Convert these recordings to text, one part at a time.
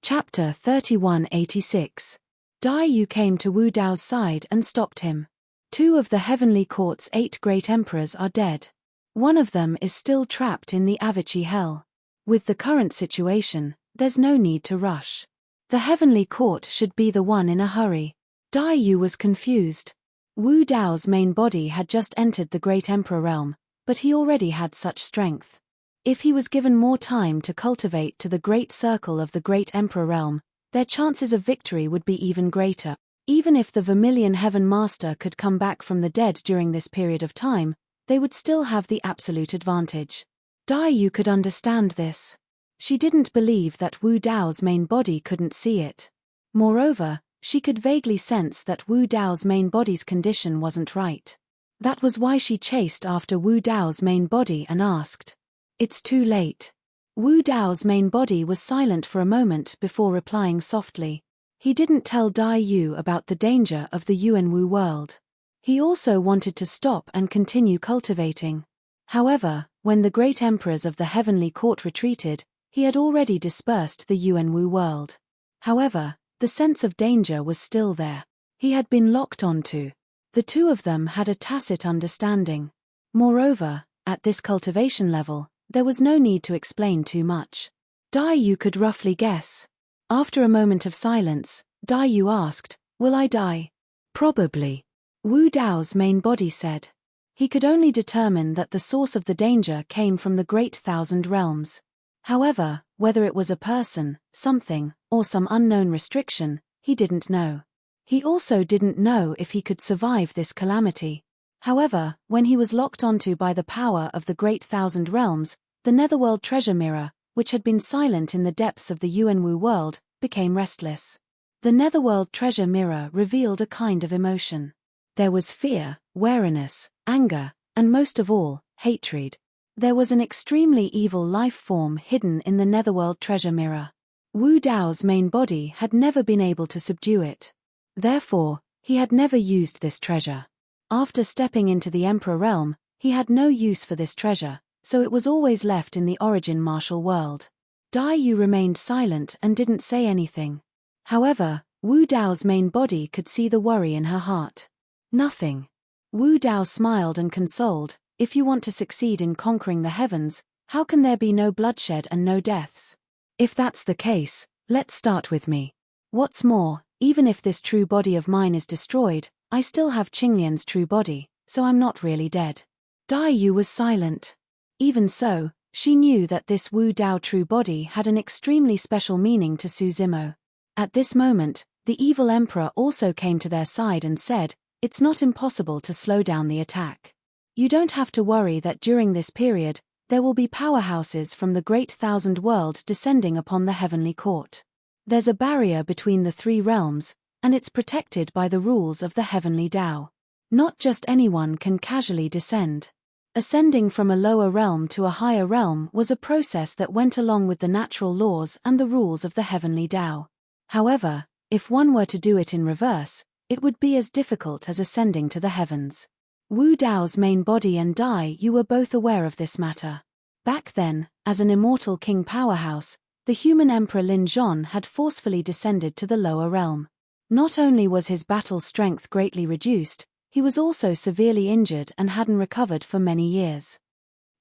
Chapter 3186. Dai Yu came to Wu Dao's side and stopped him. 2 of the heavenly court's 8 great emperors are dead. One of them is still trapped in the Avici hell. With the current situation, there's no need to rush. The heavenly court should be the one in a hurry. Dai Yu was confused. Wu Dao's main body had just entered the great emperor realm, but he already had such strength. If he was given more time to cultivate to the great circle of the great emperor realm, their chances of victory would be even greater. Even if the Vermilion Heaven Master could come back from the dead during this period of time, they would still have the absolute advantage. Dai Yu could understand this. She didn't believe that Wu Dao's main body couldn't see it. Moreover, she could vaguely sense that Wu Dao's main body's condition wasn't right. That was why she chased after Wu Dao's main body and asked, "It's too late." Wu Dao's main body was silent for a moment before replying softly. He didn't tell Dai Yu about the danger of the Yuanwu world. He also wanted to stop and continue cultivating. However, when the great emperors of the heavenly court retreated, he had already dispersed the Yuanwu world. However, the sense of danger was still there. He had been locked onto. The 2 of them had a tacit understanding. Moreover, at this cultivation level, there was no need to explain too much. Dai Yu could roughly guess. After a moment of silence, Dai Yu asked, "Will I die?" "Probably," Wu Dao's main body said. He could only determine that the source of the danger came from the Great Thousand Realms. However, whether it was a person, something, or some unknown restriction, he didn't know. He also didn't know if he could survive this calamity. However, when he was locked onto by the power of the Great Thousand Realms, the Netherworld treasure mirror, which had been silent in the depths of the Yuanwu world, became restless. The Netherworld treasure mirror revealed a kind of emotion. There was fear, wariness, anger, and most of all, hatred. There was an extremely evil life form hidden in the Netherworld treasure mirror. Wu Dao's main body had never been able to subdue it. Therefore, he had never used this treasure. After stepping into the Emperor realm, he had no use for this treasure, so it was always left in the origin martial world. Dai Yu remained silent and didn't say anything. However, Wu Dao's main body could see the worry in her heart. "Nothing." Wu Dao smiled and consoled, "If you want to succeed in conquering the heavens, how can there be no bloodshed and no deaths? If that's the case, let's start with me. What's more, even if this true body of mine is destroyed, I still have Qinglian's true body, so I'm not really dead." Dai Yu was silent. Even so, she knew that this Wu Dao true body had an extremely special meaning to Su Zimo. At this moment, the evil emperor also came to their side and said, "It's not impossible to slow down the attack. You don't have to worry that during this period, there will be powerhouses from the Great Thousand World descending upon the heavenly court. There's a barrier between the 3 realms, and it's protected by the rules of the heavenly Dao. Not just anyone can casually descend. Ascending from a lower realm to a higher realm was a process that went along with the natural laws and the rules of the heavenly Dao. However, if one were to do it in reverse, it would be as difficult as ascending to the heavens." Wu Dao's main body and Dai Yu were both aware of this matter. Back then, as an immortal king powerhouse, the human emperor Lin Zhon had forcefully descended to the lower realm. Not only was his battle strength greatly reduced, he was also severely injured and hadn't recovered for many years.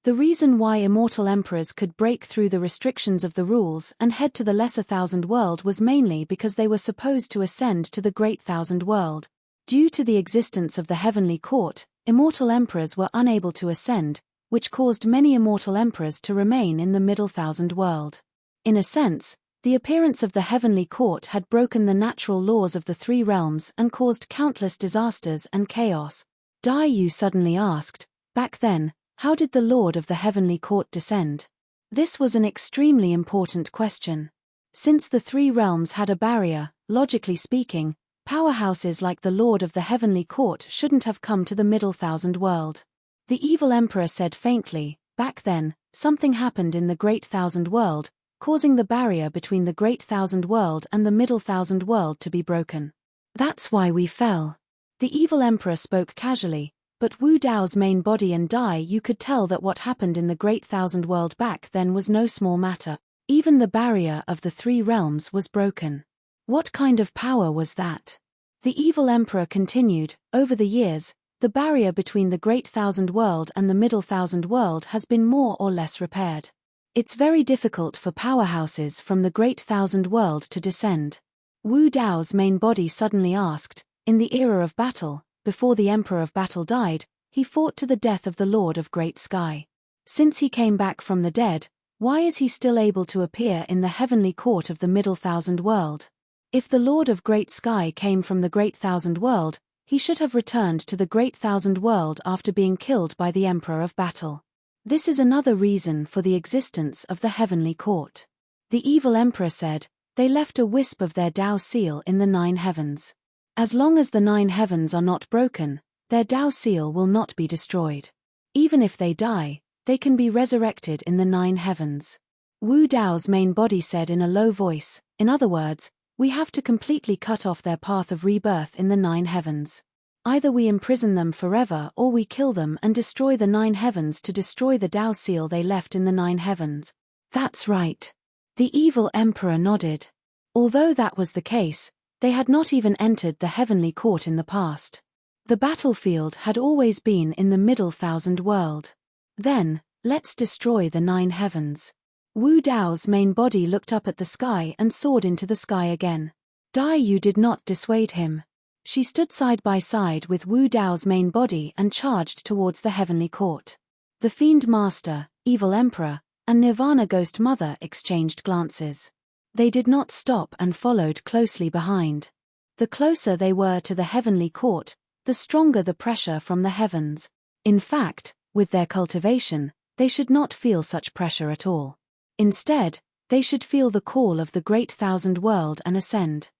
The reason why immortal emperors could break through the restrictions of the rules and head to the lesser thousand world was mainly because they were supposed to ascend to the great thousand world. Due to the existence of the heavenly court, immortal emperors were unable to ascend, which caused many immortal emperors to remain in the middle thousand world. In a sense, the appearance of the heavenly court had broken the natural laws of the 3 realms and caused countless disasters and chaos. Dai Yu suddenly asked, "Back then, how did the Lord of the heavenly court descend?" This was an extremely important question. Since the 3 realms had a barrier, logically speaking, powerhouses like the Lord of the heavenly court shouldn't have come to the middle thousand world. The evil emperor said faintly, "Back then, something happened in the great thousand world, causing the barrier between the great thousand world and the middle thousand world to be broken. That's why we fell." The evil emperor spoke casually, but Wu Dao's main body and Dai Yu could tell that what happened in the great thousand world back then was no small matter. Even the barrier of the three realms was broken. What kind of power was that? The evil emperor continued, over the years, the barrier between the Great Thousand World and the Middle Thousand World has been more or less repaired. It's very difficult for powerhouses from the Great Thousand World to descend. Wu Dao's main body suddenly asked, in the era of battle, before the Emperor of Battle died, he fought to the death of the Lord of Great Sky. Since he came back from the dead, why is he still able to appear in the heavenly court of the Middle Thousand World? If the Lord of Great Sky came from the Great Thousand World, he should have returned to the Great Thousand World after being killed by the Emperor of Battle. This is another reason for the existence of the heavenly court. The evil emperor said, they left a wisp of their Tao seal in the 9 heavens. As long as the 9 heavens are not broken, their Tao seal will not be destroyed. Even if they die, they can be resurrected in the 9 heavens. Wu Dao's main body said in a low voice, in other words, we have to completely cut off their path of rebirth in the 9 heavens. Either we imprison them forever or we kill them and destroy the 9 heavens to destroy the Tao seal they left in the 9 heavens. That's right. The evil emperor nodded. Although that was the case, they had not even entered the heavenly court in the past. The battlefield had always been in the Middle Thousand World. Then, let's destroy the 9 heavens. Wu Dao's main body looked up at the sky and soared into the sky again. Dai Yu did not dissuade him. She stood side by side with Wu Dao's main body and charged towards the heavenly court. The Fiend Master, Evil Emperor, and Nirvana Ghost Mother exchanged glances. They did not stop and followed closely behind. The closer they were to the heavenly court, the stronger the pressure from the heavens. In fact, with their cultivation, they should not feel such pressure at all. Instead, they should feel the call of the Great Thousand World and ascend.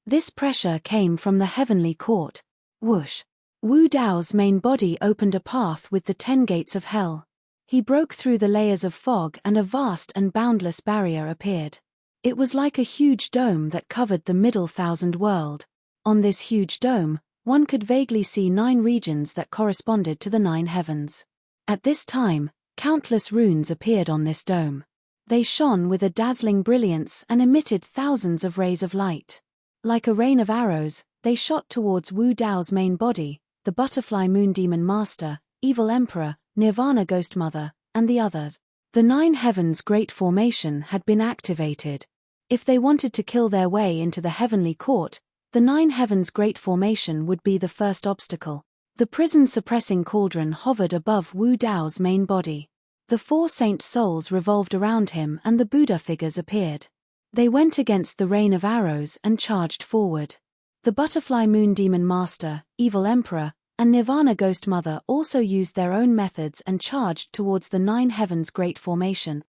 This pressure came from the heavenly court. Whoosh! Wu Dao's main body opened a path with the 10 gates of hell. He broke through the layers of fog and a vast and boundless barrier appeared. It was like a huge dome that covered the Middle Thousand World. On this huge dome, one could vaguely see 9 regions that corresponded to the 9 heavens. At this time, countless runes appeared on this dome. They shone with a dazzling brilliance and emitted thousands of rays of light. Like a rain of arrows, they shot towards Wu Dao's main body, the Butterfly Moon Demon Master, Evil Emperor, Nirvana Ghost Mother, and the others. The 9 heavens Great Formation had been activated. If they wanted to kill their way into the heavenly court, the 9 heavens Great Formation would be the first obstacle. The prison-suppressing cauldron hovered above Wu Dao's main body. The 4 saint souls revolved around him and the Buddha figures appeared. They went against the rain of arrows and charged forward. The Butterfly Moon Demon Master, Evil Emperor, and Nirvana Ghost Mother also used their own methods and charged towards the 9 heavens Great Formation.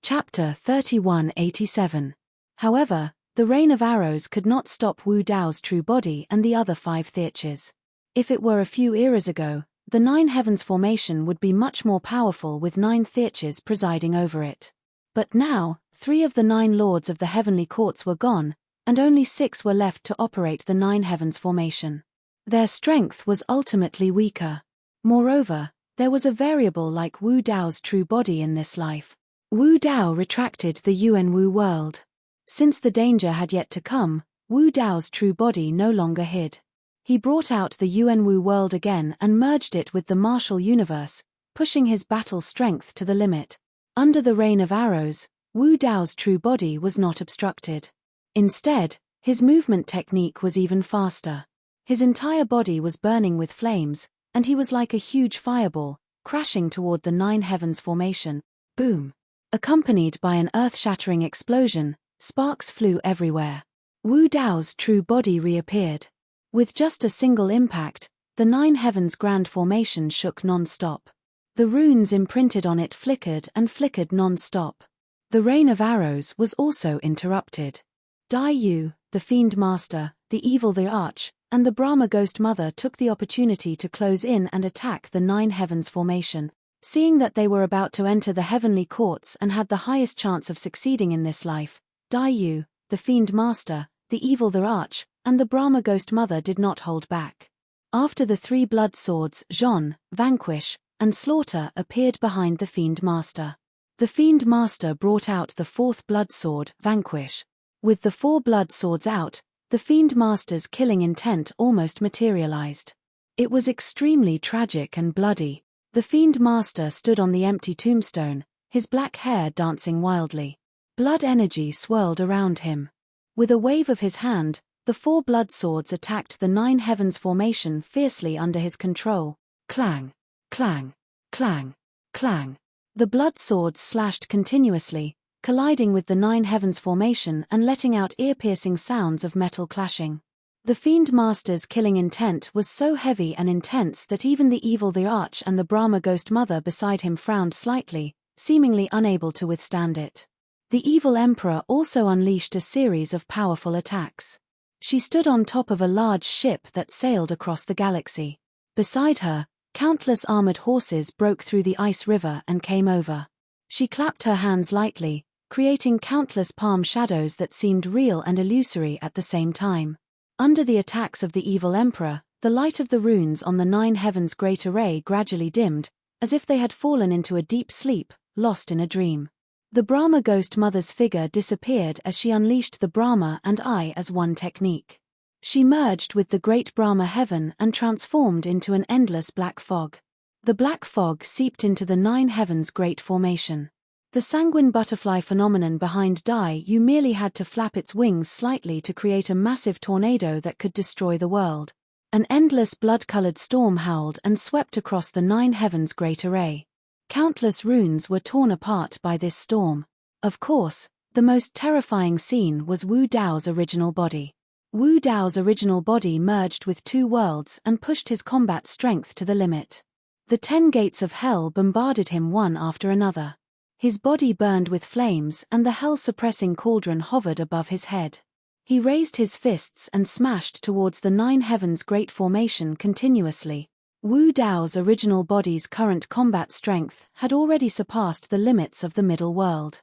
Chapter 3187. However, the rain of arrows could not stop Wu Dao's true body and the other 5 theurches. If it were a few eras ago, the 9 heavens formation would be much more powerful with 9 theurches presiding over it. But now, 3 of the 9 lords of the heavenly courts were gone, and only 6 were left to operate the 9 heavens formation. Their strength was ultimately weaker. Moreover, there was a variable like Wu Dao's true body in this life. Wu Dao retracted the Yuan Wu world. Since the danger had yet to come, Wu Dao's true body no longer hid. He brought out the Yuan Wu world again and merged it with the martial universe, pushing his battle strength to the limit. Under the rain of arrows, Wu Dao's true body was not obstructed. Instead, his movement technique was even faster. His entire body was burning with flames, and he was like a huge fireball, crashing toward the 9 heavens formation. Boom! Accompanied by an earth-shattering explosion, sparks flew everywhere. Wu Dao's true body reappeared. With just a single impact, the 9 heavens grand formation shook non-stop. The runes imprinted on it flickered and flickered non-stop. The rain of arrows was also interrupted. Dai Yu, the Fiend Master, the Evil the Arch, and the Brahma Ghost Mother took the opportunity to close in and attack the 9 heavens formation. Seeing that they were about to enter the heavenly courts and had the highest chance of succeeding in this life, Dai Yu, the Fiend Master, the Evil the Arch, and the Brahma Ghost Mother did not hold back. After the 3 blood swords, Zhon, Vanquish, and Slaughter appeared behind the Fiend Master. The Fiend Master brought out the fourth blood sword, Vanquish. With the 4 blood swords out, the Fiend Master's killing intent almost materialized. It was extremely tragic and bloody. The Fiend Master stood on the empty tombstone, his black hair dancing wildly. Blood energy swirled around him. With a wave of his hand, the 4 blood swords attacked the 9 heavens formation fiercely under his control. Clang, clang, clang, clang. The blood swords slashed continuously, colliding with the 9 heavens formation and letting out ear-piercing sounds of metal clashing. The Fiend Master's killing intent was so heavy and intense that even the evil the Arch and the Brahma Ghost Mother beside him frowned slightly, seemingly unable to withstand it. The evil Emperor also unleashed a series of powerful attacks. She stood on top of a large ship that sailed across the galaxy. Beside her, countless armored horses broke through the ice river and came over. She clapped her hands lightly, creating countless palm shadows that seemed real and illusory at the same time. Under the attacks of the evil Emperor, the light of the runes on the 9 heavens' great array gradually dimmed, as if they had fallen into a deep sleep, lost in a dream. The Brahma Ghost Mother's figure disappeared as she unleashed the Brahma and I as one technique. She merged with the great Brahma heaven and transformed into an endless black fog. The black fog seeped into the 9 heavens' great formation. The sanguine butterfly phenomenon behind Dai Yu merely had to flap its wings slightly to create a massive tornado that could destroy the world. An endless blood-colored storm howled and swept across the 9 heavens' great array. Countless runes were torn apart by this storm. Of course, the most terrifying scene was Wu Dao's original body. Wu Dao's original body merged with 2 worlds and pushed his combat strength to the limit. The 10 gates of hell bombarded him one after another. His body burned with flames and the hell-suppressing cauldron hovered above his head. He raised his fists and smashed towards the 9 heavens' great formation continuously. Wu Dao's original body's current combat strength had already surpassed the limits of the middle world.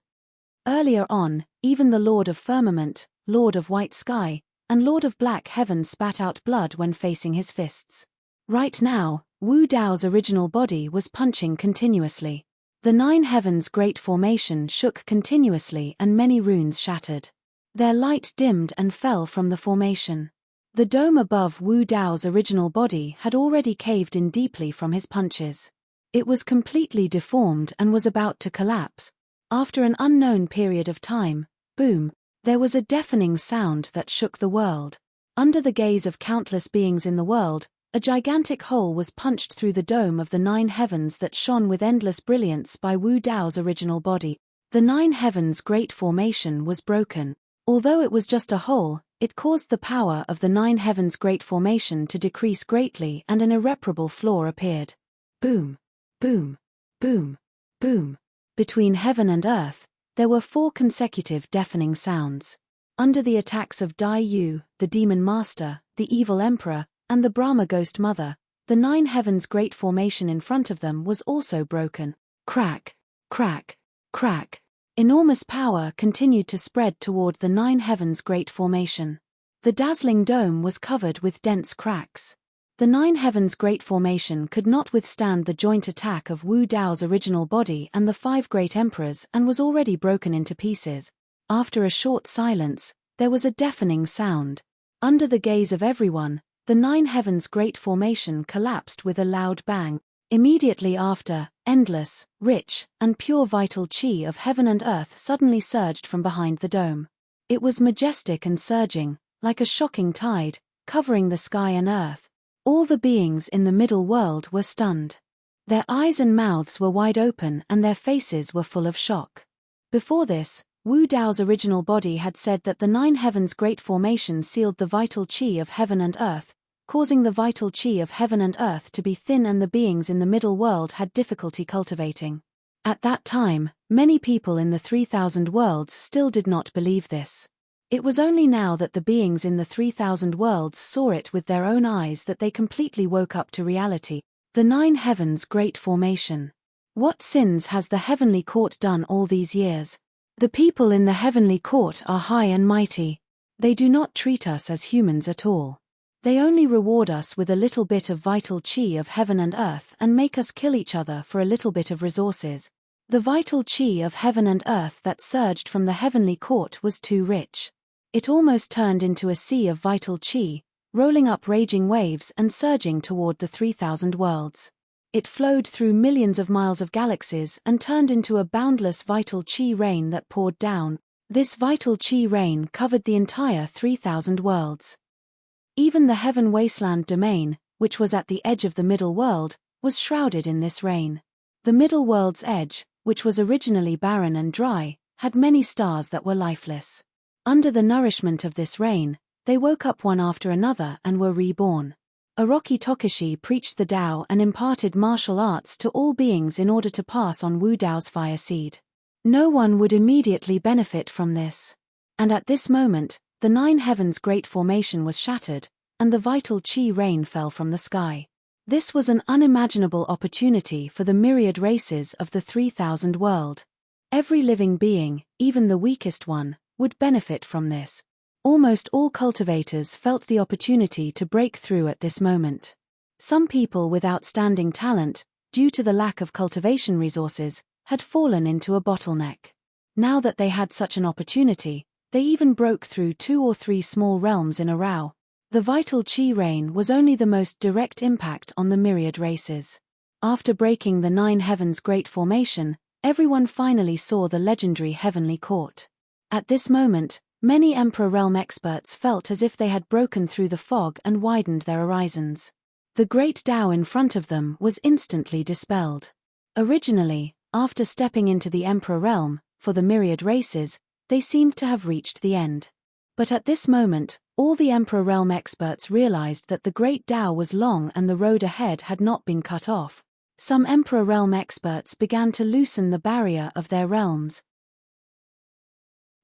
Earlier on, even the Lord of Firmament, Lord of White Sky, and Lord of Black Heaven spat out blood when facing his fists. Right now, Wu Dao's original body was punching continuously. The 9 heavens' great formation shook continuously and many runes shattered. Their light dimmed and fell from the formation. The dome above Wu Dao's original body had already caved in deeply from his punches. It was completely deformed and was about to collapse. After an unknown period of time, boom, there was a deafening sound that shook the world. Under the gaze of countless beings in the world, a gigantic hole was punched through the dome of the 9 heavens that shone with endless brilliance by Wu Dao's original body. The 9 heavens' great formation was broken. Although it was just a hole, it caused the power of the 9 heavens' great formation to decrease greatly and an irreparable flaw appeared. Boom, boom, boom, boom. Between heaven and earth, there were 4 consecutive deafening sounds. Under the attacks of Dai Yu, the Demon Master, the Evil Emperor, and the Brahma Ghost Mother, the 9 heavens' great formation in front of them was also broken. Crack, crack, crack. Enormous power continued to spread toward the 9 heavens' great formation. The dazzling dome was covered with dense cracks. The 9 heavens' great formation could not withstand the joint attack of Wu Dao's original body and the 5 great emperors and was already broken into pieces. After a short silence, there was a deafening sound. Under the gaze of everyone, the 9 heavens' great formation collapsed with a loud bang. Immediately after, endless, rich, and pure vital chi of heaven and earth suddenly surged from behind the dome. It was majestic and surging, like a shocking tide, covering the sky and earth. All the beings in the middle world were stunned. Their eyes and mouths were wide open and their faces were full of shock. Before this, Wu Dao's original body had said that the 9 heavens' great formation sealed the vital chi of heaven and earth, causing the vital chi of heaven and earth to be thin and the beings in the middle world had difficulty cultivating. At that time, many people in the 3,000 worlds still did not believe this. It was only now that the beings in the 3,000 worlds saw it with their own eyes that they completely woke up to reality. The 9 heavens' great formation. What sins has the heavenly court done all these years? The people in the heavenly court are high and mighty. They do not treat us as humans at all. They only reward us with a little bit of vital chi of heaven and earth and make us kill each other for a little bit of resources. The vital chi of heaven and earth that surged from the heavenly court was too rich. It almost turned into a sea of vital chi, rolling up raging waves and surging toward the 3,000 worlds. It flowed through millions of miles of galaxies and turned into a boundless vital chi rain that poured down. This vital chi rain covered the entire 3,000 worlds. Even the heaven wasteland domain, which was at the edge of the middle world, was shrouded in this rain. The middle world's edge, which was originally barren and dry, had many stars that were lifeless. Under the nourishment of this rain, they woke up one after another and were reborn. Orochi Tokishi preached the Tao and imparted martial arts to all beings in order to pass on Wu Dao's fire seed. No one would immediately benefit from this. And at this moment, the 9 heavens' great formation was shattered, and the vital chi rain fell from the sky. This was an unimaginable opportunity for the myriad races of the 3,000 world. Every living being, even the weakest one, would benefit from this. Almost all cultivators felt the opportunity to break through at this moment. Some people with outstanding talent, due to the lack of cultivation resources, had fallen into a bottleneck. Now that they had such an opportunity, they even broke through 2 or 3 small realms in a row. The vital chi rain was only the most direct impact on the myriad races. After breaking the 9 heavens' great formation, everyone finally saw the legendary heavenly court. At this moment, many Emperor Realm experts felt as if they had broken through the fog and widened their horizons. The great Tao in front of them was instantly dispelled. Originally, after stepping into the Emperor Realm, for the myriad races, they seemed to have reached the end. But at this moment, all the Emperor Realm experts realized that the great Tao was long and the road ahead had not been cut off. Some Emperor Realm experts began to loosen the barrier of their realms.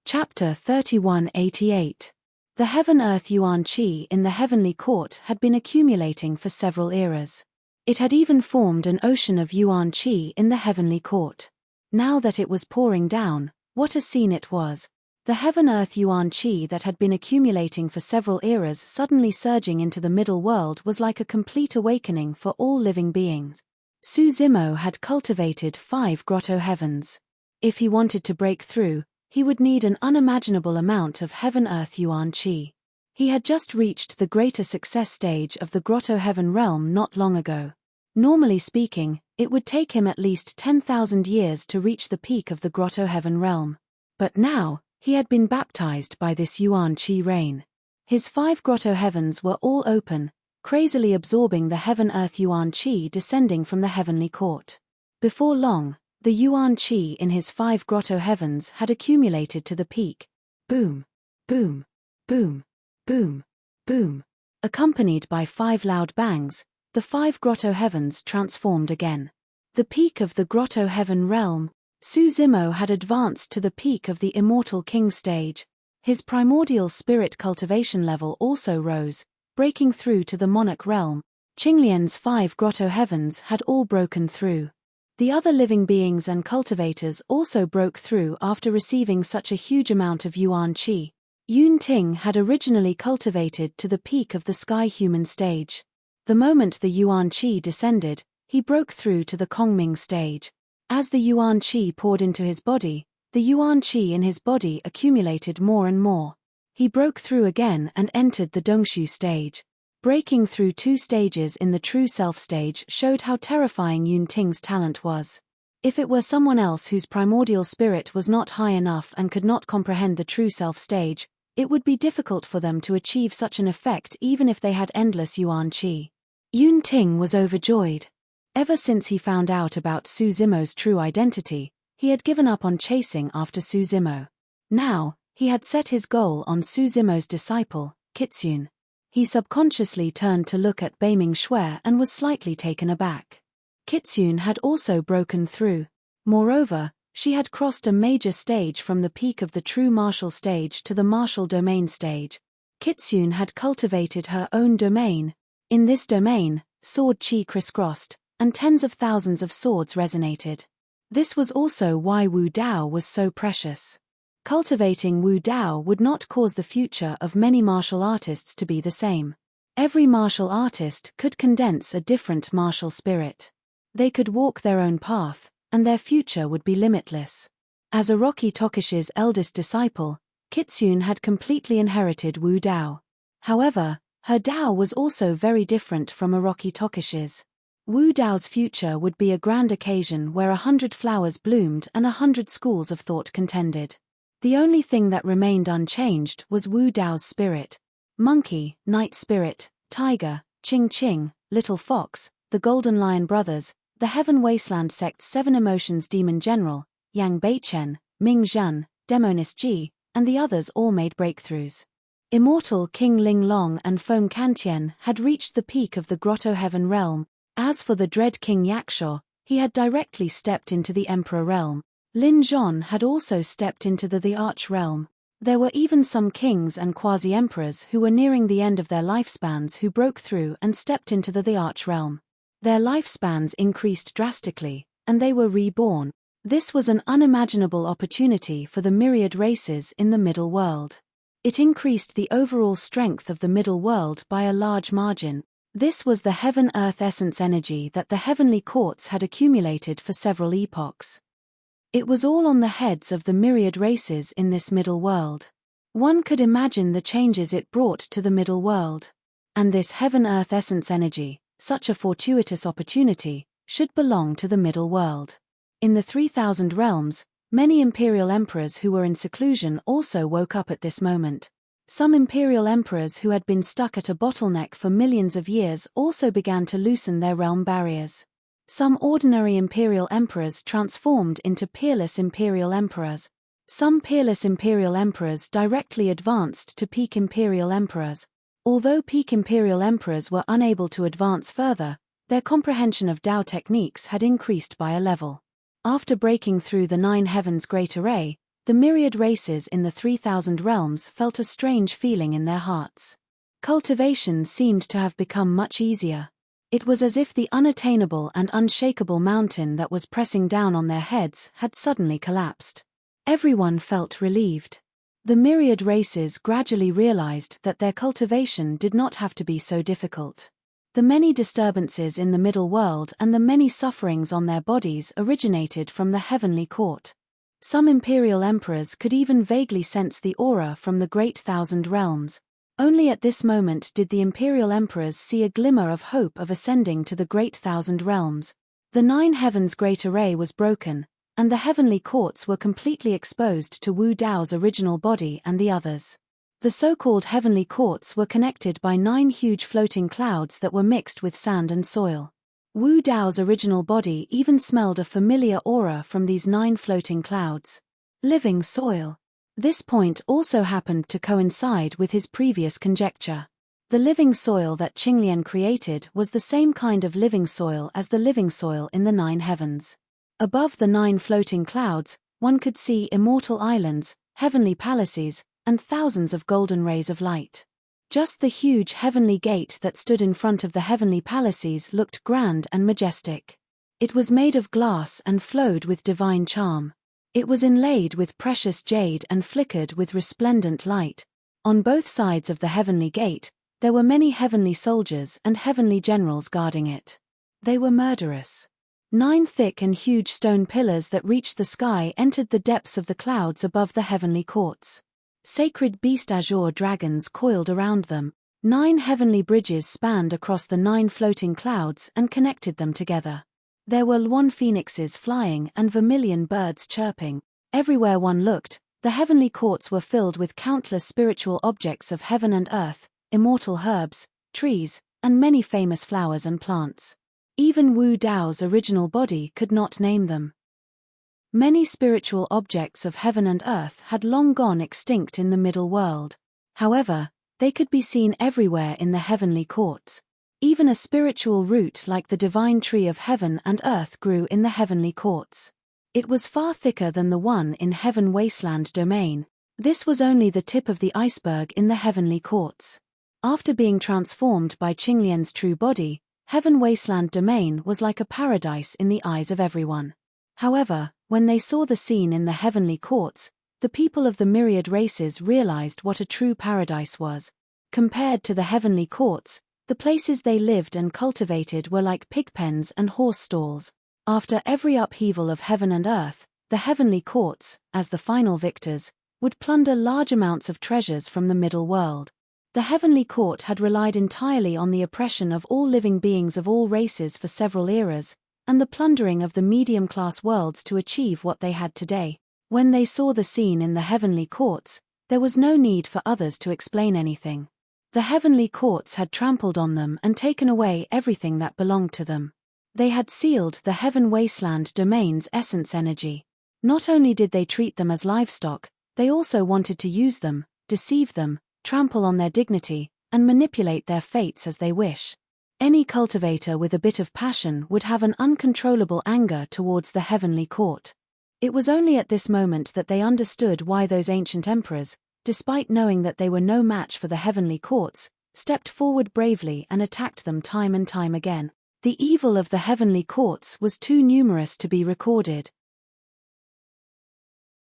Chapter 3188. The Heaven-Earth Yuan Qi in the Heavenly Court had been accumulating for several eras. It had even formed an ocean of Yuan Qi in the Heavenly Court. Now that it was pouring down, what a scene it was. The Heaven-Earth Yuan Qi that had been accumulating for several eras suddenly surging into the middle world was like a complete awakening for all living beings. Su Zimo had cultivated 5 grotto heavens. If he wanted to break through, he would need an unimaginable amount of Heaven-Earth Yuan Qi. He had just reached the greater success stage of the Grotto Heaven realm not long ago. Normally speaking, it would take him at least 10,000 years to reach the peak of the Grotto Heaven realm. But now, he had been baptized by this Yuan Qi rain. His 5 Grotto Heavens were all open, crazily absorbing the Heaven-Earth Yuan Qi descending from the Heavenly Court. Before long, the Yuan Qi in his 5 Grotto Heavens had accumulated to the peak. Boom, boom, boom, boom, boom. Accompanied by 5 loud bangs, the 5 Grotto Heavens transformed again. The peak of the Grotto Heaven realm, Su Zimo had advanced to the peak of the Immortal King stage. His primordial spirit cultivation level also rose, breaking through to the Monarch realm. Qinglian's 5 Grotto Heavens had all broken through. The other living beings and cultivators also broke through after receiving such a huge amount of Yuan Qi. Yun Ting had originally cultivated to the peak of the Sky Human stage. The moment the Yuan Qi descended, he broke through to the Kongming stage. As the Yuan Qi poured into his body, the Yuan Qi in his body accumulated more and more. He broke through again and entered the Dongshu stage. Breaking through 2 stages in the True Self stage showed how terrifying Yun Ting's talent was. If it were someone else whose primordial spirit was not high enough and could not comprehend the True Self stage, it would be difficult for them to achieve such an effect even if they had endless Yuan Qi. Yun Ting was overjoyed. Ever since he found out about Su Zimo's true identity, he had given up on chasing after Su Zimo. Now, he had set his goal on Su Zimo's disciple, Kitsune. He subconsciously turned to look at Beiming Shui and was slightly taken aback. Kitsune had also broken through. Moreover, she had crossed a major stage from the peak of the true martial stage to the martial domain stage. Kitsune had cultivated her own domain. In this domain, sword chi crisscrossed, and tens of thousands of swords resonated. This was also why Wu Dao was so precious. Cultivating Wu Dao would not cause the future of many martial artists to be the same. Every martial artist could condense a different martial spirit. They could walk their own path, and their future would be limitless. As Orochi Tokishi's eldest disciple, Kitsune had completely inherited Wu Dao. However, her Dao was also very different from Orochi Tokishi's. Wu Dao's future would be a grand occasion where 100 flowers bloomed and 100 schools of thought contended. The only thing that remained unchanged was Wu Dao's spirit. Monkey, Night Spirit, Tiger, Ching Ching, Little Fox, the Golden Lion Brothers, the Heaven Wasteland Sect's 7 Emotions Demon General, Yang Beichen, Ming Zhen, Demoness Ji, and the others all made breakthroughs. Immortal King Ling Long and Feng Kantian had reached the peak of the Grotto Heaven realm. As for the dread King Yaksho, he had directly stepped into the Emperor realm. Lin Zhon had also stepped into the Arch realm. There were even some kings and quasi-emperors who were nearing the end of their lifespans who broke through and stepped into the Arch realm. Their lifespans increased drastically, and they were reborn. This was an unimaginable opportunity for the myriad races in the middle world. It increased the overall strength of the middle world by a large margin. This was the heaven-earth essence energy that the heavenly courts had accumulated for several epochs. It was all on the heads of the myriad races in this middle world. One could imagine the changes it brought to the middle world. And this heaven-earth essence energy, such a fortuitous opportunity, should belong to the middle world. In the 3000 realms, many imperial emperors who were in seclusion also woke up at this moment. Some imperial emperors who had been stuck at a bottleneck for millions of years also began to loosen their realm barriers. Some ordinary imperial emperors transformed into peerless imperial emperors. Some peerless imperial emperors directly advanced to peak imperial emperors. Although peak imperial emperors were unable to advance further, their comprehension of Dao techniques had increased by a level. After breaking through the 9 heavens' great array, the myriad races in the 3000 realms felt a strange feeling in their hearts. Cultivation seemed to have become much easier. It was as if the unattainable and unshakable mountain that was pressing down on their heads had suddenly collapsed. Everyone felt relieved. The myriad races gradually realized that their cultivation did not have to be so difficult. The many disturbances in the middle world and the many sufferings on their bodies originated from the heavenly court. Some imperial emperors could even vaguely sense the aura from the great 1000 realms. Only at this moment did the imperial emperors see a glimmer of hope of ascending to the great 1000 realms. The 9 heavens' great array was broken, and the heavenly courts were completely exposed to Wu Dao's original body and the others. The so-called heavenly courts were connected by 9 huge floating clouds that were mixed with sand and soil. Wu Dao's original body even smelled a familiar aura from these 9 floating clouds. Living soil. This point also happened to coincide with his previous conjecture. The living soil that Qinglian created was the same kind of living soil as the living soil in the 9 heavens. Above the 9 floating clouds, one could see immortal islands, heavenly palaces, and thousands of golden rays of light. Just the huge heavenly gate that stood in front of the heavenly palaces looked grand and majestic. It was made of glass and flowed with divine charm. It was inlaid with precious jade and flickered with resplendent light. On both sides of the heavenly gate, there were many heavenly soldiers and heavenly generals guarding it. They were murderous. 9 thick and huge stone pillars that reached the sky entered the depths of the clouds above the heavenly courts. Sacred beast azure dragons coiled around them. 9 heavenly bridges spanned across the 9 floating clouds and connected them together. There were Luan phoenixes flying and vermilion birds chirping. Everywhere one looked, the heavenly courts were filled with countless spiritual objects of heaven and earth, immortal herbs, trees, and many famous flowers and plants. Even Wu Dao's original body could not name them. Many spiritual objects of heaven and earth had long gone extinct in the middle world. However, they could be seen everywhere in the heavenly courts. Even a spiritual root like the divine tree of heaven and earth grew in the heavenly courts. It was far thicker than the one in Heaven Wasteland domain. This was only the tip of the iceberg in the heavenly courts. After being transformed by Qinglian's true body, Heaven Wasteland domain was like a paradise in the eyes of everyone. However, when they saw the scene in the heavenly courts, the people of the myriad races realized what a true paradise was. Compared to the heavenly courts, the places they lived and cultivated were like pig pens and horse stalls. After every upheaval of heaven and earth, the heavenly courts, as the final victors, would plunder large amounts of treasures from the middle world. The heavenly court had relied entirely on the oppression of all living beings of all races for several eras, and the plundering of the medium-class worlds to achieve what they had today. When they saw the scene in the heavenly courts, there was no need for others to explain anything. The heavenly courts had trampled on them and taken away everything that belonged to them. They had sealed the heaven wasteland domain's essence energy. Not only did they treat them as livestock, they also wanted to use them, deceive them, trample on their dignity, and manipulate their fates as they wish. Any cultivator with a bit of passion would have an uncontrollable anger towards the heavenly court. It was only at this moment that they understood why those ancient emperors, despite knowing that they were no match for the heavenly courts, stepped forward bravely and attacked them time and time again. The evil of the heavenly courts was too numerous to be recorded.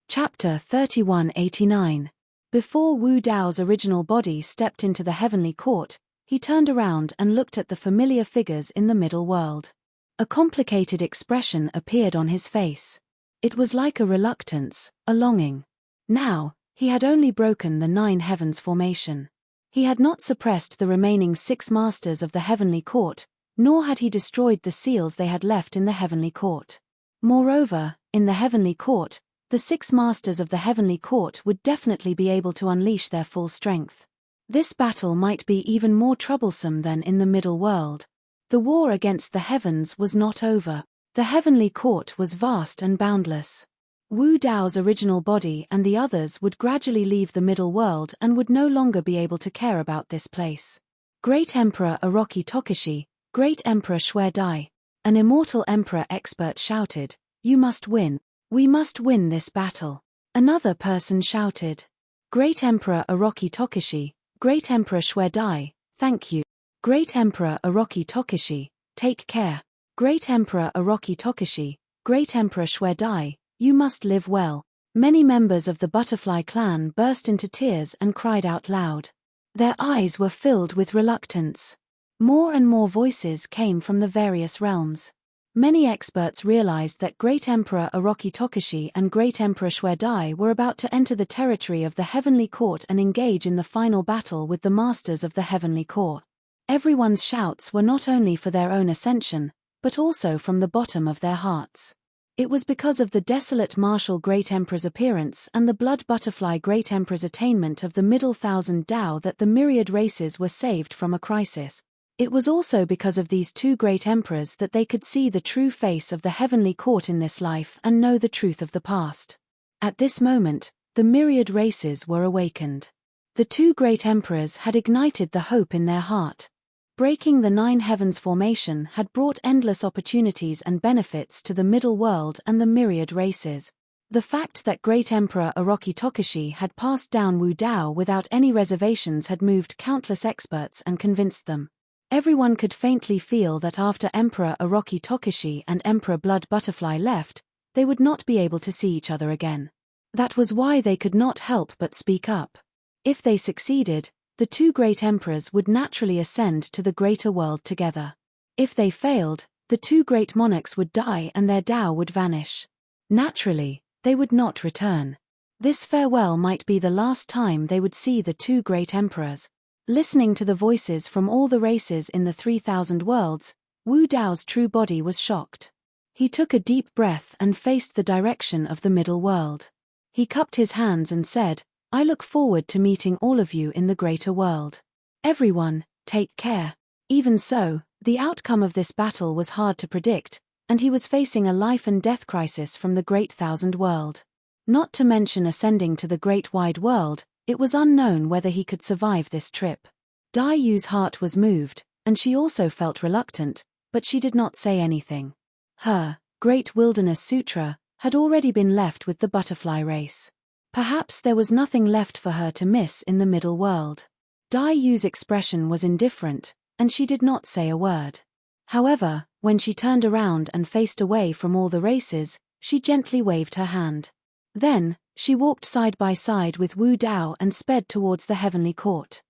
Chapter 3189. Before Wu Dao's original body stepped into the heavenly court, he turned around and looked at the familiar figures in the middle world. A complicated expression appeared on his face. It was like a reluctance, a longing. Now, he had only broken the 9 heavens formation. He had not suppressed the remaining 6 masters of the heavenly court, nor had he destroyed the seals they had left in the heavenly court. Moreover, in the heavenly court, the 6 masters of the heavenly court would definitely be able to unleash their full strength. This battle might be even more troublesome than in the middle world. The war against the heavens was not over. The heavenly court was vast and boundless. Wu Dao's original body and the others would gradually leave the middle world and would no longer be able to care about this place. Great Emperor Orochi Tokushi, Great Emperor Shui Dai, an immortal emperor expert shouted, "You must win. We must win this battle." Another person shouted, "Great Emperor Orochi Tokushi, Great Emperor Shui Dai, thank you. Great Emperor Orochi Tokushi, take care. Great Emperor Orochi Tokushi, Great Emperor Shui Dai, you must live well." Many members of the butterfly clan burst into tears and cried out loud. Their eyes were filled with reluctance. More and more voices came from the various realms. Many experts realized that Great Emperor Orochi Tokushi and Great Emperor Shui Dai were about to enter the territory of the heavenly court and engage in the final battle with the masters of the heavenly court. Everyone's shouts were not only for their own ascension, but also from the bottom of their hearts. It was because of the desolate martial Great Emperor's appearance and the blood butterfly Great Emperor's attainment of the middle thousand Dao that the myriad races were saved from a crisis. It was also because of these 2 great emperors that they could see the true face of the heavenly court in this life and know the truth of the past. At this moment, the myriad races were awakened. The 2 great emperors had ignited the hope in their heart. Breaking the 9 heavens formation had brought endless opportunities and benefits to the middle world and the myriad races. The fact that Great Emperor Orochi Tokushi had passed down Wu Dao without any reservations had moved countless experts and convinced them. Everyone could faintly feel that after Emperor Orochi Tokushi and Emperor Blood Butterfly left, they would not be able to see each other again. That was why they could not help but speak up. If they succeeded, the 2 great emperors would naturally ascend to the greater world together. If they failed, the 2 great monarchs would die and their Dao would vanish. Naturally, they would not return. This farewell might be the last time they would see the 2 great emperors. Listening to the voices from all the races in the 3,000 worlds, Wu Dao's true body was shocked. He took a deep breath and faced the direction of the middle world. He cupped his hands and said, "I look forward to meeting all of you in the greater world. Everyone, take care." Even so, the outcome of this battle was hard to predict, and he was facing a life and death crisis from the Great Thousand World. Not to mention ascending to the Great Wide World, it was unknown whether he could survive this trip. Dai Yu's heart was moved, and she also felt reluctant, but she did not say anything. Her Great Wilderness Sutra had already been left with the butterfly race. Perhaps there was nothing left for her to miss in the middle world. Dai Yu's expression was indifferent, and she did not say a word. However, when she turned around and faced away from all the races, she gently waved her hand. Then, she walked side by side with Wu Dao and sped towards the heavenly court.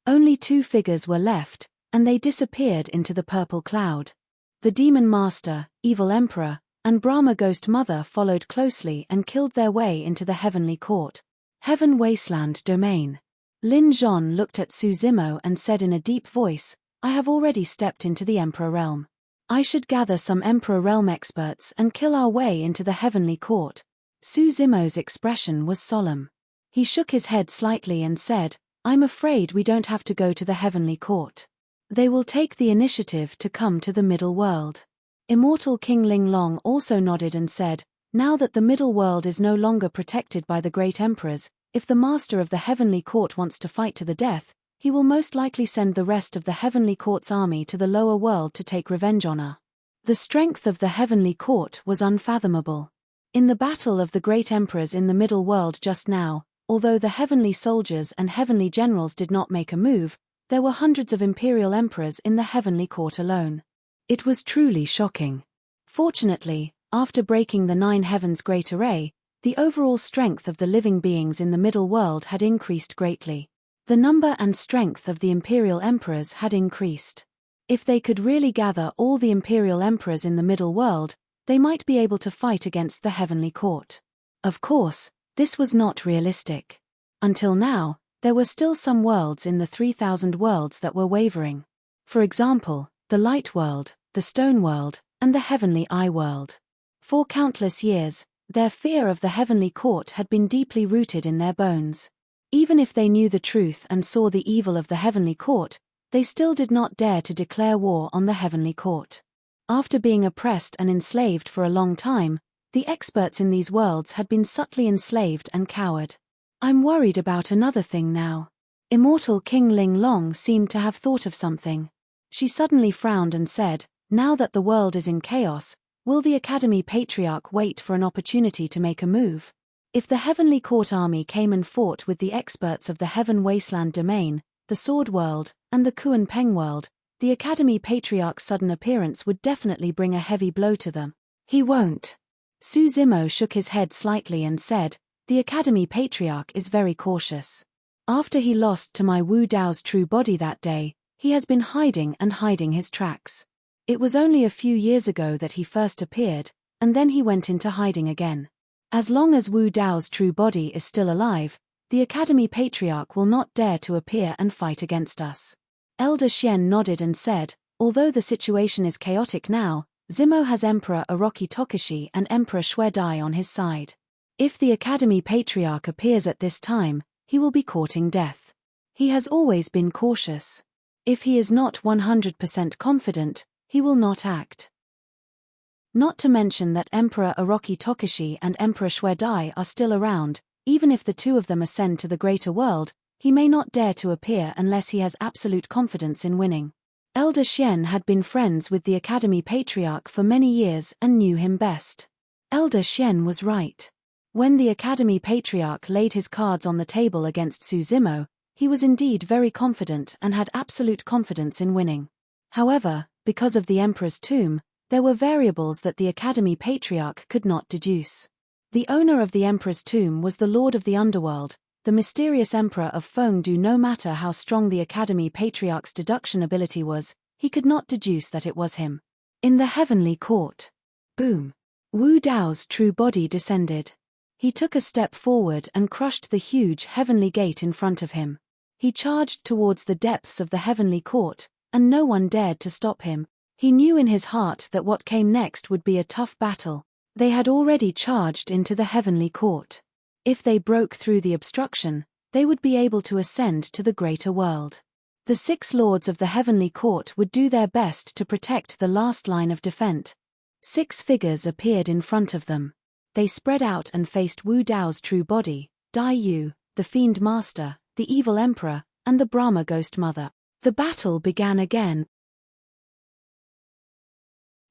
Only 2 figures were left, and they disappeared into the purple cloud. The demon master, evil emperor, and Brahma ghost mother followed closely and killed their way into the heavenly court. Heaven wasteland domain. Lin Zhon looked at Su Zimo and said in a deep voice, I have already stepped into the emperor realm. I should gather some emperor realm experts and kill our way into the heavenly court. Su Zimo's expression was solemn. He shook his head slightly and said, I'm afraid we don't have to go to the heavenly court. They will take the initiative to come to the middle world. Immortal King Ling Long also nodded and said, now that the middle world is no longer protected by the great emperors, if the master of the heavenly court wants to fight to the death, he will most likely send the rest of the heavenly court's army to the lower world to take revenge on her. The strength of the heavenly court was unfathomable. In the battle of the great emperors in the middle world just now, although the heavenly soldiers and heavenly generals did not make a move, there were hundreds of imperial emperors in the heavenly court alone. It was truly shocking. Fortunately, after breaking the 9 heavens great array, the overall strength of the living beings in the middle world had increased greatly. The number and strength of the imperial emperors had increased. If they could really gather all the imperial emperors in the middle world, they might be able to fight against the heavenly court. Of course, this was not realistic. Until now, there were still some worlds in the 3,000 worlds that were wavering. For example, the light world, the stone world, and the heavenly eye world. For countless years, their fear of the heavenly court had been deeply rooted in their bones. Even if they knew the truth and saw the evil of the heavenly court, they still did not dare to declare war on the heavenly court. After being oppressed and enslaved for a long time, the experts in these worlds had been subtly enslaved and cowered. I'm worried about another thing now. Immortal King Ling Long seemed to have thought of something. She suddenly frowned and said, now that the world is in chaos, will the Academy Patriarch wait for an opportunity to make a move? If the Heavenly Court army came and fought with the experts of the Heaven Wasteland domain, the Sword World, and the Kuan Peng World, the Academy Patriarch's sudden appearance would definitely bring a heavy blow to them. He won't. Su Zimo shook his head slightly and said, the Academy Patriarch is very cautious. After he lost to my Wu Dao's true body that day, he has been hiding his tracks. It was only a few years ago that he first appeared, and then he went into hiding again. As long as Wu Dao's true body is still alive, the Academy Patriarch will not dare to appear and fight against us. Elder Xian nodded and said, although the situation is chaotic now, Zimo has Emperor Orochi Tokushi and Emperor Shui Dai on his side. If the Academy Patriarch appears at this time, he will be courting death. He has always been cautious. If he is not 100% confident, he will not act. Not to mention that Emperor Orochi Tokushi and Emperor Shui Dai are still around. Even if the two of them ascend to the greater world, he may not dare to appear unless he has absolute confidence in winning. Elder Xian had been friends with the Academy Patriarch for many years and knew him best. Elder Xian was right. When the Academy Patriarch laid his cards on the table against Su Zimo, he was indeed very confident and had absolute confidence in winning. However, because of the Emperor's tomb, there were variables that the Academy Patriarch could not deduce. The owner of the Emperor's tomb was the Lord of the Underworld, the mysterious Emperor of Fengdu. No matter how strong the Academy Patriarch's deduction ability was, he could not deduce that it was him. In the heavenly court. Boom. Wu Dao's true body descended. He took a step forward and crushed the huge heavenly gate in front of him. He charged towards the depths of the heavenly court, and no one dared to stop him. He knew in his heart that what came next would be a tough battle. They had already charged into the heavenly court. If they broke through the obstruction, they would be able to ascend to the greater world. The 6 lords of the heavenly court would do their best to protect the last line of defense. 6 figures appeared in front of them. They spread out and faced Wu Dao's true body, Dai Yu, the Fiend Master, the Evil Emperor, and the Brahma Ghost Mother. The battle began again.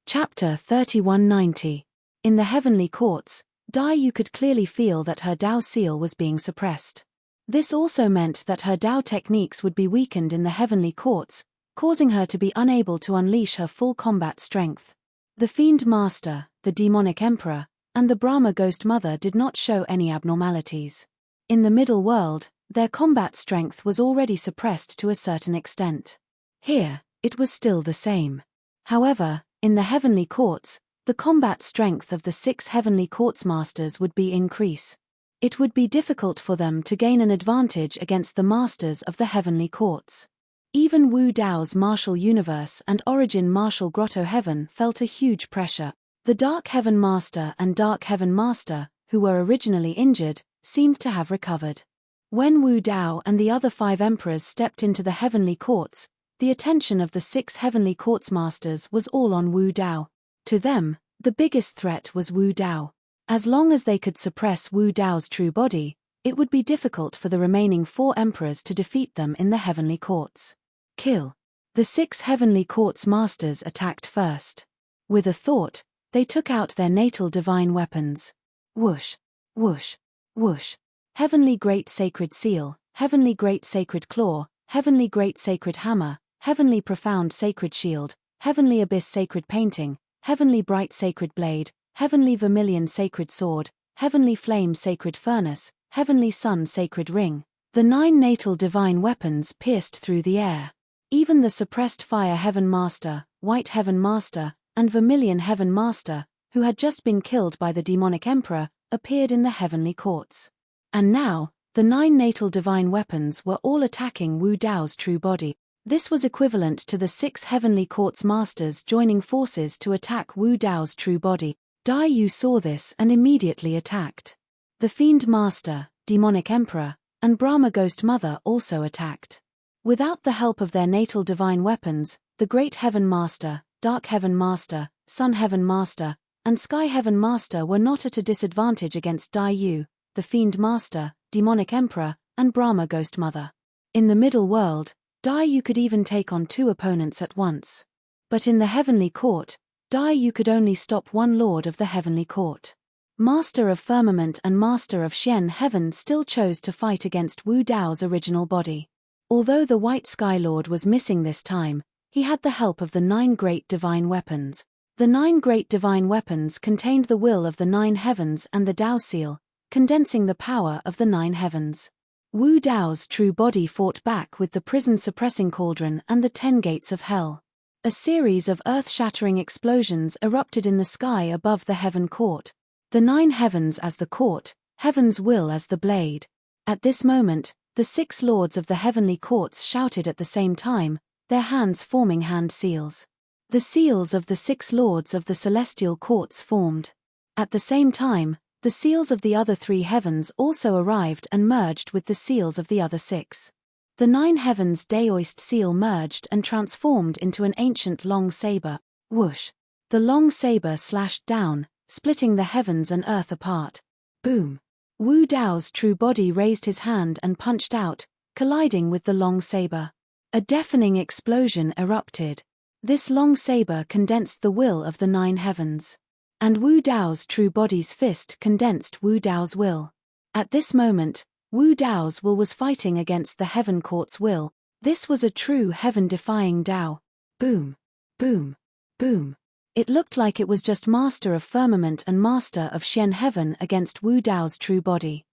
Chapter 3190. In the heavenly courts, Dai Yu could clearly feel that her Dao seal was being suppressed. This also meant that her Dao techniques would be weakened in the heavenly courts, causing her to be unable to unleash her full combat strength. The Fiend Master, the Demonic Emperor, and the Brahma Ghost Mother did not show any abnormalities. In the middle world, their combat strength was already suppressed to a certain extent. Here, it was still the same. However, In the heavenly courts, the combat strength of the 6 heavenly courts masters would be increase. It would be difficult for them to gain an advantage against the masters of the heavenly courts. Even Wu Dao's martial universe and origin martial grotto heaven felt a huge pressure. The Dark Heaven Master and Dark Heaven Master, who were originally injured, seemed to have recovered. When Wu Dao and the other 5 emperors stepped into the heavenly courts, the attention of the 6 heavenly courts masters was all on Wu Dao. To them, the biggest threat was Wu Dao. As long as they could suppress Wu Dao's true body, it would be difficult for the remaining 4 emperors to defeat them in the heavenly courts. Kill. The 6 heavenly courts masters attacked first. With a thought, they took out their natal divine weapons. Whoosh, whoosh, whoosh. Heavenly Great Sacred Seal, Heavenly Great Sacred Claw, Heavenly Great Sacred Hammer, Heavenly Profound Sacred Shield, Heavenly Abyss Sacred Painting, Heavenly Bright Sacred Blade, Heavenly Vermilion Sacred Sword, Heavenly Flame Sacred Furnace, Heavenly Sun Sacred Ring. The 9 natal divine weapons pierced through the air. Even the suppressed Fire Heaven Master, White Heaven Master, and Vermilion Heaven Master, who had just been killed by the demonic emperor, appeared in the heavenly courts. And now, the 9 natal divine weapons were all attacking Wu Dao's true body. This was equivalent to the 6 heavenly courts masters joining forces to attack Wu Dao's true body. Dai Yu saw this and immediately attacked. The Fiend Master, Demonic Emperor, and Brahma Ghost Mother also attacked. Without the help of their natal divine weapons, the Great Heaven Master, Dark Heaven Master, Sun Heaven Master, and Sky Heaven Master were not at a disadvantage against Dai Yu, the Fiend Master, Demonic Emperor, and Brahma Ghost Mother. In the middle world, Dai Yu could even take on 2 opponents at once. But in the heavenly court, Dai Yu could only stop 1 lord of the heavenly court. Master of Firmament and Master of Xian Heaven still chose to fight against Wu Dao's original body. Although the White Sky Lord was missing this time, he had the help of the 9 great divine weapons. The 9 great divine weapons contained the will of the 9 heavens and the Dao Seal, condensing the power of the 9 heavens. Wu Dao's true body fought back with the prison-suppressing cauldron and the 10 gates of hell. A series of earth-shattering explosions erupted in the sky above the heaven court. The 9 heavens as the court, heaven's will as the blade. At this moment, the 6 lords of the heavenly courts shouted at the same time, their hands forming hand seals. The seals of the 6 lords of the celestial courts formed. At the same time, the seals of the other 3 heavens also arrived and merged with the seals of the other 6. The 9 heavens' Daoist seal merged and transformed into an ancient long saber. Whoosh! The long saber slashed down, splitting the heavens and earth apart. Boom! Wu Dao's true body raised his hand and punched out, colliding with the long saber. A deafening explosion erupted. This long saber condensed the will of the 9 heavens. And Wu Dao's true body's fist condensed Wu Dao's will. At this moment, Wu Dao's will was fighting against the heaven court's will. This was a true heaven-defying Dao. Boom! Boom! Boom! It looked like it was just Master of Firmament and Master of Xian Heaven against Wu Dao's true body.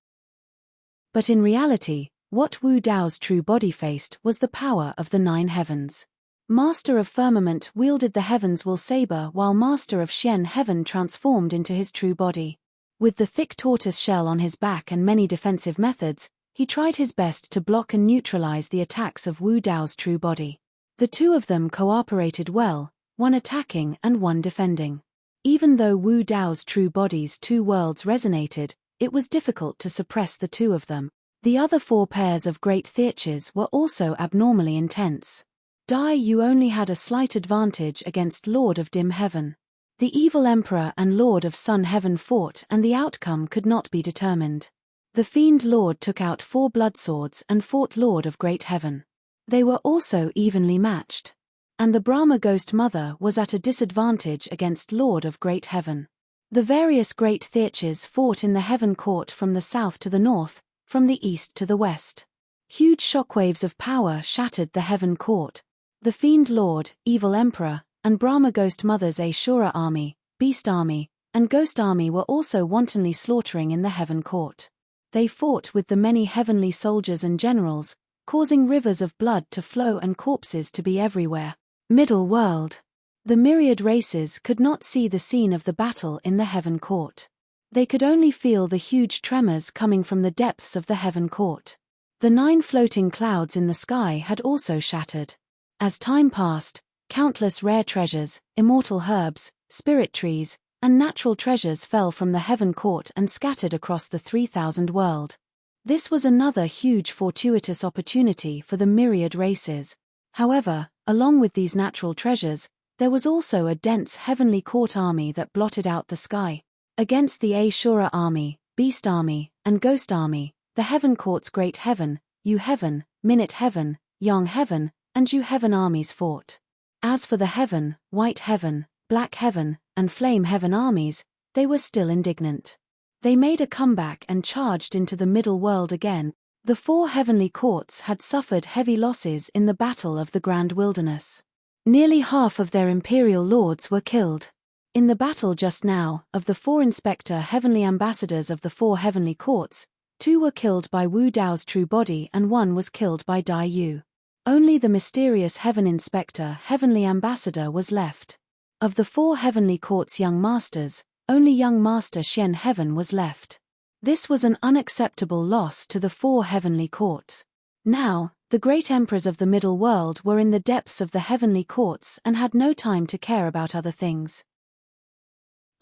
But in reality, what Wu Dao's true body faced was the power of the 9 heavens. Master of Firmament wielded the heaven's will saber while Master of Xian Heaven transformed into his true body. With the thick tortoise shell on his back and many defensive methods, he tried his best to block and neutralize the attacks of Wu Dao's true body. The 2 of them cooperated well, one attacking and one defending. Even though Wu Dao's true body's 2 worlds resonated, it was difficult to suppress the 2 of them. The other 4 pairs of great theatres were also abnormally intense. Dai Yu only had a slight advantage against Lord of Dim Heaven. The evil Emperor and Lord of Sun Heaven fought and the outcome could not be determined. The Fiend Lord took out 4 blood swords and fought Lord of Great Heaven. They were also evenly matched. And the Brahma Ghost Mother was at a disadvantage against Lord of Great Heaven. The various great theatres fought in the heaven court from the south to the north, from the east to the west. Huge shockwaves of power shattered the heaven court. The Fiend Lord, Evil Emperor, and Brahma Ghost Mother's Ashura army, Beast army, and Ghost army were also wantonly slaughtering in the heaven court. They fought with the many heavenly soldiers and generals, causing rivers of blood to flow and corpses to be everywhere. Middle world. The myriad races could not see the scene of the battle in the heaven court. They could only feel the huge tremors coming from the depths of the heaven court. The 9 floating clouds in the sky had also shattered. As time passed, countless rare treasures, immortal herbs, spirit trees, and natural treasures fell from the heaven court and scattered across the 3,000 world. This was another huge fortuitous opportunity for the myriad races. However, along with these natural treasures, there was also a dense heavenly court army that blotted out the sky. Against the Ashura army, Beast army, and Ghost army, the heaven court's great heaven, U heaven, minute heaven, young heaven, and U heaven armies fought. As for the heaven, white heaven, black heaven, and flame heaven armies, they were still indignant. They made a comeback and charged into the middle world again. The 4 heavenly courts had suffered heavy losses in the Battle of the Grand Wilderness. Nearly half of their imperial lords were killed. In the battle just now, of the 4 inspector heavenly ambassadors of the 4 heavenly courts, 2 were killed by Wu Dao's true body and 1 was killed by Dai Yu. Only the mysterious heaven inspector heavenly ambassador was left. Of the 4 heavenly courts young masters, only young master Xian Heaven was left. This was an unacceptable loss to the 4 heavenly courts. Now, the great emperors of the middle world were in the depths of the heavenly courts and had no time to care about other things.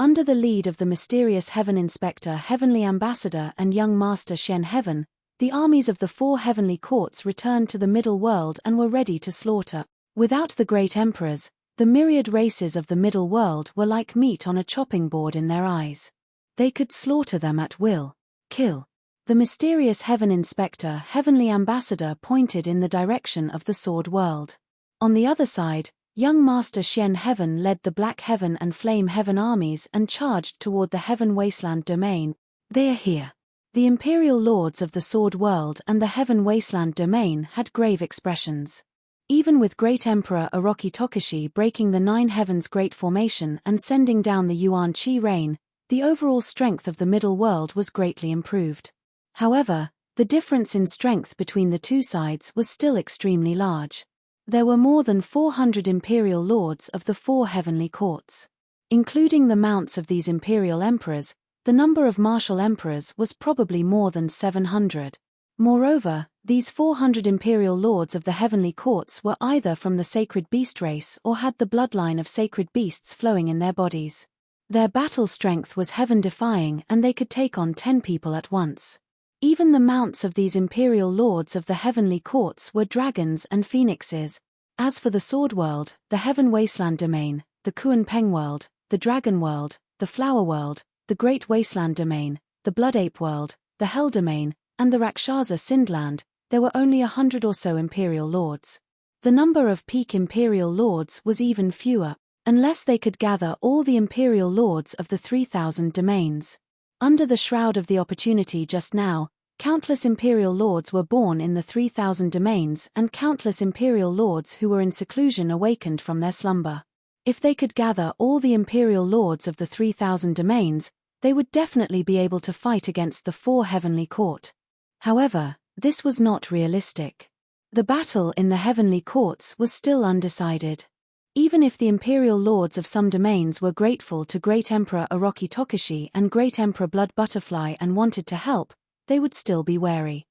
Under the lead of the mysterious heaven inspector heavenly ambassador and young master Xian Heaven, the armies of the 4 heavenly courts returned to the middle world and were ready to slaughter. Without the great emperors, the myriad races of the middle world were like meat on a chopping board in their eyes. They could slaughter them at will. Kill. The mysterious heaven inspector heavenly ambassador pointed in the direction of the sword world. On the other side, young master Xian Heaven led the black heaven and flame heaven armies and charged toward the heaven wasteland domain. They are here. The imperial lords of the sword world and the heaven wasteland domain had grave expressions. Even with great emperor Orochi Tokushi breaking the 9 heavens great formation and sending down the Yuan Qi rain, the overall strength of the middle world was greatly improved. However, the difference in strength between the 2 sides was still extremely large. There were more than 400 imperial lords of the 4 heavenly courts. Including the mounts of these imperial emperors, the number of martial emperors was probably more than 700. Moreover, these 400 imperial lords of the heavenly courts were either from the sacred beast race or had the bloodline of sacred beasts flowing in their bodies. Their battle strength was heaven-defying and they could take on 10 people at once. Even the mounts of these imperial lords of the heavenly courts were dragons and phoenixes. As for the sword world, the heaven wasteland domain, the Kuan Peng world, the dragon world, the flower world, the great wasteland domain, the blood ape world, the hell domain, and the Rakshasa Sindland, there were only 100 or so imperial lords. The number of peak imperial lords was even fewer, unless they could gather all the imperial lords of the 3,000 domains. Under the shroud of the opportunity just now, countless imperial lords were born in the 3,000 domains and countless imperial lords who were in seclusion awakened from their slumber. If they could gather all the imperial lords of the 3,000 domains, they would definitely be able to fight against the 4 heavenly court. However, this was not realistic. The battle in the heavenly courts was still undecided. Even if the imperial lords of some domains were grateful to Great Emperor Orochi Tokushi and Great Emperor Blood Butterfly and wanted to help, they would still be wary.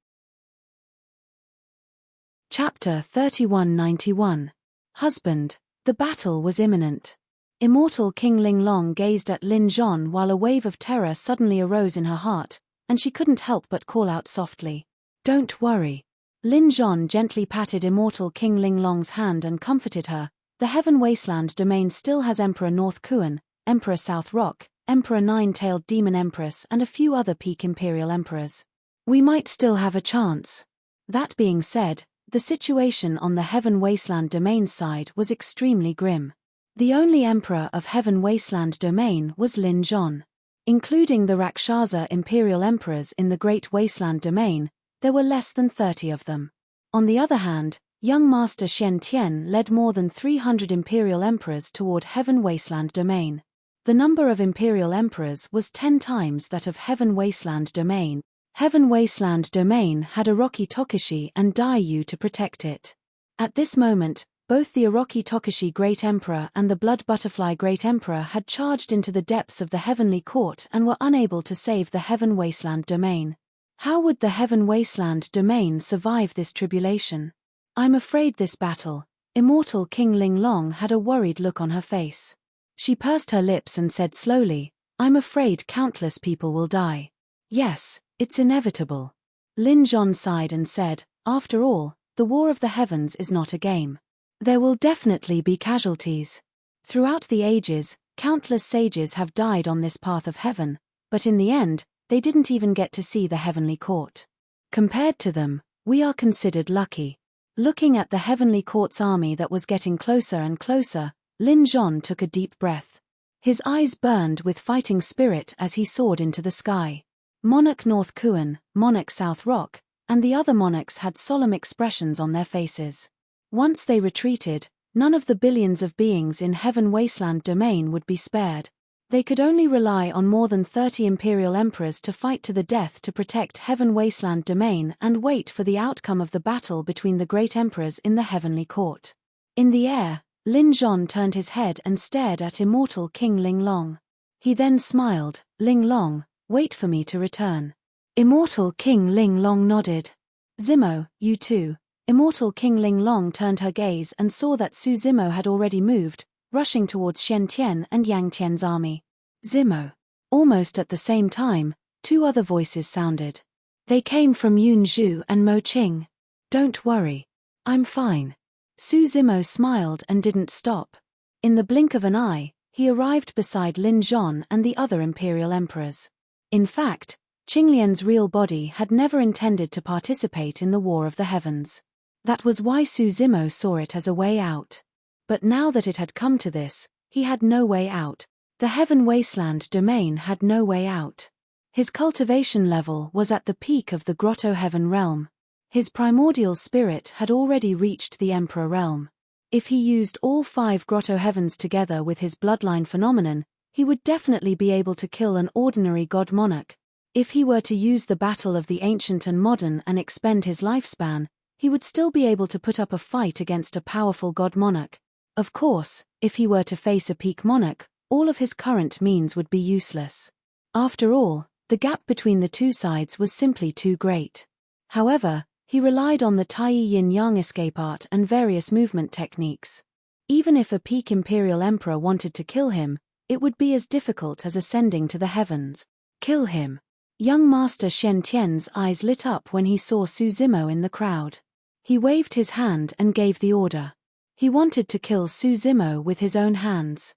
Chapter 3191. Husband. The battle was imminent. Immortal King Linglong gazed at Lin Zhon while a wave of terror suddenly arose in her heart, and she couldn't help but call out softly, "Don't worry." Lin Zhon gently patted Immortal King Linglong's hand and comforted her. The Heaven Wasteland domain still has Emperor North Kuan, Emperor South Rock, Emperor Nine-Tailed Demon Empress and a few other peak imperial emperors. We might still have a chance. That being said, the situation on the Heaven Wasteland domain side was extremely grim. The only emperor of Heaven Wasteland domain was Lin Zhon. Including the Rakshasa imperial emperors in the Great Wasteland domain, there were less than 30 of them. On the other hand, young Master Shen Tian led more than 300 imperial emperors toward Heaven Wasteland domain. The number of imperial emperors was 10 times that of Heaven Wasteland domain. Heaven Wasteland domain had Orochi Tokushi and Dai Yu to protect it. At this moment, Both the Orochi Tokushi Great Emperor and the Blood Butterfly Great Emperor had charged into the depths of the Heavenly Court and were unable to save the Heaven Wasteland domain. How would the Heaven Wasteland domain survive this tribulation? I'm afraid this battle. Immortal King Linglong had a worried look on her face. She pursed her lips and said slowly, I'm afraid countless people will die. Yes, it's inevitable. Lin Zhon sighed and said, after all, the War of the Heavens is not a game. There will definitely be casualties. Throughout the ages, countless sages have died on this path of heaven, but in the end, they didn't even get to see the Heavenly Court. Compared to them, we are considered lucky. Looking at the Heavenly Court's army that was getting closer and closer, Lin Zhon took a deep breath. His eyes burned with fighting spirit as he soared into the sky. Monarch North Kuan, Monarch South Rock, and the other monarchs had solemn expressions on their faces. Once they retreated, none of the billions of beings in Heaven Wasteland domain would be spared. They could only rely on more than 30 imperial emperors to fight to the death to protect Heaven Wasteland domain and wait for the outcome of the battle between the great emperors in the Heavenly Court. In the air, Lin Zhon turned his head and stared at Immortal King Linglong. He then smiled, Linglong, wait for me to return. Immortal King Linglong nodded. Zimo, you too. Immortal King Linglong turned her gaze and saw that Su Zimo had already moved, rushing towards Shen Tian and Yang Tian's army. Zimo. Almost at the same time, two other voices sounded. They came from Yun Zhu and Mo Qing. Don't worry. I'm fine. Su Zimo smiled and didn't stop. In the blink of an eye, he arrived beside Lin Zhon and the other imperial emperors. In fact, Qinglian's real body had never intended to participate in the War of the Heavens. That was why Su Zimo saw it as a way out. But now that it had come to this, he had no way out. The Heaven Wasteland domain had no way out. His cultivation level was at the peak of the Grotto Heaven realm. His primordial spirit had already reached the Emperor realm. If he used all 5 Grotto Heavens together with his bloodline phenomenon, he would definitely be able to kill an ordinary god monarch. If he were to use the battle of the ancient and modern and expend his lifespan, he would still be able to put up a fight against a powerful god monarch. Of course, if he were to face a peak monarch, all of his current means would be useless. After all, the gap between the two sides was simply too great. However, he relied on the Tai Yin-Yang escape art and various movement techniques. Even if a peak imperial emperor wanted to kill him, it would be as difficult as ascending to the heavens. Kill him. Young Master Shen Tian's eyes lit up when he saw Su Zimo in the crowd. He waved his hand and gave the order. He wanted to kill Su Zimo with his own hands.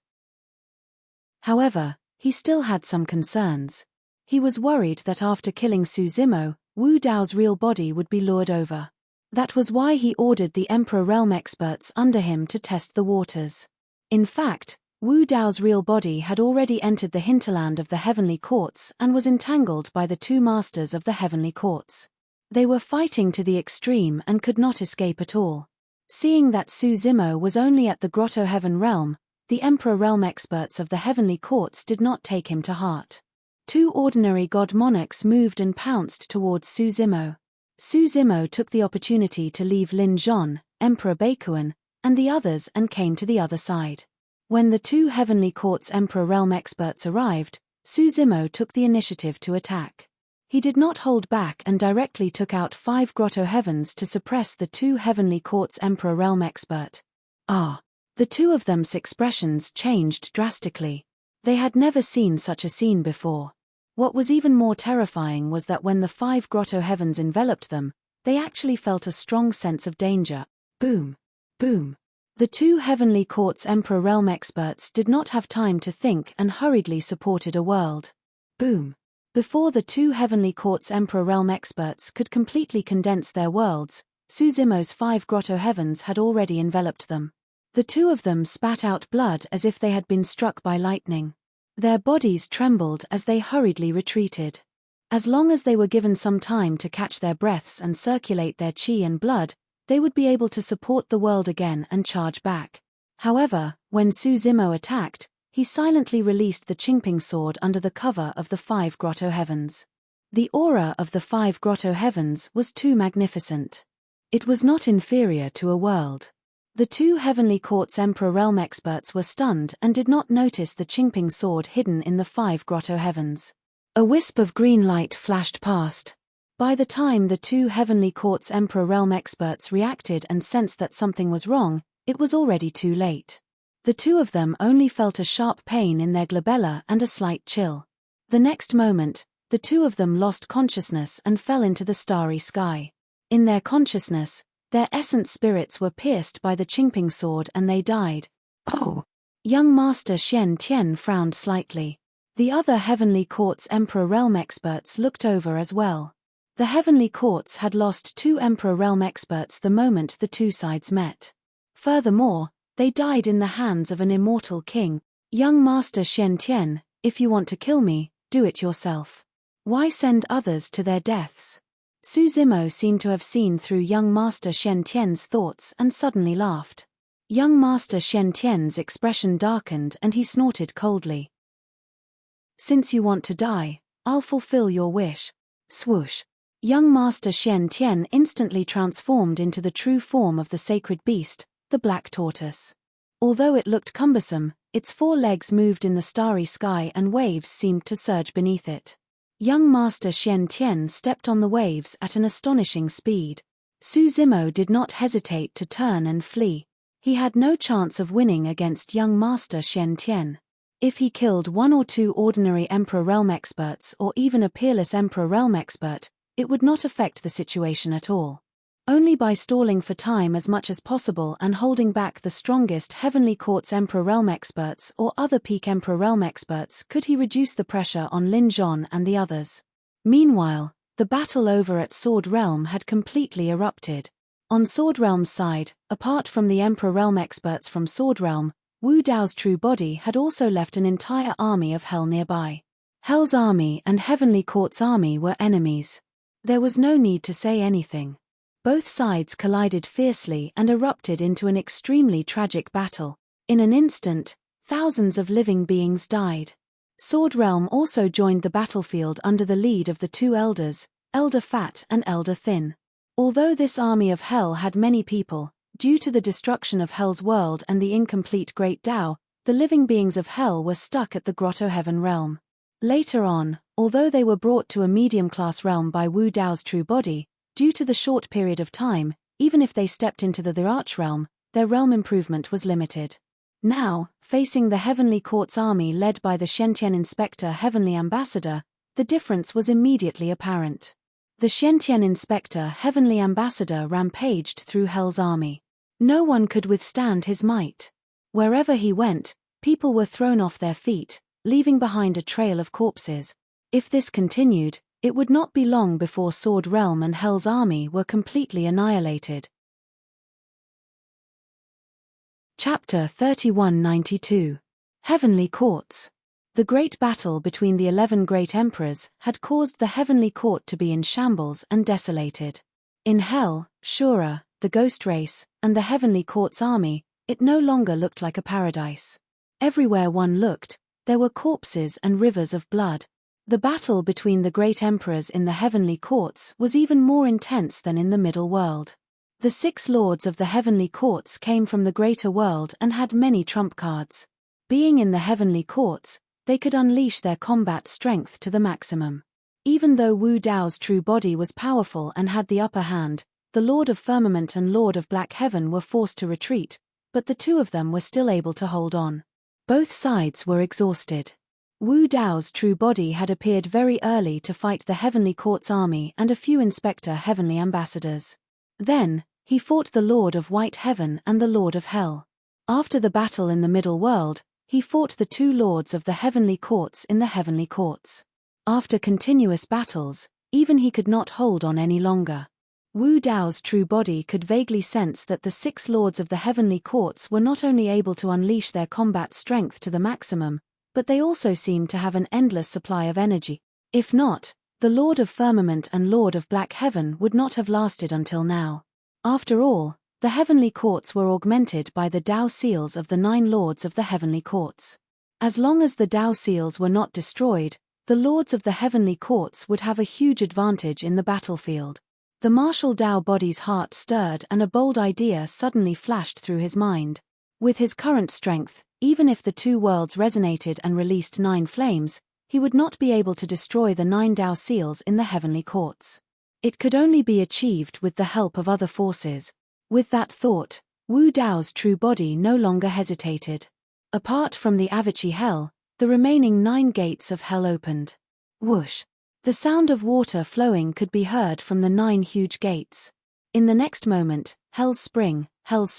However, he still had some concerns. He was worried that after killing Su Zimo, Wu Dao's real body would be lured over. That was why he ordered the Emperor Realm experts under him to test the waters. In fact, Wu Dao's real body had already entered the hinterland of the Heavenly Courts and was entangled by the 2 masters of the Heavenly Courts. They were fighting to the extreme and could not escape at all. Seeing that Su Zimo was only at the Grotto Heaven realm, the Emperor Realm experts of the Heavenly Courts did not take him to heart. 2 ordinary god monarchs moved and pounced towards Su Zimo. Su Zimo took the opportunity to leave Lin Zhon, Emperor Baikuan, and the others and came to the other side. When the 2 Heavenly Courts Emperor Realm experts arrived, Su Zimo took the initiative to attack. He did not hold back and directly took out 5 Grotto Heavens to suppress the 2 Heavenly Courts Emperor Realm expert. The 2 of them's expressions changed drastically. They had never seen such a scene before. What was even more terrifying was that when the 5 Grotto Heavens enveloped them, they actually felt a strong sense of danger. Boom! Boom! The 2 Heavenly Courts Emperor Realm experts did not have time to think and hurriedly supported a world. Boom! Before the 2 Heavenly Courts Emperor Realm experts could completely condense their worlds, Su Zimo's 5 Grotto Heavens had already enveloped them. The 2 of them spat out blood as if they had been struck by lightning. Their bodies trembled as they hurriedly retreated. As long as they were given some time to catch their breaths and circulate their chi and blood, they would be able to support the world again and charge back. However, when Su Zimo attacked, he silently released the Qingping sword under the cover of the 5 Grotto Heavens. The aura of the 5 Grotto Heavens was too magnificent. It was not inferior to a world. The two Heavenly Court's Emperor Realm experts were stunned and did not notice the Qingping sword hidden in the 5 grotto heavens. A wisp of green light flashed past. By the time the two Heavenly Court's Emperor Realm experts reacted and sensed that something was wrong, it was already too late. The two of them only felt a sharp pain in their glabella and a slight chill. The next moment, the two of them lost consciousness and fell into the starry sky. In their consciousness, their essence spirits were pierced by the Qingping sword and they died. Oh! Young Master Xian Tian frowned slightly. The other Heavenly Court's Emperor Realm experts looked over as well. The Heavenly Courts had lost 2 Emperor Realm experts the moment the two sides met. Furthermore, they died in the hands of an immortal king. Young Master Xian Tian, if you want to kill me, do it yourself. Why send others to their deaths? Su Zimo seemed to have seen through young Master Xian Tian's thoughts and suddenly laughed. Young Master Xian Tian's expression darkened and he snorted coldly. Since you want to die, I'll fulfill your wish. Swoosh. Young Master Xian Tian instantly transformed into the true form of the sacred beast, the black tortoise. Although it looked cumbersome, its 4 legs moved in the starry sky and waves seemed to surge beneath it. Young Master Xian Tian stepped on the waves at an astonishing speed. Su Zimo did not hesitate to turn and flee. He had no chance of winning against young Master Xian Tian. If he killed 1 or 2 ordinary Emperor Realm experts or even a peerless Emperor Realm expert, it would not affect the situation at all. Only by stalling for time as much as possible and holding back the strongest Heavenly Court's Emperor Realm experts or other peak Emperor Realm experts could he reduce the pressure on Lin Zhon and the others. Meanwhile, the battle over at Sword Realm had completely erupted. On Sword Realm's side, apart from the Emperor Realm experts from Sword Realm, Wu Dao's true body had also left an entire army of Hell nearby. Hell's army and Heavenly Court's army were enemies. There was no need to say anything. Both sides collided fiercely and erupted into an extremely tragic battle. In an instant, thousands of living beings died. Sword Realm also joined the battlefield under the lead of the 2 elders, Elder Fat and Elder Thin. Although this army of Hell had many people, due to the destruction of Hell's world and the incomplete Great Tao, the living beings of Hell were stuck at the Grotto Heaven realm. Later on, although they were brought to a medium-class realm by Wu Dao's true body, due to the short period of time, even if they stepped into the Arch realm, their realm improvement was limited. Now, facing the Heavenly Court's army led by the Shentian Inspector Heavenly Ambassador, the difference was immediately apparent. The Shentian Inspector Heavenly Ambassador rampaged through Hell's army. No one could withstand his might. Wherever he went, people were thrown off their feet, leaving behind a trail of corpses. If this continued, it would not be long before Sword Realm and Hell's army were completely annihilated. Chapter 3192. Heavenly Courts. The great battle between the 11 great emperors had caused the Heavenly Court to be in shambles and desolated. In Hell, Shura, the ghost race, and the Heavenly Court's army, it no longer looked like a paradise. Everywhere one looked, there were corpses and rivers of blood. The battle between the great emperors in the Heavenly Courts was even more intense than in the Middle World. The 6 lords of the Heavenly Courts came from the greater world and had many trump cards. Being in the Heavenly Courts, they could unleash their combat strength to the maximum. Even though Wu Dao's true body was powerful and had the upper hand, the Lord of Firmament and Lord of Black Heaven were forced to retreat, but the 2 of them were still able to hold on. Both sides were exhausted. Wu Dao's true body had appeared very early to fight the Heavenly Court's army and a few Inspector Heavenly Ambassadors. Then, he fought the Lord of White Heaven and the Lord of Hell. After the battle in the Middle World, he fought the 2 lords of the Heavenly Courts in the Heavenly Courts. After continuous battles, even he could not hold on any longer. Wu Dao's true body could vaguely sense that the 6 lords of the Heavenly Courts were not only able to unleash their combat strength to the maximum, but they also seemed to have an endless supply of energy. If not, the Lord of Firmament and Lord of Black Heaven would not have lasted until now. After all, the Heavenly Courts were augmented by the Tao seals of the 9 lords of the Heavenly Courts. As long as the Tao seals were not destroyed, the lords of the Heavenly Courts would have a huge advantage in the battlefield. The martial Tao body's heart stirred and a bold idea suddenly flashed through his mind. With his current strength, even if the two worlds resonated and released 9 flames, he would not be able to destroy the 9 Tao seals in the heavenly courts. It could only be achieved with the help of other forces. With that thought, Wu Dao's true body no longer hesitated. Apart from the Avicii hell, the remaining 9 gates of hell opened. Whoosh! The sound of water flowing could be heard from the 9 huge gates. In the next moment, Hell's Spring, Hell's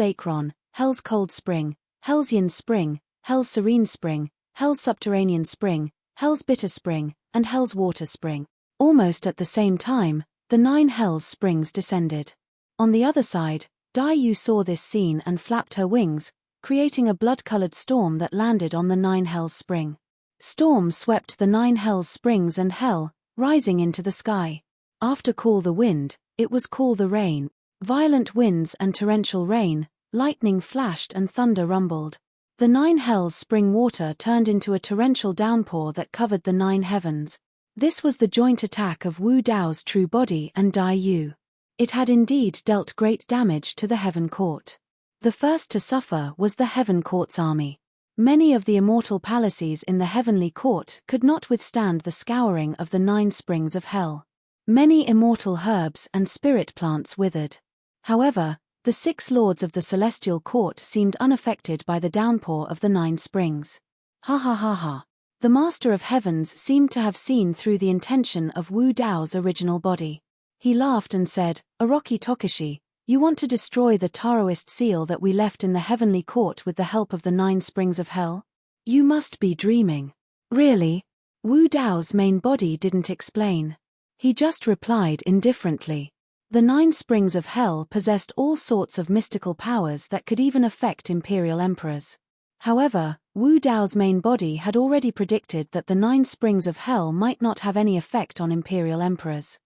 Akron, Hell's Cold Spring, Hell's Yin Spring, Hell's Serene Spring, Hell's Subterranean Spring, Hell's Bitter Spring, and Hell's Water Spring. Almost at the same time, the 9 Hell's Springs descended. On the other side, Dai Yu saw this scene and flapped her wings, creating a blood-colored storm that landed on the 9 Hell's Spring. Storm swept the 9 Hell's Springs and Hell, rising into the sky. After cool the wind, it was cool the rain. Violent winds and torrential rain, lightning flashed and thunder rumbled. The 9 Hell's Spring water turned into a torrential downpour that covered the 9 heavens. This was the joint attack of Wu Dao's true body and Dai Yu. It had indeed dealt great damage to the Heaven Court. The first to suffer was the Heaven Court's army. Many of the immortal palaces in the Heavenly Court could not withstand the scouring of the 9 springs of hell. Many immortal herbs and spirit plants withered. However, the 6 lords of the Celestial Court seemed unaffected by the downpour of the 9 springs. Ha ha ha ha. The Master of Heavens seemed to have seen through the intention of Wu Dao's original body. He laughed and said, "Orochi Tokishi, you want to destroy the Taoist seal that we left in the Heavenly Court with the help of the 9 springs of hell? You must be dreaming." "Really?" Wu Dao's main body didn't explain. He just replied indifferently. The 9 springs of hell possessed all sorts of mystical powers that could even affect imperial emperors. However, Wu Dao's main body had already predicted that the 9 springs of hell might not have any effect on imperial emperors.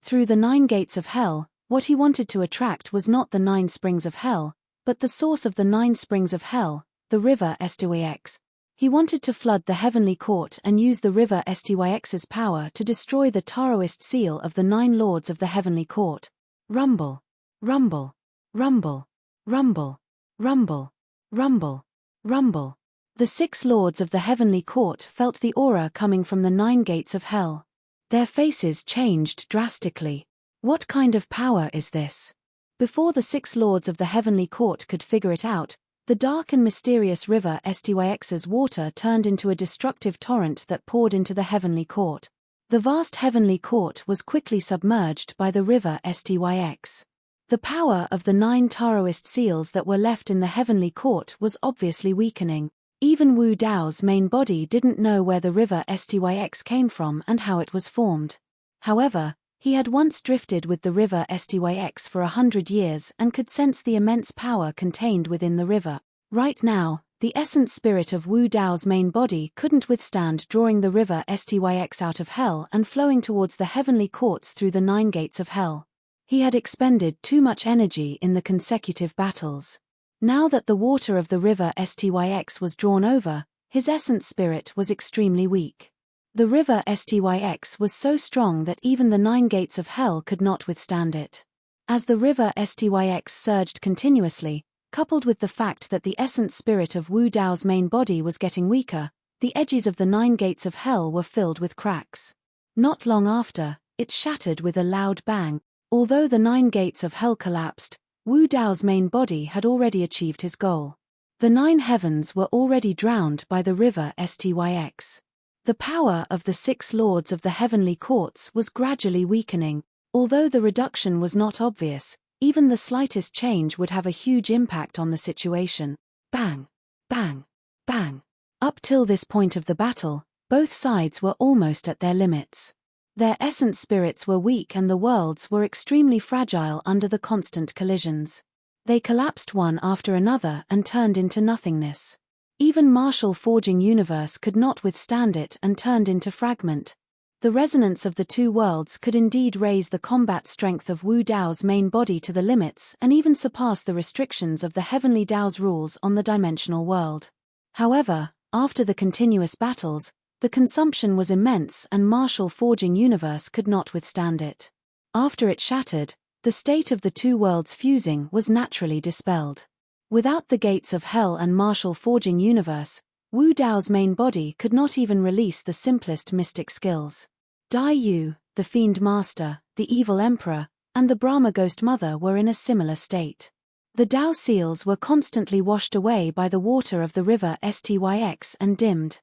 Through the 9 gates of hell, what he wanted to attract was not the 9 springs of hell, but the source of the 9 springs of hell, the river Styx. He wanted to flood the Heavenly Court and use the river Styx's power to destroy the Taoist seal of the 9 lords of the Heavenly Court. Rumble. Rumble. Rumble. Rumble. Rumble. Rumble. Rumble. The 6 lords of the Heavenly Court felt the aura coming from the 9 gates of hell. Their faces changed drastically. What kind of power is this? Before the 6 lords of the Heavenly Court could figure it out, the dark and mysterious river Styx's water turned into a destructive torrent that poured into the Heavenly Court. The vast Heavenly Court was quickly submerged by the river Styx. The power of the 9 Taoist seals that were left in the Heavenly Court was obviously weakening. Even Wu Dao's main body didn't know where the river Styx came from and how it was formed. However, he had once drifted with the river Styx for 100 years and could sense the immense power contained within the river. Right now, the essence spirit of Wu Dao's main body couldn't withstand drawing the river Styx out of hell and flowing towards the heavenly courts through the 9 gates of hell. He had expended too much energy in the consecutive battles. Now that the water of the river Styx was drawn over, his essence spirit was extremely weak. The river Styx was so strong that even the 9 gates of hell could not withstand it. As the river Styx surged continuously, coupled with the fact that the essence spirit of Wu Dao's main body was getting weaker, the edges of the 9 gates of hell were filled with cracks. Not long after, it shattered with a loud bang. Although the 9 gates of hell collapsed, Wu Dao's main body had already achieved his goal. The 9 heavens were already drowned by the river Styx. The power of the 6 lords of the heavenly courts was gradually weakening. Although the reduction was not obvious, even the slightest change would have a huge impact on the situation. Bang! Bang! Bang! Up till this point of the battle, both sides were almost at their limits. Their essence spirits were weak and the worlds were extremely fragile under the constant collisions. They collapsed one after another and turned into nothingness. Even Martial Forging Universe could not withstand it and turned into fragment. The resonance of the 2 worlds could indeed raise the combat strength of Wu Dao's main body to the limits and even surpass the restrictions of the Heavenly Dao's rules on the dimensional world. However, after the continuous battles, The consumption was immense and martial forging universe could not withstand it. After it shattered, the state of the two worlds fusing was naturally dispelled. Without the gates of hell and martial forging universe, Wu Dao's main body could not even release the simplest mystic skills. Dai Yu, the Fiend Master, the Evil Emperor, and the Brahma Ghost Mother were in a similar state. The Dao seals were constantly washed away by the water of the river Styx and dimmed.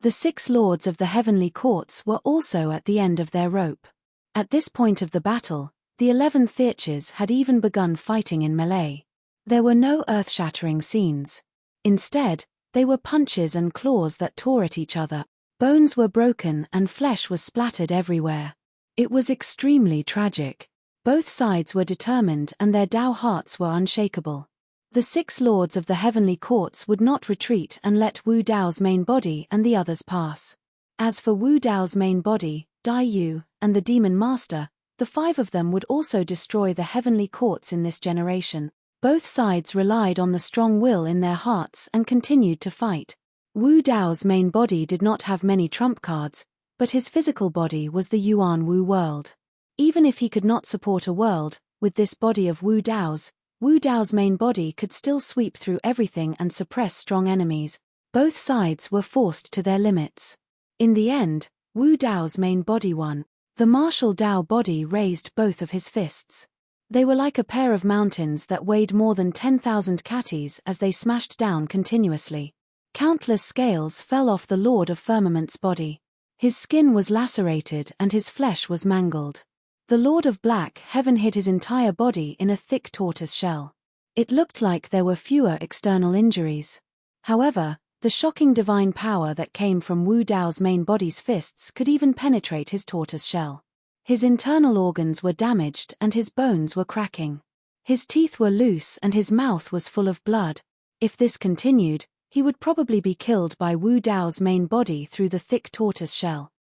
The 6 lords of the heavenly courts were also at the end of their rope. At this point of the battle, the 11 Theurges had even begun fighting in melee. There were no earth-shattering scenes. Instead, they were punches and claws that tore at each other. Bones were broken and flesh was splattered everywhere. It was extremely tragic. Both sides were determined and their Dao hearts were unshakable. The 6 lords of the heavenly courts would not retreat and let Wu Dao's main body and the others pass. As for Wu Dao's main body, Dai Yu, and the Demon Master, the 5 of them would also destroy the heavenly courts in this generation. Both sides relied on the strong will in their hearts and continued to fight. Wu Dao's main body did not have many trump cards, but his physical body was the Yuan Wu world. Even if he could not support a world, with this body of Wu Dao's main body could still sweep through everything and suppress strong enemies. Both sides were forced to their limits. In the end, Wu Dao's main body won. The martial Dao body raised both of his fists. They were like a pair of mountains that weighed more than 10,000 catties as they smashed down continuously. Countless scales fell off the Lord of Firmament's body. His skin was lacerated and his flesh was mangled. The Lord of Black Heaven hid his entire body in a thick tortoise shell. It looked like there were fewer external injuries. However, the shocking divine power that came from Wu Dao's main body's fists could even penetrate his tortoise shell. His internal organs were damaged and his bones were cracking. His teeth were loose and his mouth was full of blood. If this continued, he would probably be killed by Wu Dao's main body through the thick tortoise shell.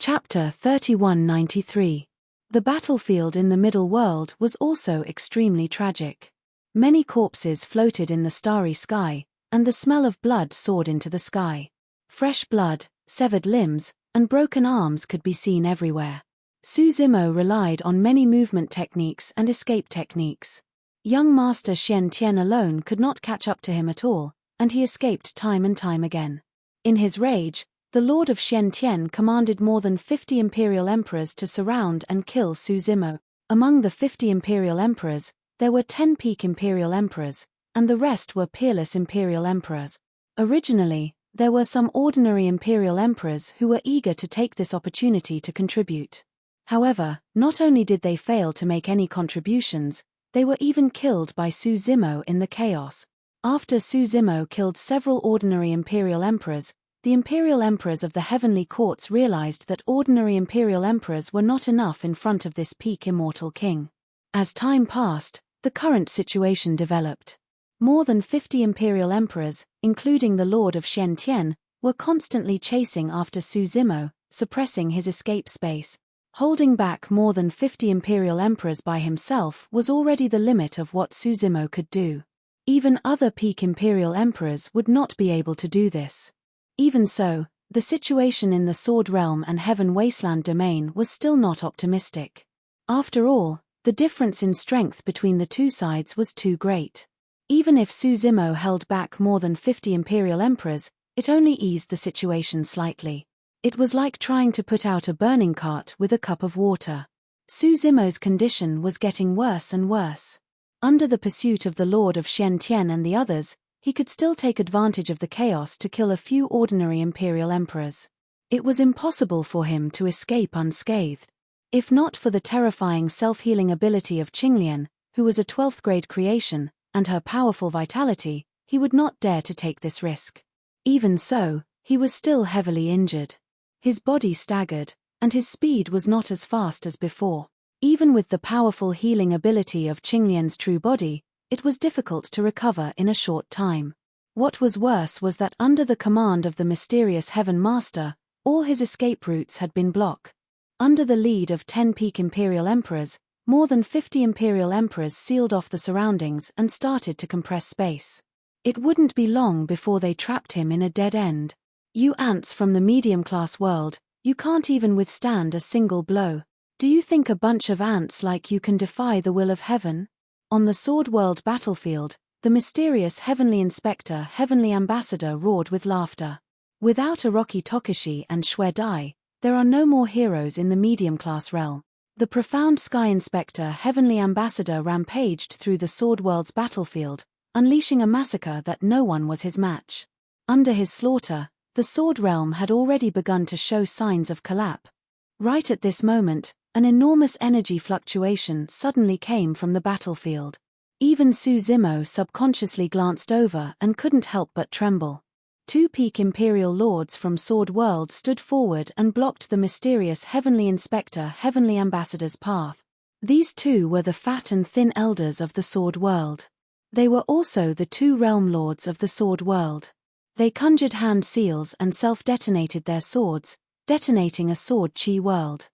Chapter 3193. The battlefield in the middle world was also extremely tragic. Many corpses floated in the starry sky, and the smell of blood soared into the sky. Fresh blood, severed limbs, and broken arms could be seen everywhere. Su Zimo relied on many movement techniques and escape techniques. Young Master Xian Tian alone could not catch up to him at all, and he escaped time and time again. In his rage, the Lord of Xian Tian commanded more than 50 Imperial Emperors to surround and kill Su Zimo. Among the 50 Imperial Emperors, there were 10 peak Imperial Emperors, and the rest were peerless Imperial Emperors. Originally, there were some ordinary Imperial Emperors who were eager to take this opportunity to contribute. However, not only did they fail to make any contributions, they were even killed by Su Zimo in the chaos. After Su Zimo killed several ordinary Imperial Emperors, the Imperial Emperors of the Heavenly Courts realized that ordinary Imperial Emperors were not enough in front of this peak Immortal King. As time passed, the current situation developed. More than 50 Imperial Emperors, including the Lord of Xian Tian, were constantly chasing after Su Zimo, suppressing his escape space. Holding back more than 50 Imperial Emperors by himself was already the limit of what Su Zimo could do. Even other peak Imperial Emperors would not be able to do this. Even so, the situation in the Sword Realm and Heaven Wasteland domain was still not optimistic. After all, the difference in strength between the two sides was too great. Even if Su Zimo held back more than 50 Imperial Emperors, it only eased the situation slightly. It was like trying to put out a burning cart with a cup of water. Su Zimo's condition was getting worse and worse. Under the pursuit of the Lord of Xian Tian and the others, he could still take advantage of the chaos to kill a few ordinary Imperial Emperors. It was impossible for him to escape unscathed. If not for the terrifying self-healing ability of Qinglian, who was a 12th grade creation, and her powerful vitality, he would not dare to take this risk. Even so, he was still heavily injured. His body staggered, and his speed was not as fast as before. Even with the powerful healing ability of Qinglian's true body, it was difficult to recover in a short time. What was worse was that under the command of the mysterious Heaven Master, all his escape routes had been blocked. Under the lead of 10 peak Imperial Emperors, more than 50 Imperial Emperors sealed off the surroundings and started to compress space. It wouldn't be long before they trapped him in a dead end. You ants from the medium-class world, you can't even withstand a single blow. Do you think a bunch of ants like you can defy the will of heaven? On the Sword World battlefield, the mysterious Heavenly Inspector, Heavenly Ambassador roared with laughter. Without Orochi Tokishi and Shue Dai, there are no more heroes in the medium-class realm. The profound Sky Inspector, Heavenly Ambassador rampaged through the Sword World's battlefield, unleashing a massacre that no one was his match. Under his slaughter, the Sword Realm had already begun to show signs of collapse. Right at this moment, an enormous energy fluctuation suddenly came from the battlefield. Even Suzimo subconsciously glanced over and couldn't help but tremble. Two peak Imperial Lords from Sword World stood forward and blocked the mysterious Heavenly Inspector, Heavenly Ambassador's path. These two were the fat and thin elders of the Sword World. They were also the two Realm Lords of the Sword World. They conjured hand seals and self-detonated their swords, detonating a sword chi world.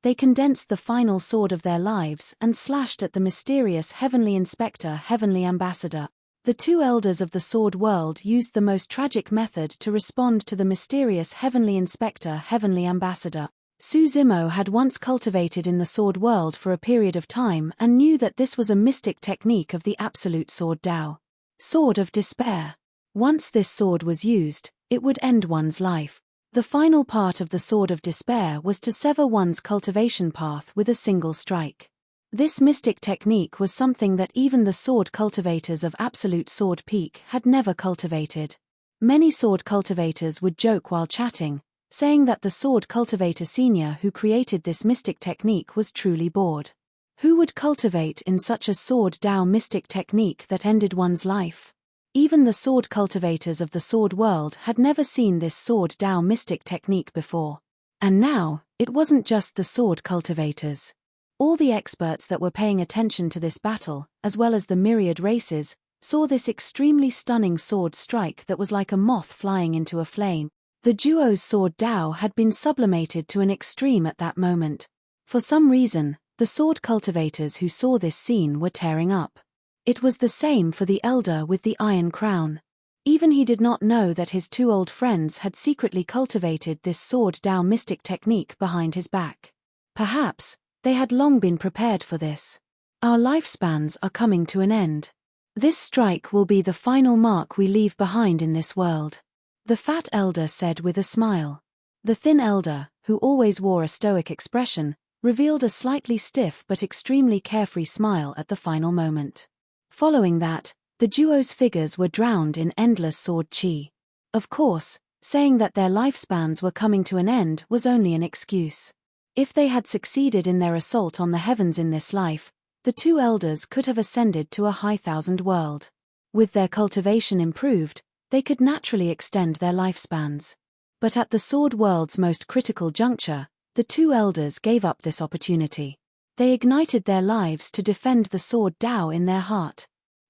They condensed the final sword of their lives and slashed at the mysterious Heavenly Inspector, Heavenly Ambassador. The two elders of the Sword World used the most tragic method to respond to the mysterious Heavenly Inspector, Heavenly Ambassador. Suzimo had once cultivated in the Sword World for a period of time and knew that this was a mystic technique of the Absolute Sword Dao. Sword of Despair. Once this sword was used, it would end one's life. The final part of the Sword of Despair was to sever one's cultivation path with a single strike. This mystic technique was something that even the sword cultivators of Absolute Sword Peak had never cultivated. Many sword cultivators would joke while chatting, saying that the sword cultivator senior who created this mystic technique was truly bored. Who would cultivate in such a sword Dao mystic technique that ended one's life? Even the sword cultivators of the Sword World had never seen this sword Dao mystic technique before. And now, it wasn't just the sword cultivators. All the experts that were paying attention to this battle, as well as the myriad races, saw this extremely stunning sword strike that was like a moth flying into a flame. The duo's sword Dao had been sublimated to an extreme at that moment. For some reason, the sword cultivators who saw this scene were tearing up. It was the same for the elder with the iron crown. Even he did not know that his two old friends had secretly cultivated this sword Dao mystic technique behind his back. Perhaps, they had long been prepared for this. Our lifespans are coming to an end. This strike will be the final mark we leave behind in this world. The fat elder said with a smile. The thin elder, who always wore a stoic expression, revealed a slightly stiff but extremely carefree smile at the final moment. Following that, the duo's figures were drowned in endless sword chi. Of course, saying that their lifespans were coming to an end was only an excuse. If they had succeeded in their assault on the heavens in this life, the two elders could have ascended to a high thousand world. With their cultivation improved, they could naturally extend their lifespans. But at the Sword World's most critical juncture, the two elders gave up this opportunity. They ignited their lives to defend the sword Dao in their heart.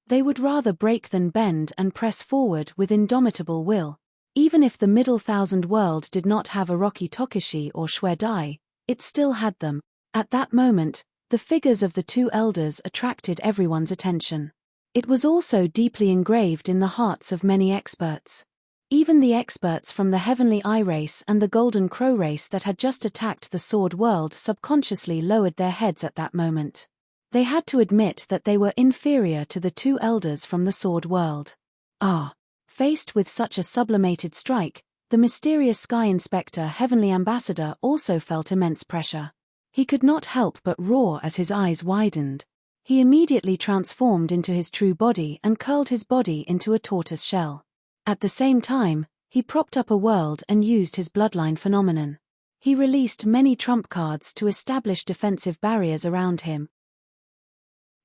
They would rather break than bend and press forward with indomitable will. Even if the middle thousand world did not have Orochi Tokishi or Shue Dai, it still had them. At that moment, the figures of the two elders attracted everyone's attention. It was also deeply engraved in the hearts of many experts. Even the experts from the Heavenly Eye race and the Golden Crow race that had just attacked the Sword World subconsciously lowered their heads at that moment. They had to admit that they were inferior to the two elders from the Sword World. Faced with such a sublimated strike, the mysterious Sky Inspector, Heavenly Ambassador, also felt immense pressure. He could not help but roar as his eyes widened. He immediately transformed into his true body and curled his body into a tortoise shell. At the same time, he propped up a world and used his bloodline phenomenon. He released many trump cards to establish defensive barriers around him.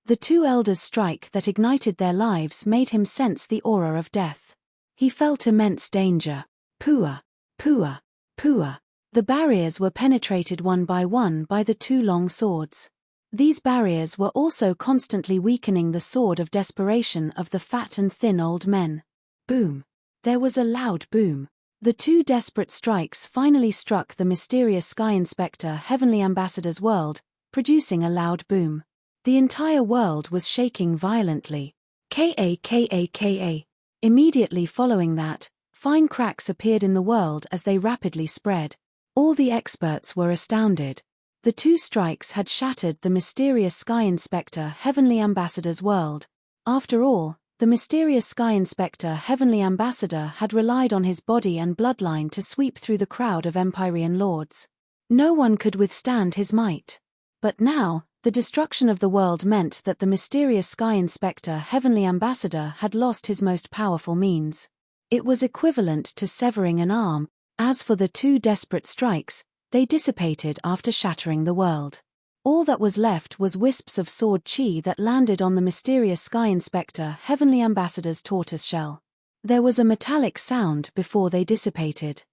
The two elders' strike that ignited their lives made him sense the aura of death. He felt immense danger. Pua, pua, pua. The barriers were penetrated one by the two long swords. These barriers were also constantly weakening the sword of desperation of the fat and thin old men. Boom. There was a loud boom. The two desperate strikes finally struck the mysterious Sky Inspector, Heavenly Ambassador's world, producing a loud boom. The entire world was shaking violently. Ka. Immediately following that, fine cracks appeared in the world as they rapidly spread. All the experts were astounded. The two strikes had shattered the mysterious Sky Inspector Heavenly Ambassador's world. After all, the mysterious Sky Inspector Heavenly Ambassador had relied on his body and bloodline to sweep through the crowd of Empyrean lords. No one could withstand his might. But now, the destruction of the world meant that the mysterious Sky Inspector Heavenly Ambassador had lost his most powerful means. It was equivalent to severing an arm. As for the two desperate strikes, they dissipated after shattering the world. All that was left was wisps of sword chi that landed on the mysterious Sky Inspector Heavenly Ambassador's tortoise shell. There was a metallic sound before they dissipated.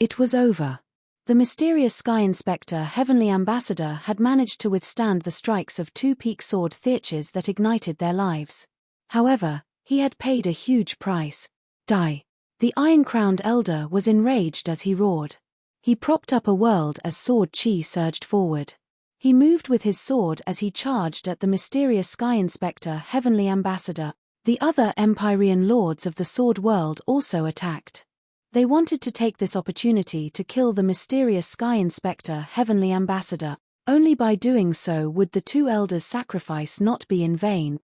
It was over. The mysterious Sky Inspector Heavenly Ambassador had managed to withstand the strikes of two peak sword theaches that ignited their lives. However, he had paid a huge price. Die. The iron-crowned elder was enraged as he roared. He propped up a world as sword chi surged forward. He moved with his sword as he charged at the mysterious Sky Inspector Heavenly Ambassador. The other Empyrean lords of the sword world also attacked. They wanted to take this opportunity to kill the mysterious Sky Inspector Heavenly Ambassador. Only by doing so would the two elders' sacrifice not be in vain.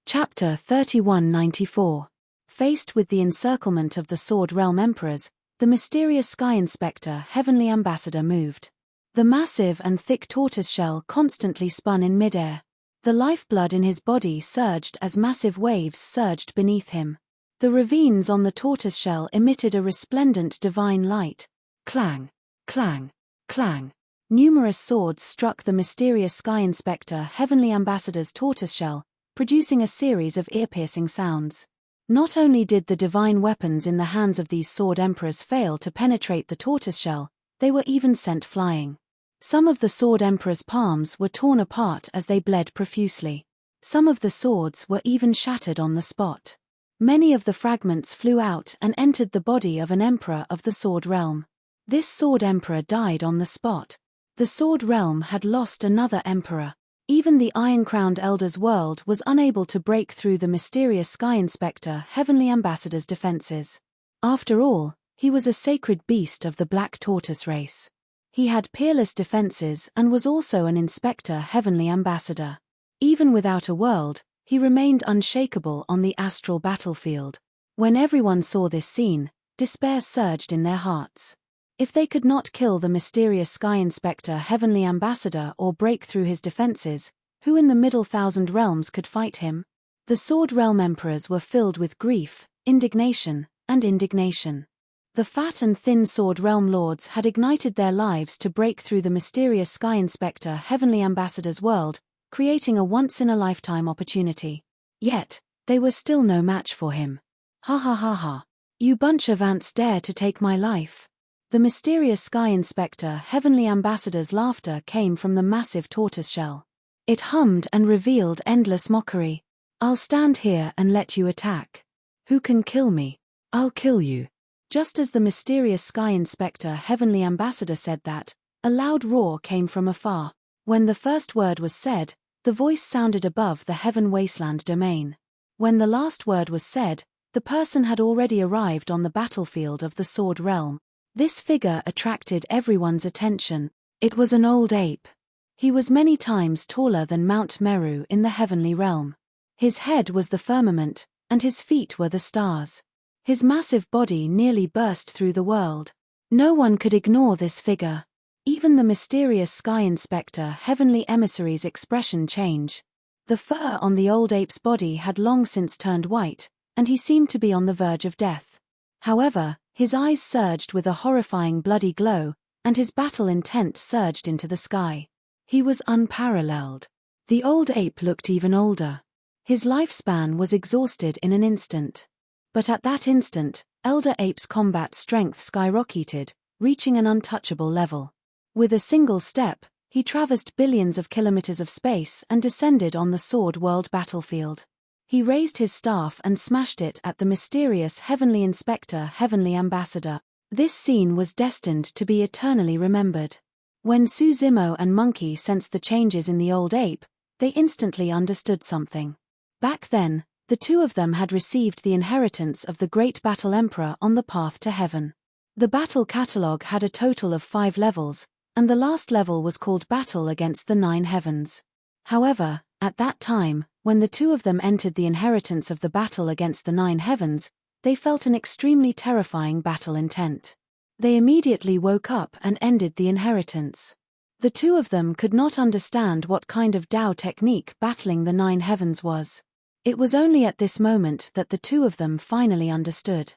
Chapter 3194. Faced with the encirclement of the Sword Realm Emperors, the mysterious Sky Inspector Heavenly Ambassador moved. The massive and thick tortoise shell constantly spun in midair. The lifeblood in his body surged as massive waves surged beneath him. The ravines on the tortoise shell emitted a resplendent divine light. Clang, clang, clang. Numerous swords struck the mysterious Sky Inspector Heavenly Ambassador's tortoise shell, producing a series of ear-piercing sounds. Not only did the divine weapons in the hands of these sword emperors fail to penetrate the tortoise shell, they were even sent flying. Some of the sword emperors' palms were torn apart as they bled profusely. Some of the swords were even shattered on the spot. Many of the fragments flew out and entered the body of an emperor of the sword realm. This sword emperor died on the spot. The sword realm had lost another emperor. Even the iron-crowned elder's world was unable to break through the mysterious Sky Inspector Heavenly Ambassador's defenses. After all, he was a sacred beast of the Black Tortoise race. He had peerless defenses and was also an Inspector Heavenly Ambassador. Even without a world, he remained unshakable on the astral battlefield. When everyone saw this scene, despair surged in their hearts. If they could not kill the mysterious Sky Inspector Heavenly Ambassador or break through his defenses, who in the Middle Thousand Realms could fight him? The Sword Realm Emperors were filled with grief, indignation, and indignation. The fat and thin Sword Realm Lords had ignited their lives to break through the mysterious Sky Inspector Heavenly Ambassador's world, creating a once-in-a-lifetime opportunity. Yet, they were still no match for him. Ha ha ha ha. You bunch of ants dare to take my life. The mysterious Sky Inspector Heavenly Ambassador's laughter came from the massive tortoise shell. It hummed and revealed endless mockery. I'll stand here and let you attack. Who can kill me? I'll kill you. Just as the mysterious Sky Inspector Heavenly Ambassador said that, a loud roar came from afar. When the first word was said, the voice sounded above the Heaven Wasteland domain. When the last word was said, the person had already arrived on the battlefield of the Sword Realm. This figure attracted everyone's attention. It was an old ape. He was many times taller than Mount Meru in the heavenly realm. His head was the firmament, and his feet were the stars. His massive body nearly burst through the world. No one could ignore this figure. Even the mysterious Sky Inspector Heavenly Emissary's expression changed. The fur on the old ape's body had long since turned white, and he seemed to be on the verge of death. However, his eyes surged with a horrifying bloody glow, and his battle intent surged into the sky. He was unparalleled. The old ape looked even older. His lifespan was exhausted in an instant. But at that instant, Elder Ape's combat strength skyrocketed, reaching an untouchable level. With a single step, he traversed billions of kilometers of space and descended on the Sword World battlefield. He raised his staff and smashed it at the mysterious Heavenly Inspector Heavenly Ambassador. This scene was destined to be eternally remembered. When Suzimo and Monkey sensed the changes in the old ape, they instantly understood something. Back then, the two of them had received the inheritance of the great battle emperor on the path to heaven. The battle catalogue had a total of 5 levels, and the last level was called Battle Against the 9 Heavens. However, at that time, when the two of them entered the inheritance of the Battle Against the 9 Heavens, they felt an extremely terrifying battle intent. They immediately woke up and ended the inheritance. The two of them could not understand what kind of Tao technique battling the 9 heavens was. It was only at this moment that the two of them finally understood.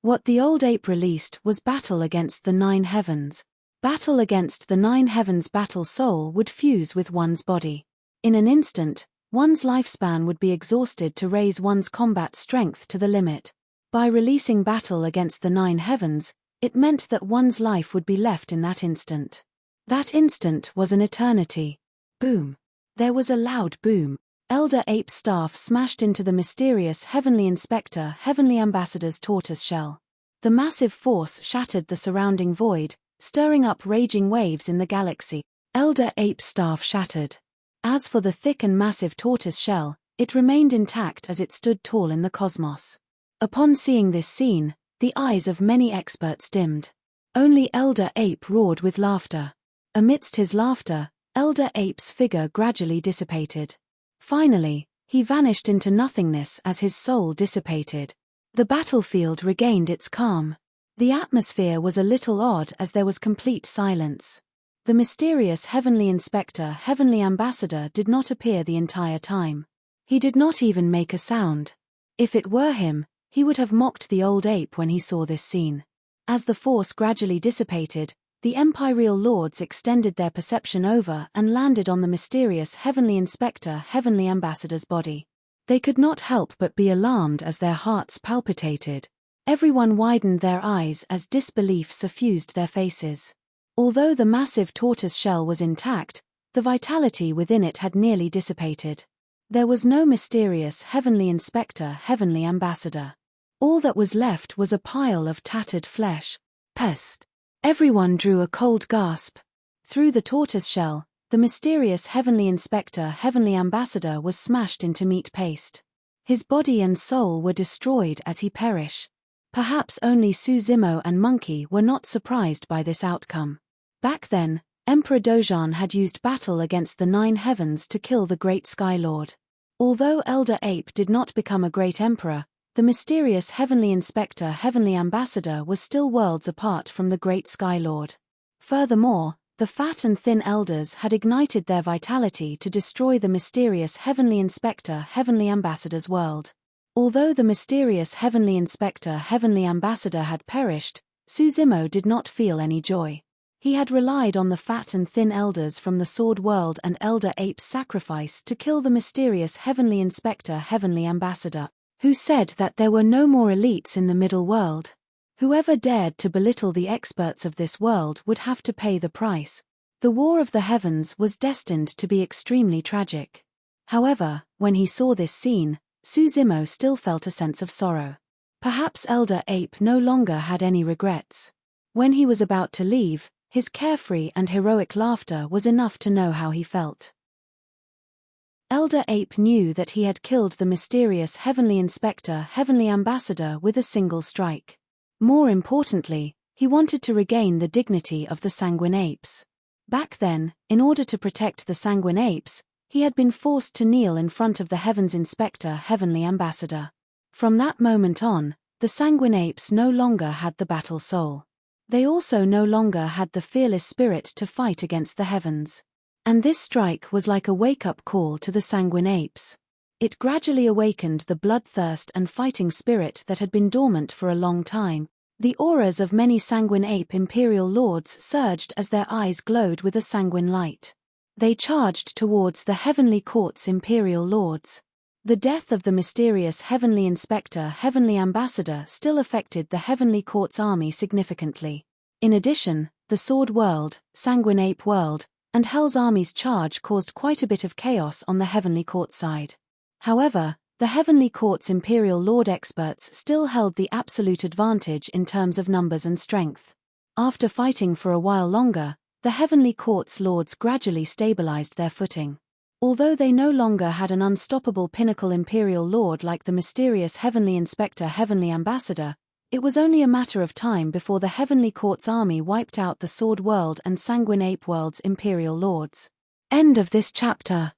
What the old ape released was Battle Against the 9 Heavens. Battle Against the 9 Heavens battle soul would fuse with one's body. In an instant, one's lifespan would be exhausted to raise one's combat strength to the limit. By releasing Battle Against the 9 Heavens, it meant that one's life would be left in that instant. That instant was an eternity. Boom. There was a loud boom. Elder Ape's staff smashed into the mysterious Heavenly Inspector, Heavenly Ambassador's tortoise shell. The massive force shattered the surrounding void, stirring up raging waves in the galaxy. Elder Ape's staff shattered. As for the thick and massive tortoise shell, it remained intact as it stood tall in the cosmos. Upon seeing this scene, the eyes of many experts dimmed. Only Elder Ape roared with laughter. Amidst his laughter, Elder Ape's figure gradually dissipated. Finally, he vanished into nothingness as his soul dissipated. The battlefield regained its calm. The atmosphere was a little odd as there was complete silence. The mysterious Heavenly Inspector, Heavenly Ambassador did not appear the entire time. He did not even make a sound. If it were him, he would have mocked the old ape when he saw this scene. As the force gradually dissipated, the Imperial Lords extended their perception over and landed on the mysterious Heavenly Inspector, Heavenly Ambassador's body. They could not help but be alarmed as their hearts palpitated. Everyone widened their eyes as disbelief suffused their faces. Although the massive tortoise shell was intact, the vitality within it had nearly dissipated. There was no mysterious Heavenly Inspector, Heavenly Ambassador. All that was left was a pile of tattered flesh. Pest! Everyone drew a cold gasp. Through the tortoise shell, the mysterious Heavenly Inspector, Heavenly Ambassador was smashed into meat paste. His body and soul were destroyed as he perished. Perhaps only Suzimo and Monkey were not surprised by this outcome. Back then, Emperor Dojan had used Battle Against the 9 Heavens to kill the Great Sky Lord. Although Elder Ape did not become a great emperor, the mysterious Heavenly Inspector, Heavenly Ambassador was still worlds apart from the Great Sky Lord. Furthermore, the fat and thin elders had ignited their vitality to destroy the mysterious Heavenly Inspector, Heavenly Ambassador's world. Although the mysterious Heavenly Inspector, Heavenly Ambassador had perished, Suzimo did not feel any joy. He had relied on the fat and thin elders from the Sword World and Elder Ape's sacrifice to kill the mysterious Heavenly Inspector, Heavenly Ambassador, who said that there were no more elites in the middle world. Whoever dared to belittle the experts of this world would have to pay the price. The War of the Heavens was destined to be extremely tragic. However, when he saw this scene, Suzimo still felt a sense of sorrow. Perhaps Elder Ape no longer had any regrets. When he was about to leave, his carefree and heroic laughter was enough to know how he felt. Elder Ape knew that he had killed the mysterious Heavenly Inspector, Heavenly Ambassador with a single strike. More importantly, he wanted to regain the dignity of the Sanguine Apes. Back then, in order to protect the Sanguine Apes, he had been forced to kneel in front of the Heavens Inspector, Heavenly Ambassador. From that moment on, the Sanguine Apes no longer had the battle soul. They also no longer had the fearless spirit to fight against the heavens. And this strike was like a wake-up call to the Sanguine Apes. It gradually awakened the bloodthirst and fighting spirit that had been dormant for a long time. The auras of many Sanguine Ape Imperial Lords surged as their eyes glowed with a sanguine light. They charged towards the Heavenly Court's Imperial Lords. The death of the mysterious Heavenly Inspector, Heavenly Ambassador still affected the Heavenly Court's army significantly. In addition, the Sword World, Sanguine Ape World, and Hell's Army's charge caused quite a bit of chaos on the Heavenly Court side. However, the Heavenly Court's Imperial Lord experts still held the absolute advantage in terms of numbers and strength. After fighting for a while longer, the heavenly court's lords gradually stabilized their footing. Although they no longer had an unstoppable pinnacle imperial lord like the mysterious heavenly inspector heavenly ambassador, it was only a matter of time before the heavenly court's army wiped out the Sword World and Sanguine Ape World's imperial lords. End of this chapter.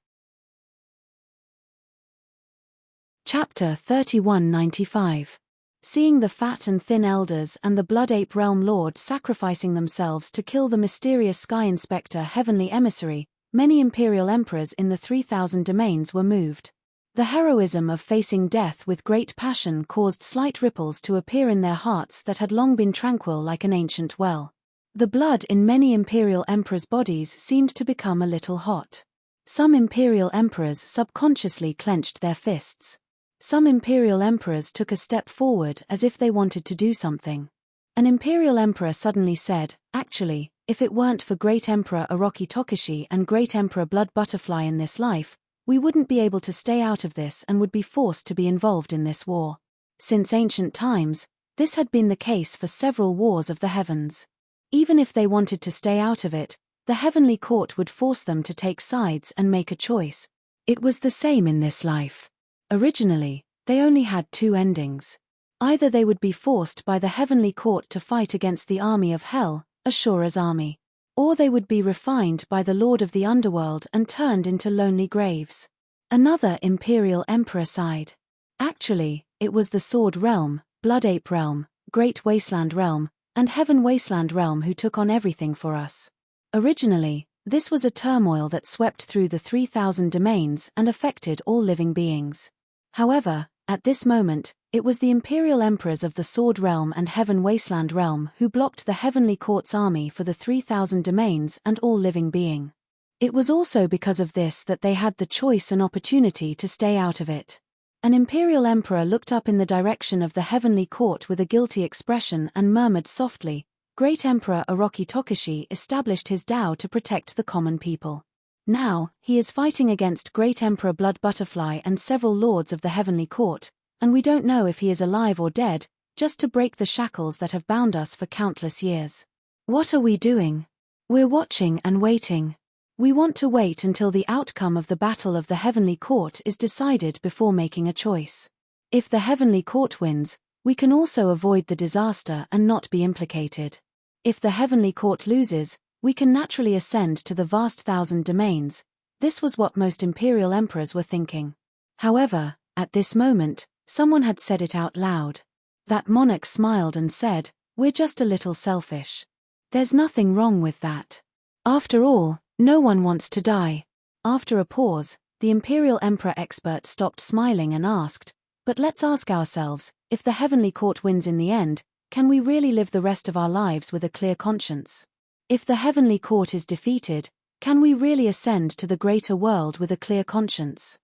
Chapter 3195. Seeing the fat and thin elders and the Blood Ape Realm Lord sacrificing themselves to kill the mysterious Sky Inspector Heavenly Emissary, many imperial emperors in the 3000 domains were moved. The heroism of facing death with great passion caused slight ripples to appear in their hearts that had long been tranquil like an ancient well. The blood in many imperial emperors' bodies seemed to become a little hot. Some imperial emperors subconsciously clenched their fists. Some imperial emperors took a step forward as if they wanted to do something. An imperial emperor suddenly said, "Actually, if it weren't for Great Emperor Orochi Tokushi and Great Emperor Blood Butterfly in this life, we wouldn't be able to stay out of this and would be forced to be involved in this war." Since ancient times, this had been the case for several wars of the heavens. Even if they wanted to stay out of it, the heavenly court would force them to take sides and make a choice. It was the same in this life. Originally, they only had two endings. Either they would be forced by the heavenly court to fight against the army of hell, Ashura's army, or they would be refined by the Lord of the Underworld and turned into lonely graves. Another imperial emperor sighed. Actually, it was the Sword Realm, Blood Ape Realm, Great Wasteland Realm, and Heaven Wasteland Realm who took on everything for us. Originally, this was a turmoil that swept through the 3000 domains and affected all living beings. However, at this moment, it was the imperial emperors of the Sword Realm and Heaven Wasteland Realm who blocked the heavenly court's army for the 3000 domains and all living being. It was also because of this that they had the choice and opportunity to stay out of it. An imperial emperor looked up in the direction of the heavenly court with a guilty expression and murmured softly, "Great Emperor Orochi Tokushi established his Tao to protect the common people. Now, he is fighting against Great Emperor Blood Butterfly and several lords of the heavenly court, and we don't know if he is alive or dead, just to break the shackles that have bound us for countless years. What are we doing? We're watching and waiting. We want to wait until the outcome of the battle of the heavenly court is decided before making a choice. If the heavenly court wins, we can also avoid the disaster and not be implicated. If the heavenly court loses, we can naturally ascend to the vast 1000 domains." This was what most imperial emperors were thinking. However, at this moment, someone had said it out loud. That monarch smiled and said, "We're just a little selfish. There's nothing wrong with that. After all, no one wants to die." After a pause, the imperial emperor expert stopped smiling and asked, "But let's ask ourselves, if the heavenly court wins in the end, can we really live the rest of our lives with a clear conscience? If the heavenly court is defeated, can we really ascend to the greater world with a clear conscience?"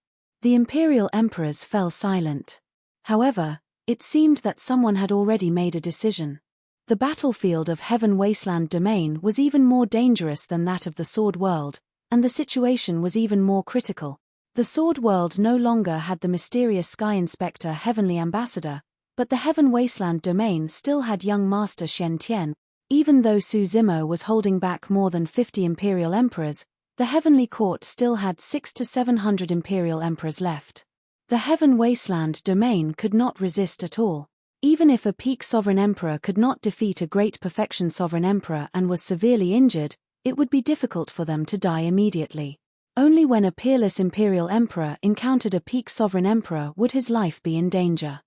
The imperial emperors fell silent. However, it seemed that someone had already made a decision. The battlefield of Heaven Wasteland Domain was even more dangerous than that of the Sword World, and the situation was even more critical. The Sword World no longer had the mysterious Sky Inspector Heavenly Ambassador, but the Heaven Wasteland Domain still had young Master Shen Tian. Even though Su Zimo was holding back more than 50 imperial emperors, the heavenly court still had 600 to 700 imperial emperors left. The Heaven Wasteland Domain could not resist at all. Even if a peak sovereign emperor could not defeat a great perfection sovereign emperor and was severely injured, it would be difficult for them to die immediately. Only when a peerless imperial emperor encountered a peak sovereign emperor would his life be in danger.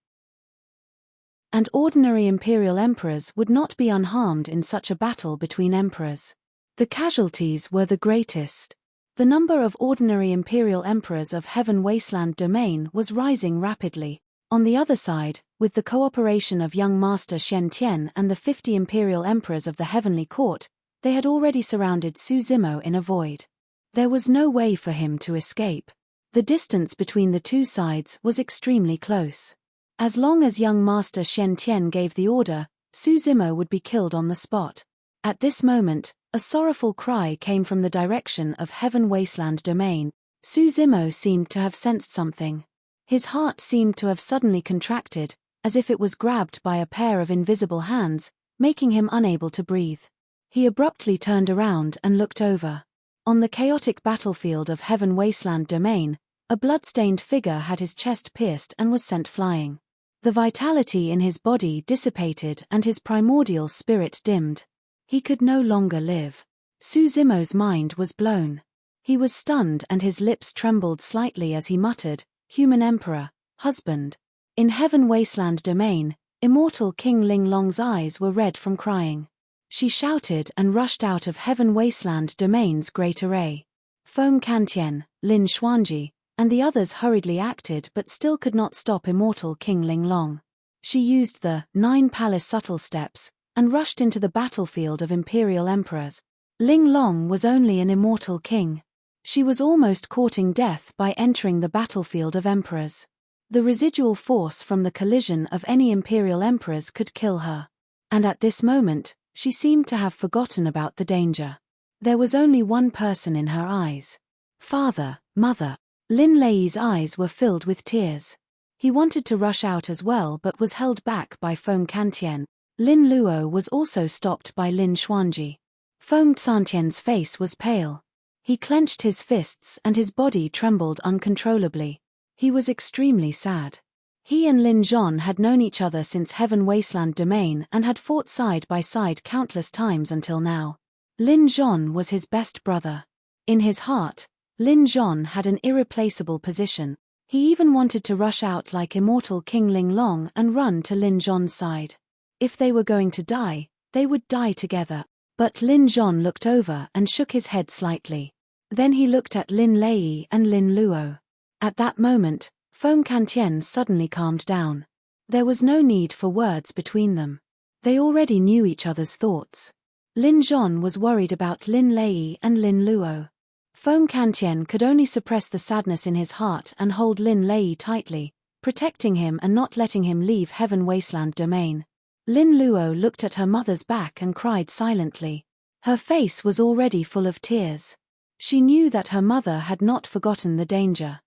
And ordinary imperial emperors would not be unharmed in such a battle between emperors. The casualties were the greatest. The number of ordinary imperial emperors of Heaven Wasteland Domain was rising rapidly. On the other side, with the cooperation of young Master Shen Tian and the 50 imperial emperors of the heavenly court, they had already surrounded Su Zimo in a void. There was no way for him to escape. The distance between the two sides was extremely close. As long as young Master Shen Tian gave the order, Su Zimo would be killed on the spot. At this moment, a sorrowful cry came from the direction of Heaven Wasteland Domain. Su Zimo seemed to have sensed something. His heart seemed to have suddenly contracted, as if it was grabbed by a pair of invisible hands, making him unable to breathe. He abruptly turned around and looked over. On the chaotic battlefield of Heaven Wasteland Domain, a blood-stained figure had his chest pierced and was sent flying. The vitality in his body dissipated and his primordial spirit dimmed. He could no longer live. Suzimo's mind was blown. He was stunned and his lips trembled slightly as he muttered, "Human Emperor, husband." In Heaven Wasteland Domain, Immortal King Linglong's eyes were red from crying. She shouted and rushed out of Heaven Wasteland Domain's great array. Feng Kantian, Lin Xuanji, and the others hurriedly acted but still could not stop Immortal King Linglong. She used the 9 palace subtle steps and rushed into the battlefield of Imperial Emperors. Linglong was only an immortal king. She was almost courting death by entering the battlefield of emperors. The residual force from the collision of any Imperial Emperors could kill her. And at this moment, she seemed to have forgotten about the danger. There was only one person in her eyes. Father, mother. Lin Lei's eyes were filled with tears. He wanted to rush out as well but was held back by Feng Kantian. Lin Luo was also stopped by Lin Xuanji. Feng Xantian's face was pale. He clenched his fists and his body trembled uncontrollably. He was extremely sad. He and Lin Zhon had known each other since Heaven Wasteland Domain and had fought side by side countless times until now. Lin Zhon was his best brother. In his heart, Lin Zhon had an irreplaceable position. He even wanted to rush out like Immortal King Linglong and run to Lin Zhon's side. If they were going to die, they would die together. But Lin Zhon looked over and shook his head slightly. Then he looked at Lin Lei and Lin Luo. At that moment, Feng Kantian suddenly calmed down. There was no need for words between them. They already knew each other's thoughts. Lin Zhon was worried about Lin Lei and Lin Luo. Feng Kantian could only suppress the sadness in his heart and hold Lin Lei tightly, protecting him and not letting him leave Heaven Wasteland Domain. Lin Luo looked at her mother's back and cried silently. Her face was already full of tears. She knew that her mother had not forgotten the danger.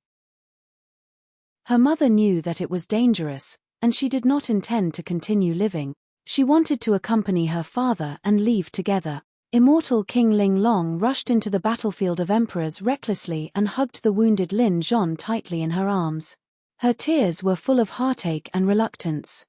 Her mother knew that it was dangerous, and she did not intend to continue living. She wanted to accompany her father and leave together. Immortal King Linglong rushed into the battlefield of emperors recklessly and hugged the wounded Lin Zhon tightly in her arms. Her tears were full of heartache and reluctance.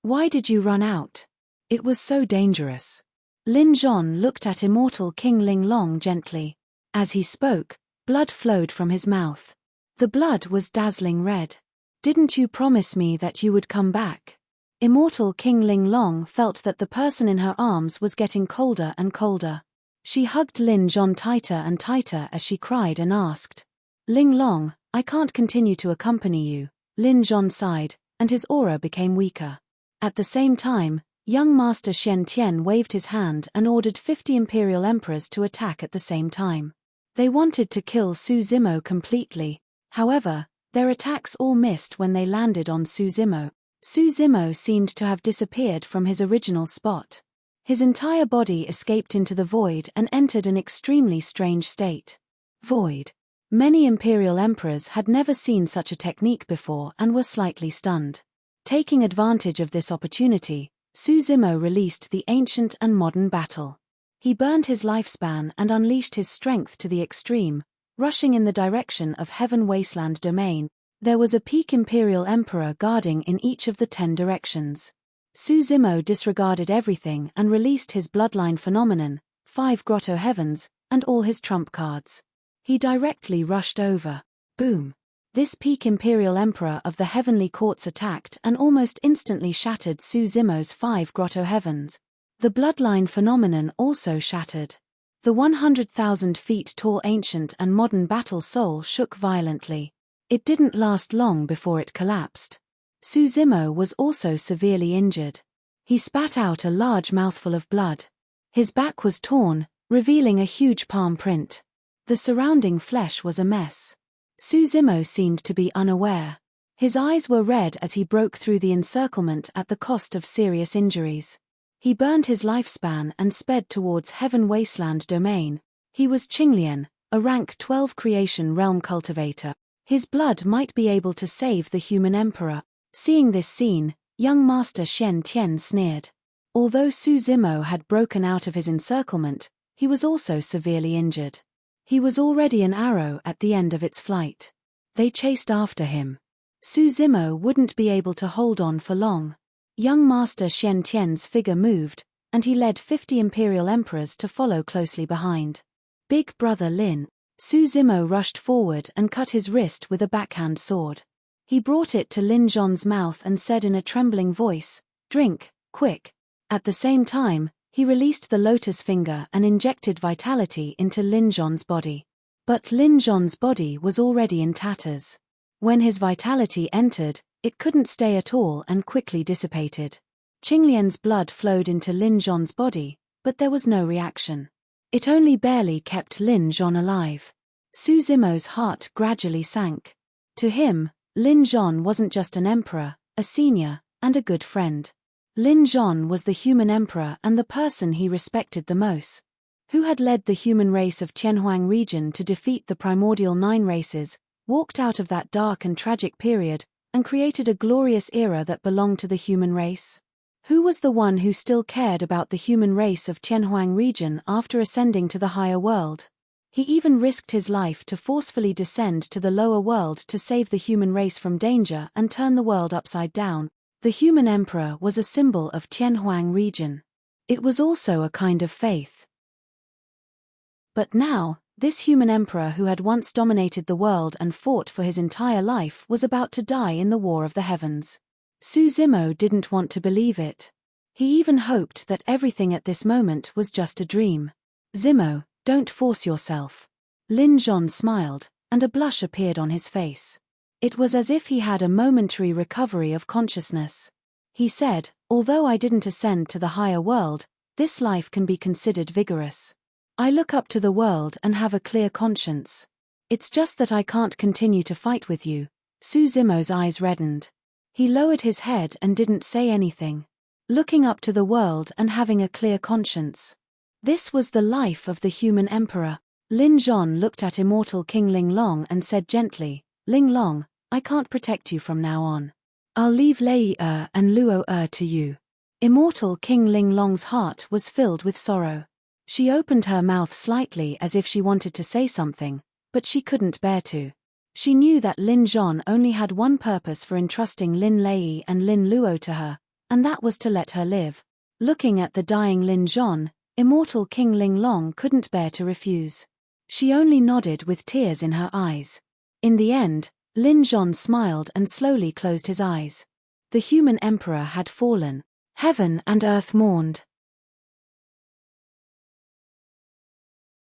Why did you run out? It was so dangerous. Lin Zhon looked at Immortal King Linglong gently. As he spoke, blood flowed from his mouth. The blood was dazzling red. Didn't you promise me that you would come back? Immortal King Linglong felt that the person in her arms was getting colder and colder. She hugged Lin Zhon tighter and tighter as she cried and asked, "Linglong, I can't continue to accompany you." Lin Zhon sighed, and his aura became weaker. At the same time, young Master Shen Tian waved his hand and ordered 50 Imperial Emperors to attack at the same time. They wanted to kill Suzimo completely. However, their attacks all missed when they landed on Suzimo. Suzimo seemed to have disappeared from his original spot. His entire body escaped into the void and entered an extremely strange state. Void. Many Imperial Emperors had never seen such a technique before and were slightly stunned. Taking advantage of this opportunity, Suzimo released the ancient and modern battle. He burned his lifespan and unleashed his strength to the extreme, rushing in the direction of Heaven Wasteland Domain. There was a peak Imperial Emperor guarding in each of the 10 directions. Suzimo disregarded everything and released his bloodline phenomenon, 5 Grotto Heavens, and all his trump cards. He directly rushed over. Boom! This peak Imperial Emperor of the Heavenly Courts attacked and almost instantly shattered Suzimo's 5 Grotto Heavens. The bloodline phenomenon also shattered. The 100,000 feet tall ancient and modern battle soul shook violently. It didn't last long before it collapsed. Suzimo was also severely injured. He spat out a large mouthful of blood. His back was torn, revealing a huge palm print. The surrounding flesh was a mess. Suzimo seemed to be unaware. His eyes were red as he broke through the encirclement at the cost of serious injuries. He burned his lifespan and sped towards Heaven Wasteland Domain. He was Qinglian, a rank 12 creation realm cultivator. His blood might be able to save the human emperor. Seeing this scene, young Master Shen Tian sneered. Although Su Zimo had broken out of his encirclement, he was also severely injured. He was already an arrow at the end of its flight. They chased after him. Su Zimo wouldn't be able to hold on for long. Young Master Xian Tian's figure moved, and he led 50 Imperial Emperors to follow closely behind. Big Brother Lin. Su Zimo rushed forward and cut his wrist with a backhand sword. He brought it to Lin Zhon's mouth and said in a trembling voice, "Drink, quick." At the same time, he released the lotus finger and injected vitality into Lin Zhon's body. But Lin Zhon's body was already in tatters. When his vitality entered, it couldn't stay at all and quickly dissipated. Qinglian's blood flowed into Lin Zhon's body, but there was no reaction. It only barely kept Lin Zhon alive. Su Zimo's heart gradually sank. To him, Lin Zhon wasn't just an emperor, a senior, and a good friend. Lin Zhon was the human emperor and the person he respected the most. Who had led the human race of Tianhuang region to defeat the primordial 9 races, walked out of that dark and tragic period, and created a glorious era that belonged to the human race? Who was the one who still cared about the human race of Tianhuang region after ascending to the higher world? He even risked his life to forcefully descend to the lower world to save the human race from danger and turn the world upside down. The human emperor was a symbol of Tianhuang region. It was also a kind of faith. But now, this human emperor who had once dominated the world and fought for his entire life was about to die in the War of the Heavens. Su Zimo didn't want to believe it. He even hoped that everything at this moment was just a dream. "Zimo, don't force yourself." Lin Zhon smiled, and a blush appeared on his face. It was as if he had a momentary recovery of consciousness. He said, "Although I didn't ascend to the higher world, this life can be considered vigorous. I look up to the world and have a clear conscience. It's just that I can't continue to fight with you." Su Zimo's eyes reddened. He lowered his head and didn't say anything. Looking up to the world and having a clear conscience. This was the life of the human emperor. Lin Zhon looked at Immortal King Ling Long and said gently, "Ling Long, I can't protect you from now on. I'll leave Lei and Luo to you." Immortal King Ling Long's heart was filled with sorrow. She opened her mouth slightly as if she wanted to say something, but she couldn't bear to. She knew that Lin Zhon only had one purpose for entrusting Lin Lei and Lin Luo to her, and that was to let her live. Looking at the dying Lin Zhon, Immortal King Ling Long couldn't bear to refuse. She only nodded with tears in her eyes. In the end, Lin Zhon smiled and slowly closed his eyes. The human emperor had fallen. Heaven and earth mourned.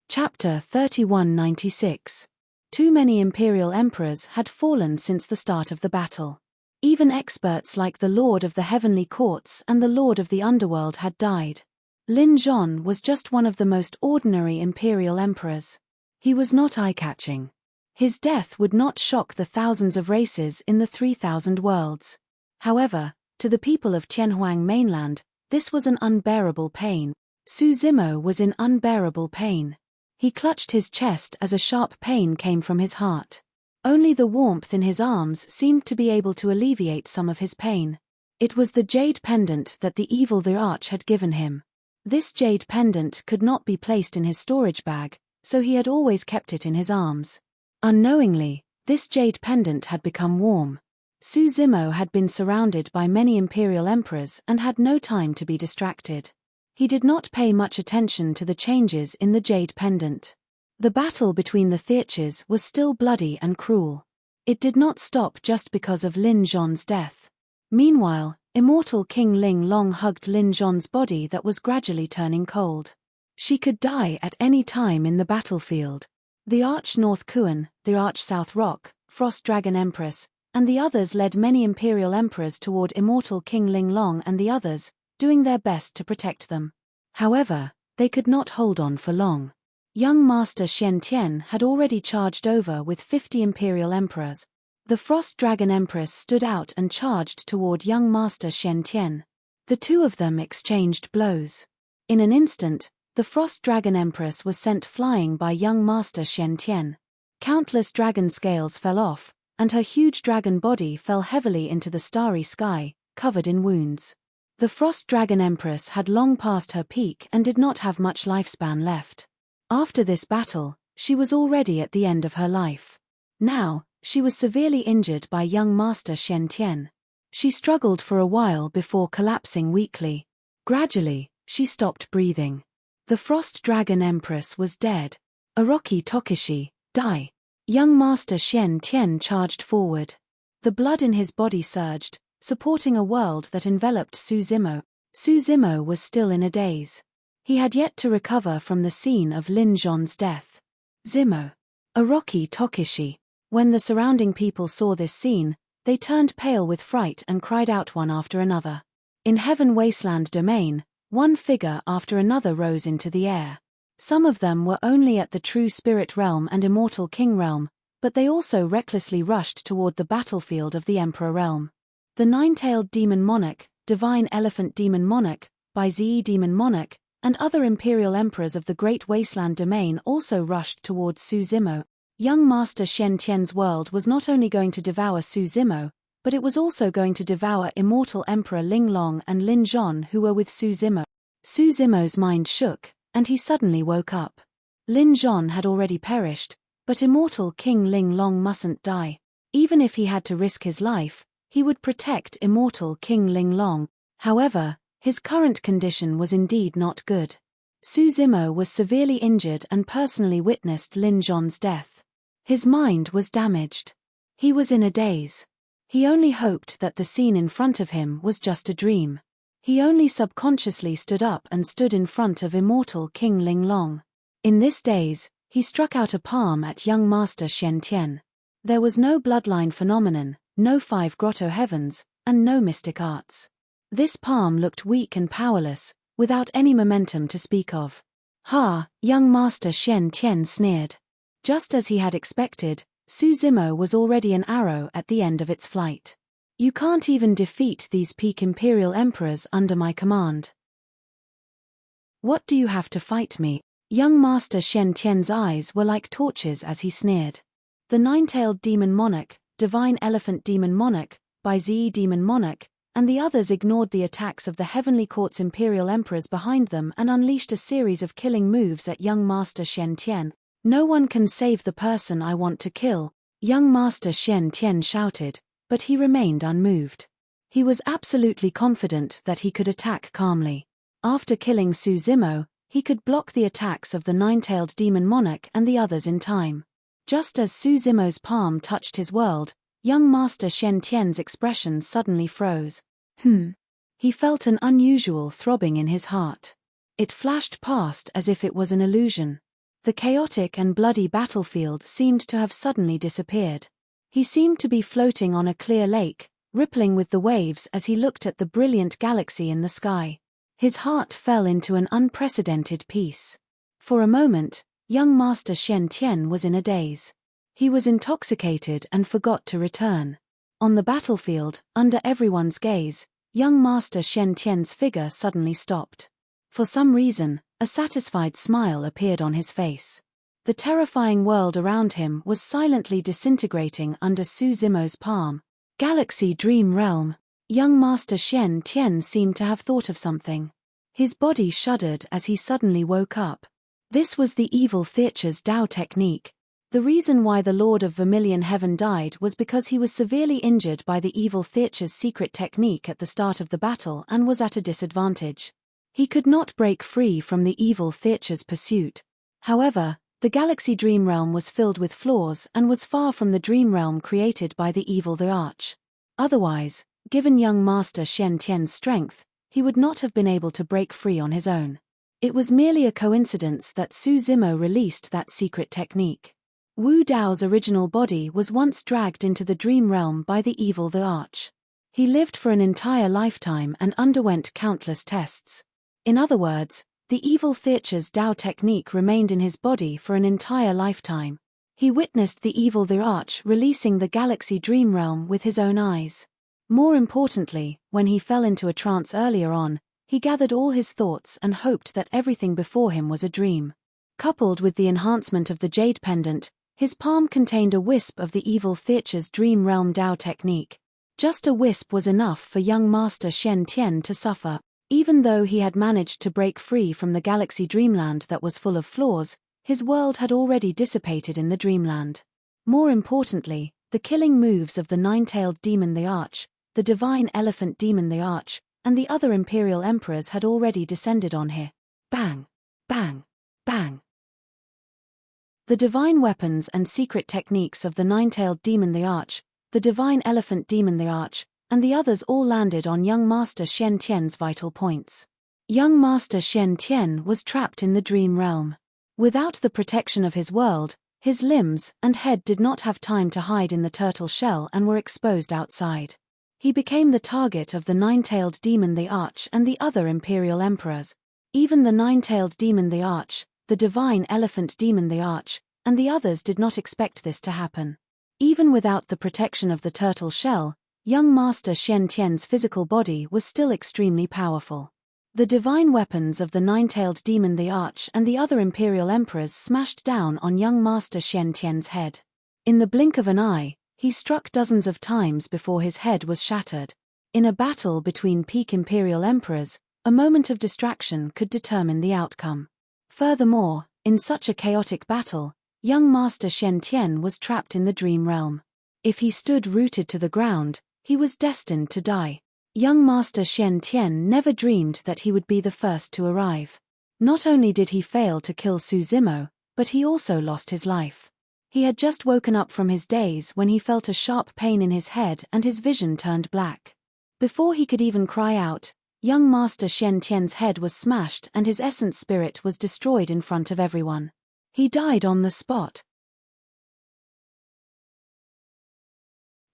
Chapter 3196. Too many imperial emperors had fallen since the start of the battle. Even experts like the Lord of the Heavenly Courts and the Lord of the Underworld had died. Lin Zhon was just one of the most ordinary imperial emperors. He was not eye-catching. His death would not shock the thousands of races in the 3,000 worlds. However, to the people of Tianhuang mainland, this was an unbearable pain. Su Zimo was in unbearable pain. He clutched his chest as a sharp pain came from his heart. Only the warmth in his arms seemed to be able to alleviate some of his pain. It was the jade pendant that the evil the Arch had given him. This jade pendant could not be placed in his storage bag, so he had always kept it in his arms. Unknowingly, this jade pendant had become warm. Su Zimo had been surrounded by many imperial emperors and had no time to be distracted. He did not pay much attention to the changes in the jade pendant. The battle between the Theaches was still bloody and cruel. It did not stop just because of Lin Zhon's death. Meanwhile, Immortal King Ling Long hugged Lin Zhon's body that was gradually turning cold. She could die at any time in the battlefield. The Arch North Kuan, the Arch South Rock, Frost Dragon Empress, and the others led many imperial emperors toward Immortal King Ling Long and the others, doing their best to protect them. However, they could not hold on for long. Young Master Xian Tian had already charged over with 50 imperial emperors. The Frost Dragon Empress stood out and charged toward young Master Xian Tian. The two of them exchanged blows. In an instant, the Frost Dragon Empress was sent flying by young Master Xian Tian. Countless dragon scales fell off, and her huge dragon body fell heavily into the starry sky, covered in wounds. The Frost Dragon Empress had long passed her peak and did not have much lifespan left. After this battle, she was already at the end of her life. Now, she was severely injured by young Master Shen Tian. She struggled for a while before collapsing weakly. Gradually, she stopped breathing. The Frost Dragon Empress was dead. Orochi Tokishi, die. Young Master Shen Tian charged forward. The blood in his body surged, supporting a world that enveloped Su Zimo. Su Zimo was still in a daze. He had yet to recover from the scene of Lin Zhon's death. Zimo. Orochi Tokishi. When the surrounding people saw this scene, they turned pale with fright and cried out one after another. In Heaven Wasteland Domain, one figure after another rose into the air. Some of them were only at the True Spirit Realm and Immortal King Realm, but they also recklessly rushed toward the battlefield of the Emperor Realm. The Nine-Tailed Demon Monarch, Divine Elephant Demon Monarch, Bai-Zi Demon Monarch, and other Imperial Emperors of the Great Wasteland Domain also rushed towards Su Zimo. Young Master Shen Tian's world was not only going to devour Su Zimo, but it was also going to devour Immortal Emperor Ling Long and Lin Zhon who were with Su Zimo. Su Zimo's mind shook, and he suddenly woke up. Lin Zhon had already perished, but Immortal King Ling Long mustn't die. Even if he had to risk his life, he would protect Immortal King Ling Long. However, his current condition was indeed not good. Su Zimo was severely injured and personally witnessed Lin Zhon's death. His mind was damaged. He was in a daze. He only hoped that the scene in front of him was just a dream. He only subconsciously stood up and stood in front of Immortal King Ling Long. In this daze, he struck out a palm at young Master Shen Tian. There was no bloodline phenomenon, no 5 grotto heavens, and no mystic arts. This palm looked weak and powerless, without any momentum to speak of. Ha, young Master Shen Tian sneered. Just as he had expected, Su Zimo was already an arrow at the end of its flight. You can't even defeat these peak Imperial Emperors under my command. What do you have to fight me? Young Master Shen Tian's eyes were like torches as he sneered. The Nine-Tailed Demon Monarch, Divine Elephant Demon Monarch, Bai-Zi Demon Monarch, and the others ignored the attacks of the Heavenly Court's Imperial Emperors behind them and unleashed a series of killing moves at young Master Shen Tian. No one can save the person I want to kill, young Master Shen Tian shouted, but he remained unmoved. He was absolutely confident that he could attack calmly. After killing Su Zimo, he could block the attacks of the Nine-Tailed Demon Monarch and the others in time. Just as Su Zimo's palm touched his world, young Master Shen Tian's expression suddenly froze. He felt an unusual throbbing in his heart. It flashed past as if it was an illusion. The chaotic and bloody battlefield seemed to have suddenly disappeared. He seemed to be floating on a clear lake, rippling with the waves as he looked at the brilliant galaxy in the sky. His heart fell into an unprecedented peace. For a moment, young Master Shen Tian was in a daze. He was intoxicated and forgot to return. On the battlefield, under everyone's gaze, young Master Shen Tian's figure suddenly stopped. For some reason, a satisfied smile appeared on his face. The terrifying world around him was silently disintegrating under Su Zimo's palm. Galaxy Dream Realm. Young Master Shen Tian seemed to have thought of something. His body shuddered as he suddenly woke up. This was the evil Theacher's Dao technique. The reason why the Lord of Vermilion Heaven died was because he was severely injured by the evil Theacher's secret technique at the start of the battle and was at a disadvantage. He could not break free from the evil Theacher's pursuit. However, the Galaxy Dream Realm was filled with flaws and was far from the dream realm created by the evil the Arch. Otherwise, given young Master Shen Tian's strength, he would not have been able to break free on his own. It was merely a coincidence that Su Zimo released that secret technique. Wu Dao's original body was once dragged into the dream realm by the evil the Arch. He lived for an entire lifetime and underwent countless tests. In other words, the evil Theacher's Dao technique remained in his body for an entire lifetime. He witnessed the evil the Arch releasing the Galaxy Dream Realm with his own eyes. More importantly, when he fell into a trance earlier on, he gathered all his thoughts and hoped that everything before him was a dream. Coupled with the enhancement of the Jade Pendant, his palm contained a wisp of the evil Theacher's Dream Realm Dao technique. Just a wisp was enough for young Master Shen Tian to suffer. Even though he had managed to break free from the galaxy dreamland that was full of flaws, his world had already dissipated in the dreamland. More importantly, the killing moves of the nine-tailed demon the Arch, the divine elephant demon the Arch, and the other imperial emperors had already descended on him. Bang! Bang! Bang! The divine weapons and secret techniques of the nine-tailed demon the Arch, the divine elephant demon the Arch, and the others all landed on young Master Shen Tian's vital points. Young Master Shen Tian was trapped in the dream realm. Without the protection of his world, his limbs and head did not have time to hide in the turtle shell and were exposed outside. He became the target of the nine-tailed demon the Arch and the other imperial emperors. Even the nine-tailed demon the Arch, the divine elephant demon the Arch, and the others did not expect this to happen. Even without the protection of the turtle shell, young Master Shen Tian's physical body was still extremely powerful. The divine weapons of the nine-tailed demon the Arch and the other imperial emperors smashed down on young Master Shen Tian's head. In the blink of an eye, he struck dozens of times before his head was shattered. In a battle between peak imperial emperors, a moment of distraction could determine the outcome. Furthermore, in such a chaotic battle, young Master Shen Tian was trapped in the dream realm. If he stood rooted to the ground, he was destined to die. Young Master Shen Tian never dreamed that he would be the first to arrive. Not only did he fail to kill Su Zimo, but he also lost his life. He had just woken up from his daze when he felt a sharp pain in his head and his vision turned black. Before he could even cry out, young Master Shen Tian's head was smashed and his essence spirit was destroyed in front of everyone. He died on the spot.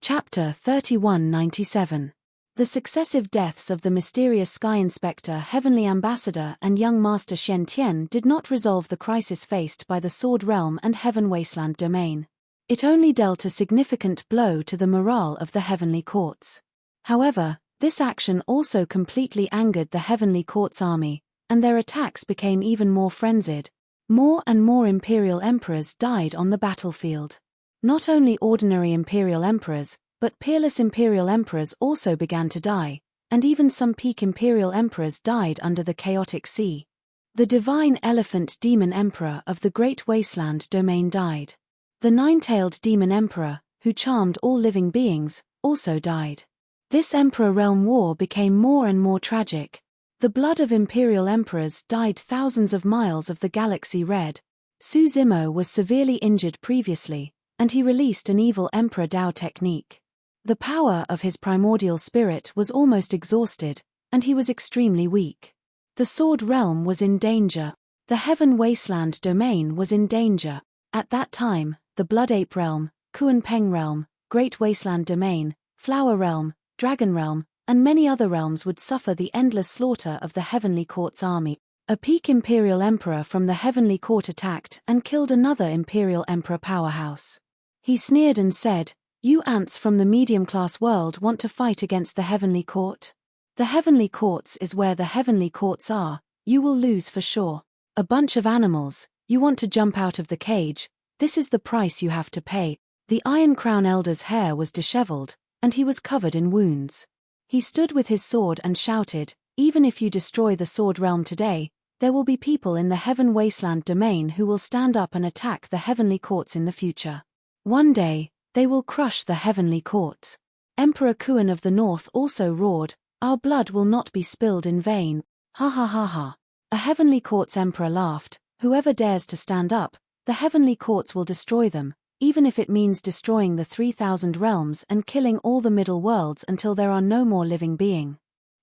Chapter 3197. The successive deaths of the mysterious Sky Inspector, Heavenly Ambassador and young Master Shen Tian did not resolve the crisis faced by the Sword Realm and Heaven Wasteland domain. It only dealt a significant blow to the morale of the Heavenly Courts. However, this action also completely angered the Heavenly Courts army, and their attacks became even more frenzied. More and more Imperial Emperors died on the battlefield. Not only ordinary Imperial Emperors, but peerless Imperial Emperors also began to die, and even some peak Imperial Emperors died under the chaotic sea. The divine elephant demon emperor of the Great Wasteland domain died. The nine-tailed demon emperor, who charmed all living beings, also died. This Emperor Realm war became more and more tragic. The blood of Imperial Emperors dyed thousands of miles of the galaxy red. Su Zimo was severely injured previously, and he released an evil Emperor Dao technique. The power of his primordial spirit was almost exhausted, and he was extremely weak. The Sword Realm was in danger. The Heaven Wasteland domain was in danger. At that time, the Blood Ape Realm, Kuan Peng Realm, Great Wasteland Domain, Flower Realm, Dragon Realm, and many other realms would suffer the endless slaughter of the Heavenly Court's army. A peak Imperial Emperor from the Heavenly Court attacked and killed another Imperial Emperor powerhouse. He sneered and said, "You ants from the medium-class world want to fight against the Heavenly Court? The Heavenly Courts is where the Heavenly Courts are, you will lose for sure. A bunch of animals, you want to jump out of the cage, this is the price you have to pay." The Iron Crown Elder's hair was disheveled, and he was covered in wounds. He stood with his sword and shouted, "Even if you destroy the Sword Realm today, there will be people in the Heaven Wasteland domain who will stand up and attack the Heavenly Courts in the future. One day, they will crush the Heavenly Courts." Emperor Kuan of the North also roared, "Our blood will not be spilled in vain. Ha ha ha ha." A Heavenly Courts emperor laughed, "Whoever dares to stand up, the Heavenly Courts will destroy them, even if it means destroying the 3,000 realms and killing all the middle worlds until there are no more living being.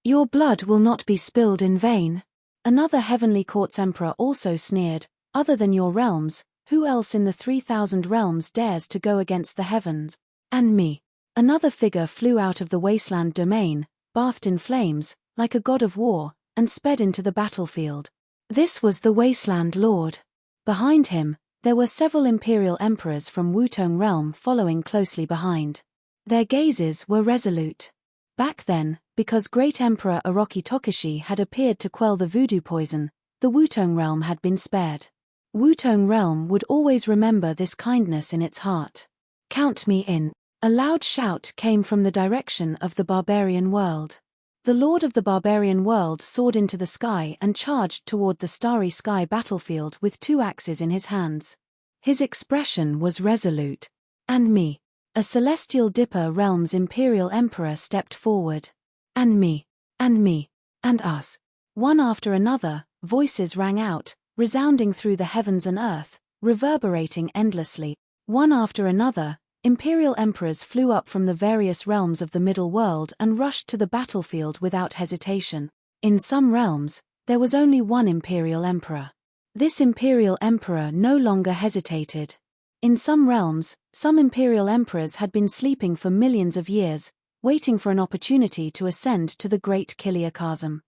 Your blood will not be spilled in vain." Another Heavenly Courts emperor also sneered, "Other than your realms, who else in the 3,000 realms dares to go against the heavens? And me." Another figure flew out of the Wasteland domain, bathed in flames, like a god of war, and sped into the battlefield. This was the Wasteland Lord. Behind him, there were several Imperial Emperors from Wutong Realm following closely behind. Their gazes were resolute. Back then, because Great Emperor Orochi Tokushi had appeared to quell the voodoo poison, the Wutong Realm had been spared. Wutong Realm would always remember this kindness in its heart. "Count me in." A loud shout came from the direction of the barbarian world. The lord of the barbarian world soared into the sky and charged toward the starry sky battlefield with 2 axes in his hands. His expression was resolute. And me. A celestial Dipper Realm's imperial emperor stepped forward. And me. And me. And us. One after another, voices rang out, resounding through the heavens and earth, reverberating endlessly. One after another, imperial emperors flew up from the various realms of the middle world and rushed to the battlefield without hesitation. In some realms, there was only one imperial emperor. This imperial emperor no longer hesitated. In some realms, some imperial emperors had been sleeping for millions of years, waiting for an opportunity to ascend to the great Chiliocosm.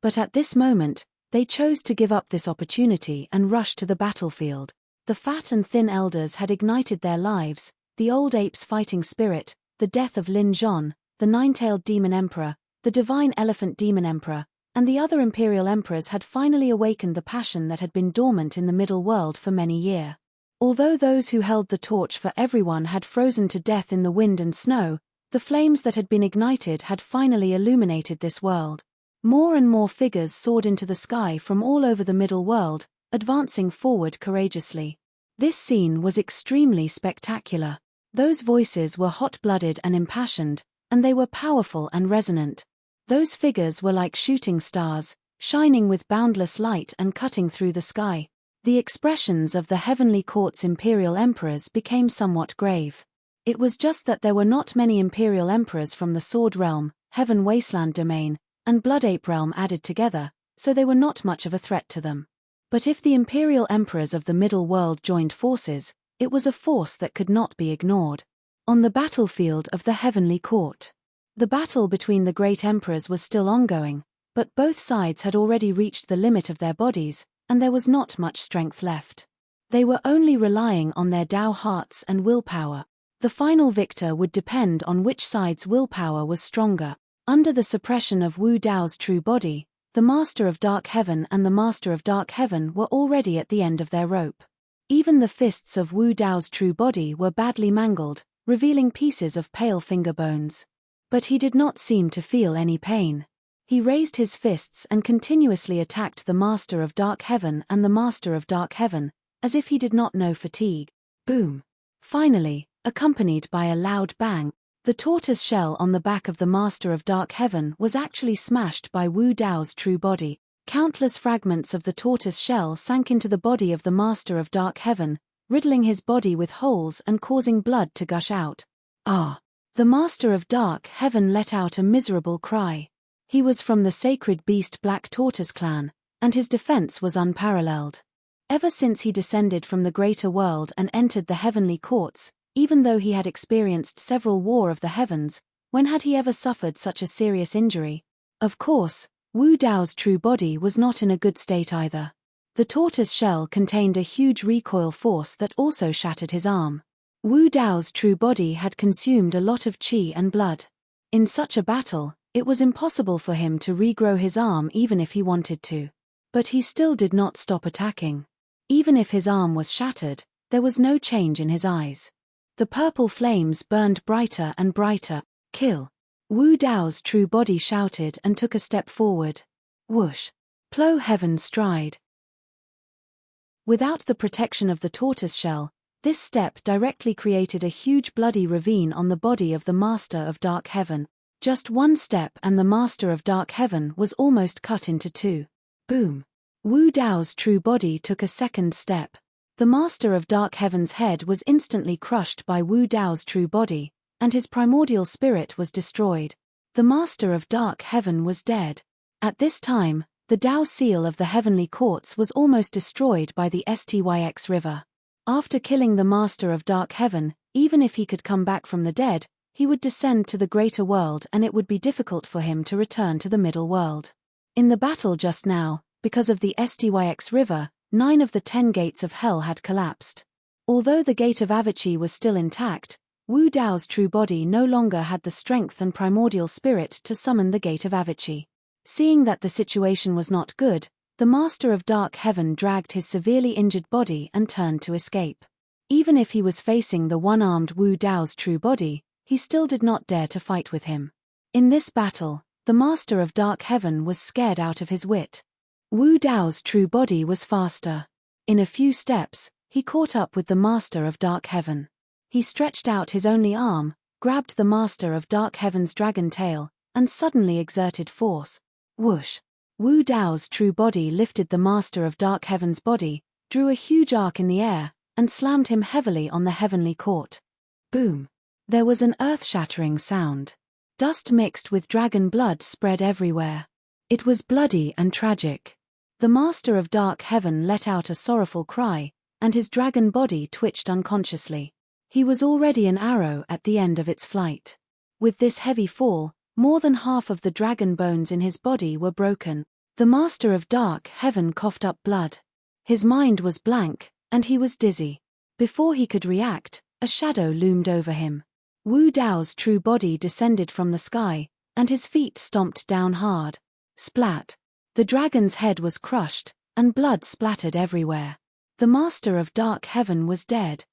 But at this moment, they chose to give up this opportunity and rush to the battlefield. The fat and thin elders had ignited their lives, the old ape's fighting spirit, the death of Lin Zhon, the 9-tailed demon emperor, the divine elephant demon emperor, and the other imperial emperors had finally awakened the passion that had been dormant in the middle world for many years. Although those who held the torch for everyone had frozen to death in the wind and snow, the flames that had been ignited had finally illuminated this world. More and more figures soared into the sky from all over the middle world, advancing forward courageously. This scene was extremely spectacular. Those voices were hot-blooded and impassioned, and they were powerful and resonant. Those figures were like shooting stars, shining with boundless light and cutting through the sky. The expressions of the heavenly court's imperial emperors became somewhat grave. It was just that there were not many imperial emperors from the Sword Realm, Heaven Wasteland Domain, and Blood Ape Realm added together, so they were not much of a threat to them. But if the imperial emperors of the middle world joined forces, it was a force that could not be ignored. On the battlefield of the heavenly court, the battle between the great emperors was still ongoing, but both sides had already reached the limit of their bodies, and there was not much strength left. They were only relying on their Dao hearts and willpower. The final victor would depend on which side's willpower was stronger. Under the suppression of Wu Dao's true body, the Master of Dark Heaven and the Master of Dark Heaven were already at the end of their rope. Even the fists of Wu Dao's true body were badly mangled, revealing pieces of pale finger bones. But he did not seem to feel any pain. He raised his fists and continuously attacked the Master of Dark Heaven and the Master of Dark Heaven, as if he did not know fatigue. Boom! Finally, accompanied by a loud bang, the tortoise shell on the back of the Master of Dark Heaven was actually smashed by Wu Dao's true body. Countless fragments of the tortoise shell sank into the body of the Master of Dark Heaven, riddling his body with holes and causing blood to gush out. Ah! The Master of Dark Heaven let out a miserable cry. He was from the sacred beast Black Tortoise clan, and his defense was unparalleled. Ever since he descended from the greater world and entered the heavenly courts, even though he had experienced several War of the Heavens, when had he ever suffered such a serious injury? Of course, Wu Dao's true body was not in a good state either. The tortoise shell contained a huge recoil force that also shattered his arm. Wu Dao's true body had consumed a lot of qi and blood. In such a battle, it was impossible for him to regrow his arm even if he wanted to. But he still did not stop attacking. Even if his arm was shattered, there was no change in his eyes. The purple flames burned brighter and brighter. Kill! Wu Dao's true body shouted and took a step forward. Whoosh! Plow Heaven Stride. Without the protection of the tortoise shell, this step directly created a huge bloody ravine on the body of the Master of Dark Heaven. Just one step and the Master of Dark Heaven was almost cut into two. Boom! Wu Dao's true body took a second step. The Master of Dark Heaven's head was instantly crushed by Wu Dao's true body, and his primordial spirit was destroyed. The Master of Dark Heaven was dead. At this time, the Dao seal of the heavenly courts was almost destroyed by the Styx river. After killing the Master of Dark Heaven, even if he could come back from the dead, he would descend to the greater world and it would be difficult for him to return to the middle world. In the battle just now, because of the Styx river, 9 of the 10 gates of hell had collapsed. Although the gate of Avici was still intact, Wu Dao's true body no longer had the strength and primordial spirit to summon the gate of Avici. Seeing that the situation was not good, the Master of Dark Heaven dragged his severely injured body and turned to escape. Even if he was facing the one-armed Wu Dao's true body, he still did not dare to fight with him. In this battle, the Master of Dark Heaven was scared out of his wit. Wu Dao's true body was faster. In a few steps, he caught up with the Master of Dark Heaven. He stretched out his only arm, grabbed the Master of Dark Heaven's dragon tail, and suddenly exerted force. Whoosh! Wu Dao's true body lifted the Master of Dark Heaven's body, drew a huge arc in the air, and slammed him heavily on the heavenly court. Boom! There was an earth-shattering sound. Dust mixed with dragon blood spread everywhere. It was bloody and tragic. The Master of Dark Heaven let out a sorrowful cry, and his dragon body twitched unconsciously. He was already an arrow at the end of its flight. With this heavy fall, more than half of the dragon bones in his body were broken. The Master of Dark Heaven coughed up blood. His mind was blank, and he was dizzy. Before he could react, a shadow loomed over him. Wu Dao's true body descended from the sky, and his feet stomped down hard. Splat! The dragon's head was crushed, and blood splattered everywhere. The Master of Dark Heaven was dead.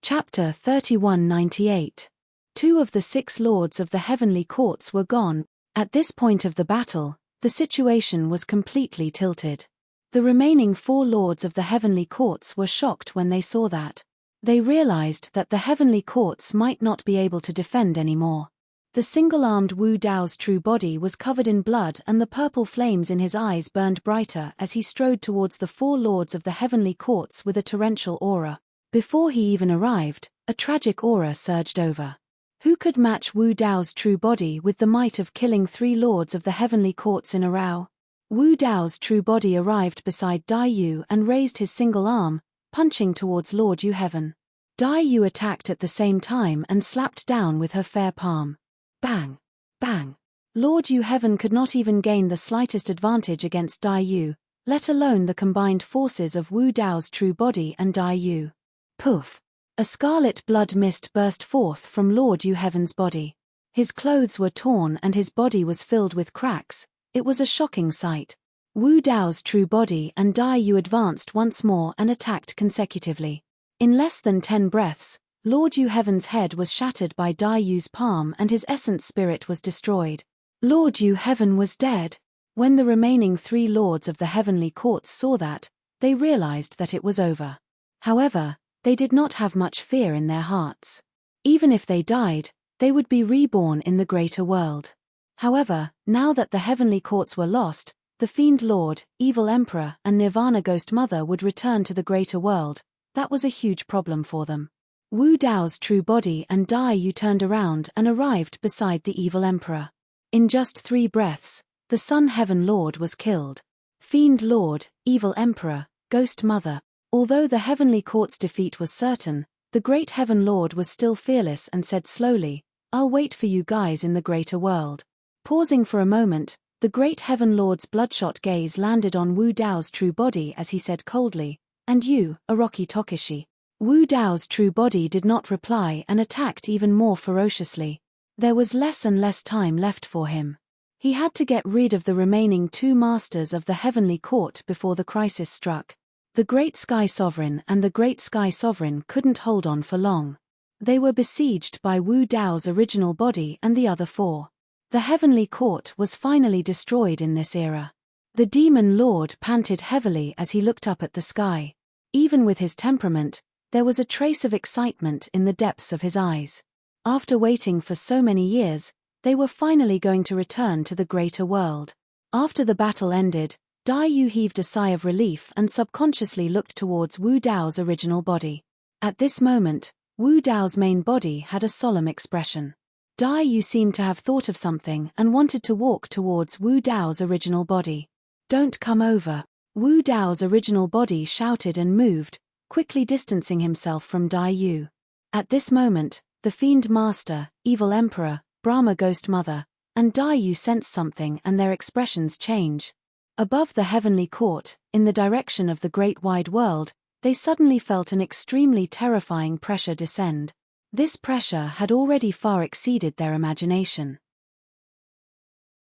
Chapter 3198. 2 of the 6 lords of the heavenly courts were gone. At this point of the battle, the situation was completely tilted. The remaining 4 lords of the heavenly courts were shocked when they saw that. They realized that the heavenly courts might not be able to defend anymore. The single-armed Wu Dao's true body was covered in blood, and the purple flames in his eyes burned brighter as he strode towards the 4 lords of the heavenly courts with a torrential aura. Before he even arrived, a tragic aura surged over. Who could match Wu Dao's true body with the might of killing 3 lords of the heavenly courts in a row? Wu Dao's true body arrived beside Dai Yu and raised his single arm, punching towards Lord Yu Heaven. Dai Yu attacked at the same time and slapped down with her fair palm. Bang! Bang! Lord Yu Heaven could not even gain the slightest advantage against Dai Yu, let alone the combined forces of Wu Dao's true body and Dai Yu. Poof! A scarlet blood mist burst forth from Lord Yu Heaven's body. His clothes were torn and his body was filled with cracks. It was a shocking sight. Wu Dao's true body and Dai Yu advanced once more and attacked consecutively. In less than 10 breaths, Lord Yu Heaven's head was shattered by Dai Yu's palm and his essence spirit was destroyed. Lord Yu Heaven was dead. When the remaining 3 lords of the heavenly courts saw that, they realized that it was over. However, they did not have much fear in their hearts. Even if they died, they would be reborn in the greater world. However, now that the heavenly courts were lost, the Fiend Lord, Evil Emperor, and Nirvana Ghost Mother would return to the greater world. That was a huge problem for them. Wu Dao's true body and Dai Yu turned around and arrived beside the Evil Emperor. In just 3 breaths, the Sun Heaven Lord was killed. Fiend Lord, Evil Emperor, Ghost Mother. Although the heavenly court's defeat was certain, the Great Heaven Lord was still fearless and said slowly, "I'll wait for you guys in the greater world." Pausing for a moment, the Great Heaven Lord's bloodshot gaze landed on Wu Dao's true body as he said coldly, "And you, Orochi Tokishi." Wu Dao's true body did not reply and attacked even more ferociously. There was less and less time left for him. He had to get rid of the remaining 2 masters of the heavenly court before the crisis struck. The Great Sky Sovereign and the Great Sky Sovereign couldn't hold on for long. They were besieged by Wu Dao's original body and the other 4. The heavenly court was finally destroyed in this era. The Demon Lord panted heavily as he looked up at the sky. Even with his temperament, there was a trace of excitement in the depths of his eyes. After waiting for so many years, they were finally going to return to the greater world. After the battle ended, Dai Yu heaved a sigh of relief and subconsciously looked towards Wu Dao's original body. At this moment, Wu Dao's main body had a solemn expression. Dai Yu seemed to have thought of something and wanted to walk towards Wu Dao's original body. "Don't come over." Wu Dao's original body shouted and moved, quickly distancing himself from Dai Yu. At this moment, the Fiend Master, Evil Emperor, Brahma Ghost Mother, and Dai Yu sensed something and their expressions change. Above the heavenly court, in the direction of the great wide world, they suddenly felt an extremely terrifying pressure descend. This pressure had already far exceeded their imagination.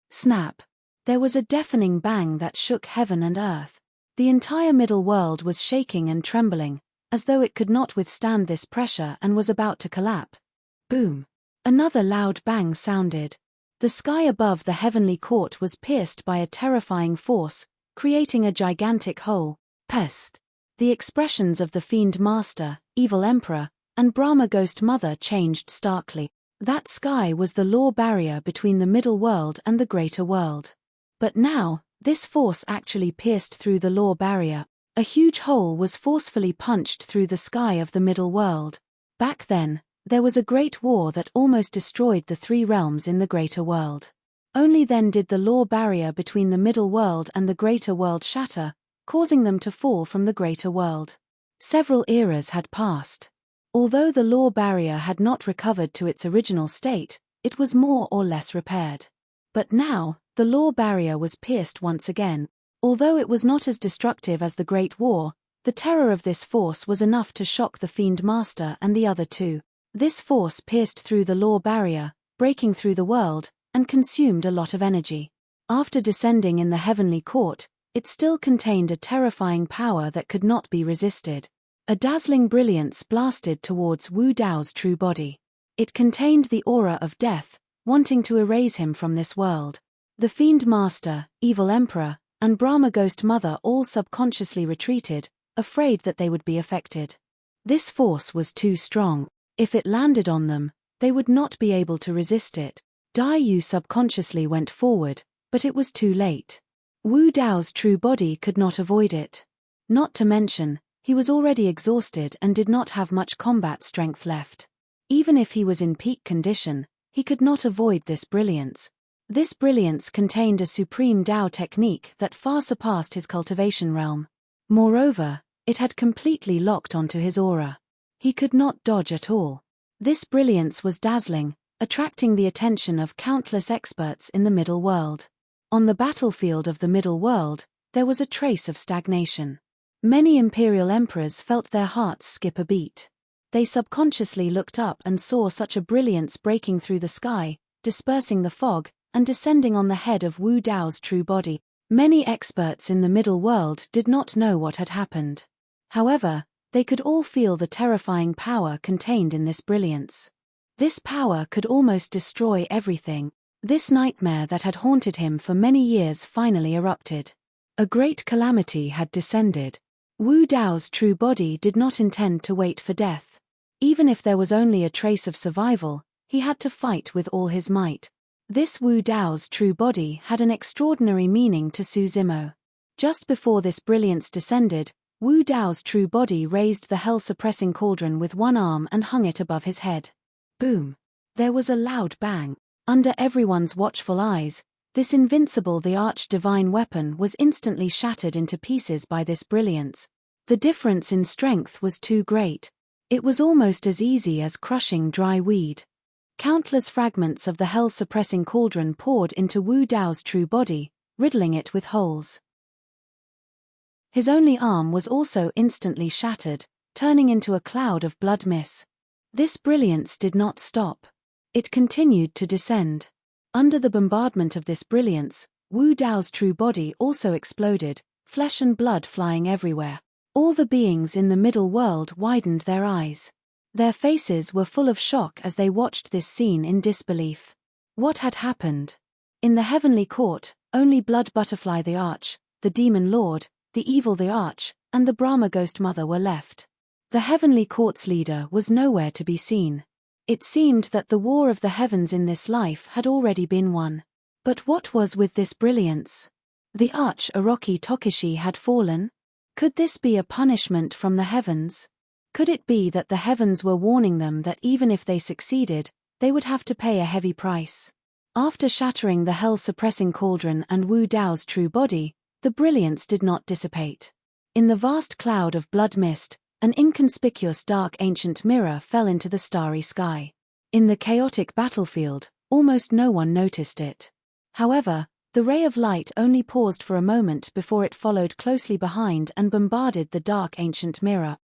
Snap! There was a deafening bang that shook heaven and earth. The entire middle world was shaking and trembling, as though it could not withstand this pressure and was about to collapse. Boom! Another loud bang sounded. The sky above the heavenly court was pierced by a terrifying force, creating a gigantic hole. Pest! The expressions of the Fiend Master, Evil Emperor, and Brahma Ghost Mother changed starkly. That sky was the law barrier between the middle world and the greater world. But now, this force actually pierced through the law barrier. A huge hole was forcefully punched through the sky of the middle world. Back then, there was a great war that almost destroyed the three realms in the greater world. Only then did the law barrier between the middle world and the greater world shatter, causing them to fall from the greater world. Several eras had passed. Although the law barrier had not recovered to its original state, it was more or less repaired. But now, the law barrier was pierced once again. Although it was not as destructive as the Great War, the terror of this force was enough to shock the Fiend Master and the other two. This force pierced through the law barrier, breaking through the world, and consumed a lot of energy. After descending in the heavenly court, it still contained a terrifying power that could not be resisted. A dazzling brilliance blasted towards Wu Dao's true body. It contained the aura of death, wanting to erase him from this world. The Fiend Master, Evil Emperor, and Brahma Ghost Mother all subconsciously retreated, afraid that they would be affected. This force was too strong. If it landed on them, they would not be able to resist it. Dai Yu subconsciously went forward, but it was too late. Wu Dao's true body could not avoid it. Not to mention, he was already exhausted and did not have much combat strength left. Even if he was in peak condition, he could not avoid this brilliance. This brilliance contained a supreme Dao technique that far surpassed his cultivation realm. Moreover, it had completely locked onto his aura. He could not dodge at all. This brilliance was dazzling, attracting the attention of countless experts in the middle world. On the battlefield of the middle world, there was a trace of stagnation. Many imperial emperors felt their hearts skip a beat. They subconsciously looked up and saw such a brilliance breaking through the sky, dispersing the fog, and descending on the head of Wu Dao's true body. Many experts in the middle world did not know what had happened. However, they could all feel the terrifying power contained in this brilliance. This power could almost destroy everything. This nightmare that had haunted him for many years finally erupted. A great calamity had descended. Wu Dao's true body did not intend to wait for death. Even if there was only a trace of survival, he had to fight with all his might. This Wu Dao's true body had an extraordinary meaning to Su Zimo. Just before this brilliance descended, Wu Dao's true body raised the hell-suppressing cauldron with one arm and hung it above his head. Boom! There was a loud bang. Under everyone's watchful eyes, this invincible the arch-divine weapon was instantly shattered into pieces by this brilliance. The difference in strength was too great. It was almost as easy as crushing dry weed. Countless fragments of the hell-suppressing cauldron poured into Wu Dao's true body, riddling it with holes. His only arm was also instantly shattered, turning into a cloud of blood mist. This brilliance did not stop. It continued to descend. Under the bombardment of this brilliance, Wu Dao's true body also exploded, flesh and blood flying everywhere. All the beings in the middle world widened their eyes. Their faces were full of shock as they watched this scene in disbelief. What had happened? In the heavenly court, only Blood Butterfly the Arch, the Demon Lord, the Evil the Arch, and the Brahma Ghost Mother were left. The heavenly court's leader was nowhere to be seen. It seemed that the war of the heavens in this life had already been won. But what was with this brilliance? The Arch Orochi Tokishi had fallen? Could this be a punishment from the heavens? Could it be that the heavens were warning them that even if they succeeded, they would have to pay a heavy price? After shattering the hell-suppressing cauldron and Wu Dao's true body, the brilliance did not dissipate. In the vast cloud of blood mist, an inconspicuous dark ancient mirror fell into the starry sky. In the chaotic battlefield, almost no one noticed it. However, the ray of light only paused for a moment before it followed closely behind and bombarded the dark ancient mirror.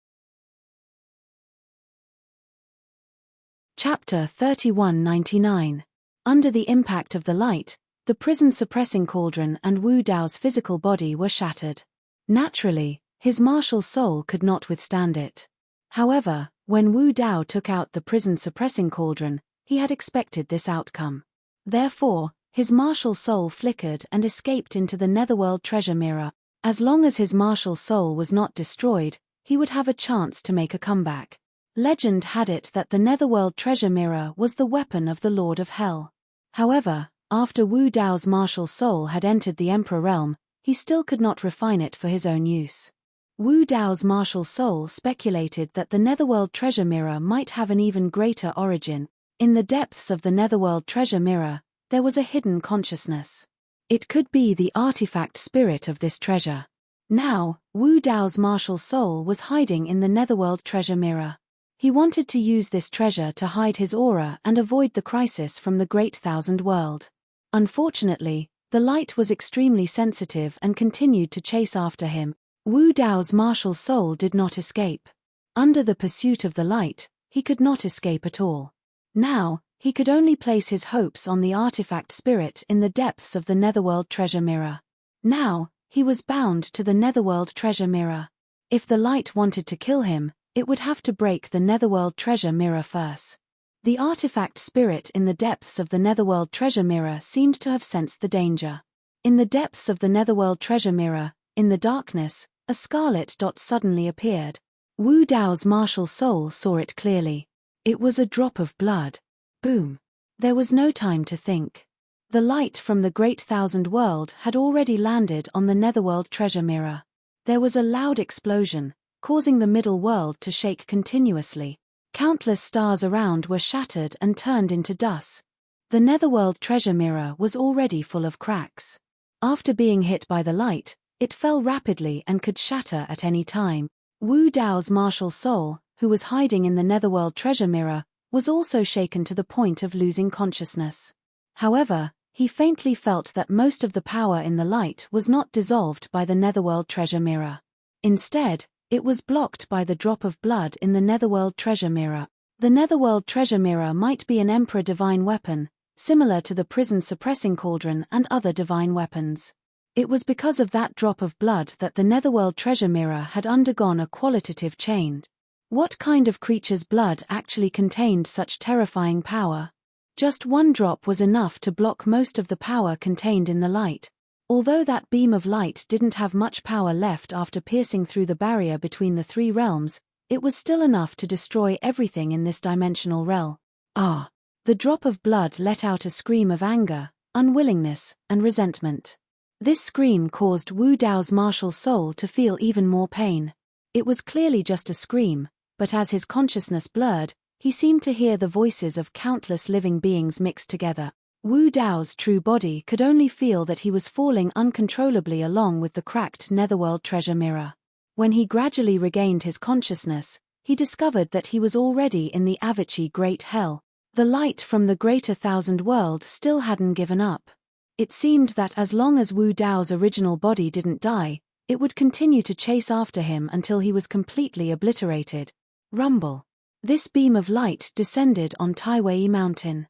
Chapter 3199. Under the impact of the light, the prison-suppressing cauldron and Wu Dao's physical body were shattered. Naturally, his martial soul could not withstand it. However, when Wu Dao took out the prison-suppressing cauldron, he had expected this outcome. Therefore, his martial soul flickered and escaped into the netherworld treasure mirror. As long as his martial soul was not destroyed, he would have a chance to make a comeback. Legend had it that the netherworld treasure mirror was the weapon of the Lord of Hell. However, after Wu Dao's martial soul had entered the Emperor realm, he still could not refine it for his own use. Wu Dao's martial soul speculated that the netherworld treasure mirror might have an even greater origin. In the depths of the netherworld treasure mirror, there was a hidden consciousness. It could be the artifact spirit of this treasure. Now, Wu Dao's martial soul was hiding in the netherworld treasure mirror. He wanted to use this treasure to hide his aura and avoid the crisis from the Great Thousand World. Unfortunately, the light was extremely sensitive and continued to chase after him. Wu Dao's martial soul did not escape. Under the pursuit of the light, he could not escape at all. Now, he could only place his hopes on the artifact spirit in the depths of the netherworld treasure mirror. Now, he was bound to the netherworld treasure mirror. If the light wanted to kill him, it would have to break the netherworld treasure mirror first. The artifact spirit in the depths of the netherworld treasure mirror seemed to have sensed the danger. In the depths of the netherworld treasure mirror, in the darkness, a scarlet dot suddenly appeared. Wu Dao's martial soul saw it clearly. It was a drop of blood. Boom. There was no time to think. The light from the Great Thousand World had already landed on the netherworld treasure mirror. There was a loud explosion, causing the middle world to shake continuously. Countless stars around were shattered and turned into dust. The netherworld treasure mirror was already full of cracks. After being hit by the light, it fell rapidly and could shatter at any time. Wu Dao's martial soul, who was hiding in the netherworld treasure mirror, was also shaken to the point of losing consciousness. However, he faintly felt that most of the power in the light was not dissolved by the netherworld treasure mirror. Instead, it was blocked by the drop of blood in the netherworld treasure mirror. The netherworld treasure mirror might be an emperor divine weapon, similar to the prison-suppressing cauldron and other divine weapons. It was because of that drop of blood that the netherworld treasure mirror had undergone a qualitative change. What kind of creature's blood actually contained such terrifying power? Just one drop was enough to block most of the power contained in the light. Although that beam of light didn't have much power left after piercing through the barrier between the three realms, it was still enough to destroy everything in this dimensional realm. Ah! The drop of blood let out a scream of anger, unwillingness, and resentment. This scream caused Wu Dao's martial soul to feel even more pain. It was clearly just a scream, but as his consciousness blurred, he seemed to hear the voices of countless living beings mixed together. Wu Dao's true body could only feel that he was falling uncontrollably along with the cracked netherworld treasure mirror. When he gradually regained his consciousness, he discovered that he was already in the Avicii Great Hell. The light from the Greater Thousand World still hadn't given up. It seemed that as long as Wu Dao's original body didn't die, it would continue to chase after him until he was completely obliterated. Rumble. This beam of light descended on Taiwei Mountain.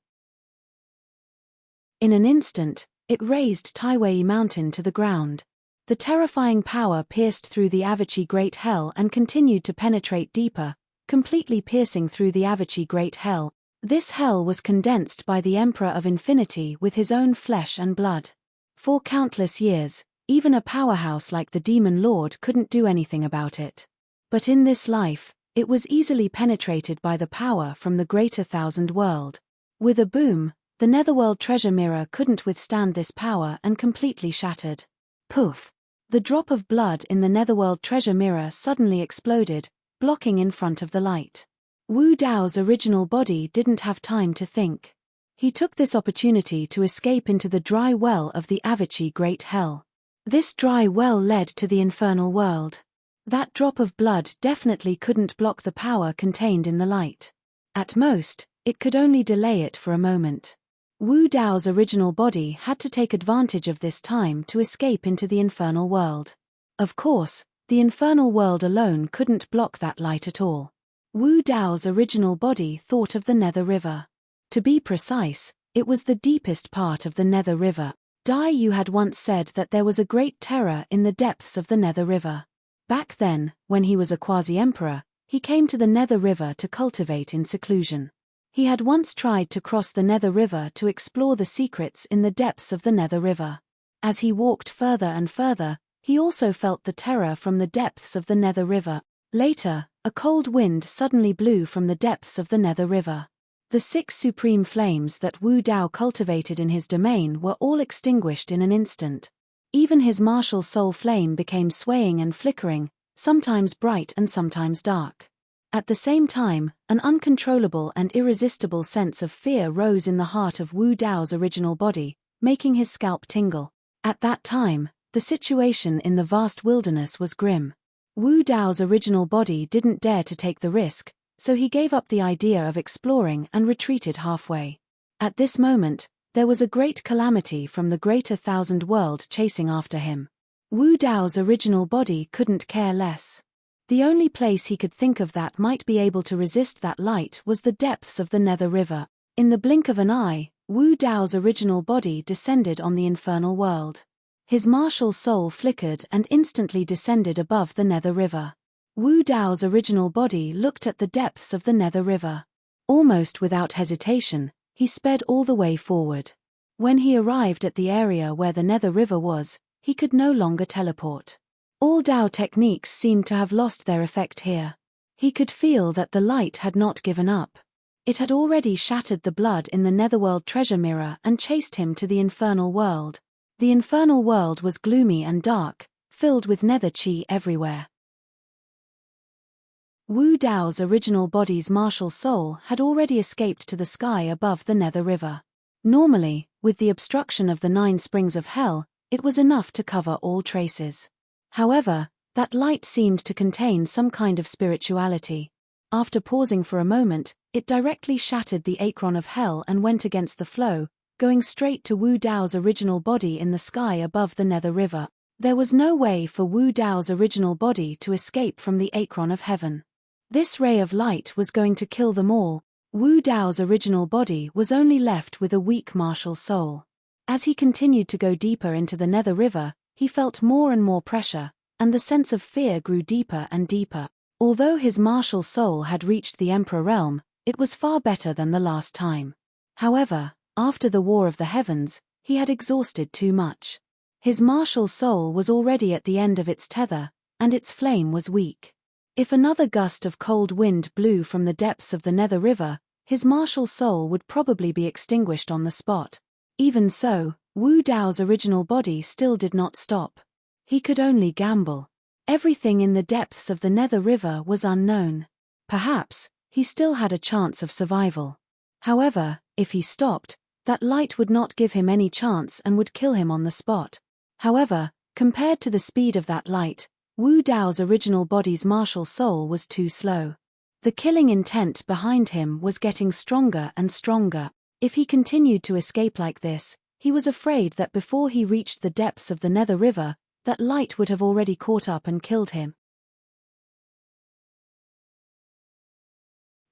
In an instant, it razed Taiwei Mountain to the ground. The terrifying power pierced through the Avicii Great Hell and continued to penetrate deeper, completely piercing through the Avicii Great Hell. This hell was condensed by the Emperor of Infinity with his own flesh and blood. For countless years, even a powerhouse like the Demon Lord couldn't do anything about it. But in this life, it was easily penetrated by the power from the Greater Thousand World. With a boom, the netherworld treasure mirror couldn't withstand this power and completely shattered. Poof! The drop of blood in the netherworld treasure mirror suddenly exploded, blocking in front of the light. Wu Dao's original body didn't have time to think. He took this opportunity to escape into the dry well of the Avicii Great Hell. This dry well led to the infernal world. That drop of blood definitely couldn't block the power contained in the light. At most, it could only delay it for a moment. Wu Dao's original body had to take advantage of this time to escape into the infernal world. Of course, the infernal world alone couldn't block that light at all. Wu Dao's original body thought of the Nether River. To be precise, it was the deepest part of the Nether River. Dai Yu had once said that there was a great terror in the depths of the Nether River. Back then, when he was a quasi-emperor, he came to the Nether River to cultivate in seclusion. He had once tried to cross the Nether River to explore the secrets in the depths of the Nether River. As he walked further and further, he also felt the terror from the depths of the Nether River. Later, a cold wind suddenly blew from the depths of the Nether River. The 6 supreme flames that Wu Dao cultivated in his domain were all extinguished in an instant. Even his martial soul flame became swaying and flickering, sometimes bright and sometimes dark. At the same time, an uncontrollable and irresistible sense of fear rose in the heart of Wu Dao's original body, making his scalp tingle. At that time, the situation in the vast wilderness was grim. Wu Dao's original body didn't dare to take the risk, so he gave up the idea of exploring and retreated halfway. At this moment, there was a great calamity from the greater thousand world chasing after him. Wu Dao's original body couldn't care less. The only place he could think of that might be able to resist that light was the depths of the Nether River. In the blink of an eye, Wu Dao's original body descended on the infernal world. His martial soul flickered and instantly descended above the Nether River. Wu Dao's original body looked at the depths of the Nether River. Almost without hesitation, he sped all the way forward. When he arrived at the area where the Nether River was, he could no longer teleport. All Dao techniques seemed to have lost their effect here. He could feel that the light had not given up. It had already shattered the blood in the Netherworld treasure mirror and chased him to the infernal world. The infernal world was gloomy and dark, filled with nether chi everywhere. Wu Dao's original body's martial soul had already escaped to the sky above the Nether River. Normally, with the obstruction of the 9 springs of hell, it was enough to cover all traces. However, that light seemed to contain some kind of spirituality. After pausing for a moment, it directly shattered the Acron of hell and went against the flow, going straight to Wu Dao's original body in the sky above the Nether River. There was no way for Wu Dao's original body to escape from the Acron of heaven. This ray of light was going to kill them all. Wu Dao's original body was only left with a weak martial soul. As he continued to go deeper into the Nether River, he felt more and more pressure, and the sense of fear grew deeper and deeper. Although his martial soul had reached the Emperor realm, it was far better than the last time. However, after the War of the Heavens, he had exhausted too much. His martial soul was already at the end of its tether, and its flame was weak. If another gust of cold wind blew from the depths of the Nether River, his martial soul would probably be extinguished on the spot. Even so, Wu Dao's original body still did not stop. He could only gamble. Everything in the depths of the Nether River was unknown. Perhaps, he still had a chance of survival. However, if he stopped, that light would not give him any chance and would kill him on the spot. However, compared to the speed of that light, Wu Dao's original body's martial soul was too slow. The killing intent behind him was getting stronger and stronger. If he continued to escape like this, he was afraid that before he reached the depths of the Nether River, that light would have already caught up and killed him.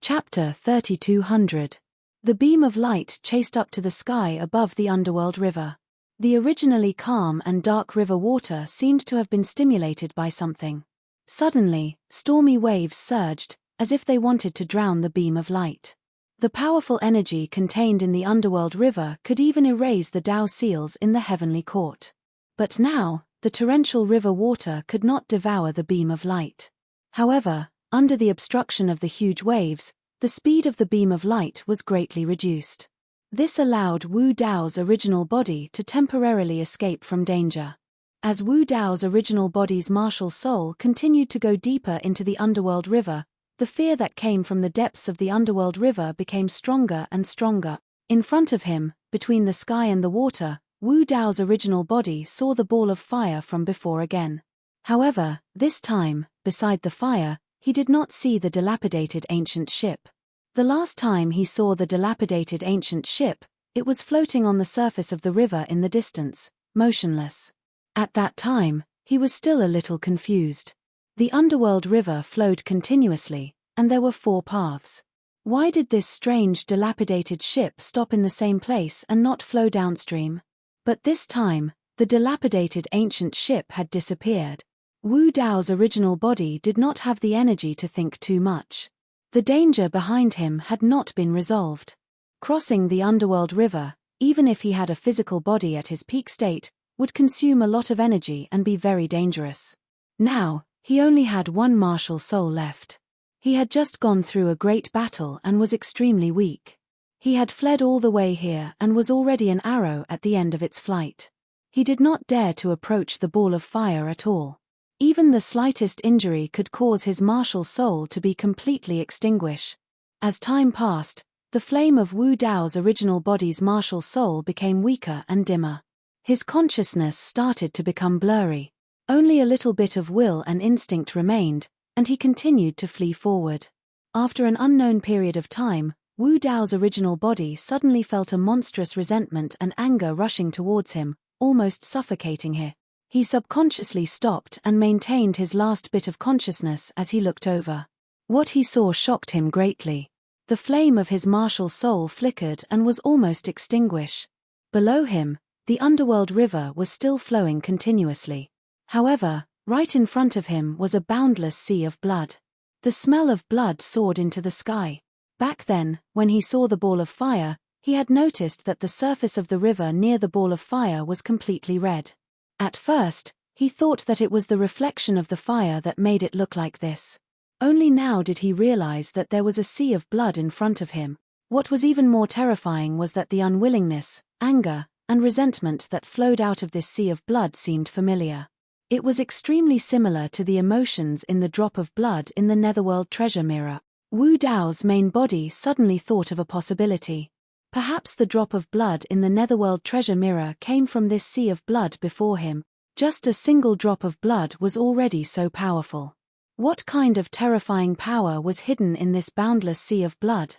Chapter 3200. The beam of light chased up to the sky above the underworld river. The originally calm and dark river water seemed to have been stimulated by something. Suddenly, stormy waves surged, as if they wanted to drown the beam of light. The powerful energy contained in the underworld river could even erase the Dao seals in the heavenly court. But now, the torrential river water could not devour the beam of light. However, under the obstruction of the huge waves, the speed of the beam of light was greatly reduced. This allowed Wu Dao's original body to temporarily escape from danger. As Wu Dao's original body's martial soul continued to go deeper into the underworld river, the fear that came from the depths of the underworld river became stronger and stronger. In front of him, between the sky and the water, Wu Dao's original body saw the ball of fire from before again. However, this time, beside the fire, he did not see the dilapidated ancient ship. The last time he saw the dilapidated ancient ship, it was floating on the surface of the river in the distance, motionless. At that time, he was still a little confused. The underworld river flowed continuously, and there were 4 paths. Why did this strange dilapidated ship stop in the same place and not flow downstream? But this time, the dilapidated ancient ship had disappeared. Wu Dao's original body did not have the energy to think too much. The danger behind him had not been resolved. Crossing the underworld river, even if he had a physical body at his peak state, would consume a lot of energy and be very dangerous. Now, he only had one martial soul left. He had just gone through a great battle and was extremely weak. He had fled all the way here and was already an arrow at the end of its flight. He did not dare to approach the ball of fire at all. Even the slightest injury could cause his martial soul to be completely extinguished. As time passed, the flame of Wu Dao's original body's martial soul became weaker and dimmer. His consciousness started to become blurry. Only a little bit of will and instinct remained, and he continued to flee forward. After an unknown period of time, Wu Dao's original body suddenly felt a monstrous resentment and anger rushing towards him, almost suffocating him. He subconsciously stopped and maintained his last bit of consciousness as he looked over. What he saw shocked him greatly. The flame of his martial soul flickered and was almost extinguished. Below him, the underworld river was still flowing continuously. However, right in front of him was a boundless sea of blood. The smell of blood soared into the sky. Back then, when he saw the ball of fire, he had noticed that the surface of the river near the ball of fire was completely red. At first, he thought that it was the reflection of the fire that made it look like this. Only now did he realize that there was a sea of blood in front of him. What was even more terrifying was that the unwillingness, anger, and resentment that flowed out of this sea of blood seemed familiar. It was extremely similar to the emotions in the drop of blood in the Netherworld treasure mirror. Wu Dao's main body suddenly thought of a possibility. Perhaps the drop of blood in the Netherworld treasure mirror came from this sea of blood before him. Just a single drop of blood was already so powerful. What kind of terrifying power was hidden in this boundless sea of blood?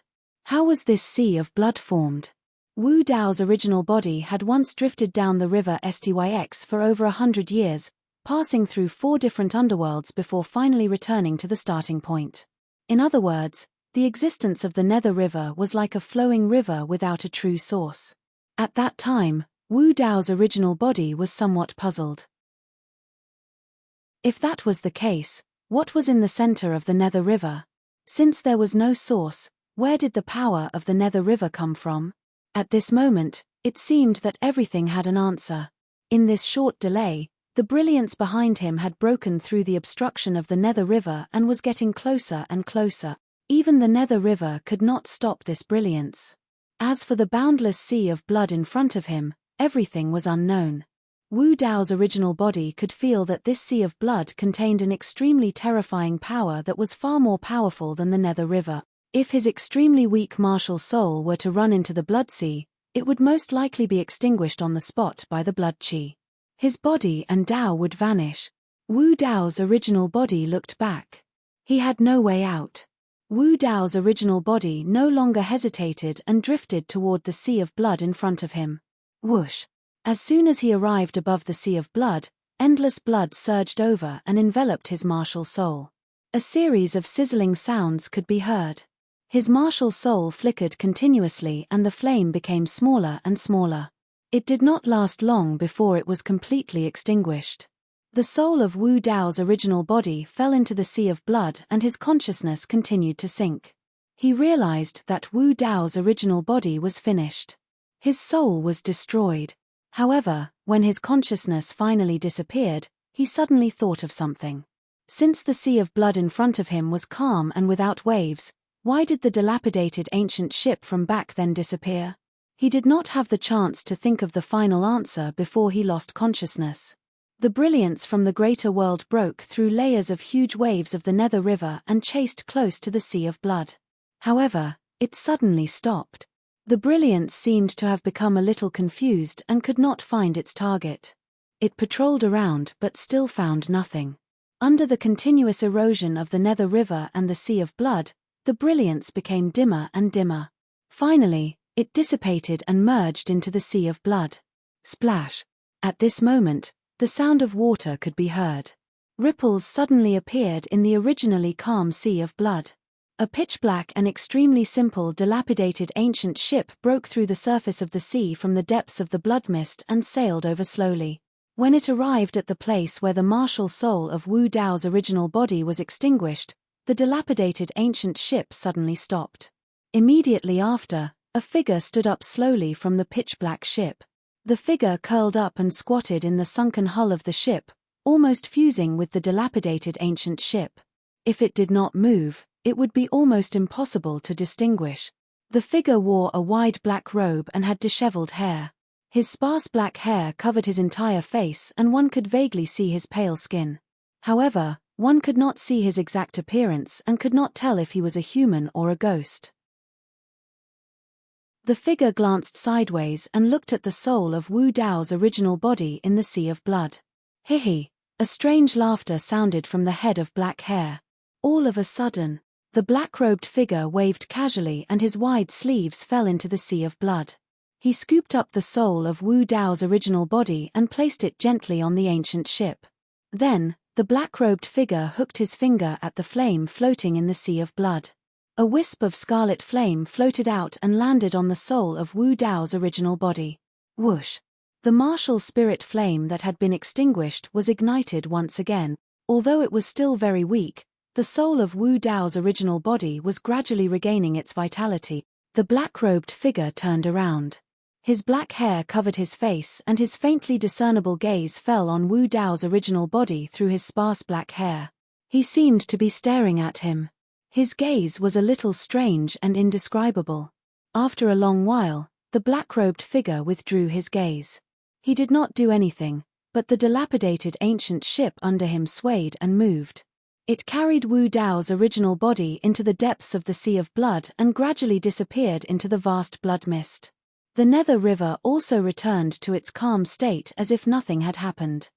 How was this sea of blood formed? Wu Dao's original body had once drifted down the river Styx for over 100 years, passing through 4 different underworlds before finally returning to the starting point. In other words, the existence of the Nether River was like a flowing river without a true source. At that time, Wu Dao's original body was somewhat puzzled. If that was the case, what was in the center of the Nether River? Since there was no source, where did the power of the Nether River come from? At this moment, it seemed that everything had an answer. In this short delay, the brilliance behind him had broken through the obstruction of the Nether River and was getting closer and closer. Even the Nether River could not stop this brilliance. As for the boundless sea of blood in front of him, everything was unknown. Wu Dao's original body could feel that this sea of blood contained an extremely terrifying power that was far more powerful than the Nether River. If his extremely weak martial soul were to run into the blood sea, it would most likely be extinguished on the spot by the blood chi. His body and Dao would vanish. Wu Dao's original body looked back. He had no way out. Wu Dao's original body no longer hesitated and drifted toward the sea of blood in front of him. Whoosh! As soon as he arrived above the sea of blood, endless blood surged over and enveloped his martial soul. A series of sizzling sounds could be heard. His martial soul flickered continuously and the flame became smaller and smaller. It did not last long before it was completely extinguished. The soul of Wu Dao's original body fell into the sea of blood and his consciousness continued to sink. He realized that Wu Dao's original body was finished. His soul was destroyed. However, when his consciousness finally disappeared, he suddenly thought of something. Since the sea of blood in front of him was calm and without waves, why did the dilapidated ancient ship from back then disappear? He did not have the chance to think of the final answer before he lost consciousness. The brilliance from the greater world broke through layers of huge waves of the Nether River and chased close to the sea of blood. However, it suddenly stopped. The brilliance seemed to have become a little confused and could not find its target. It patrolled around but still found nothing. Under the continuous erosion of the Nether River and the sea of blood, the brilliance became dimmer and dimmer. Finally, it dissipated and merged into the sea of blood. Splash! At this moment, the sound of water could be heard. Ripples suddenly appeared in the originally calm sea of blood. A pitch-black and extremely simple dilapidated ancient ship broke through the surface of the sea from the depths of the blood mist and sailed over slowly. When it arrived at the place where the martial soul of Wu Dao's original body was extinguished, the dilapidated ancient ship suddenly stopped. Immediately after, a figure stood up slowly from the pitch-black ship. The figure curled up and squatted in the sunken hull of the ship, almost fusing with the dilapidated ancient ship. If it did not move, it would be almost impossible to distinguish. The figure wore a wide black robe and had disheveled hair. His sparse black hair covered his entire face and one could vaguely see his pale skin. However, one could not see his exact appearance and could not tell if he was a human or a ghost. The figure glanced sideways and looked at the soul of Wu Dao's original body in the sea of blood. Hihi! A strange laughter sounded from the head of black hair. All of a sudden, the black-robed figure waved casually and his wide sleeves fell into the sea of blood. He scooped up the soul of Wu Dao's original body and placed it gently on the ancient ship. Then, the black-robed figure hooked his finger at the flame floating in the sea of blood. A wisp of scarlet flame floated out and landed on the soul of Wu Dao's original body. Whoosh! The martial spirit flame that had been extinguished was ignited once again. Although it was still very weak, the soul of Wu Dao's original body was gradually regaining its vitality. The black-robed figure turned around. His black hair covered his face and his faintly discernible gaze fell on Wu Dao's original body through his sparse black hair. He seemed to be staring at him. His gaze was a little strange and indescribable. After a long while, the black-robed figure withdrew his gaze. He did not do anything, but the dilapidated ancient ship under him swayed and moved. It carried Wu Dao's original body into the depths of the sea of blood and gradually disappeared into the vast blood mist. The Nether River also returned to its calm state as if nothing had happened.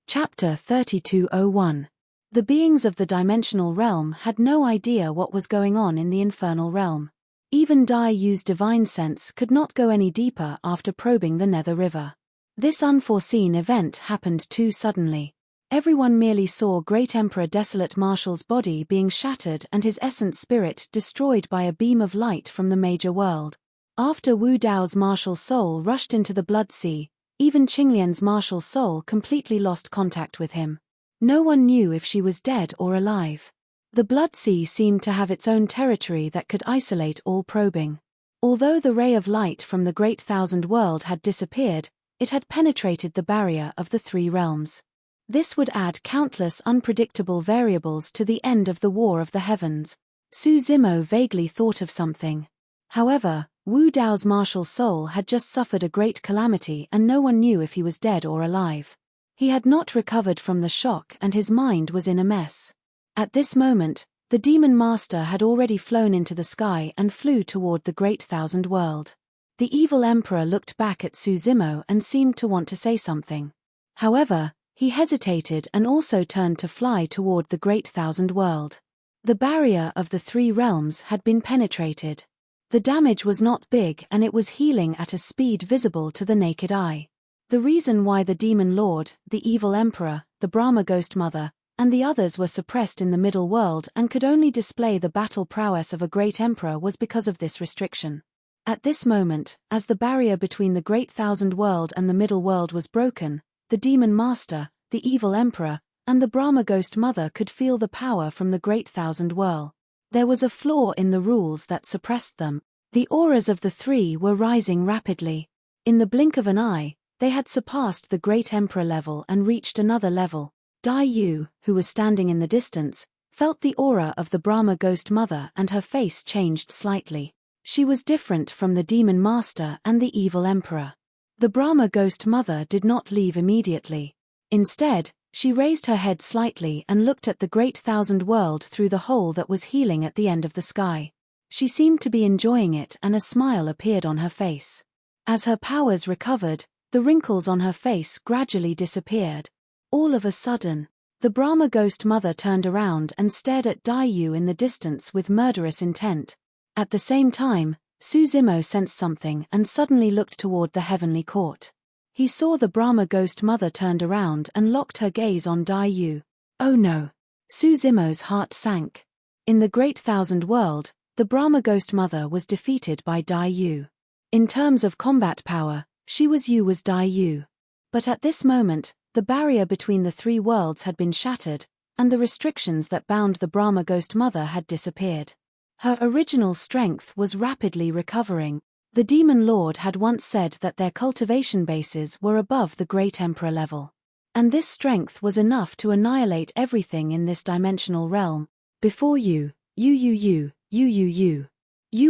Chapter 3201. The beings of the dimensional realm had no idea what was going on in the infernal realm. Even Dai Yu's divine sense could not go any deeper after probing the Nether River. This unforeseen event happened too suddenly. Everyone merely saw Great Emperor Desolate Martial's body being shattered and his essence spirit destroyed by a beam of light from the major world. After Wu Dao's martial soul rushed into the blood sea, even Qinglian's martial soul completely lost contact with him. No one knew if she was dead or alive. The blood sea seemed to have its own territory that could isolate all probing. Although the ray of light from the Great Thousand World had disappeared, it had penetrated the barrier of the three realms. This would add countless unpredictable variables to the end of the War of the Heavens. Su Zimo vaguely thought of something. However, Wu Dao's martial soul had just suffered a great calamity and no one knew if he was dead or alive. He had not recovered from the shock and his mind was in a mess. At this moment, the demon master had already flown into the sky and flew toward the Great Thousand World. The evil emperor looked back at Su Zimo and seemed to want to say something. However, he hesitated and also turned to fly toward the Great Thousand World. The barrier of the three realms had been penetrated. The damage was not big and it was healing at a speed visible to the naked eye. The reason why the demon lord, the evil emperor, the Brahma ghost mother, and the others were suppressed in the middle world and could only display the battle prowess of a great emperor was because of this restriction. At this moment, as the barrier between the Great Thousand World and the middle world was broken, the demon master, the evil emperor, and the Brahma ghost mother could feel the power from the Great Thousand World. There was a flaw in the rules that suppressed them. The auras of the three were rising rapidly. In the blink of an eye, they had surpassed the Great Emperor level and reached another level. Dai Yu, who was standing in the distance, felt the aura of the Brahma ghost mother and her face changed slightly. She was different from the demon master and the evil emperor. The Brahma ghost mother did not leave immediately. Instead, she raised her head slightly and looked at the Great Thousand World through the hole that was healing at the end of the sky. She seemed to be enjoying it and a smile appeared on her face. As her powers recovered, the wrinkles on her face gradually disappeared. All of a sudden, the Brahma ghost mother turned around and stared at Dai Yu in the distance with murderous intent. At the same time, Su Zimo sensed something and suddenly looked toward the heavenly court. He saw the Brahma ghost mother turned around and locked her gaze on Dai Yu. Oh no. Suzimo's heart sank. In the Great Thousand World, the Brahma Ghost Mother was defeated by Dai Yu. In terms of combat power, she was Dai Yu. But at this moment, the barrier between the three worlds had been shattered, and the restrictions that bound the Brahma Ghost Mother had disappeared. Her original strength was rapidly recovering. The Demon Lord had once said that their cultivation bases were above the Great Emperor level. And this strength was enough to annihilate everything in this dimensional realm. Before you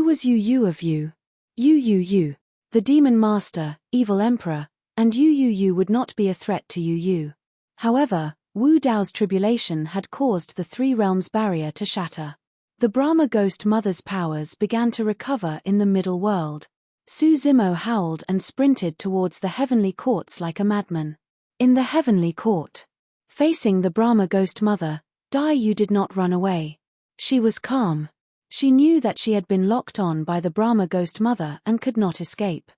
was you of you. The Demon Master, Evil Emperor, and you would not be a threat to you. However, Wu Dao's tribulation had caused the three realms barrier to shatter. The Brahma Ghost Mother's powers began to recover in the middle world. Suzimo howled and sprinted towards the heavenly courts like a madman. In the heavenly court, facing the Brahma Ghost Mother, Dai Yu did not run away. She was calm. She knew that she had been locked on by the Brahma Ghost Mother and could not escape.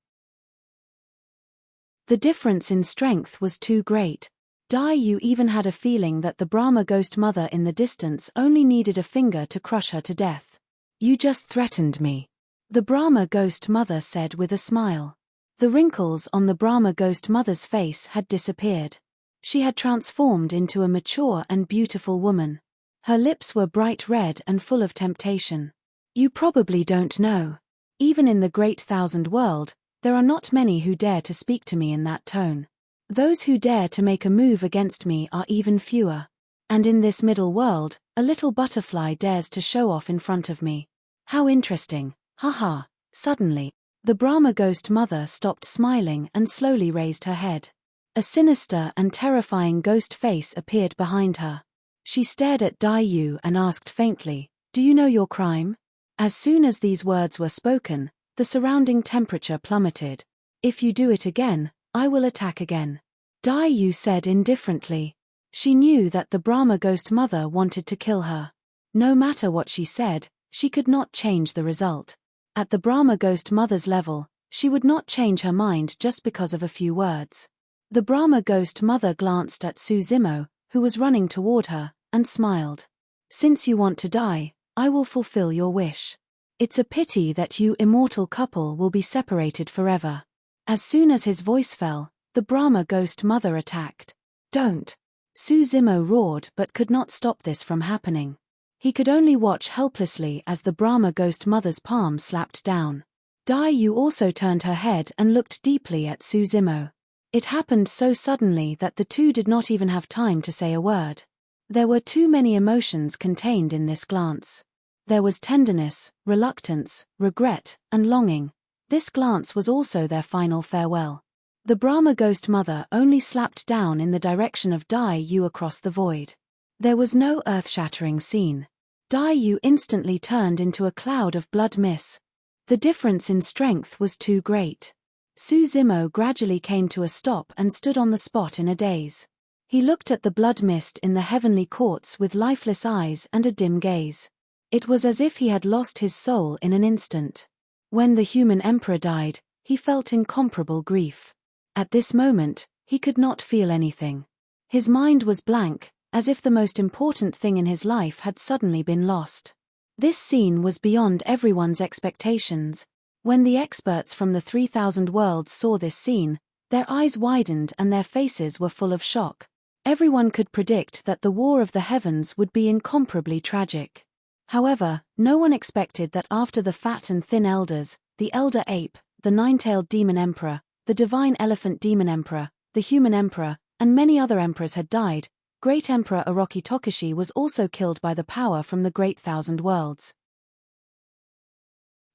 The difference in strength was too great. Dai Yu even had a feeling that the Brahma Ghost Mother in the distance only needed a finger to crush her to death. You just threatened me, the Brahma Ghost Mother said with a smile. The wrinkles on the Brahma Ghost Mother's face had disappeared. She had transformed into a mature and beautiful woman. Her lips were bright red and full of temptation. You probably don't know. Even in the Great Thousand World, there are not many who dare to speak to me in that tone. Those who dare to make a move against me are even fewer. And in this middle world, a little butterfly dares to show off in front of me. How interesting, haha. Suddenly, the Brahma Ghost Mother stopped smiling and slowly raised her head. A sinister and terrifying ghost face appeared behind her. She stared at Dai Yu and asked faintly, "Do you know your crime?" As soon as these words were spoken, the surrounding temperature plummeted. "If you do it again, I will attack again," Dai Yu said indifferently. She knew that the Brahma Ghost Mother wanted to kill her. No matter what she said, she could not change the result. At the Brahma Ghost Mother's level, she would not change her mind just because of a few words. The Brahma Ghost Mother glanced at Suzimo, who was running toward her, and smiled. "Since you want to die, I will fulfill your wish. It's a pity that you immortal couple will be separated forever." As soon as his voice fell, the Brahma Ghost Mother attacked. "Don't!" Suzimo roared but could not stop this from happening. He could only watch helplessly as the Brahma Ghost Mother's palm slapped down. Dai Yu also turned her head and looked deeply at Suzimo. It happened so suddenly that the two did not even have time to say a word. There were too many emotions contained in this glance. There was tenderness, reluctance, regret, and longing. This glance was also their final farewell. The Brahma Ghost Mother only slapped down in the direction of Dai Yu across the void. There was no earth-shattering scene. Dai Yu instantly turned into a cloud of blood mist. The difference in strength was too great. Suzimo gradually came to a stop and stood on the spot in a daze. He looked at the blood mist in the heavenly courts with lifeless eyes and a dim gaze. It was as if he had lost his soul in an instant. When the human emperor died, he felt incomparable grief. At this moment, he could not feel anything. His mind was blank, as if the most important thing in his life had suddenly been lost. This scene was beyond everyone's expectations. When the experts from the 3000 worlds saw this scene, their eyes widened and their faces were full of shock. Everyone could predict that the War of the Heavens would be incomparably tragic. However, no one expected that after the fat and thin elders, the elder ape, the nine-tailed demon emperor, the divine elephant demon emperor, the human emperor, and many other emperors had died, Great Emperor Orochi Tokushi was also killed by the power from the Great Thousand Worlds.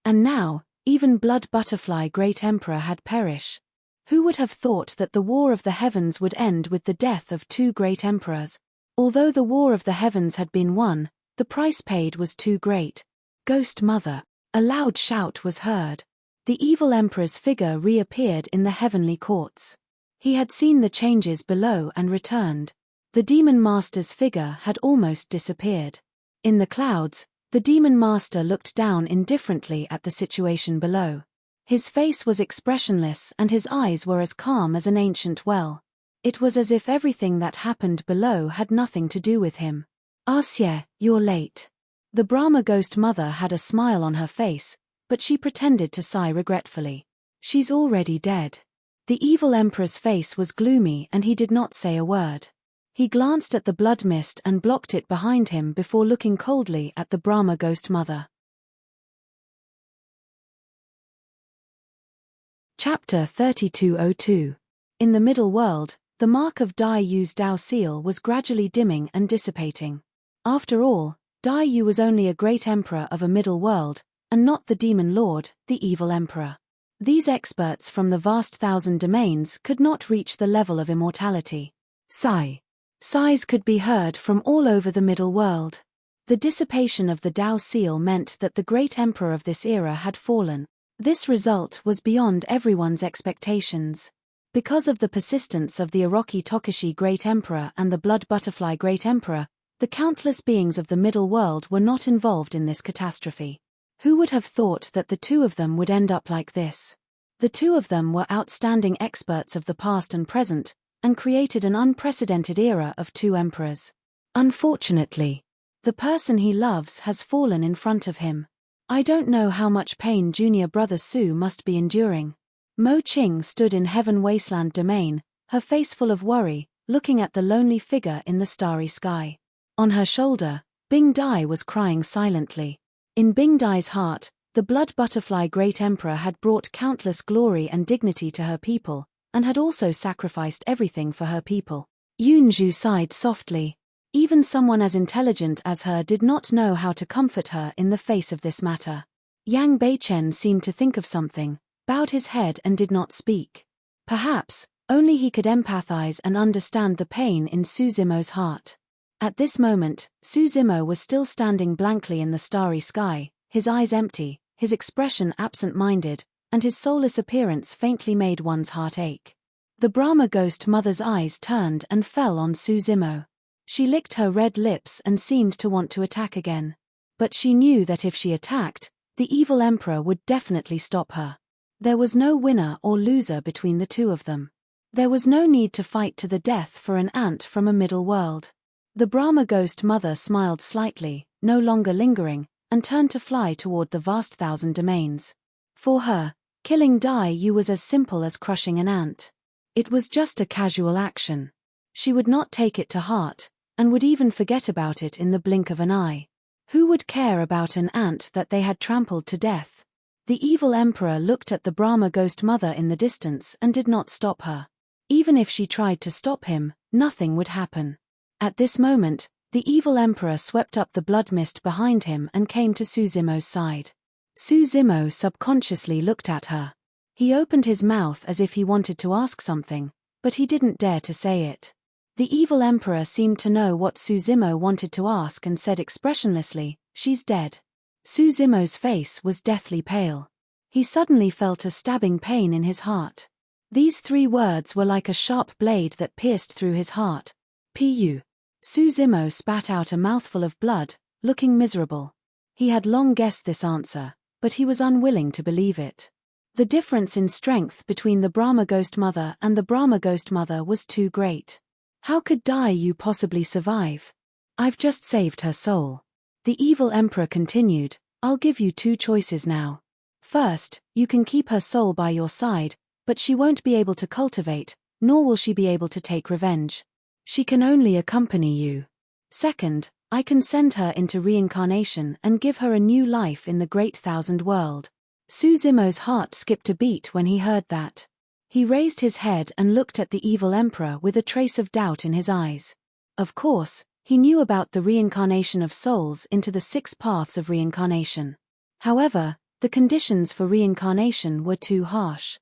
And now, even Blood Butterfly Great Emperor had perished. Who would have thought that the War of the Heavens would end with the death of two great emperors? Although the War of the Heavens had been won, the price paid was too great. Ghost Mother! A loud shout was heard. The evil emperor's figure reappeared in the heavenly courts. He had seen the changes below and returned. The demon master's figure had almost disappeared. In the clouds, the demon master looked down indifferently at the situation below. His face was expressionless and his eyes were as calm as an ancient well. It was as if everything that happened below had nothing to do with him. Arsia, you're late. The Brahma ghost mother had a smile on her face, but she pretended to sigh regretfully. She's already dead. The evil emperor's face was gloomy and he did not say a word. He glanced at the blood mist and blocked it behind him before looking coldly at the Brahma ghost mother. Chapter 3202. In the middle world, the mark of Dai Yu's Dao seal was gradually dimming and dissipating. After all, Dai Yu was only a great emperor of a middle world, and not the demon lord, the evil emperor. These experts from the vast thousand domains could not reach the level of immortality. Sighs could be heard from all over the middle world. The dissipation of the Dao seal meant that the great emperor of this era had fallen. This result was beyond everyone's expectations. Because of the persistence of the Orochi Tokushi Great Emperor and the Blood Butterfly Great Emperor, the countless beings of the middle world were not involved in this catastrophe. Who would have thought that the two of them would end up like this? The two of them were outstanding experts of the past and present, and created an unprecedented era of two emperors. Unfortunately, the person he loves has fallen in front of him. I don't know how much pain junior brother Su must be enduring. Mo Qing stood in Heaven Wasteland domain, her face full of worry, looking at the lonely figure in the starry sky. On her shoulder, Bing Dai was crying silently. In Bing Dai's heart, the Blood Butterfly Great Emperor had brought countless glory and dignity to her people, and had also sacrificed everything for her people. Yunju sighed softly. Even someone as intelligent as her did not know how to comfort her in the face of this matter. Yang Beichen seemed to think of something, bowed his head and did not speak. Perhaps, only he could empathize and understand the pain in Su Zimo's heart. At this moment, Su Zimo was still standing blankly in the starry sky, his eyes empty, his expression absent-minded, and his soulless appearance faintly made one's heart ache. The Brahma ghost mother's eyes turned and fell on Su Zimo. She licked her red lips and seemed to want to attack again. But she knew that if she attacked, the evil emperor would definitely stop her. There was no winner or loser between the two of them. There was no need to fight to the death for an ant from a middle world. The Brahma ghost mother smiled slightly, no longer lingering, and turned to fly toward the vast thousand domains. For her, killing Dai Yu was as simple as crushing an ant. It was just a casual action. She would not take it to heart, and would even forget about it in the blink of an eye. Who would care about an ant that they had trampled to death? The evil emperor looked at the Brahma ghost mother in the distance and did not stop her. Even if she tried to stop him, nothing would happen. At this moment, the evil emperor swept up the blood mist behind him and came to Su Zimo's side. Su Zimo subconsciously looked at her. He opened his mouth as if he wanted to ask something, but he didn't dare to say it. The evil emperor seemed to know what Su Zimo wanted to ask and said expressionlessly, "She's dead." Su Zimo's face was deathly pale. He suddenly felt a stabbing pain in his heart. These three words were like a sharp blade that pierced through his heart. Pu. Su Zimo spat out a mouthful of blood, looking miserable. He had long guessed this answer, but he was unwilling to believe it. The difference in strength between the Brahma ghost mother and the Brahma ghost mother was too great. How could Dai Yu possibly survive? I've just saved her soul. The evil emperor continued, I'll give you two choices now. First, you can keep her soul by your side, but she won't be able to cultivate, nor will she be able to take revenge. She can only accompany you. Second, I can send her into reincarnation and give her a new life in the great thousand world. Su Zimo's heart skipped a beat when he heard that. He raised his head and looked at the evil emperor with a trace of doubt in his eyes. Of course, he knew about the reincarnation of souls into the 6 paths of reincarnation. However, the conditions for reincarnation were too harsh.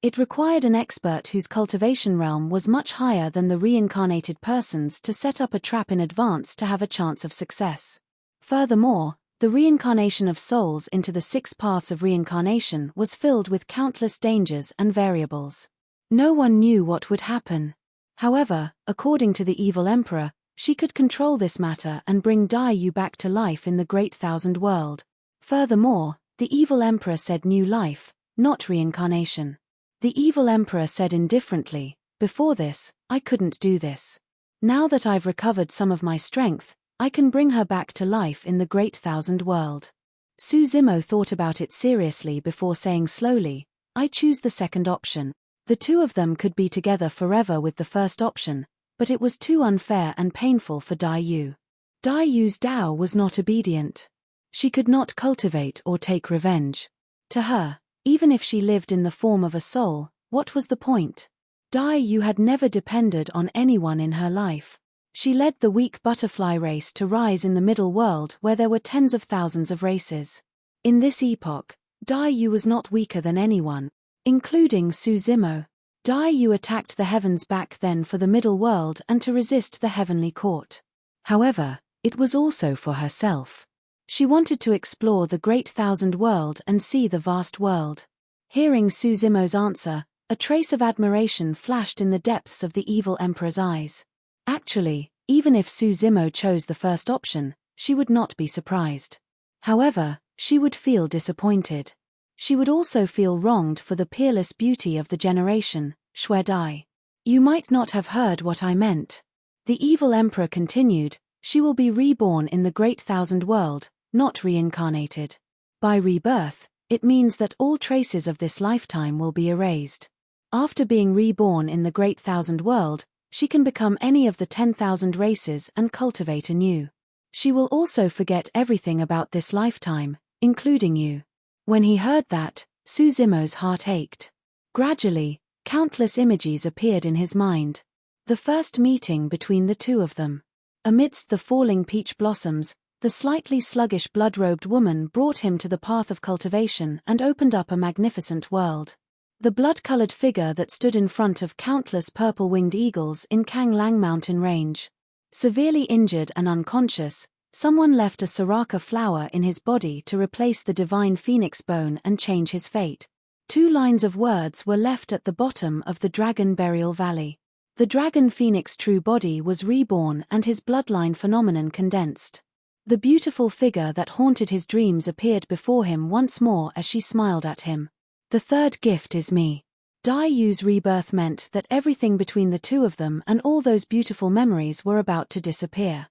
It required an expert whose cultivation realm was much higher than the reincarnated person's to set up a trap in advance to have a chance of success. Furthermore, the reincarnation of souls into the 6 paths of reincarnation was filled with countless dangers and variables. No one knew what would happen. However, according to the evil emperor, she could control this matter and bring Dai Yu back to life in the great thousand world. Furthermore, the evil emperor said new life, not reincarnation. The evil emperor said indifferently, "Before this, I couldn't do this. Now that I've recovered some of my strength, I can bring her back to life in the great thousand world." Suzimo thought about it seriously before saying slowly, "I choose the second option." The two of them could be together forever with the first option, but it was too unfair and painful for Dai Yu. Dai Yu's Tao was not obedient. She could not cultivate or take revenge. To her, even if she lived in the form of a soul, what was the point? Dai Yu had never depended on anyone in her life. She led the weak butterfly race to rise in the middle world where there were tens of thousands of races. In this epoch, Dai Yu was not weaker than anyone, including Suzimo. Dai Yu attacked the heavens back then for the middle world and to resist the heavenly court. However, it was also for herself. She wanted to explore the great thousand world and see the vast world. Hearing Suzimo's answer, a trace of admiration flashed in the depths of the evil emperor's eyes. Actually, even if Suzimo chose the first option, she would not be surprised. However, she would feel disappointed. She would also feel wronged for the peerless beauty of the generation, Xue Dai. "You might not have heard what I meant." The evil emperor continued, "She will be reborn in the great thousand world, not reincarnated. By rebirth, it means that all traces of this lifetime will be erased. After being reborn in the great thousand world, she can become any of the 10,000 races and cultivate anew. She will also forget everything about this lifetime, including you." When he heard that, Suzimo's heart ached. Gradually, countless images appeared in his mind. The first meeting between the two of them. Amidst the falling peach blossoms, the slightly sluggish blood-robed woman brought him to the path of cultivation and opened up a magnificent world. The blood-colored figure that stood in front of countless purple-winged eagles in Kanglang mountain range. Severely injured and unconscious, someone left a Soraka flower in his body to replace the divine phoenix bone and change his fate. 2 lines of words were left at the bottom of the dragon burial valley. The dragon phoenix true body was reborn and his bloodline phenomenon condensed. The beautiful figure that haunted his dreams appeared before him once more as she smiled at him. "The third gift is me." Dai Yu's rebirth meant that everything between the two of them and all those beautiful memories were about to disappear.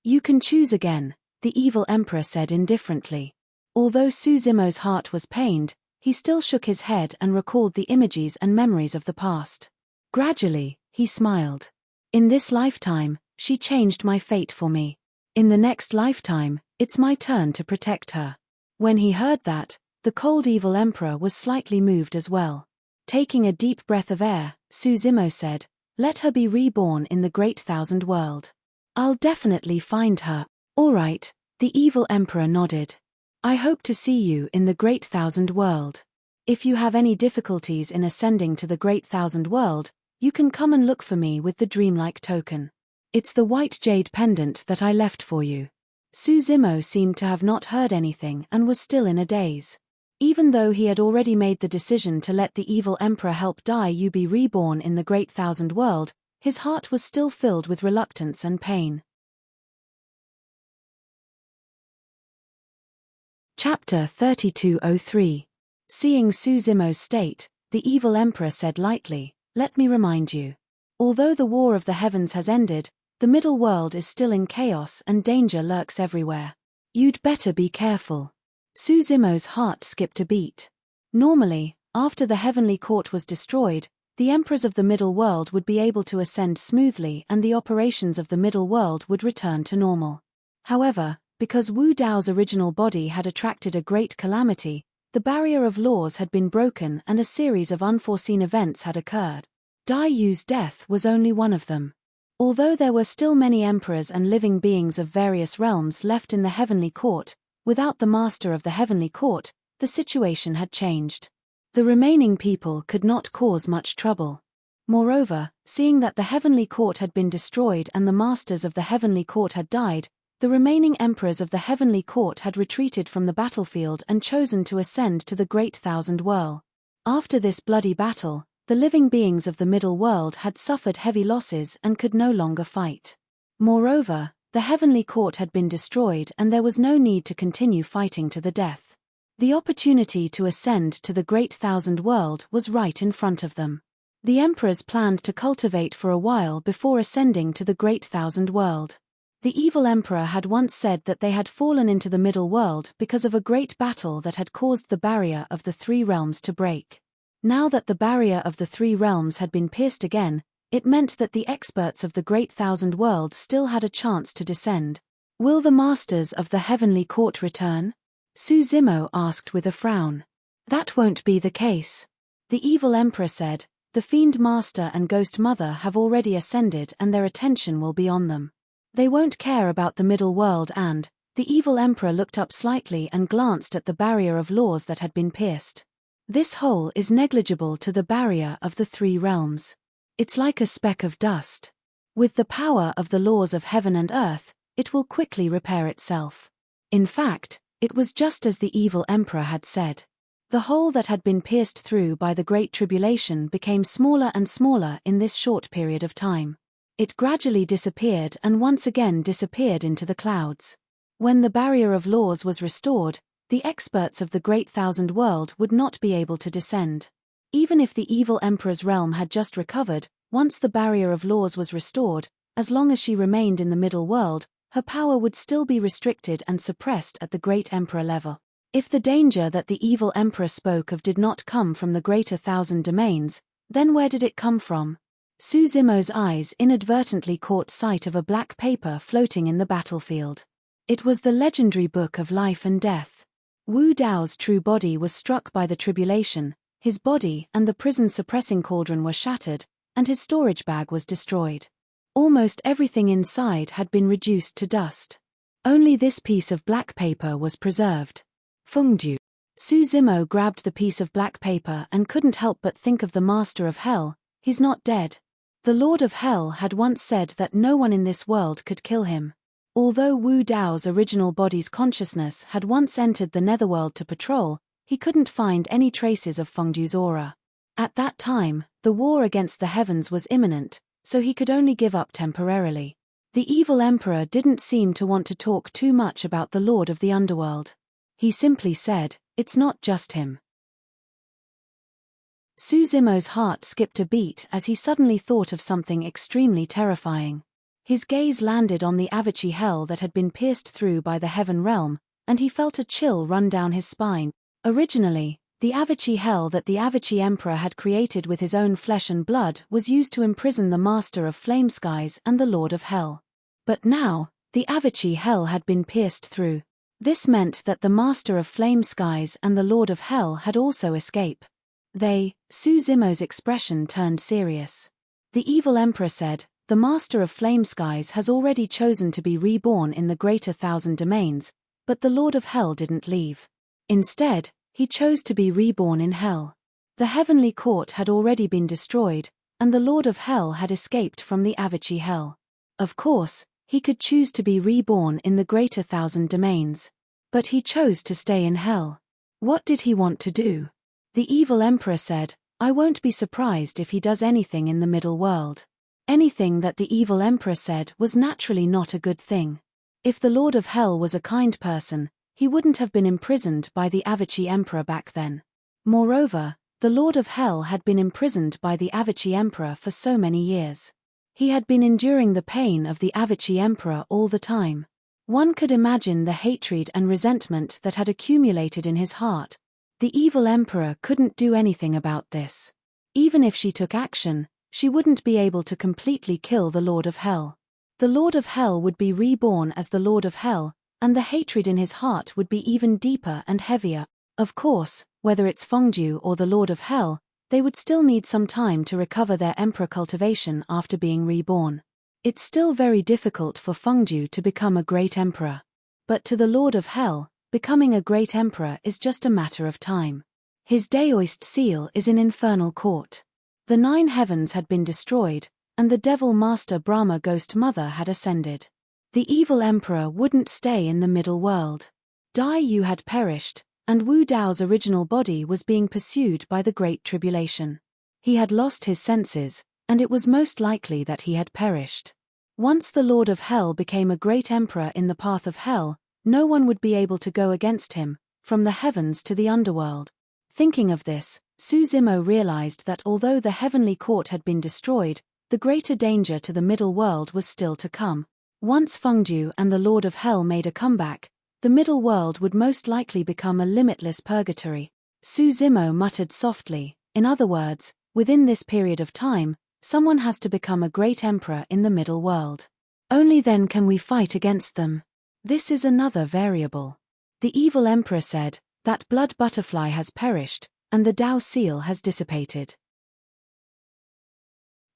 "You can choose again," the evil emperor said indifferently. Although Suzimo's heart was pained, he still shook his head and recalled the images and memories of the past. Gradually, he smiled. "In this lifetime, she changed my fate for me. In the next lifetime, it's my turn to protect her." When he heard that, the cold evil emperor was slightly moved as well. Taking a deep breath of air, Suzimo said, "Let her be reborn in the great thousand world. I'll definitely find her." "All right," the evil emperor nodded. "I hope to see you in the great thousand world. If you have any difficulties in ascending to the great thousand world, you can come and look for me with the dreamlike token. It's the white jade pendant that I left for you." Suzimo seemed to have not heard anything and was still in a daze. Even though he had already made the decision to let the evil emperor help Dai Yu be reborn in the great thousand world, his heart was still filled with reluctance and pain. Chapter 3203. Seeing Suzimo's state, the evil emperor said lightly, "Let me remind you. Although the war of the heavens has ended, the middle world is still in chaos and danger lurks everywhere. You'd better be careful." Suzimo's heart skipped a beat. Normally, after the heavenly court was destroyed, the emperors of the middle world would be able to ascend smoothly and the operations of the middle world would return to normal. However, because Wu Dao's original body had attracted a great calamity, the barrier of laws had been broken and a series of unforeseen events had occurred. Dai Yu's death was only one of them. Although there were still many emperors and living beings of various realms left in the heavenly court, without the master of the heavenly court, the situation had changed. The remaining people could not cause much trouble. Moreover, seeing that the heavenly court had been destroyed and the masters of the heavenly court had died, the remaining emperors of the heavenly court had retreated from the battlefield and chosen to ascend to the great thousand world. After this bloody battle, the living beings of the middle world had suffered heavy losses and could no longer fight. Moreover, the heavenly court had been destroyed and there was no need to continue fighting to the death. The opportunity to ascend to the Great Thousand World was right in front of them. The emperors planned to cultivate for a while before ascending to the Great Thousand World. The evil emperor had once said that they had fallen into the middle world because of a great battle that had caused the barrier of the three realms to break. Now that the barrier of the three realms had been pierced again, it meant that the experts of the Great Thousand World still had a chance to descend. Will the masters of the heavenly court return? Su Zimo asked with a frown. That won't be the case. The evil emperor said, the Fiend Master and Ghost Mother have already ascended and their attention will be on them. They won't care about the middle world and, the evil emperor looked up slightly and glanced at the barrier of laws that had been pierced. This hole is negligible to the barrier of the three realms. It's like a speck of dust. With the power of the laws of heaven and earth, it will quickly repair itself. In fact, it was just as the evil emperor had said. The hole that had been pierced through by the Great Tribulation became smaller and smaller in this short period of time. It gradually disappeared and once again disappeared into the clouds. When the barrier of laws was restored, the experts of the Great Thousand World would not be able to descend. Even if the evil emperor's realm had just recovered, once the barrier of laws was restored, as long as she remained in the middle world, her power would still be restricted and suppressed at the great emperor level. If the danger that the evil emperor spoke of did not come from the greater thousand domains, then where did it come from? Su Zimo's eyes inadvertently caught sight of a black paper floating in the battlefield. It was the legendary Book of Life and Death. Wu Dao's true body was struck by the tribulation, his body and the prison-suppressing cauldron were shattered, and his storage bag was destroyed. Almost everything inside had been reduced to dust. Only this piece of black paper was preserved. Fengdu. Su Zimo grabbed the piece of black paper and couldn't help but think of the Master of Hell. He's not dead. The Lord of Hell had once said that no one in this world could kill him. Although Wu Dao's original body's consciousness had once entered the netherworld to patrol, he couldn't find any traces of Fengdu's aura. At that time, the war against the heavens was imminent, so he could only give up temporarily. The evil emperor didn't seem to want to talk too much about the Lord of the Underworld. He simply said, "It's not just him." Su Zimo's heart skipped a beat as he suddenly thought of something extremely terrifying. His gaze landed on the Avachi hell that had been pierced through by the heaven realm, and he felt a chill run down his spine. Originally, the Avachi hell that the Avachi emperor had created with his own flesh and blood was used to imprison the Master of Flame Skies and the Lord of Hell. But now, the Avachi hell had been pierced through. This meant that the Master of Flame Skies and the Lord of Hell had also escaped. Su Zimo's expression turned serious. The evil emperor said, "The Master of Flame Skies has already chosen to be reborn in the greater thousand domains, but the Lord of Hell didn't leave. Instead, he chose to be reborn in Hell. The heavenly court had already been destroyed, and the Lord of Hell had escaped from the Avachi hell. Of course, he could choose to be reborn in the greater thousand domains. But he chose to stay in Hell. What did he want to do?" The evil emperor said, "I won't be surprised if he does anything in the middle world." Anything that the evil emperor said was naturally not a good thing. If the Lord of Hell was a kind person, he wouldn't have been imprisoned by the Avachi emperor back then. Moreover, the Lord of Hell had been imprisoned by the Avachi emperor for so many years. He had been enduring the pain of the Avachi emperor all the time. One could imagine the hatred and resentment that had accumulated in his heart. The evil emperor couldn't do anything about this. Even if she took action, she wouldn't be able to completely kill the Lord of Hell. The Lord of Hell would be reborn as the Lord of Hell, and the hatred in his heart would be even deeper and heavier. Of course, whether it's Fengdu or the Lord of Hell, they would still need some time to recover their emperor cultivation after being reborn. It's still very difficult for Fengdu to become a great emperor. But to the Lord of Hell, becoming a great emperor is just a matter of time. His Daoist seal is in infernal court. The 9 heavens had been destroyed, and the devil master Brahma Ghost Mother had ascended. The evil emperor wouldn't stay in the middle world. Dai Yu had perished, and Wu Dao's original body was being pursued by the Great Tribulation. He had lost his senses, and it was most likely that he had perished. Once the Lord of Hell became a great emperor in the path of hell, no one would be able to go against him, from the heavens to the underworld. Thinking of this, Su Zimo realized that although the heavenly court had been destroyed, the greater danger to the middle world was still to come. Once Fengdu and the Lord of Hell made a comeback, the middle world would most likely become a limitless purgatory. Su Zimo muttered softly, in other words, within this period of time, someone has to become a great emperor in the middle world. Only then can we fight against them. This is another variable. The evil emperor said, that blood butterfly has perished, and the Tao seal has dissipated.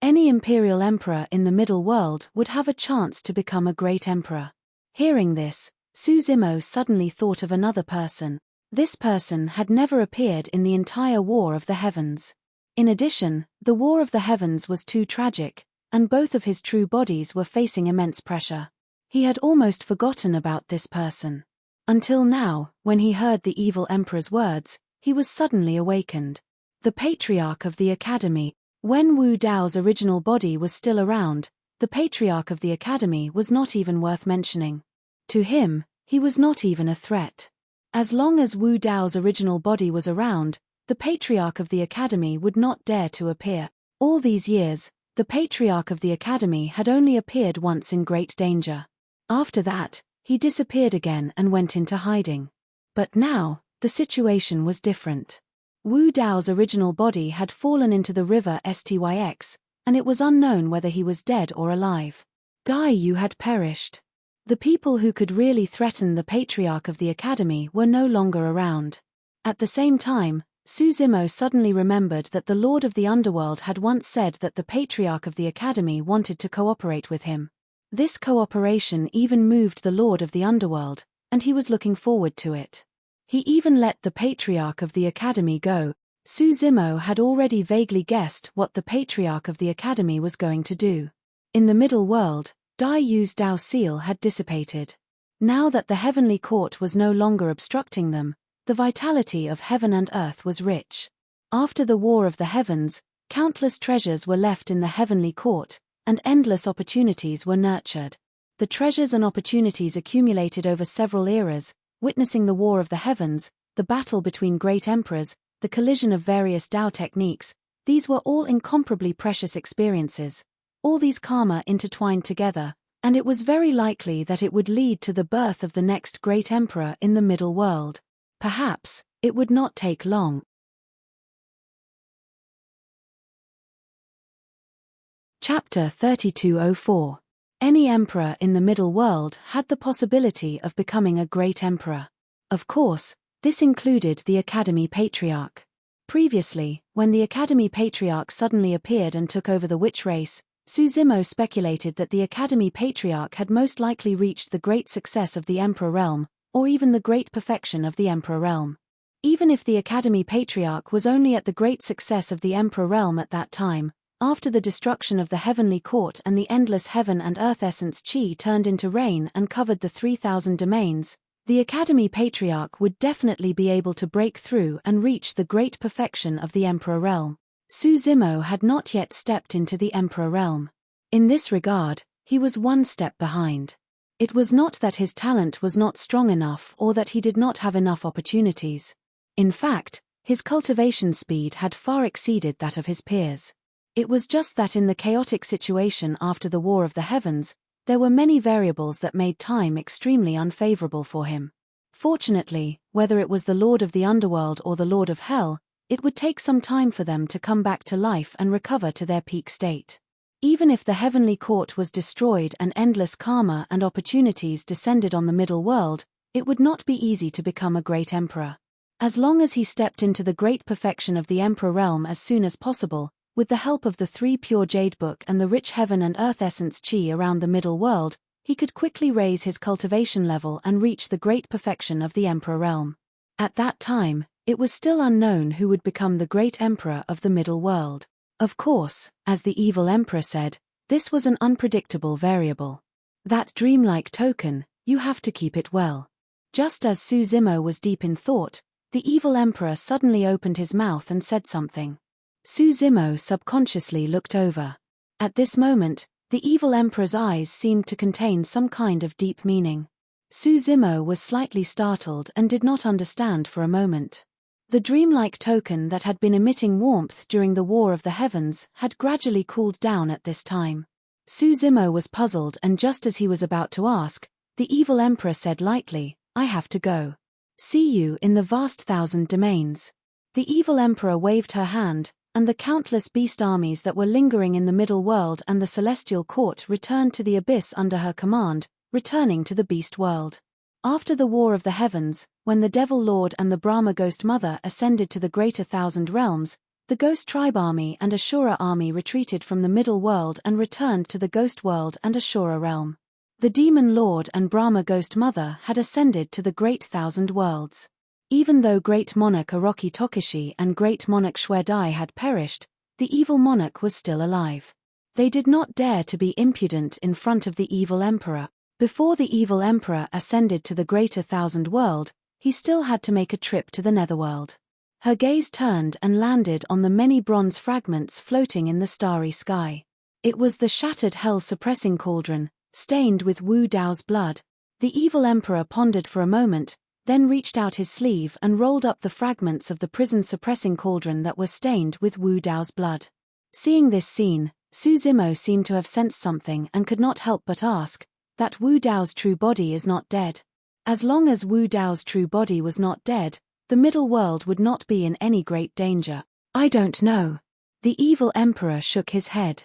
Any imperial emperor in the middle world would have a chance to become a great emperor. Hearing this, Su Zimo suddenly thought of another person. This person had never appeared in the entire War of the Heavens. In addition, the War of the Heavens was too tragic, and both of his true bodies were facing immense pressure. He had almost forgotten about this person. Until now, when he heard the evil emperor's words, he was suddenly awakened. The patriarch of the academy. When Wu Dao's original body was still around, the patriarch of the academy was not even worth mentioning. To him, he was not even a threat. As long as Wu Dao's original body was around, the patriarch of the academy would not dare to appear. All these years, the patriarch of the academy had only appeared once in great danger. After that, he disappeared again and went into hiding. But now, the situation was different. Wu Dao's original body had fallen into the river Styx, and it was unknown whether he was dead or alive. Dai Yu had perished. The people who could really threaten the patriarch of the academy were no longer around. At the same time, Su Zimo suddenly remembered that the Lord of the Underworld had once said that the patriarch of the academy wanted to cooperate with him. This cooperation even moved the Lord of the Underworld, and he was looking forward to it. He even let the patriarch of the academy go. Su Zimo had already vaguely guessed what the patriarch of the academy was going to do. In the middle world, Dai Yu's Tao seal had dissipated. Now that the heavenly court was no longer obstructing them, the vitality of heaven and earth was rich. After the War of the Heavens, countless treasures were left in the heavenly court, and endless opportunities were nurtured. The treasures and opportunities accumulated over several eras, witnessing the War of the Heavens, the battle between great emperors, the collision of various Tao techniques. These were all incomparably precious experiences. All these karma intertwined together, and it was very likely that it would lead to the birth of the next great emperor in the middle world. Perhaps, it would not take long. Chapter 3204. Any emperor in the middle world had the possibility of becoming a great emperor. Of course, this included the Academy Patriarch. Previously, when the Academy Patriarch suddenly appeared and took over the witch race, Su Zimo speculated that the Academy Patriarch had most likely reached the great success of the Emperor realm, or even the great perfection of the Emperor realm. Even if the Academy Patriarch was only at the great success of the Emperor realm at that time, after the destruction of the heavenly court and the endless heaven and earth essence Qi turned into rain and covered the 3,000 domains, the Academy Patriarch would definitely be able to break through and reach the great perfection of the Emperor realm. Su Zimo had not yet stepped into the Emperor realm. In this regard, he was one step behind. It was not that his talent was not strong enough or that he did not have enough opportunities. In fact, his cultivation speed had far exceeded that of his peers. It was just that in the chaotic situation after the War of the Heavens, there were many variables that made time extremely unfavorable for him. Fortunately, whether it was the Lord of the Underworld or the Lord of Hell, it would take some time for them to come back to life and recover to their peak state. Even if the heavenly court was destroyed and endless karma and opportunities descended on the middle world, it would not be easy to become a great emperor. As long as he stepped into the great perfection of the Emperor realm as soon as possible, with the help of the 3 pure jade book and the rich heaven and earth essence Qi around the middle world, he could quickly raise his cultivation level and reach the great perfection of the Emperor realm. At that time, it was still unknown who would become the great emperor of the middle world. Of course, as the evil emperor said, this was an unpredictable variable. That dreamlike token, you have to keep it well. Just as Su Zimo was deep in thought, the evil emperor suddenly opened his mouth and said something. Su Zimo subconsciously looked over. At this moment, the evil emperor's eyes seemed to contain some kind of deep meaning. Zimo was slightly startled and did not understand for a moment. The dreamlike token that had been emitting warmth during the War of the Heavens had gradually cooled down at this time. Zimo was puzzled, and just as he was about to ask, the evil emperor said lightly, "I have to go. See you in the vast thousand domains." The evil emperor waved her hand, and the countless beast armies that were lingering in the middle world and the celestial court returned to the abyss under her command, returning to the beast world. After the War of the Heavens, when the Devil Lord and the Brahma Ghost Mother ascended to the greater thousand realms, the Ghost Tribe Army and Ashura Army retreated from the middle world and returned to the Ghost World and Ashura realm. The Demon Lord and Brahma Ghost Mother had ascended to the Great Thousand Worlds. Even though Great Monarch Orochi Tokishi and Great Monarch Shwedai had perished, the evil monarch was still alive. They did not dare to be impudent in front of the evil emperor. Before the evil emperor ascended to the greater thousand world, he still had to make a trip to the netherworld. Her gaze turned and landed on the many bronze fragments floating in the starry sky. It was the shattered hell-suppressing cauldron, stained with Wu Dao's blood. The evil emperor pondered for a moment, then reached out his sleeve and rolled up the fragments of the prison-suppressing cauldron that were stained with Wu Dao's blood. Seeing this scene, Zimo seemed to have sensed something and could not help but ask, "That Wu Dao's true body is not dead?" As long as Wu Dao's true body was not dead, the middle world would not be in any great danger. "I don't know." The evil emperor shook his head.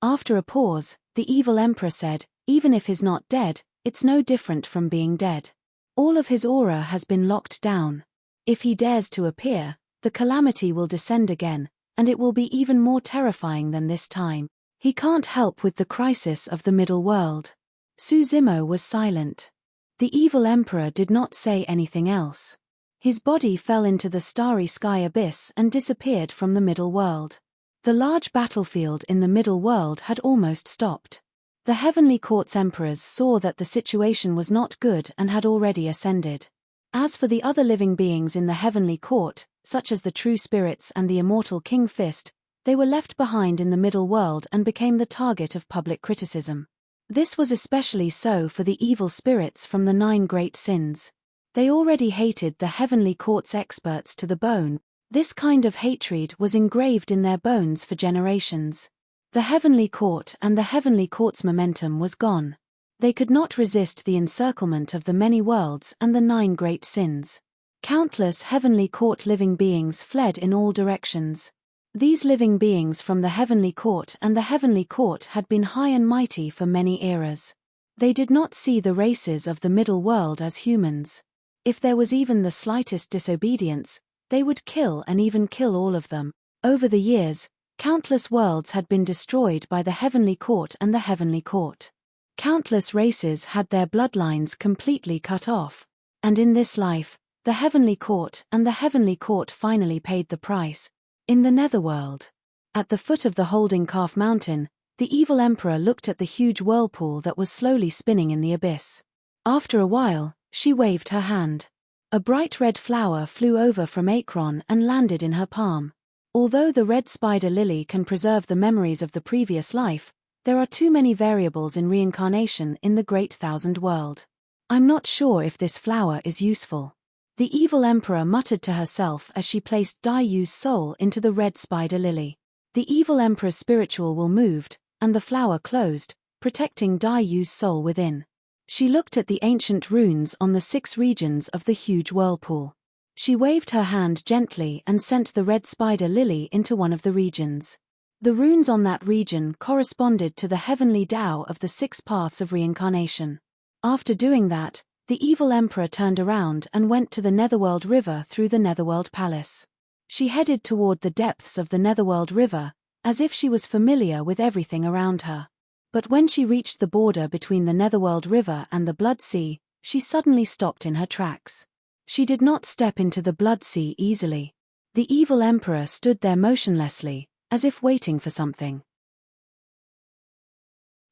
After a pause, the evil emperor said, "Even if he's not dead, it's no different from being dead. All of his aura has been locked down. If he dares to appear, the calamity will descend again, and it will be even more terrifying than this time. He can't help with the crisis of the middle world." Zimo was silent. The evil emperor did not say anything else. His body fell into the starry sky abyss and disappeared from the middle world. The large battlefield in the middle world had almost stopped. The heavenly court's emperors saw that the situation was not good and had already ascended. As for the other living beings in the heavenly court, such as the true spirits and the immortal King Fist, they were left behind in the middle world and became the target of public criticism. This was especially so for the evil spirits from the 9 great sins. They already hated the heavenly court's experts to the bone. This kind of hatred was engraved in their bones for generations. The heavenly court and the heavenly court's momentum was gone. They could not resist the encirclement of the many worlds and the 9 great sins. Countless heavenly court living beings fled in all directions. These living beings from the heavenly court and the heavenly court had been high and mighty for many eras. They did not see the races of the middle world as humans. If there was even the slightest disobedience, they would kill and even kill all of them. Over the years, countless worlds had been destroyed by the heavenly court and the heavenly court. Countless races had their bloodlines completely cut off. And in this life, the heavenly court and the heavenly court finally paid the price. In the netherworld, at the foot of the Holding Calf Mountain, the evil emperor looked at the huge whirlpool that was slowly spinning in the abyss. After a while, she waved her hand. A bright red flower flew over from Akron and landed in her palm. Although the red spider lily can preserve the memories of the previous life, there are too many variables in reincarnation in the Great Thousand World. "I'm not sure if this flower is useful." The evil emperor muttered to herself as she placed Dai Yu's soul into the red spider lily. The evil emperor's spiritual will moved, and the flower closed, protecting Dai Yu's soul within. She looked at the ancient runes on the 6 regions of the huge whirlpool. She waved her hand gently and sent the red spider lily into one of the regions. The runes on that region corresponded to the heavenly Tao of the 6 paths of reincarnation. After doing that, the evil emperor turned around and went to the Netherworld River through the Netherworld Palace. She headed toward the depths of the Netherworld River, as if she was familiar with everything around her. But when she reached the border between the Netherworld River and the Blood Sea, she suddenly stopped in her tracks. She did not step into the Blood Sea easily. The evil emperor stood there motionlessly, as if waiting for something.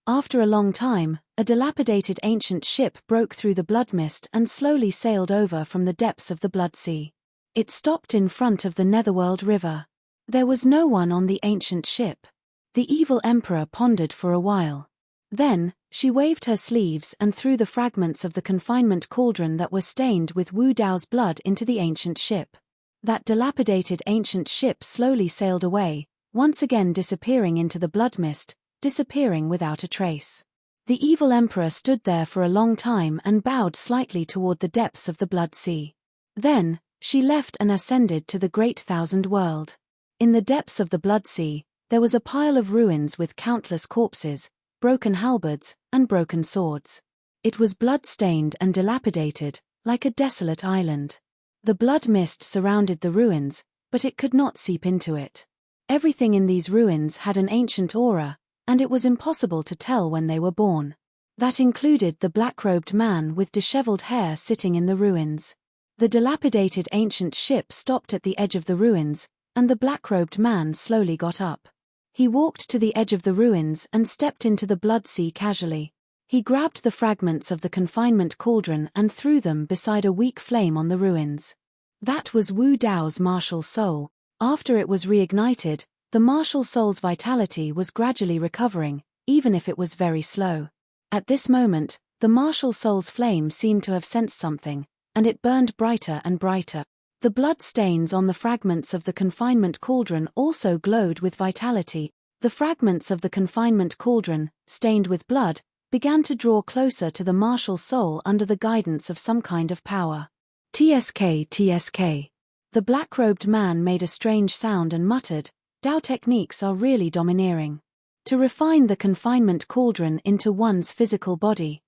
After a long time, a dilapidated ancient ship broke through the blood mist and slowly sailed over from the depths of the Blood Sea. It stopped in front of the Netherworld River. There was no one on the ancient ship. The evil emperor pondered for a while. Then, She waved her sleeves and threw the fragments of the confinement cauldron that were stained with Wu Dao's blood into the ancient ship. That dilapidated ancient ship slowly sailed away, once again disappearing into the blood mist, disappearing without a trace. The evil emperor stood there for a long time and bowed slightly toward the depths of the blood sea. Then, she left and ascended to the great thousand world. In the depths of the blood sea, there was a pile of ruins with countless corpses, broken halberds, and broken swords. It was blood-stained and dilapidated, like a desolate island. The blood mist surrounded the ruins, but it could not seep into it. Everything in these ruins had an ancient aura, and it was impossible to tell when they were born. That included the black-robed man with disheveled hair sitting in the ruins. The dilapidated ancient ship stopped at the edge of the ruins, and the black-robed man slowly got up. He walked to the edge of the ruins and stepped into the blood sea casually. He grabbed the fragments of the confinement cauldron and threw them beside a weak flame on the ruins. That was Wu Dao's martial soul. After it was reignited, the martial soul's vitality was gradually recovering, even if it was very slow. At this moment, the martial soul's flame seemed to have sensed something, and it burned brighter and brighter. The blood stains on the fragments of the confinement cauldron also glowed with vitality. The fragments of the confinement cauldron, stained with blood, began to draw closer to the martial soul under the guidance of some kind of power. TSK, TSK. The black-robed man made a strange sound and muttered, "Dao techniques are really domineering. To refine the confinement cauldron into one's physical body."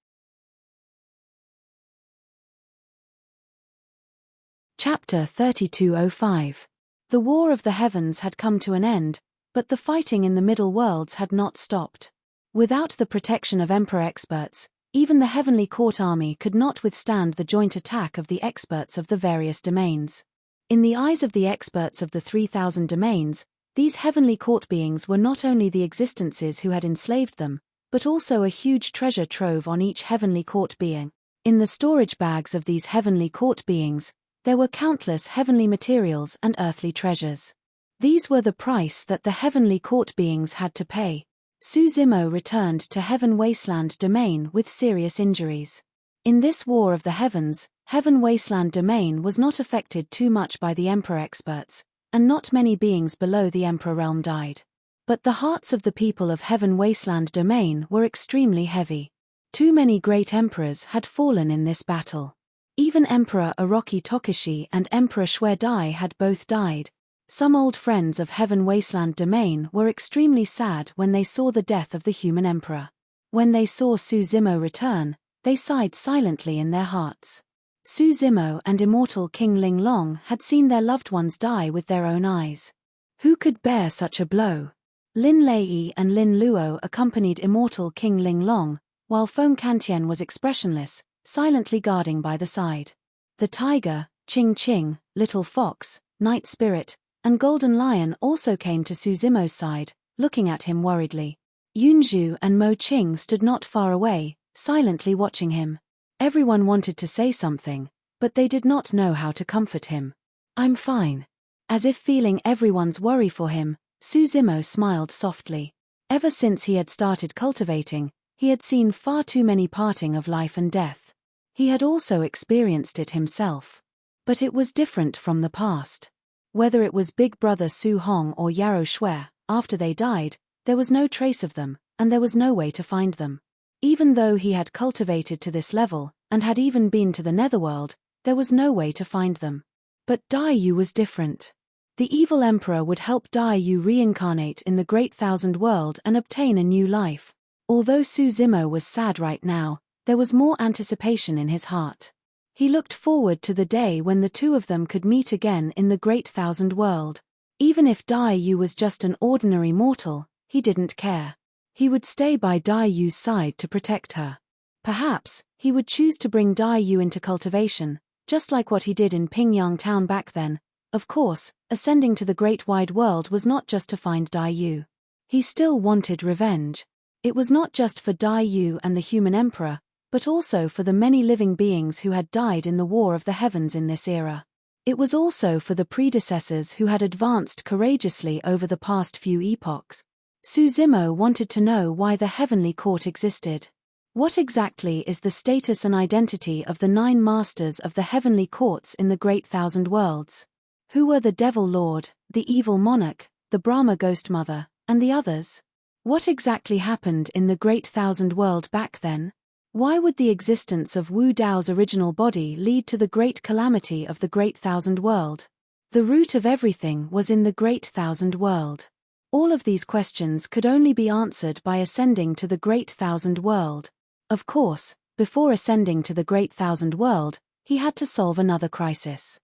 Chapter 3205. The War of the Heavens had come to an end, but the fighting in the Middle Worlds had not stopped. Without the protection of Emperor experts, even the Heavenly Court army could not withstand the joint attack of the experts of the various domains. In the eyes of the experts of the 3,000 domains, these Heavenly Court beings were not only the existences who had enslaved them, but also a huge treasure trove on each Heavenly Court being. In the storage bags of these Heavenly Court beings, there were countless heavenly materials and earthly treasures. These were the price that the Heavenly Court beings had to pay. Su Zimo returned to Heaven Wasteland Domain with serious injuries. In this War of the Heavens, Heaven Wasteland Domain was not affected too much by the Emperor experts, and not many beings below the Emperor realm died. But the hearts of the people of Heaven Wasteland Domain were extremely heavy. Too many great emperors had fallen in this battle. Even Emperor Orochi Tokushi and Emperor Shue Dai had both died. Some old friends of Heaven Wasteland Domain were extremely sad when they saw the death of the human emperor. When they saw Su Zimo return, they sighed silently in their hearts. Su Zimo and Immortal King Ling Long had seen their loved ones die with their own eyes. Who could bear such a blow? Lin Lei and Lin Luo accompanied Immortal King Ling Long, while Feng Kantian was expressionless, silently guarding by the side. The tiger, Ching Ching, Little Fox, Night Spirit, and Golden Lion also came to Su Zimo's side, looking at him worriedly. Yunzhu and Mo Qing stood not far away, silently watching him. Everyone wanted to say something, but they did not know how to comfort him. "I'm fine." As if feeling everyone's worry for him, Su Zimo smiled softly. Ever since he had started cultivating, he had seen far too many parting of life and death. He had also experienced it himself. But it was different from the past. Whether it was Big Brother Su Hong or Yarrow Shui, after they died, there was no trace of them, and there was no way to find them. Even though he had cultivated to this level, and had even been to the netherworld, there was no way to find them. But Dai Yu was different. The evil emperor would help Dai Yu reincarnate in the Great Thousand World and obtain a new life. Although Su Zimo was sad right now, there was more anticipation in his heart. He looked forward to the day when the two of them could meet again in the Great Thousand World. Even if Dai Yu was just an ordinary mortal, he didn't care. He would stay by Dai Yu's side to protect her. Perhaps, he would choose to bring Dai Yu into cultivation, just like what he did in Pingyang Town back then. Of course, ascending to the Great Wide World was not just to find Dai Yu. He still wanted revenge. It was not just for Dai Yu and the human emperor, but also for the many living beings who had died in the War of the Heavens in this era. It was also for the predecessors who had advanced courageously over the past few epochs. Su Zimo wanted to know why the Heavenly Court existed. What exactly is the status and identity of the 9 masters of the heavenly courts in the Great Thousand Worlds? Who were the Devil Lord, the Evil Monarch, the Brahma Ghost Mother, and the others? What exactly happened in the Great Thousand World back then? Why would the existence of Wu Dao's original body lead to the great calamity of the Great Thousand World? The root of everything was in the Great Thousand World. All of these questions could only be answered by ascending to the Great Thousand World. Of course, before ascending to the Great Thousand World, he had to solve another crisis.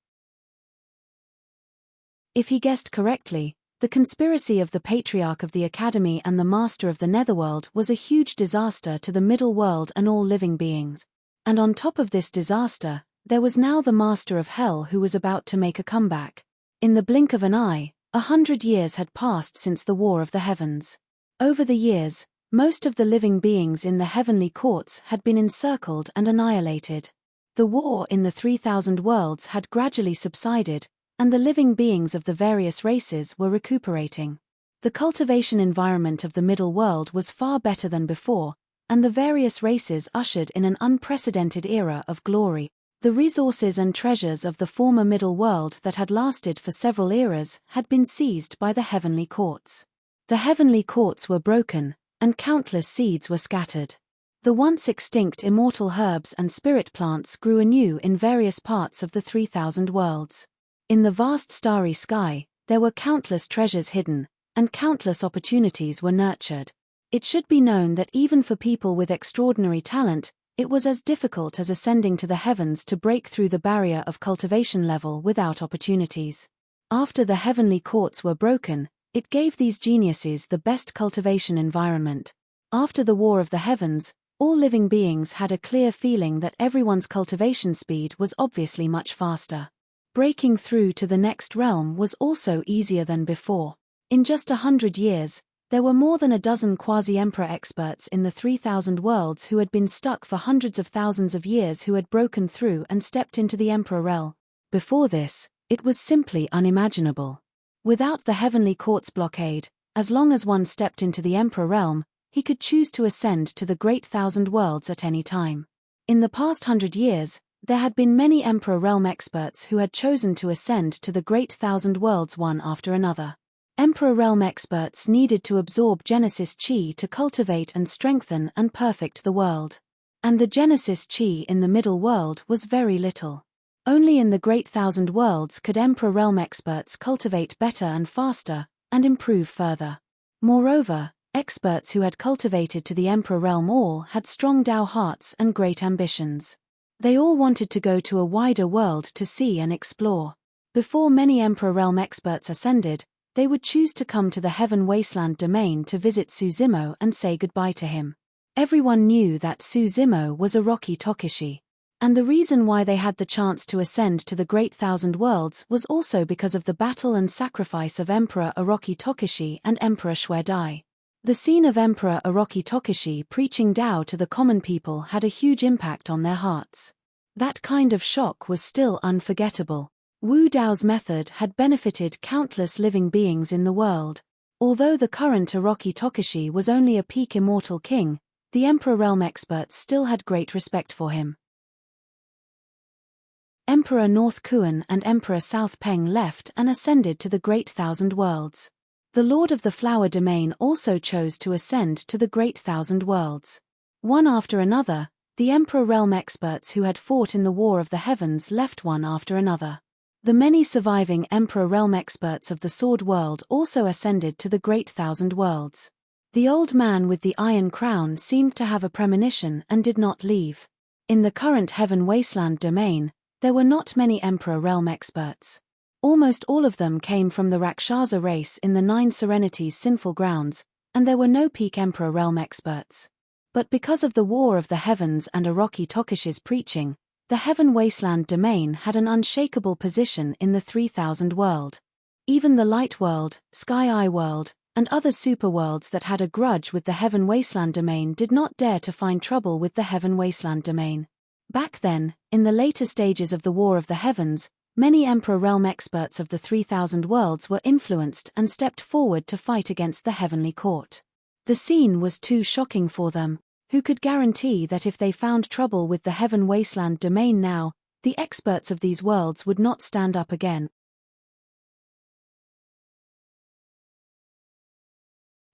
If he guessed correctly, the conspiracy of the Patriarch of the Academy and the Master of the Netherworld was a huge disaster to the Middle World and all living beings. And on top of this disaster, there was now the Master of Hell who was about to make a comeback. In the blink of an eye, 100 years had passed since the War of the Heavens. Over the years, most of the living beings in the heavenly courts had been encircled and annihilated. The war in the 3000 worlds had gradually subsided, and the living beings of the various races were recuperating. The cultivation environment of the middle world was far better than before, and the various races ushered in an unprecedented era of glory. The resources and treasures of the former middle world that had lasted for several eras had been seized by the heavenly courts. The heavenly courts were broken, and countless seeds were scattered. The once extinct immortal herbs and spirit plants grew anew in various parts of the 3000 worlds. In the vast starry sky, there were countless treasures hidden, and countless opportunities were nurtured. It should be known that even for people with extraordinary talent, it was as difficult as ascending to the heavens to break through the barrier of cultivation level without opportunities. After the heavenly courts were broken, it gave these geniuses the best cultivation environment. After the War of the Heavens, all living beings had a clear feeling that everyone's cultivation speed was obviously much faster. Breaking through to the next realm was also easier than before. In just 100 years, there were more than a dozen quasi-emperor experts in the 3000 worlds who had been stuck for hundreds of thousands of years who had broken through and stepped into the emperor realm. Before this, it was simply unimaginable. Without the heavenly court's blockade, as long as one stepped into the emperor realm, he could choose to ascend to the Great Thousand Worlds at any time. In the past 100 years, there had been many emperor realm experts who had chosen to ascend to the Great Thousand Worlds one after another. Emperor realm experts needed to absorb Genesis Chi to cultivate and strengthen and perfect the world. And the Genesis Chi in the middle world was very little. Only in the Great Thousand Worlds could Emperor realm experts cultivate better and faster, and improve further. Moreover, experts who had cultivated to the Emperor realm all had strong Dao hearts and great ambitions. They all wanted to go to a wider world to see and explore. Before many Emperor realm experts ascended, they would choose to come to the Heaven Wasteland domain to visit Suzimo and say goodbye to him. Everyone knew that Suzimo was a Rocky Tokishi. And the reason why they had the chance to ascend to the Great Thousand Worlds was also because of the battle and sacrifice of Emperor Orochi Tokishi and Emperor Shuedai. The scene of Emperor Orochi Tokishi preaching Tao to the common people had a huge impact on their hearts. That kind of shock was still unforgettable. Wu Dao's method had benefited countless living beings in the world. Although the current Orochi Tokishi was only a peak immortal king, the Emperor realm experts still had great respect for him. Emperor North Kuan and Emperor South Peng left and ascended to the Great Thousand Worlds. The Lord of the Flower Domain also chose to ascend to the Great Thousand Worlds. One after another, the Emperor realm experts who had fought in the War of the Heavens left one after another. The many surviving Emperor realm experts of the Sword World also ascended to the Great Thousand Worlds. The old man with the iron crown seemed to have a premonition and did not leave. In the current Heaven Wasteland domain, there were not many Emperor realm experts. Almost all of them came from the Rakshasa race in the 9 Serenities sinful grounds, and there were no peak Emperor realm experts. But because of the War of the Heavens and Orochi Tokishi's preaching, the Heaven Wasteland domain had an unshakable position in the 3000 world. Even the Light World, Sky Eye World, and other superworlds that had a grudge with the Heaven Wasteland domain did not dare to find trouble with the Heaven Wasteland domain. Back then, in the later stages of the War of the Heavens, many Emperor realm experts of the 3000 worlds were influenced and stepped forward to fight against the Heavenly Court. The scene was too shocking for them. Who could guarantee that if they found trouble with the Heaven Wasteland domain now, the experts of these worlds would not stand up again?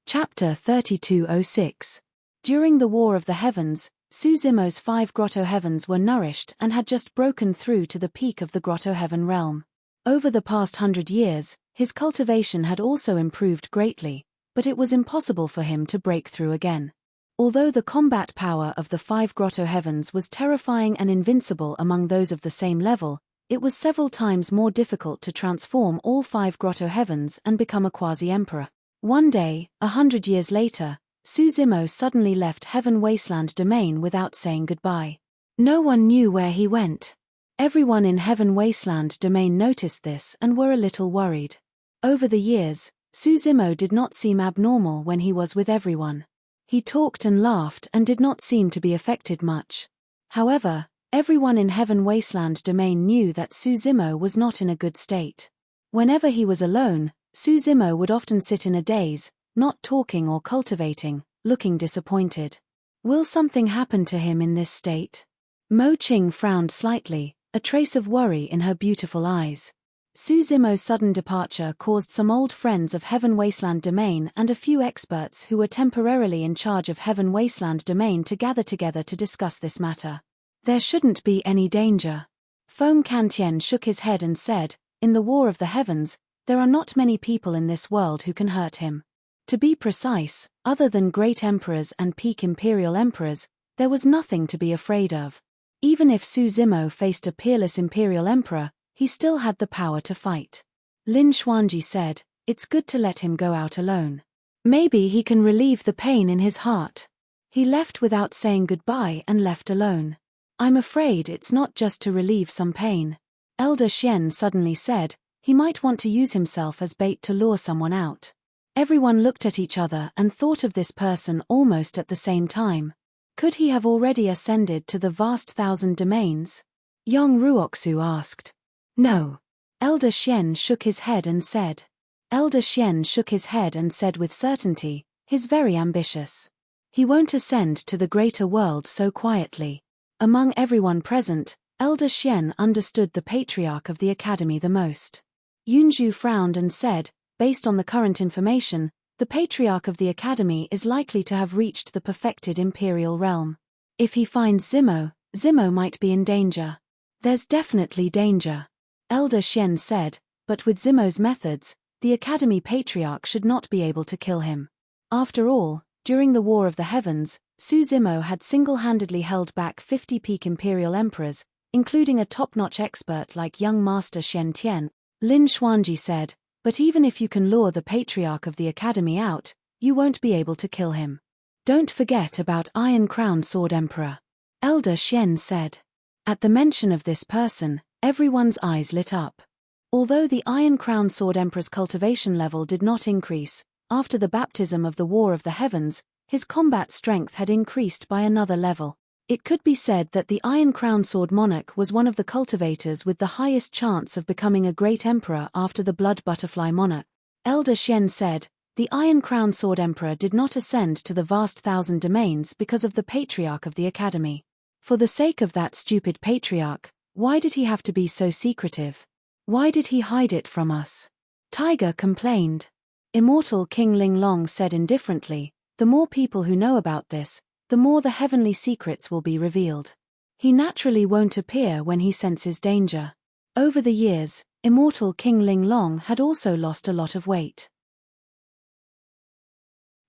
Chapter 3206. During the War of the Heavens, Suzimo's 5 grotto heavens were nourished and had just broken through to the peak of the grotto heaven realm. Over the past 100 years, his cultivation had also improved greatly, but it was impossible for him to break through again. Although the combat power of the 5 grotto heavens was terrifying and invincible among those of the same level, it was several times more difficult to transform all 5 grotto heavens and become a quasi-emperor. One day, 100 years later, Suzimo suddenly left Heaven Wasteland domain without saying goodbye. No one knew where he went. Everyone in Heaven Wasteland domain noticed this and were a little worried. Over the years, Suzimo did not seem abnormal when he was with everyone. He talked and laughed and did not seem to be affected much. However, everyone in Heaven Wasteland domain knew that Suzimo was not in a good state. Whenever he was alone, Suzimo would often sit in a daze, not talking or cultivating, looking disappointed. Will something happen to him in this state? Mo Qing frowned slightly, a trace of worry in her beautiful eyes. Suzimo's sudden departure caused some old friends of Heaven Wasteland domain and a few experts who were temporarily in charge of Heaven Wasteland domain to gather together to discuss this matter. There shouldn't be any danger. Foam Kantian shook his head and said, "In the War of the Heavens, there are not many people in this world who can hurt him. To be precise, other than great emperors and peak imperial emperors, there was nothing to be afraid of. Even if Suzimo faced a peerless imperial emperor, he still had the power to fight." Lin Xuanji said, "It's good to let him go out alone. Maybe he can relieve the pain in his heart." He left without saying goodbye and left alone. "I'm afraid it's not just to relieve some pain." Elder Xian suddenly said, "He might want to use himself as bait to lure someone out." Everyone looked at each other and thought of this person almost at the same time. Could he have already ascended to the vast 1,000 domains? Yang Ruoxu asked. "No." Elder Xian shook his head and said. With certainty, "He's very ambitious. He won't ascend to the greater world so quietly." Among everyone present, Elder Xian understood the patriarch of the academy the most. Yunju frowned and said, "Based on the current information, the patriarch of the academy is likely to have reached the perfected imperial realm. If he finds Zimo might be in danger." "There's definitely danger," Elder Xian said, "but with Zimo's methods, the academy patriarch should not be able to kill him. After all, during the War of the Heavens, Suzimo had single-handedly held back 50 peak imperial emperors, including a top-notch expert like young Master Shen Tian." Lin Xuanji said, "But even if you can lure the patriarch of the academy out, you won't be able to kill him. Don't forget about Iron Crown Sword Emperor," Elder Xian said. At the mention of this person, everyone's eyes lit up. Although the Iron Crown Sword Emperor's cultivation level did not increase, after the baptism of the War of the Heavens, his combat strength had increased by another level. It could be said that the Iron Crown Sword Monarch was one of the cultivators with the highest chance of becoming a great emperor after the Blood Butterfly Monarch. Elder Xian said, "The Iron Crown Sword Emperor did not ascend to the vast 1,000 domains because of the patriarch of the academy. For the sake of that stupid patriarch, why did he have to be so secretive? Why did he hide it from us?" Tiger complained. Immortal King Ling Long said indifferently, "The more people who know about this, the more the heavenly secrets will be revealed. He naturally won't appear when he senses danger." Over the years, Immortal King Ling Long had also lost a lot of weight.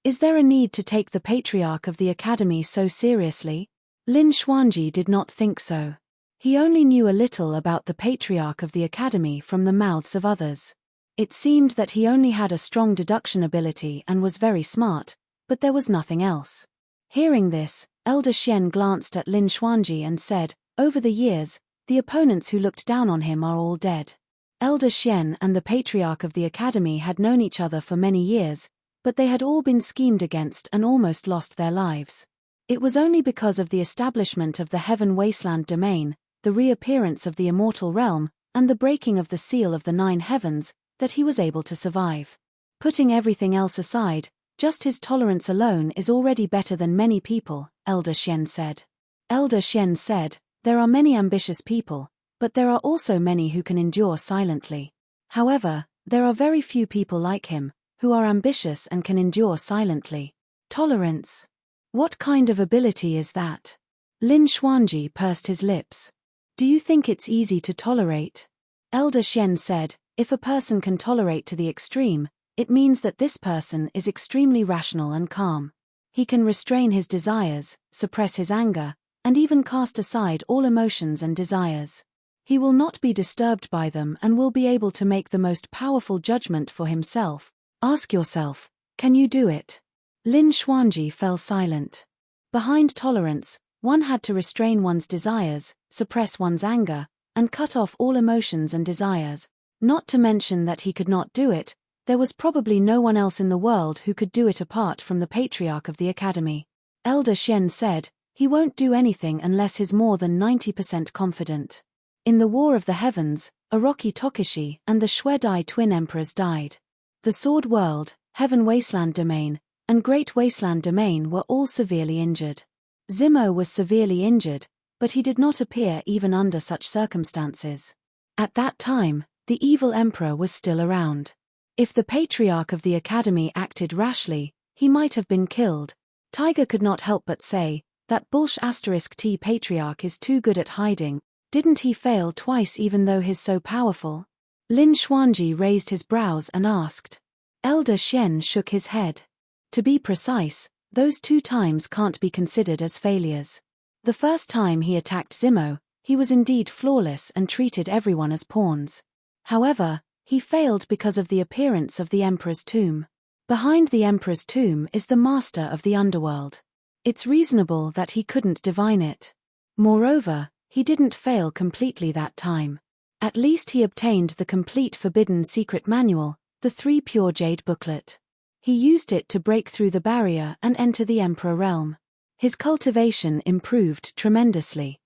Is there a need to take the patriarch of the academy so seriously? Lin Xuanji did not think so. He only knew a little about the patriarch of the academy from the mouths of others. It seemed that he only had a strong deduction ability and was very smart, but there was nothing else. Hearing this, Elder Xian glanced at Lin Xuanji and said, "Over the years, the opponents who looked down on him are all dead." Elder Xian and the patriarch of the academy had known each other for many years, but they had all been schemed against and almost lost their lives. It was only because of the establishment of the Heaven Wasteland domain, the reappearance of the Immortal realm, and the breaking of the seal of the 9 heavens, that he was able to survive. Putting everything else aside, Just his tolerance alone is already better than many people, Elder Xian said. Elder Xian said, there are many ambitious people, but there are also many who can endure silently. However, there are very few people like him, who are ambitious and can endure silently. Tolerance. What kind of ability is that? Lin Xuanji pursed his lips. Do you think it's easy to tolerate? Elder Xian said, if a person can tolerate to the extreme, it means that this person is extremely rational and calm. He can restrain his desires, suppress his anger, and even cast aside all emotions and desires. He will not be disturbed by them and will be able to make the most powerful judgment for himself. Ask yourself, can you do it? Lin Xuanji fell silent. Behind tolerance, one had to restrain one's desires, suppress one's anger, and cut off all emotions and desires. Not to mention that he could not do it, there was probably no one else in the world who could do it apart from the patriarch of the academy. Elder Xian said, he won't do anything unless he's more than 90% confident. In the War of the Heavens, Orochi Tokishi and the Shuedai twin emperors died. The Sword World, Heaven Wasteland Domain, and Great Wasteland Domain were all severely injured. Zimo was severely injured, but he did not appear even under such circumstances. At that time, the evil emperor was still around. If the patriarch of the academy acted rashly, he might have been killed. Tiger could not help but say, that *T patriarch is too good at hiding. Didn't he fail twice even though he's so powerful? Lin Xuanji raised his brows and asked. Elder Xian shook his head. To be precise, those 2 times can't be considered as failures. The first time he attacked Zimo, he was indeed flawless and treated everyone as pawns. However, he failed because of the appearance of the Emperor's tomb. Behind the Emperor's tomb is the master of the underworld. It's reasonable that he couldn't divine it. Moreover, he didn't fail completely that time. At least he obtained the complete Forbidden Secret Manual, the 3 Pure Jade booklet. He used it to break through the barrier and enter the Emperor realm. His cultivation improved tremendously.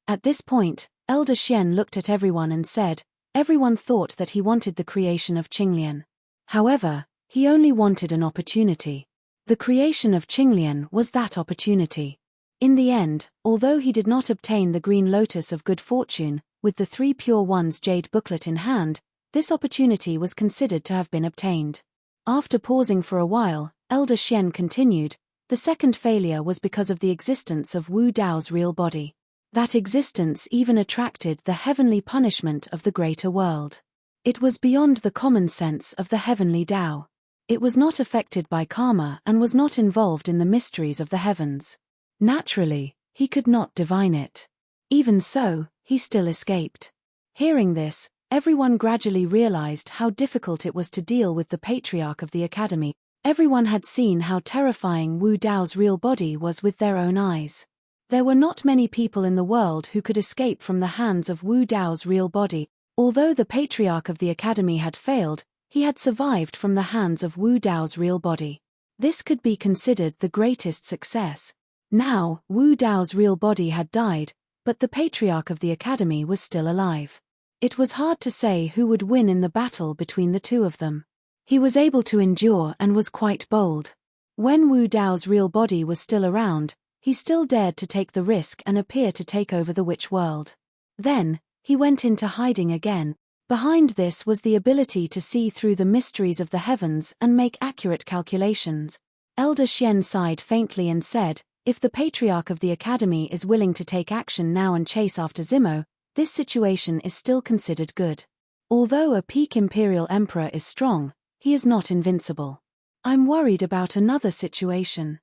At this point, Elder Xian looked at everyone and said, everyone thought that he wanted the creation of Qinglian. However, he only wanted an opportunity. The creation of Qinglian was that opportunity. In the end, although he did not obtain the Green Lotus of Good Fortune, with the 3 Pure Ones Jade booklet in hand, this opportunity was considered to have been obtained. After pausing for a while, Elder Xian continued, the second failure was because of the existence of Wu Dao's real body. That existence even attracted the heavenly punishment of the greater world. It was beyond the common sense of the heavenly Dao. It was not affected by karma and was not involved in the mysteries of the heavens. Naturally, he could not divine it. Even so, he still escaped. Hearing this, everyone gradually realized how difficult it was to deal with the patriarch of the academy. Everyone had seen how terrifying Wu Dao's real body was with their own eyes. There were not many people in the world who could escape from the hands of Wu Dao's real body. Although the patriarch of the academy had failed, he had survived from the hands of Wu Dao's real body. This could be considered the greatest success. Now, Wu Dao's real body had died, but the patriarch of the academy was still alive. It was hard to say who would win in the battle between the two of them. He was able to endure and was quite bold. When Wu Dao's real body was still around, he still dared to take the risk and appear to take over the witch world. Then, he went into hiding again. Behind this was the ability to see through the mysteries of the heavens and make accurate calculations. Elder Xian sighed faintly and said, if the patriarch of the academy is willing to take action now and chase after Zimo, this situation is still considered good. Although a peak imperial emperor is strong, he is not invincible. I'm worried about another situation.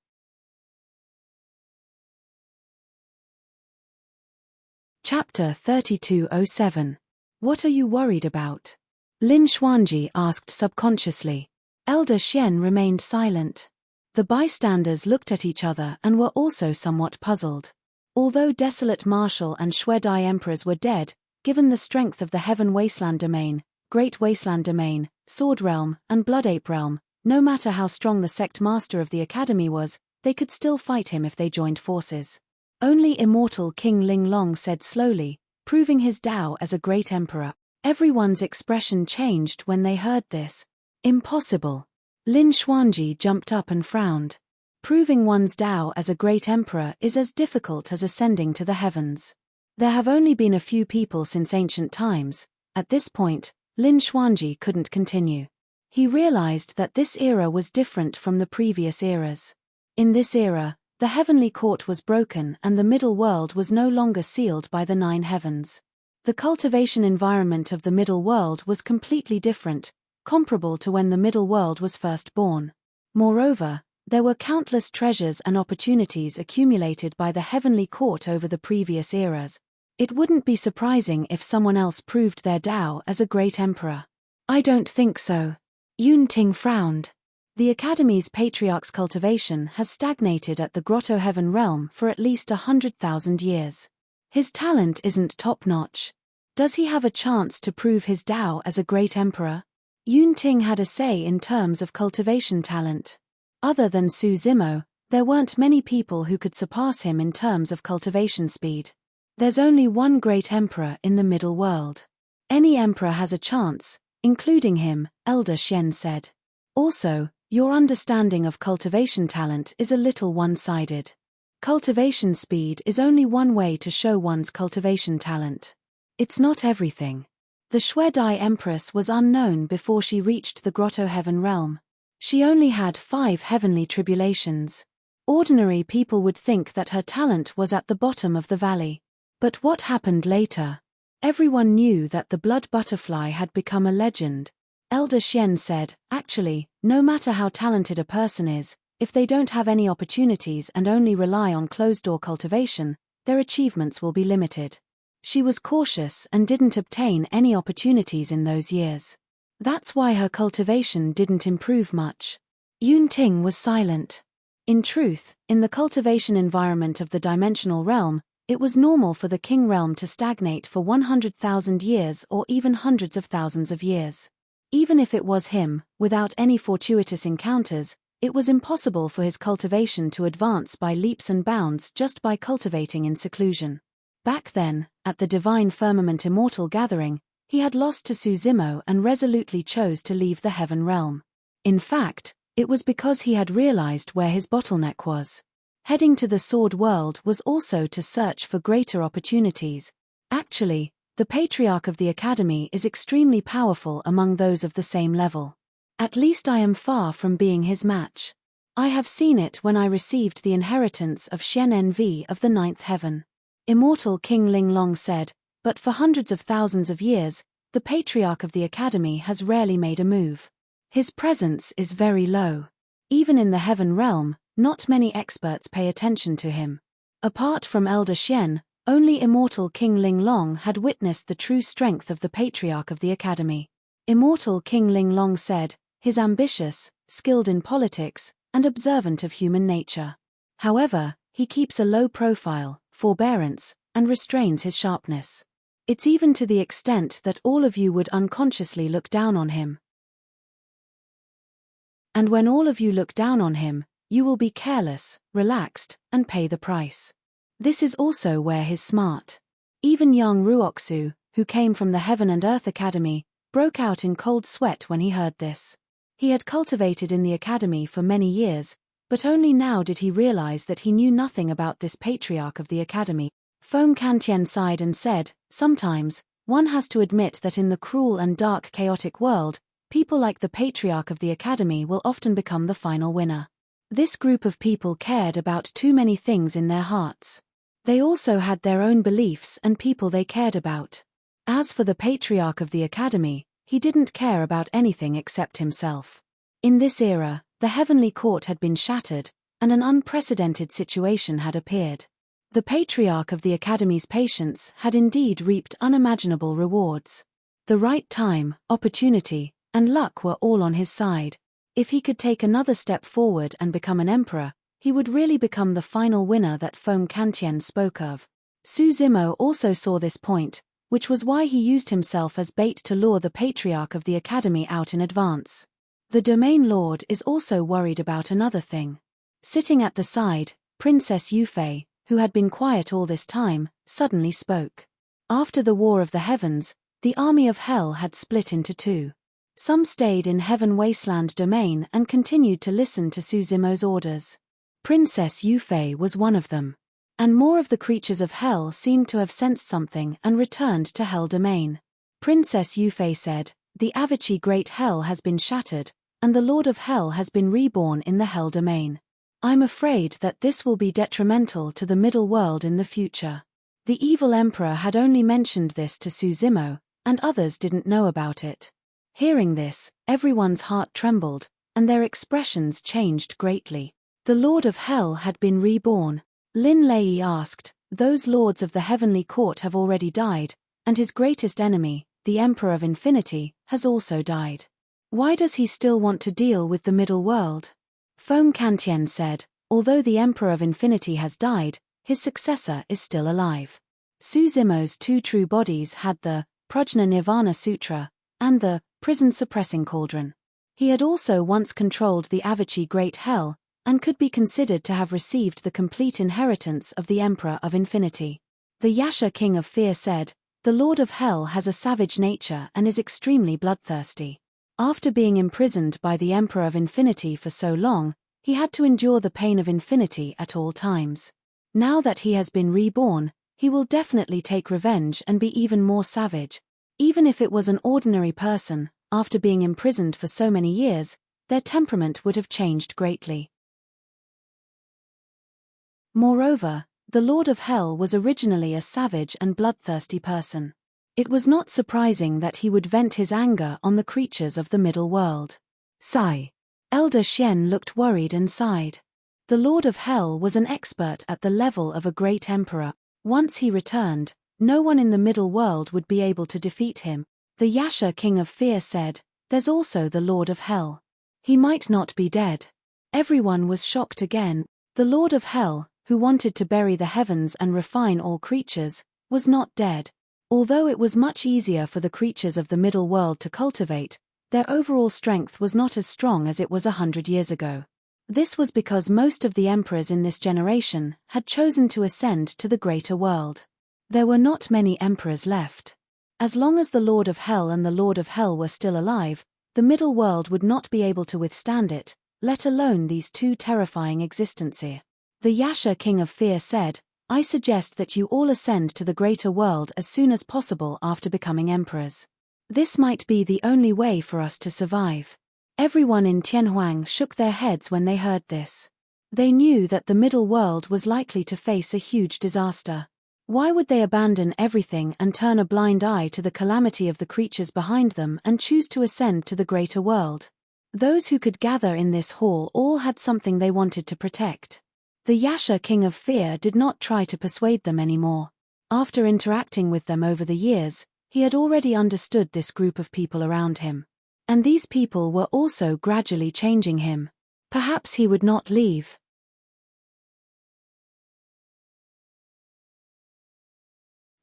Chapter 3207. What are you worried about? Lin Xuanji asked subconsciously. Elder Xian remained silent. The bystanders looked at each other and were also somewhat puzzled. Although Desolate Marshal and Shuedai Emperors were dead, given the strength of the Heaven Wasteland Domain, Great Wasteland Domain, Sword Realm, and Blood Ape Realm, no matter how strong the sect master of the academy was, they could still fight him if they joined forces. Only Immortal King Linglong said slowly, proving his Dao as a great emperor. Everyone's expression changed when they heard this. Impossible. Lin Xuanji jumped up and frowned. Proving one's Tao as a great emperor is as difficult as ascending to the heavens. There have only been a few people since ancient times. At this point, Lin Xuanji couldn't continue. He realized that this era was different from the previous eras. In this era, the heavenly court was broken and the middle world was no longer sealed by the 9 heavens. The cultivation environment of the middle world was completely different, comparable to when the middle world was first born. Moreover, there were countless treasures and opportunities accumulated by the heavenly court over the previous eras. It wouldn't be surprising if someone else proved their Tao as a great emperor. I don't think so. Yunting frowned. The Academy's patriarch's cultivation has stagnated at the Grotto Heaven realm for at least 100,000 years. His talent isn't top-notch. Does he have a chance to prove his Tao as a great emperor? Yunting had a say in terms of cultivation talent. Other than Su Zimo, there weren't many people who could surpass him in terms of cultivation speed. There's only one great emperor in the middle world. Any emperor has a chance, including him, Elder Xian said. Also, your understanding of cultivation talent is a little one-sided. Cultivation speed is only one way to show one's cultivation talent. It's not everything. The Shuedai Empress was unknown before she reached the Grotto Heaven realm. She only had 5 heavenly tribulations. Ordinary people would think that her talent was at the bottom of the valley. But what happened later? Everyone knew that the blood butterfly had become a legend. Elder Xian said, actually, no matter how talented a person is, if they don't have any opportunities and only rely on closed-door cultivation, their achievements will be limited. She was cautious and didn't obtain any opportunities in those years. That's why her cultivation didn't improve much. Yunting was silent. In truth, in the cultivation environment of the dimensional realm, it was normal for the king realm to stagnate for 100,000 years or even hundreds of thousands of years. Even if it was him, without any fortuitous encounters, it was impossible for his cultivation to advance by leaps and bounds just by cultivating in seclusion. Back then, at the Divine Firmament Immortal gathering, he had lost to Su Zimo and resolutely chose to leave the heaven realm. In fact, it was because he had realized where his bottleneck was. Heading to the Sword World was also to search for greater opportunities. Actually, the Patriarch of the Academy is extremely powerful among those of the same level. At least I am far from being his match. I have seen it when I received the inheritance of Shen Nv of the 9th heaven. Immortal King Linglong said, but for hundreds of thousands of years, the Patriarch of the Academy has rarely made a move. His presence is very low. Even in the heaven realm, not many experts pay attention to him. Apart from Elder Xian, only Immortal King Linglong had witnessed the true strength of the Patriarch of the Academy. Immortal King Linglong said, "He's ambitious, skilled in politics, and observant of human nature. However, he keeps a low profile, forbearance, and restrains his sharpness. It's even to the extent that all of you would unconsciously look down on him. And when all of you look down on him, you will be careless, relaxed, and pay the price. This is also where he's smart." Even young Ruoxu, who came from the Heaven and Earth Academy, broke out in cold sweat when he heard this. He had cultivated in the academy for many years, but only now did he realize that he knew nothing about this Patriarch of the Academy. Feng Kantian sighed and said, "Sometimes, one has to admit that in the cruel and dark chaotic world, people like the Patriarch of the Academy will often become the final winner." This group of people cared about too many things in their hearts. They also had their own beliefs and people they cared about. As for the Patriarch of the Academy, he didn't care about anything except himself. In this era, the heavenly court had been shattered, and an unprecedented situation had appeared. The Patriarch of the Academy's patience had indeed reaped unimaginable rewards. The right time, opportunity, and luck were all on his side. If he could take another step forward and become an emperor, he would really become the final winner that Feng Kantian spoke of. Su Zimo also saw this point, which was why he used himself as bait to lure the Patriarch of the Academy out in advance. The Domain Lord is also worried about another thing. Sitting at the side, Princess Yufei, who had been quiet all this time, suddenly spoke. After the War of the Heavens, the army of Hell had split into 2. Some stayed in Heaven Wasteland domain and continued to listen to Su Zimo's orders. Princess Yufei was one of them. And more of the creatures of hell seemed to have sensed something and returned to Hell domain. Princess Yufei said, "The Avachi Great Hell has been shattered, and the Lord of Hell has been reborn in the Hell domain. I'm afraid that this will be detrimental to the middle world in the future." The evil emperor had only mentioned this to Su Zimo, and others didn't know about it. Hearing this, everyone's heart trembled, and their expressions changed greatly. The Lord of Hell had been reborn. Lin Lei asked, "Those lords of the heavenly court have already died, and his greatest enemy, the Emperor of Infinity, has also died. Why does he still want to deal with the middle world?" Feng Kantian said, "Although the Emperor of Infinity has died, his successor is still alive." Su Zimo's two true bodies had the Prajna Nirvana Sutra and the Prison Suppressing Cauldron. He had also once controlled the Avachi Great Hell, and could be considered to have received the complete inheritance of the Emperor of Infinity. The Yasha King of Fear said, "The Lord of Hell has a savage nature and is extremely bloodthirsty. After being imprisoned by the Emperor of Infinity for so long, he had to endure the pain of infinity at all times. Now that he has been reborn, he will definitely take revenge and be even more savage. Even if it was an ordinary person, after being imprisoned for so many years, their temperament would have changed greatly." Moreover, the Lord of Hell was originally a savage and bloodthirsty person. It was not surprising that he would vent his anger on the creatures of the middle world. Sigh. Elder Xian looked worried and sighed. The Lord of Hell was an expert at the level of a great emperor. Once he returned, no one in the middle world would be able to defeat him. The Yasha King of Fear said, "There's also the Lord of Hell. He might not be dead." Everyone was shocked again. The Lord of Hell, who wanted to bury the heavens and refine all creatures, was not dead. Although it was much easier for the creatures of the middle world to cultivate, their overall strength was not as strong as it was 100 years ago. This was because most of the emperors in this generation had chosen to ascend to the greater world. There were not many emperors left. As long as the Lord of Hell and the Lord of Hell were still alive, the middle world would not be able to withstand it, let alone these two terrifying existences. The Yasha King of Fear said, "I suggest that you all ascend to the greater world as soon as possible after becoming emperors. This might be the only way for us to survive." Everyone in Tianhuang shook their heads when they heard this. They knew that the middle world was likely to face a huge disaster. Why would they abandon everything and turn a blind eye to the calamity of the creatures behind them and choose to ascend to the greater world? Those who could gather in this hall all had something they wanted to protect. The Yasha King of Fear did not try to persuade them anymore. After interacting with them over the years, he had already understood this group of people around him. And these people were also gradually changing him. Perhaps he would not leave.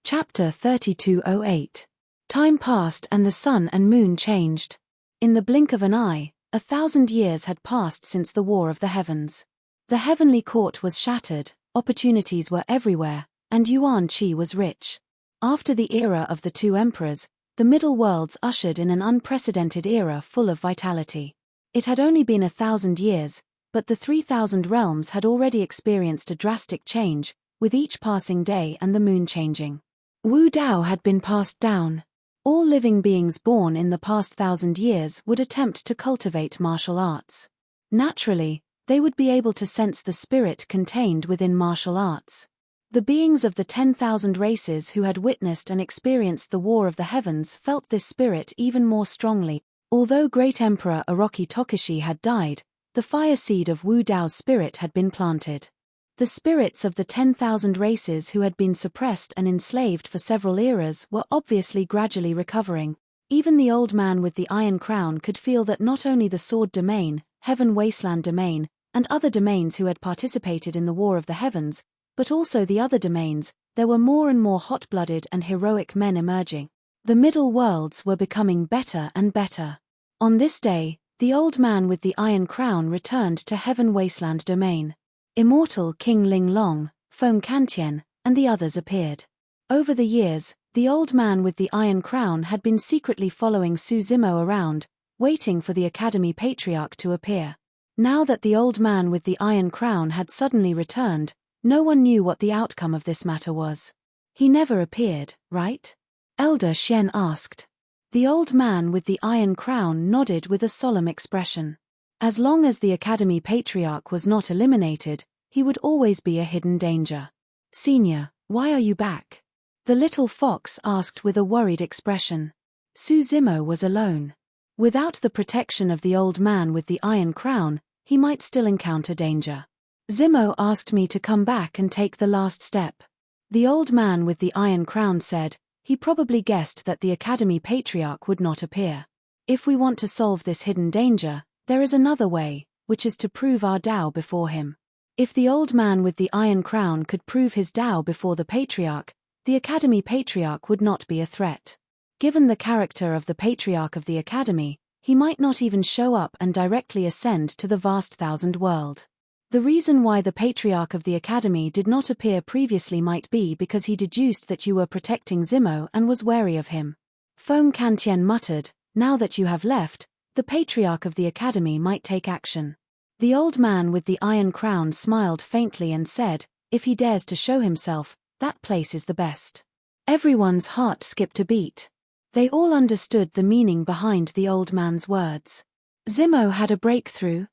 Chapter 3208. Time passed and the sun and moon changed. In the blink of an eye, 1,000 years had passed since the War of the Heavens. The heavenly court was shattered, opportunities were everywhere, and Yuan Qi was rich. After the era of the two emperors, the middle worlds ushered in an unprecedented era full of vitality. It had only been 1,000 years, but the 3,000 realms had already experienced a drastic change, with each passing day and the moon changing. Wu Dao had been passed down. All living beings born in the past 1,000 years would attempt to cultivate martial arts. Naturally, they would be able to sense the spirit contained within martial arts. The beings of the 10,000 races who had witnessed and experienced the War of the Heavens felt this spirit even more strongly. Although Great Emperor Orochi Tokushi had died, the fire seed of Wu Dao's spirit had been planted. The spirits of the 10,000 races who had been suppressed and enslaved for several eras were obviously gradually recovering. Even the old man with the iron crown could feel that not only the Sword Domain, Heaven Wasteland Domain, and other domains who had participated in the War of the Heavens, but also the other domains, there were more and more hot-blooded and heroic men emerging. The middle worlds were becoming better and better. On this day, the old man with the iron crown returned to Heaven Wasteland Domain. Immortal King Ling Long, Feng Kantian, and the others appeared. Over the years, the old man with the iron crown had been secretly following Su Zimo around, waiting for the Academy Patriarch to appear. Now that the old man with the iron crown had suddenly returned, no one knew what the outcome of this matter was. He never appeared, right? Elder Shen asked. The old man with the iron crown nodded with a solemn expression. As long as the Academy Patriarch was not eliminated, he would always be a hidden danger. Senior, why are you back? The little fox asked with a worried expression. Su Zimo was alone. Without the protection of the old man with the iron crown, he might still encounter danger. Zimo asked me to come back and take the last step. The old man with the iron crown said, he probably guessed that the Academy Patriarch would not appear. If we want to solve this hidden danger, there is another way, which is to prove our Tao before him. If the old man with the iron crown could prove his Tao before the Patriarch, the Academy Patriarch would not be a threat. Given the character of the Patriarch of the Academy, he might not even show up and directly ascend to the vast thousand world. The reason why the Patriarch of the Academy did not appear previously might be because he deduced that you were protecting Zimo and was wary of him. Feng Kantian muttered, now that you have left, the Patriarch of the Academy might take action. The old man with the iron crown smiled faintly and said, if he dares to show himself, that place is the best. Everyone's heart skipped a beat. They all understood the meaning behind the old man's words. Zimo had a breakthrough?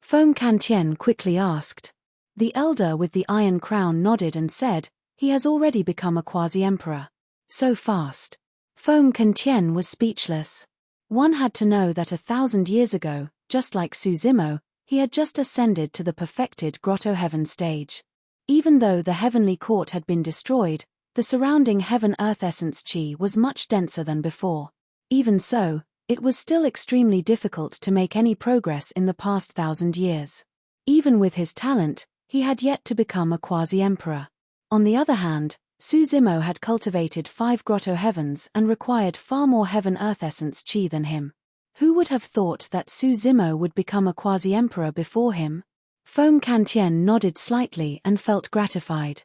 Feng Kantian quickly asked. The elder with the iron crown nodded and said, he has already become a quasi-emperor. So fast. Feng Kantian was speechless. One had to know that 1,000 years ago, just like Su Zimo, he had just ascended to the perfected Grotto Heaven stage. Even though the heavenly court had been destroyed, the surrounding heaven-earth essence chi was much denser than before. Even so, it was still extremely difficult to make any progress in the past 1,000 years. Even with his talent, he had yet to become a quasi-emperor. On the other hand, Su Zimo had cultivated 5 Grotto Heavens and required far more heaven-earth essence chi than him. Who would have thought that Su Zimo would become a quasi-emperor before him? Feng Kantian nodded slightly and felt gratified.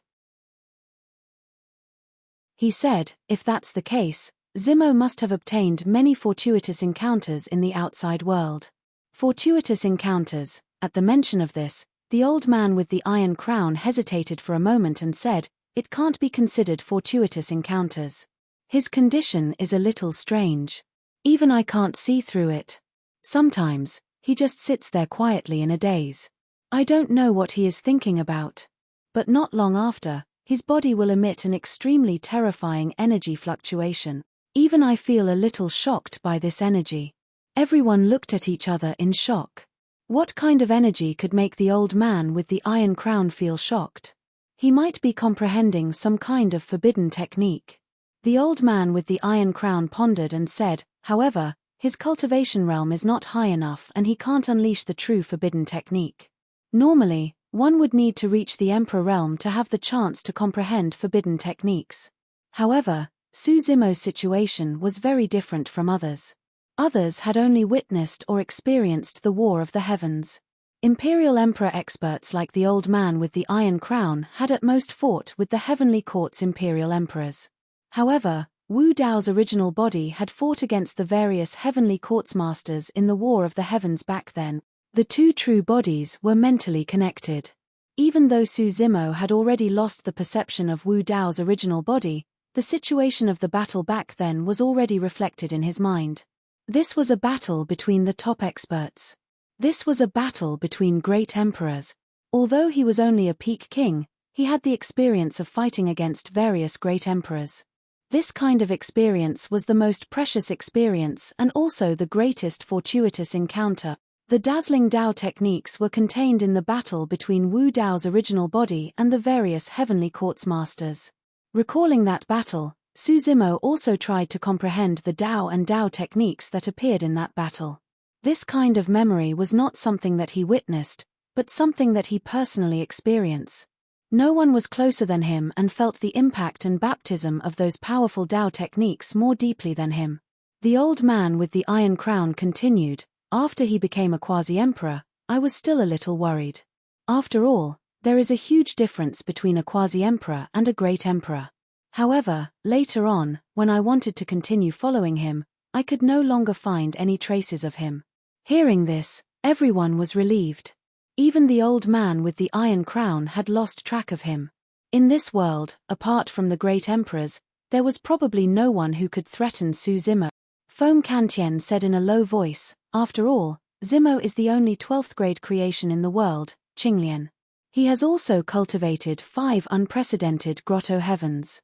He said, if that's the case, Zimo must have obtained many fortuitous encounters in the outside world. Fortuitous encounters. At the mention of this, the old man with the iron crown hesitated for a moment and said, it can't be considered fortuitous encounters. His condition is a little strange. Even I can't see through it. Sometimes, he just sits there quietly in a daze. I don't know what he is thinking about. But not long after, his body will emit an extremely terrifying energy fluctuation. Even I feel a little shocked by this energy. Everyone looked at each other in shock. What kind of energy could make the old man with the iron crown feel shocked? He might be comprehending some kind of forbidden technique. The old man with the iron crown pondered and said, however, his cultivation realm is not high enough and he can't unleash the true forbidden technique. Normally, one would need to reach the Emperor realm to have the chance to comprehend forbidden techniques. However, Su Zimo's situation was very different from others. Others had only witnessed or experienced the war of the heavens. Imperial Emperor experts like the old man with the iron crown had at most fought with the heavenly court's imperial emperors. However, Wu Dao's original body had fought against the various heavenly courts masters in the war of the heavens back then. The two true bodies were mentally connected. Even though Su Zimo had already lost the perception of Wu Dao's original body, the situation of the battle back then was already reflected in his mind. This was a battle between the top experts. This was a battle between great emperors. Although he was only a peak king, he had the experience of fighting against various great emperors. This kind of experience was the most precious experience and also the greatest fortuitous encounter. The dazzling Dao techniques were contained in the battle between Wu Dao's original body and the various heavenly courts masters. Recalling that battle, Su Zimo also tried to comprehend the Dao and Dao techniques that appeared in that battle. This kind of memory was not something that he witnessed, but something that he personally experienced. No one was closer than him and felt the impact and baptism of those powerful Dao techniques more deeply than him. The old man with the iron crown continued, after he became a quasi-emperor, I was still a little worried. After all, there is a huge difference between a quasi-emperor and a great emperor. However, later on, when I wanted to continue following him, I could no longer find any traces of him. Hearing this, everyone was relieved. Even the old man with the iron crown had lost track of him. In this world, apart from the great emperors, there was probably no one who could threaten Su Zimo. Foam Kantien said in a low voice, "After all, Zimo is the only 12th grade creation in the world, Qinglian. He has also cultivated 5 unprecedented grotto heavens.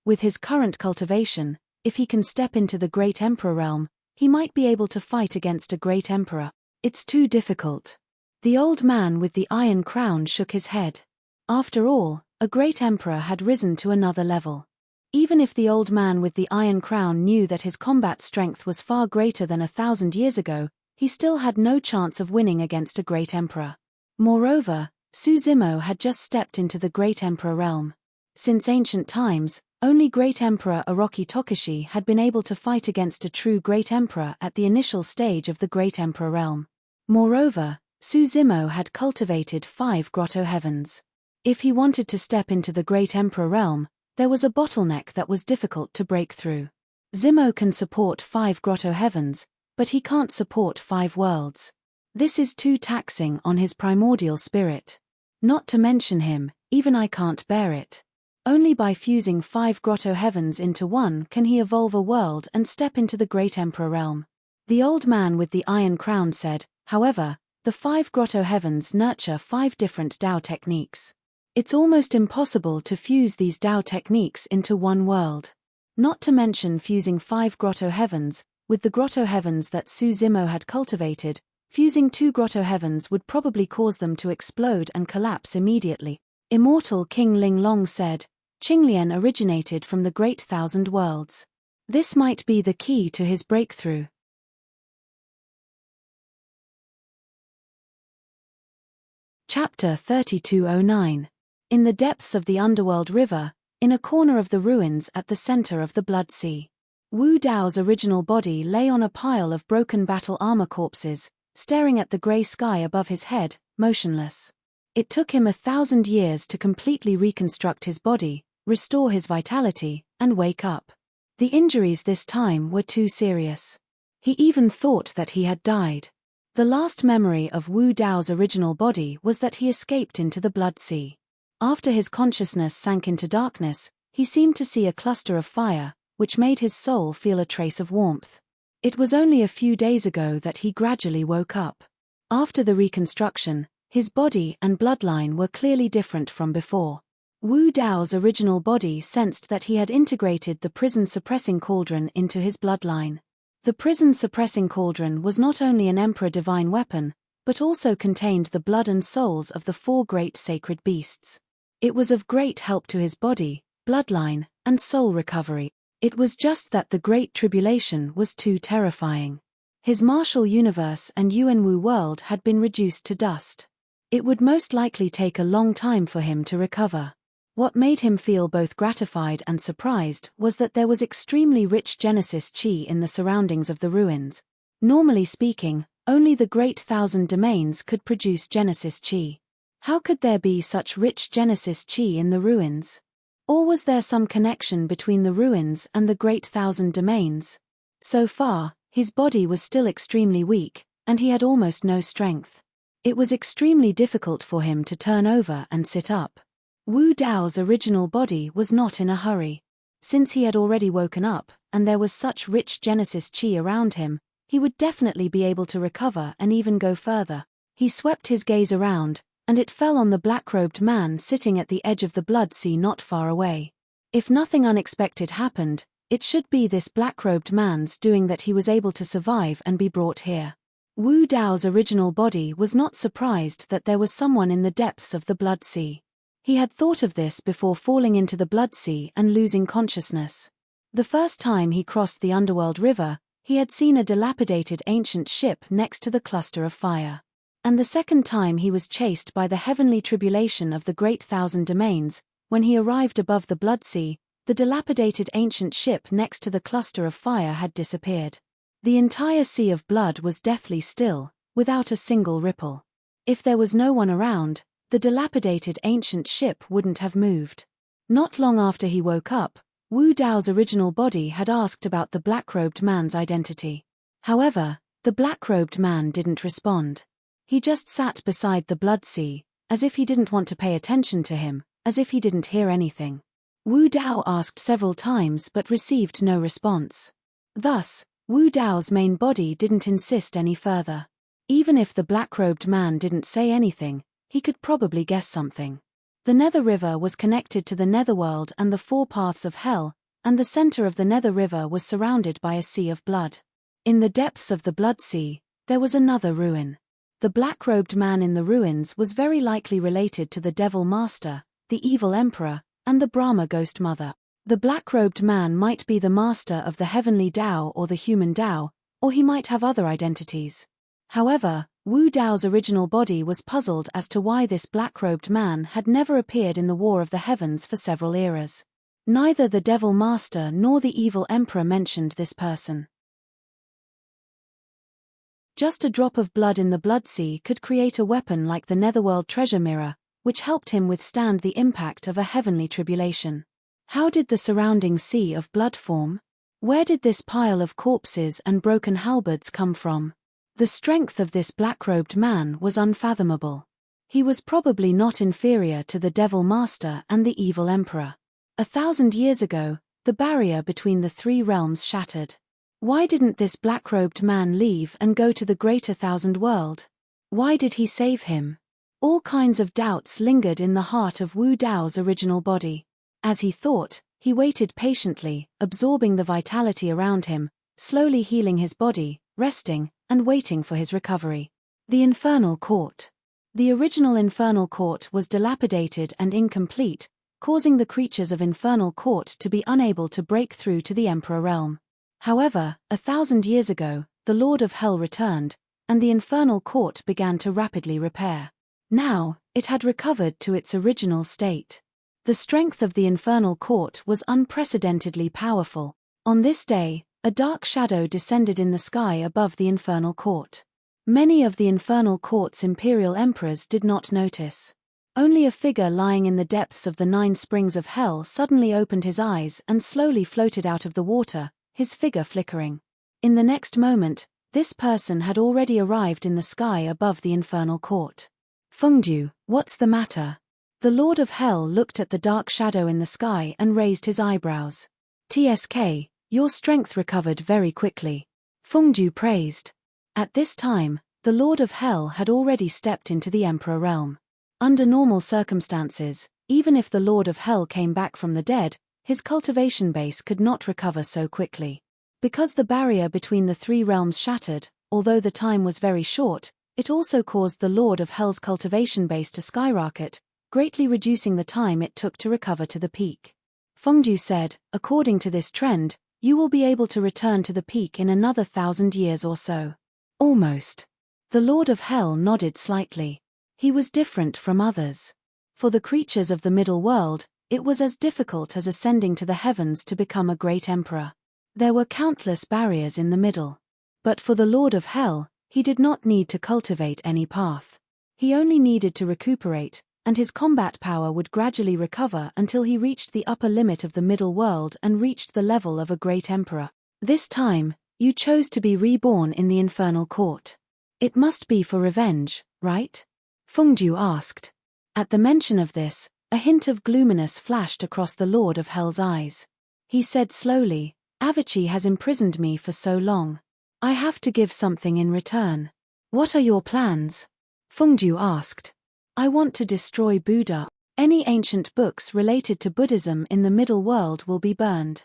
With his current cultivation, if he can step into the Great Emperor realm, he might be able to fight against a Great Emperor. It's too difficult." The old man with the iron crown shook his head. After all, a Great Emperor had risen to another level. Even if the old man with the iron crown knew that his combat strength was far greater than 1,000 years ago, he still had no chance of winning against a Great Emperor. Moreover, Su Zimo had just stepped into the Great Emperor realm. Since ancient times, only Great Emperor Orochi Tokushi had been able to fight against a true Great Emperor at the initial stage of the Great Emperor realm. Moreover, Su Zimo had cultivated 5 grotto heavens. If he wanted to step into the Great Emperor realm, there was a bottleneck that was difficult to break through. Zimo can support 5 grotto heavens, but he can't support 5 worlds. This is too taxing on his primordial spirit. Not to mention him, even I can't bear it. Only by fusing 5 grotto heavens into one can he evolve a world and step into the Great Emperor realm. The old man with the iron crown said, however, the 5 grotto heavens nurture 5 different Dao techniques. It's almost impossible to fuse these Dao techniques into one world. Not to mention fusing 5 grotto heavens with the grotto heavens that Su Zimo had cultivated, fusing 2 grotto heavens would probably cause them to explode and collapse immediately. Immortal King Ling Long said, "Qinglian originated from the Great Thousand Worlds. This might be the key to his breakthrough." Chapter 3209. In the depths of the underworld river, in a corner of the ruins at the center of the Blood Sea, Wu Dao's original body lay on a pile of broken battle armor corpses, staring at the gray sky above his head, motionless. It took him 1,000 years to completely reconstruct his body, restore his vitality, and wake up. The injuries this time were too serious. He even thought that he had died. The last memory of Wu Dao's original body was that he escaped into the Blood Sea. After his consciousness sank into darkness, he seemed to see a cluster of fire, which made his soul feel a trace of warmth. It was only a few days ago that he gradually woke up. After the reconstruction, his body and bloodline were clearly different from before. Wu Dao's original body sensed that he had integrated the prison-suppressing cauldron into his bloodline. The prison-suppressing cauldron was not only an emperor divine weapon, but also contained the blood and souls of the 4 great sacred beasts. It was of great help to his body, bloodline, and soul recovery. It was just that the Great Tribulation was too terrifying. His martial universe and Yuanwu world had been reduced to dust. It would most likely take a long time for him to recover. What made him feel both gratified and surprised was that there was extremely rich Genesis Qi in the surroundings of the ruins. Normally speaking, only the Great Thousand Domains could produce Genesis Qi. How could there be such rich Genesis Qi in the ruins? Or was there some connection between the ruins and the Great Thousand Domains? So far, his body was still extremely weak, and he had almost no strength. It was extremely difficult for him to turn over and sit up. Wu Dao's original body was not in a hurry. Since he had already woken up, and there was such rich Genesis Qi around him, he would definitely be able to recover and even go further. He swept his gaze around, and it fell on the black-robed man sitting at the edge of the Blood Sea not far away. If nothing unexpected happened, it should be this black-robed man's doing that he was able to survive and be brought here. Wu Dao's original body was not surprised that there was someone in the depths of the Blood Sea. He had thought of this before falling into the Blood Sea and losing consciousness. The first time he crossed the underworld river, he had seen a dilapidated ancient ship next to the cluster of fire. And the second time he was chased by the heavenly tribulation of the Great Thousand Domains, when he arrived above the Blood Sea, the dilapidated ancient ship next to the cluster of fire had disappeared. The entire sea of blood was deathly still, without a single ripple. If there was no one around, the dilapidated ancient ship wouldn't have moved. Not long after he woke up, Wu Dao's original body had asked about the black-robed man's identity. However, the black-robed man didn't respond. He just sat beside the blood sea, as if he didn't want to pay attention to him, as if he didn't hear anything. Wu Dao asked several times but received no response. Thus, Wu Dao's main body didn't insist any further. Even if the black-robed man didn't say anything, he could probably guess something. The Nether River was connected to the Netherworld and the four paths of hell, and the center of the Nether River was surrounded by a sea of blood. In the depths of the Blood Sea, there was another ruin. The black-robed man in the ruins was very likely related to the Devil Master, the Evil Emperor, and the Brahma Ghost Mother. The black-robed man might be the master of the Heavenly Tao or the Human Tao, or he might have other identities. However, Wu Dao's original body was puzzled as to why this black-robed man had never appeared in the War of the Heavens for several eras. Neither the Devil Master nor the Evil Emperor mentioned this person. Just a drop of blood in the Blood Sea could create a weapon like the Netherworld Treasure Mirror, which helped him withstand the impact of a heavenly tribulation. How did the surrounding sea of blood form? Where did this pile of corpses and broken halberds come from? The strength of this black-robed man was unfathomable. He was probably not inferior to the Devil Master and the Evil Emperor. 1,000 years ago, the barrier between the three realms shattered. Why didn't this black-robed man leave and go to the greater thousand world? Why did he save him? All kinds of doubts lingered in the heart of Wu Dao's original body. As he thought, he waited patiently, absorbing the vitality around him, slowly healing his body, resting, and waiting for his recovery. The Infernal Court. The original Infernal Court was dilapidated and incomplete, causing the creatures of Infernal Court to be unable to break through to the Emperor realm. However, 1,000 years ago, the Lord of Hell returned, and the Infernal Court began to rapidly repair. Now, it had recovered to its original state. The strength of the Infernal Court was unprecedentedly powerful. On this day, a dark shadow descended in the sky above the Infernal Court. Many of the Infernal Court's imperial emperors did not notice. Only a figure lying in the depths of the 9 springs of hell suddenly opened his eyes and slowly floated out of the water, his figure flickering. In the next moment, this person had already arrived in the sky above the Infernal Court. Fengdu, what's the matter? The Lord of Hell looked at the dark shadow in the sky and raised his eyebrows. TSK, your strength recovered very quickly. Fengdu praised. At this time, the Lord of Hell had already stepped into the Emperor realm. Under normal circumstances, even if the Lord of Hell came back from the dead, his cultivation base could not recover so quickly. Because the barrier between the 3 realms shattered, although the time was very short, it also caused the Lord of Hell's cultivation base to skyrocket, greatly reducing the time it took to recover to the peak. Fengdu said, according to this trend, you will be able to return to the peak in another 1,000 years or so. Almost. The Lord of Hell nodded slightly. He was different from others. For the creatures of the middle world, it was as difficult as ascending to the heavens to become a great emperor. There were countless barriers in the middle. But for the Lord of Hell, he did not need to cultivate any path. He only needed to recuperate, and his combat power would gradually recover until he reached the upper limit of the middle world and reached the level of a great emperor. This time, you chose to be reborn in the Infernal Court. It must be for revenge, right? Fengdu asked. At the mention of this, a hint of gloominess flashed across the Lord of Hell's eyes. He said slowly, Avicii has imprisoned me for so long. I have to give something in return. What are your plans? Fengdu asked. I want to destroy Buddha. Any ancient books related to Buddhism in the middle world will be burned.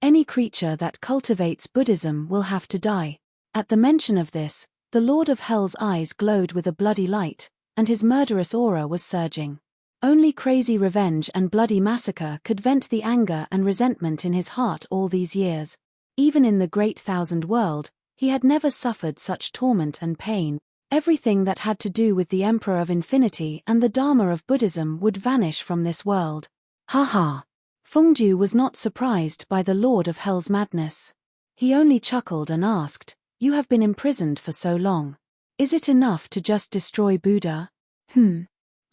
Any creature that cultivates Buddhism will have to die. At the mention of this, the Lord of Hell's eyes glowed with a bloody light, and his murderous aura was surging. Only crazy revenge and bloody massacre could vent the anger and resentment in his heart all these years. Even in the Great Thousand World, he had never suffered such torment and pain. Everything that had to do with the Emperor of Infinity and the Dharma of Buddhism would vanish from this world. Haha. Fengdu was not surprised by the Lord of Hell's madness. He only chuckled and asked, You have been imprisoned for so long. Is it enough to just destroy Buddha?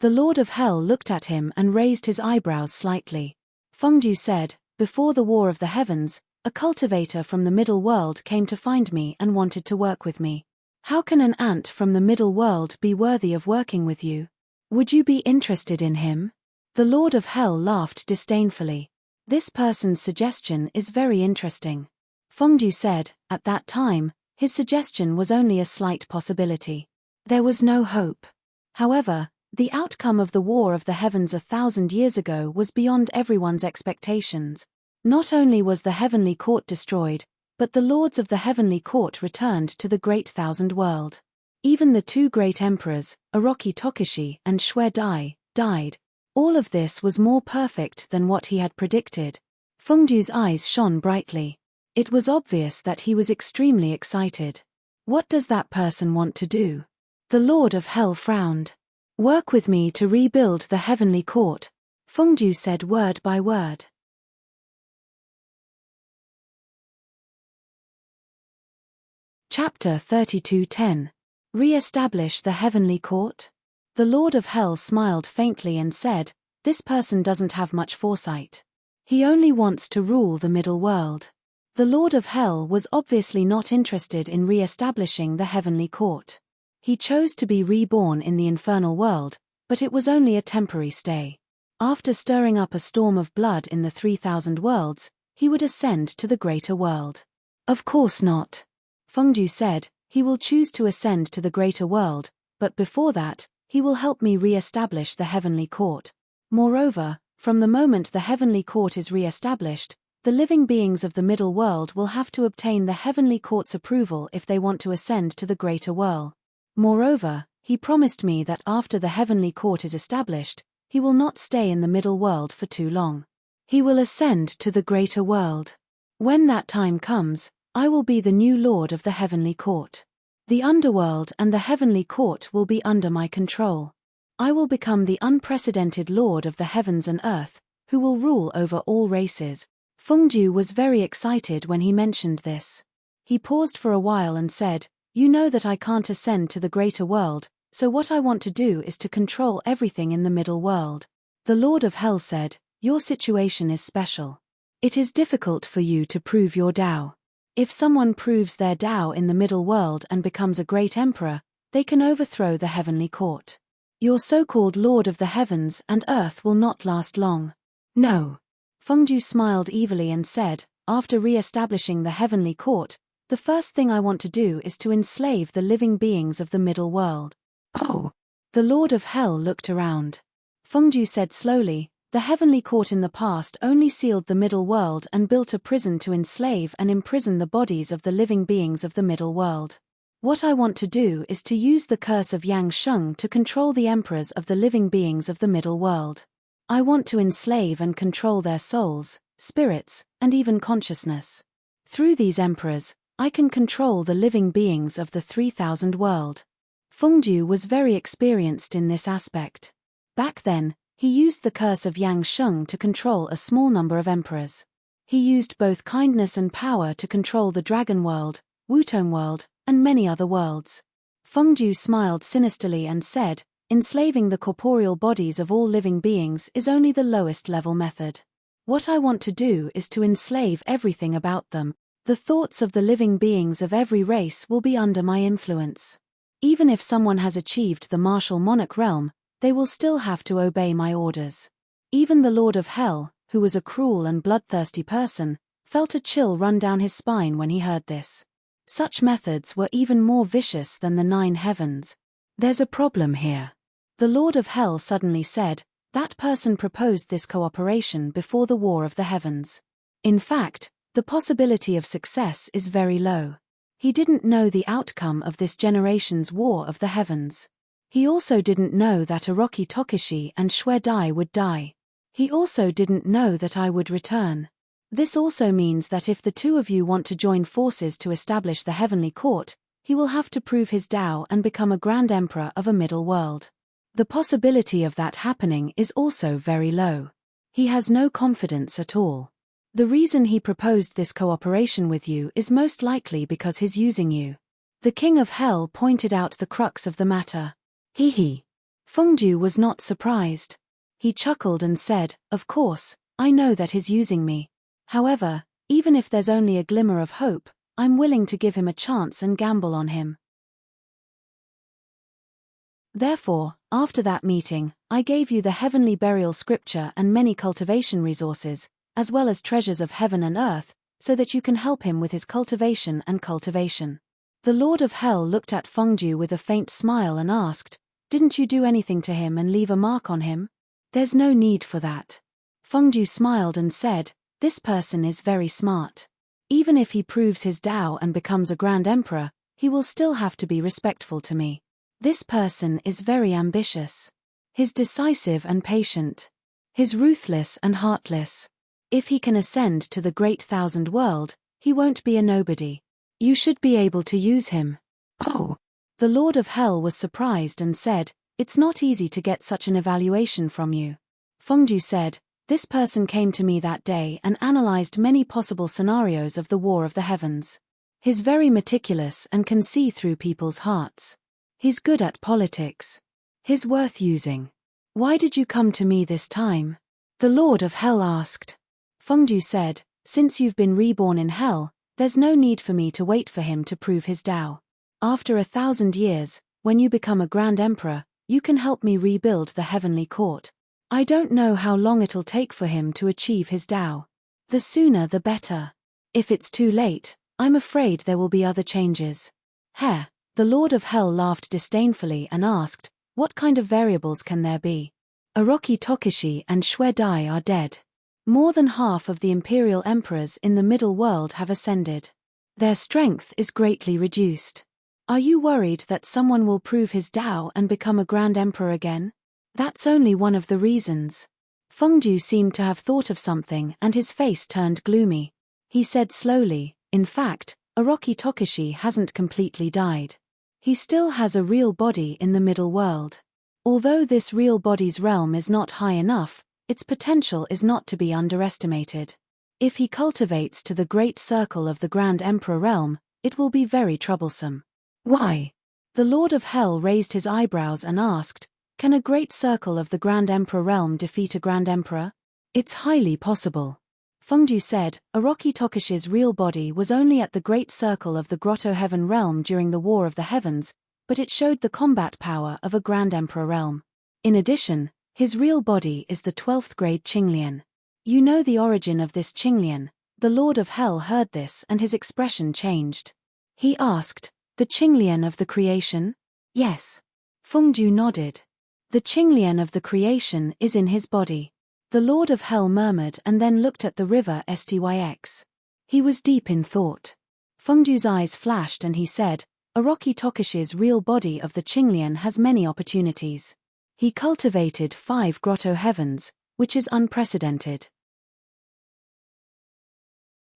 The Lord of Hell looked at him and raised his eyebrows slightly. Fengdu said, "Before the War of the Heavens, a cultivator from the middle world came to find me and wanted to work with me. How can an ant from the middle world be worthy of working with you? Would you be interested in him?" The Lord of Hell laughed disdainfully. "This person's suggestion is very interesting." Fengdu said, at that time, his suggestion was only a slight possibility. There was no hope. However, the outcome of the War of the Heavens 1,000 years ago was beyond everyone's expectations. Not only was the heavenly court destroyed, but the lords of the heavenly court returned to the Great Thousand World. Even the two great emperors, Orochi Tokushi and Shue Dai, died. All of this was more perfect than what he had predicted. Fengdu's eyes shone brightly. It was obvious that he was extremely excited. What does that person want to do? The Lord of Hell frowned. "Work with me to rebuild the heavenly court," Fengdu said word by word. Chapter 32:10. Re-establish the heavenly court? The Lord of Hell smiled faintly and said, "This person doesn't have much foresight. He only wants to rule the middle world." The Lord of Hell was obviously not interested in re-establishing the heavenly court. He chose to be reborn in the infernal world, but it was only a temporary stay. After stirring up a storm of blood in the 3,000 worlds, he would ascend to the greater world. "Of course not," Fengdu said. "He will choose to ascend to the greater world, but before that, he will help me re-establish the heavenly court. Moreover, from the moment the heavenly court is re-established, the living beings of the middle world will have to obtain the heavenly court's approval if they want to ascend to the greater world. Moreover, he promised me that after the heavenly court is established, he will not stay in the middle world for too long. He will ascend to the greater world. When that time comes, I will be the new lord of the heavenly court. The underworld and the heavenly court will be under my control. I will become the unprecedented lord of the heavens and earth, who will rule over all races." Fengdu was very excited when he mentioned this. He paused for a while and said, "You know that I can't ascend to the greater world, so what I want to do is to control everything in the middle world." The Lord of Hell said, "Your situation is special. It is difficult for you to prove your Tao. If someone proves their Tao in the middle world and becomes a great emperor, they can overthrow the heavenly court. Your so-called Lord of the Heavens and Earth will not last long." "No." Fengdu smiled evilly and said, "After re-establishing the heavenly court, the first thing I want to do is to enslave the living beings of the middle world." "Oh." The Lord of Hell looked around. Fengdu said slowly, "The heavenly court in the past only sealed the middle world and built a prison to enslave and imprison the bodies of the living beings of the middle world. What I want to do is to use the curse of Yang Sheng to control the emperors of the living beings of the middle world. I want to enslave and control their souls, spirits, and even consciousness. Through these emperors, I can control the living beings of the 3,000 world." Fengdu was very experienced in this aspect. Back then, he used the curse of Yang Sheng to control a small number of emperors. He used both kindness and power to control the Dragon World, Wutong World, and many other worlds. Fengdu smiled sinisterly and said, "Enslaving the corporeal bodies of all living beings is only the lowest level method. What I want to do is to enslave everything about them. The thoughts of the living beings of every race will be under my influence. Even if someone has achieved the martial monarch realm, they will still have to obey my orders." Even the Lord of Hell, who was a cruel and bloodthirsty person, felt a chill run down his spine when he heard this. Such methods were even more vicious than the 9 heavens. "There's a problem here," the Lord of Hell suddenly said. "That person proposed this cooperation before the War of the Heavens. In fact, the possibility of success is very low. He didn't know the outcome of this generation's War of the Heavens. He also didn't know that Orochi Tokushi and Shue Dai would die. He also didn't know that I would return. This also means that if the two of you want to join forces to establish the heavenly court, he will have to prove his Tao and become a grand emperor of a middle world. The possibility of that happening is also very low. He has no confidence at all. The reason he proposed this cooperation with you is most likely because he's using you." The King of Hell pointed out the crux of the matter. "Hee hee." Fengdu was not surprised. He chuckled and said, "Of course, I know that he's using me. However, even if there's only a glimmer of hope, I'm willing to give him a chance and gamble on him." Therefore, after that meeting, I gave you the heavenly burial scripture and many cultivation resources, as well as treasures of heaven and earth, so that you can help him with his cultivation and cultivation. The Lord of Hell looked at Fengdu with a faint smile and asked, "Didn't you do anything to him and leave a mark on him?" "There's no need for that." Fengdu smiled and said, "This person is very smart. Even if he proves his Tao and becomes a Grand Emperor, he will still have to be respectful to me. This person is very ambitious. He's decisive and patient. He's ruthless and heartless. If he can ascend to the great thousand world, he won't be a nobody. You should be able to use him." "Oh." The Lord of Hell was surprised and said, "It's not easy to get such an evaluation from you." Fengdu said, "This person came to me that day and analyzed many possible scenarios of the War of the Heavens. He's very meticulous and can see through people's hearts. He's good at politics. He's worth using. Why did you come to me this time?" the Lord of Hell asked. Fengdu said, "Since you've been reborn in hell, there's no need for me to wait for him to prove his Tao. After 1,000 years, when you become a Grand Emperor, you can help me rebuild the heavenly court. I don't know how long it'll take for him to achieve his Tao. The sooner the better. If it's too late, I'm afraid there will be other changes." "Heh." The Lord of Hell laughed disdainfully and asked, "What kind of variables can there be? Orochi Tokishi and Shui Dai are dead. More than half of the imperial emperors in the middle world have ascended. Their strength is greatly reduced. Are you worried that someone will prove his Tao and become a Grand Emperor again? That's only one of the reasons." Fengdu seemed to have thought of something and his face turned gloomy. He said slowly, "In fact, Orochi Tokishi hasn't completely died. He still has a real body in the middle world. Although this real body's realm is not high enough, its potential is not to be underestimated. If he cultivates to the great circle of the Grand Emperor realm, it will be very troublesome." "Why?" The Lord of Hell raised his eyebrows and asked, "Can a great circle of the Grand Emperor realm defeat a Grand Emperor?" "It's highly possible." Fengdu said, "Orochi Tokishi's real body was only at the great circle of the Grotto Heaven realm during the War of the Heavens, but it showed the combat power of a Grand Emperor realm. In addition, his real body is the 12th grade Qinglian. You know the origin of this Qinglian." The Lord of Hell heard this and his expression changed. He asked, "The Qinglian of the creation?" "Yes." Fengdu nodded. "The Qinglian of the creation is in his body." The Lord of Hell murmured and then looked at the river Styx. He was deep in thought. Fengdu's eyes flashed and he said, "Orochi Tokishi's real body of the Qinglian has many opportunities. He cultivated 5 Grotto Heavens, which is unprecedented.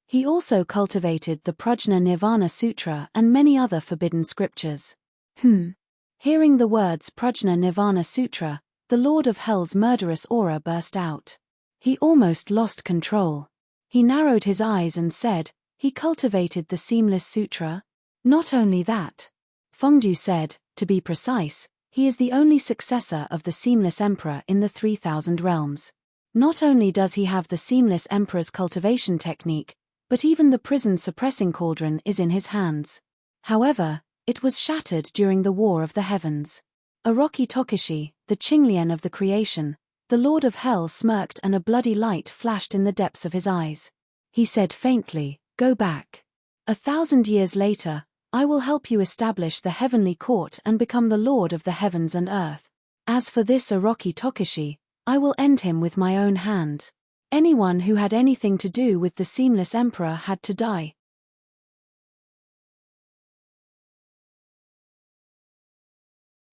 He also cultivated the Prajna Nirvana Sutra and many other forbidden scriptures." Hearing the words Prajna Nirvana Sutra, the Lord of Hell's murderous aura burst out. He almost lost control. He narrowed his eyes and said, "He cultivated the Seamless Sutra?" "Not only that." Fengdu said, "To be precise, he is the only successor of the Seamless Emperor in the 3,000 realms. Not only does he have the Seamless Emperor's cultivation technique, but even the prison suppressing cauldron is in his hands. However, it was shattered during the War of the Heavens. Orochi Tokishi, the Qinglian of the creation," the Lord of Hell smirked and a bloody light flashed in the depths of his eyes. He said faintly, "Go back. 1,000 years later, I will help you establish the heavenly court and become the Lord of the heavens and earth. As for this Orochi Tokishi, I will end him with my own hand. Anyone who had anything to do with the Seamless Emperor had to die."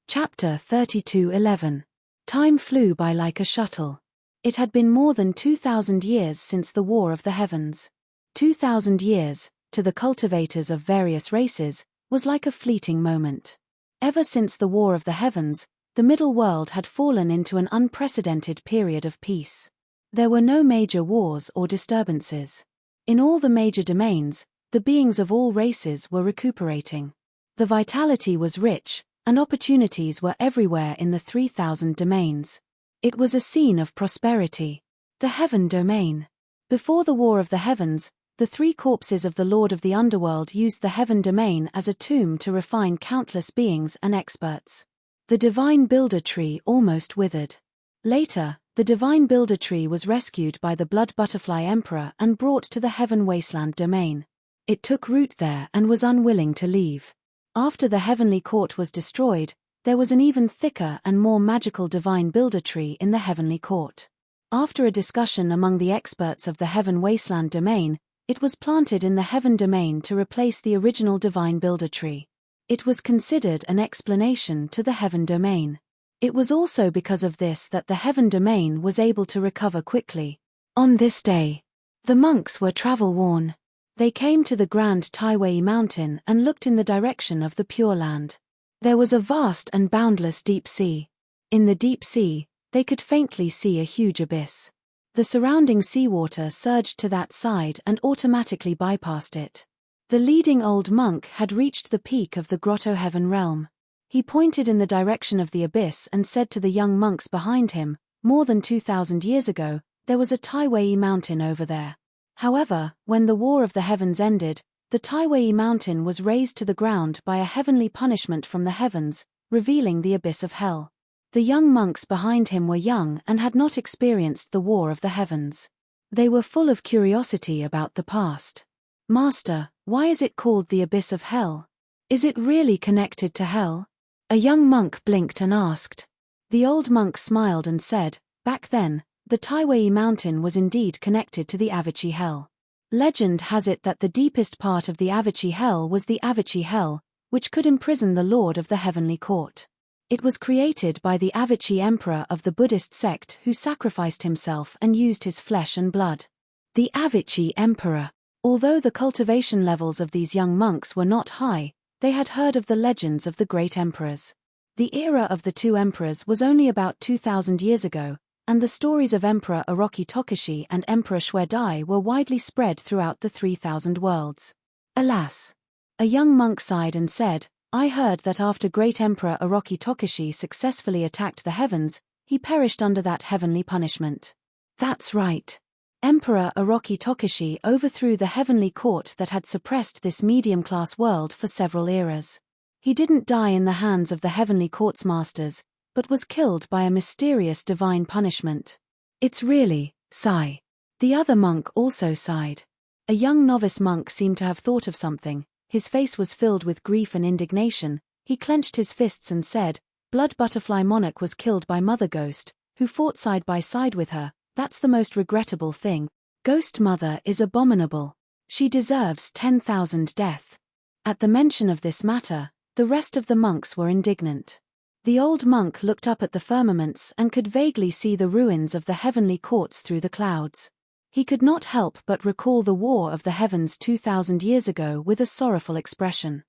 Chapter 32:11. Time flew by like a shuttle. It had been more than 2,000 years since the War of the Heavens. 2,000 years, to the cultivators of various races, was like a fleeting moment. Ever since the War of the Heavens, the middle world had fallen into an unprecedented period of peace. There were no major wars or disturbances. In all the major domains, the beings of all races were recuperating. The vitality was rich, and opportunities were everywhere in the 3,000 domains. It was a scene of prosperity. The Heaven Domain. Before the War of the Heavens, the three corpses of the Lord of the Underworld used the Heaven Domain as a tomb to refine countless beings and experts. The Divine Builder Tree almost withered. Later, the Divine Builder Tree was rescued by the Blood Butterfly Emperor and brought to the Heaven Wasteland Domain. It took root there and was unwilling to leave. After the Heavenly Court was destroyed, there was an even thicker and more magical Divine Builder Tree in the Heavenly Court. After a discussion among the experts of the Heaven Wasteland Domain, it was planted in the Heaven Domain to replace the original Divine Builder Tree. It was considered an explanation to the Heaven Domain. It was also because of this that the Heaven Domain was able to recover quickly. On this day, the monks were travel-worn. They came to the Grand Taiwei Mountain and looked in the direction of the Pure Land. There was a vast and boundless deep sea. In the deep sea, they could faintly see a huge abyss. The surrounding seawater surged to that side and automatically bypassed it. The leading old monk had reached the peak of the Grotto Heaven realm. He pointed in the direction of the abyss and said to the young monks behind him, "More than 2,000 years ago, there was a Taiwei mountain over there." However, when the War of the Heavens ended, the Taiwei mountain was razed to the ground by a heavenly punishment from the heavens, revealing the abyss of hell. The young monks behind him were young and had not experienced the War of the Heavens. They were full of curiosity about the past. "Master, why is it called the abyss of hell? Is it really connected to hell?" A young monk blinked and asked. The old monk smiled and said, "Back then, the Taiwei mountain was indeed connected to the Avici Hell. Legend has it that the deepest part of the Avici Hell was the Avici Hell, which could imprison the Lord of the Heavenly Court. It was created by the Avici Emperor of the Buddhist sect who sacrificed himself and used his flesh and blood. The Avici Emperor. Although the cultivation levels of these young monks were not high, they had heard of the legends of the great emperors. The era of the two emperors was only about 2,000 years ago, and the stories of Emperor Orochi Tokushi and Emperor Shue Dai were widely spread throughout the 3,000 worlds. Alas! A young monk sighed and said, "I heard that after great Emperor Orochi Tokushi successfully attacked the heavens, he perished under that heavenly punishment." That's right. Emperor Orochi Tokushi overthrew the heavenly court that had suppressed this medium-class world for several eras. He didn't die in the hands of the heavenly court's masters, but was killed by a mysterious divine punishment. It's really, sigh. The other monk also sighed. A young novice monk seemed to have thought of something. His face was filled with grief and indignation. He clenched his fists and said, "Blood Butterfly Monarch was killed by Mother Ghost, who fought side by side with her. That's the most regrettable thing. Ghost Mother is abominable. She deserves 10,000 death." At the mention of this matter, the rest of the monks were indignant. The old monk looked up at the firmaments and could vaguely see the ruins of the heavenly courts through the clouds. He could not help but recall the War of the Heavens 2,000 years ago with a sorrowful expression.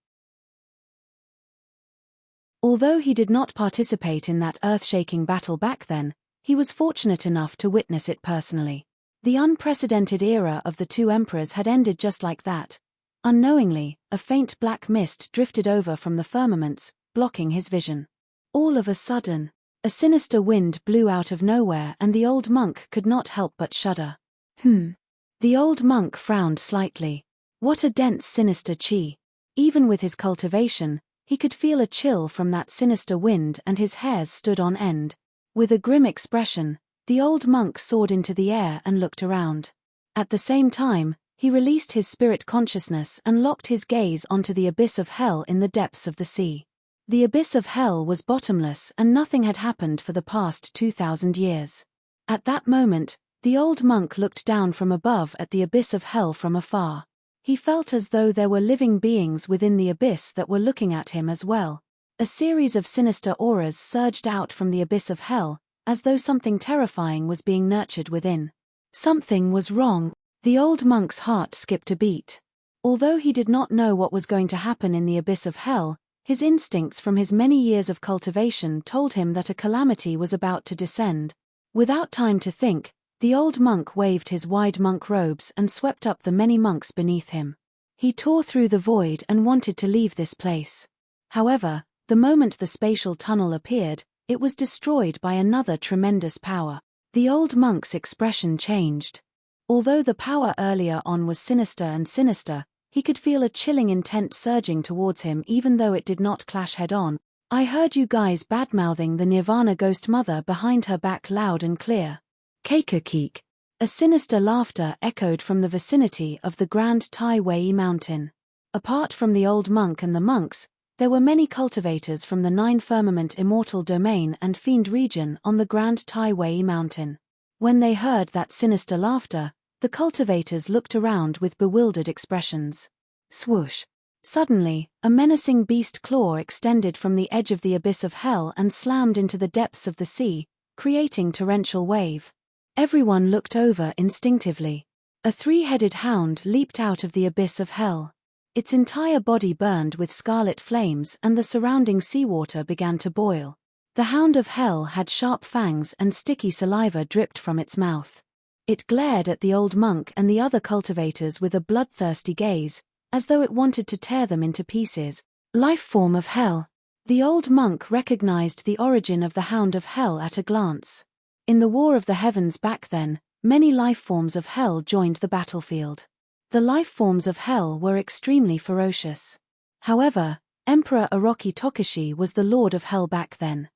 Although he did not participate in that earth-shaking battle back then, he was fortunate enough to witness it personally. The unprecedented era of the two emperors had ended just like that. Unknowingly, a faint black mist drifted over from the firmaments, blocking his vision. All of a sudden, a sinister wind blew out of nowhere and the old monk could not help but shudder. The old monk frowned slightly. What a dense sinister chi. Even with his cultivation, he could feel a chill from that sinister wind and his hairs stood on end. With a grim expression, the old monk soared into the air and looked around. At the same time, he released his spirit consciousness and locked his gaze onto the abyss of hell in the depths of the sea. The abyss of hell was bottomless and nothing had happened for the past 2,000 years. At that moment, the old monk looked down from above at the abyss of hell from afar. He felt as though there were living beings within the abyss that were looking at him as well. A series of sinister auras surged out from the abyss of hell, as though something terrifying was being nurtured within. Something was wrong. The old monk's heart skipped a beat. Although he did not know what was going to happen in the abyss of hell, his instincts from his many years of cultivation told him that a calamity was about to descend. Without time to think, the old monk waved his wide monk robes and swept up the many monks beneath him. He tore through the void and wanted to leave this place. However, The moment the spatial tunnel appeared, it was destroyed by another tremendous power. The old monk's expression changed. Although the power earlier on was sinister and sinister, he could feel a chilling intent surging towards him even though it did not clash head-on. "I heard you guys badmouthing the Nirvana ghost mother behind her back loud and clear." Keik. A sinister laughter echoed from the vicinity of the Grand Tai Wei mountain. Apart from the old monk and the monks, there were many cultivators from the Nine Firmament Immortal domain and Fiend region on the Grand Tai Wei mountain. When they heard that sinister laughter, the cultivators looked around with bewildered expressions. Swoosh! Suddenly, a menacing beast claw extended from the edge of the abyss of hell and slammed into the depths of the sea, creating torrential wave. Everyone looked over instinctively. A three-headed hound leaped out of the abyss of hell. Its entire body burned with scarlet flames and the surrounding seawater began to boil. The hound of hell had sharp fangs and sticky saliva dripped from its mouth. It glared at the old monk and the other cultivators with a bloodthirsty gaze, as though it wanted to tear them into pieces. Life form of hell. The old monk recognized the origin of the hound of hell at a glance. In the War of the Heavens back then, many life forms of hell joined the battlefield. The life forms of hell were extremely ferocious. However, Emperor Orochi Tokushi was the lord of hell back then.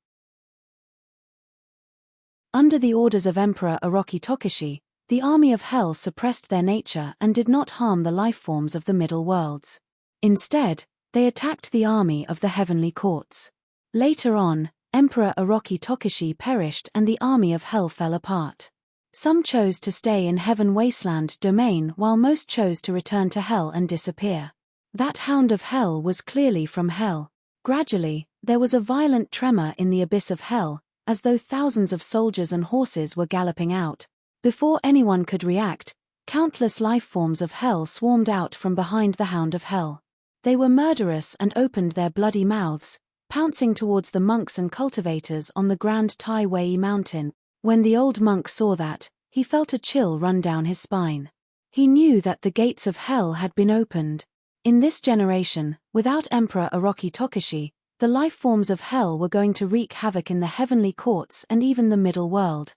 Under the orders of Emperor Orochi Tokushi, the army of hell suppressed their nature and did not harm the life forms of the middle worlds. Instead, they attacked the army of the heavenly courts. Later on, Emperor Orochi Tokushi perished and the army of hell fell apart. Some chose to stay in Heaven Wasteland domain while most chose to return to hell and disappear. That hound of hell was clearly from hell. Gradually, there was a violent tremor in the abyss of hell, as though thousands of soldiers and horses were galloping out. Before anyone could react, countless life forms of hell swarmed out from behind the hound of hell. They were murderous and opened their bloody mouths, pouncing towards the monks and cultivators on the Grand Tai Wei mountain. When the old monk saw that, he felt a chill run down his spine. He knew that the gates of hell had been opened. In this generation, without Emperor Orochi Tokushi, the life forms of hell were going to wreak havoc in the heavenly courts and even the middle world.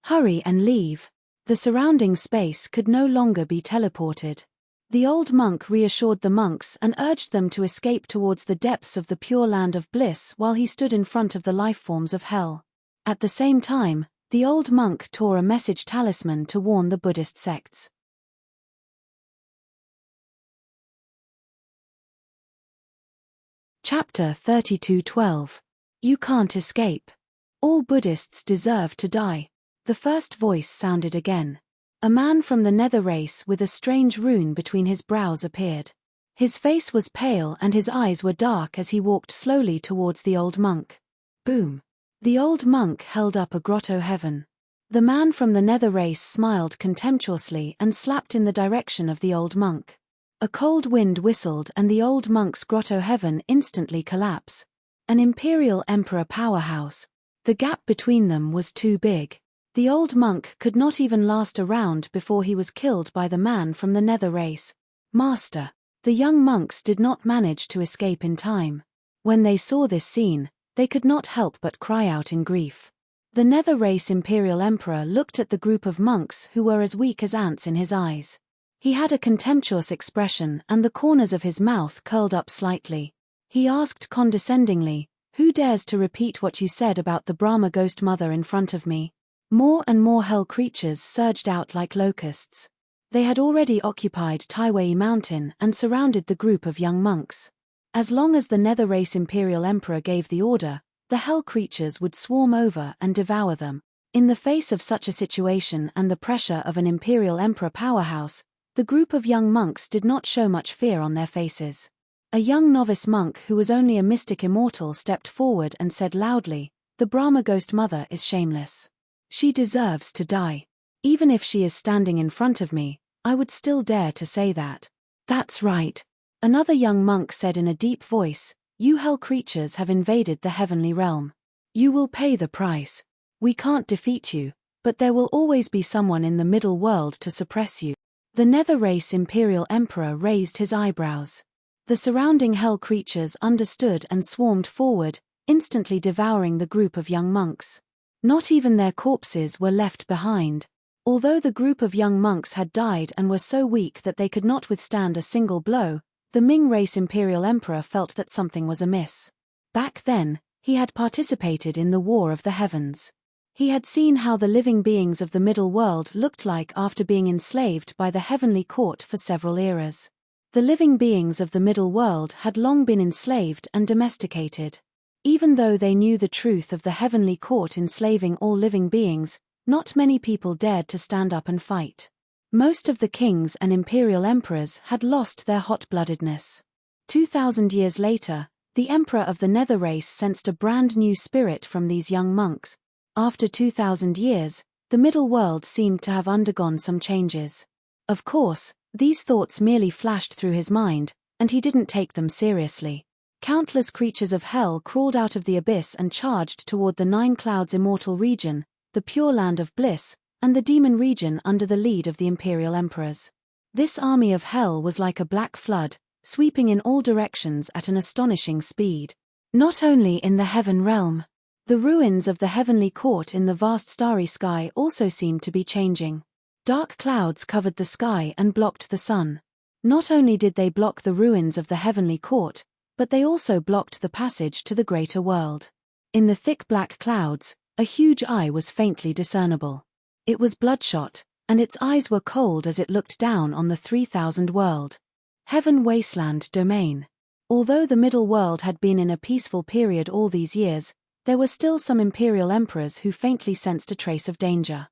Hurry and leave. The surrounding space could no longer be teleported. The old monk reassured the monks and urged them to escape towards the depths of the pure land of bliss while he stood in front of the life forms of hell. At the same time, the old monk tore a message talisman to warn the Buddhist sects. Chapter 32:12. You can't escape. All Buddhists deserve to die. The first voice sounded again. A man from the nether race with a strange rune between his brows appeared. His face was pale and his eyes were dark as he walked slowly towards the old monk. Boom! The old monk held up a grotto heaven. The man from the nether race smiled contemptuously and slapped in the direction of the old monk. A cold wind whistled and the old monk's grotto heaven instantly collapsed. An imperial emperor powerhouse. The gap between them was too big. The old monk could not even last a round before he was killed by the man from the nether race. Master. The young monks did not manage to escape in time. When they saw this scene, they could not help but cry out in grief. The nether race imperial emperor looked at the group of monks who were as weak as ants in his eyes. He had a contemptuous expression and the corners of his mouth curled up slightly. He asked condescendingly, "Who dares to repeat what you said about the Brahma ghost mother in front of me?" More and more hell creatures surged out like locusts. They had already occupied Tai Wei Mountain and surrounded the group of young monks. As long as the nether race imperial emperor gave the order, the hell creatures would swarm over and devour them. In the face of such a situation and the pressure of an imperial emperor powerhouse, the group of young monks did not show much fear on their faces. A young novice monk who was only a mystic immortal stepped forward and said loudly, "The Brahma ghost mother is shameless. She deserves to die. Even if she is standing in front of me, I would still dare to say that." "That's right." Another young monk said in a deep voice, "You hell creatures have invaded the heavenly realm. You will pay the price. We can't defeat you, but there will always be someone in the middle world to suppress you." The nether race imperial emperor raised his eyebrows. The surrounding hell creatures understood and swarmed forward, instantly devouring the group of young monks. Not even their corpses were left behind. Although the group of young monks had died and were so weak that they could not withstand a single blow, the Ming race imperial emperor felt that something was amiss. Back then, he had participated in the War of the Heavens. He had seen how the living beings of the middle world looked like after being enslaved by the heavenly court for several eras. The living beings of the middle world had long been enslaved and domesticated. Even though they knew the truth of the heavenly court enslaving all living beings, not many people dared to stand up and fight. Most of the kings and imperial emperors had lost their hot-bloodedness. 2,000 years later, the emperor of the Nether race sensed a brand new spirit from these young monks. After 2,000 years, the middle world seemed to have undergone some changes. Of course, these thoughts merely flashed through his mind, and he didn't take them seriously. Countless creatures of hell crawled out of the abyss and charged toward the Nine Clouds Immortal region, the Pure Land of Bliss, and the Demon region under the lead of the imperial emperors. This army of hell was like a black flood, sweeping in all directions at an astonishing speed. Not only in the heaven realm, the ruins of the heavenly court in the vast starry sky also seemed to be changing. Dark clouds covered the sky and blocked the sun. Not only did they block the ruins of the heavenly court, but they also blocked the passage to the greater world. In the thick black clouds, a huge eye was faintly discernible. It was bloodshot, and its eyes were cold as it looked down on the 3,000 world. Heaven Wasteland Domain. Although the middle world had been in a peaceful period all these years, there were still some imperial emperors who faintly sensed a trace of danger.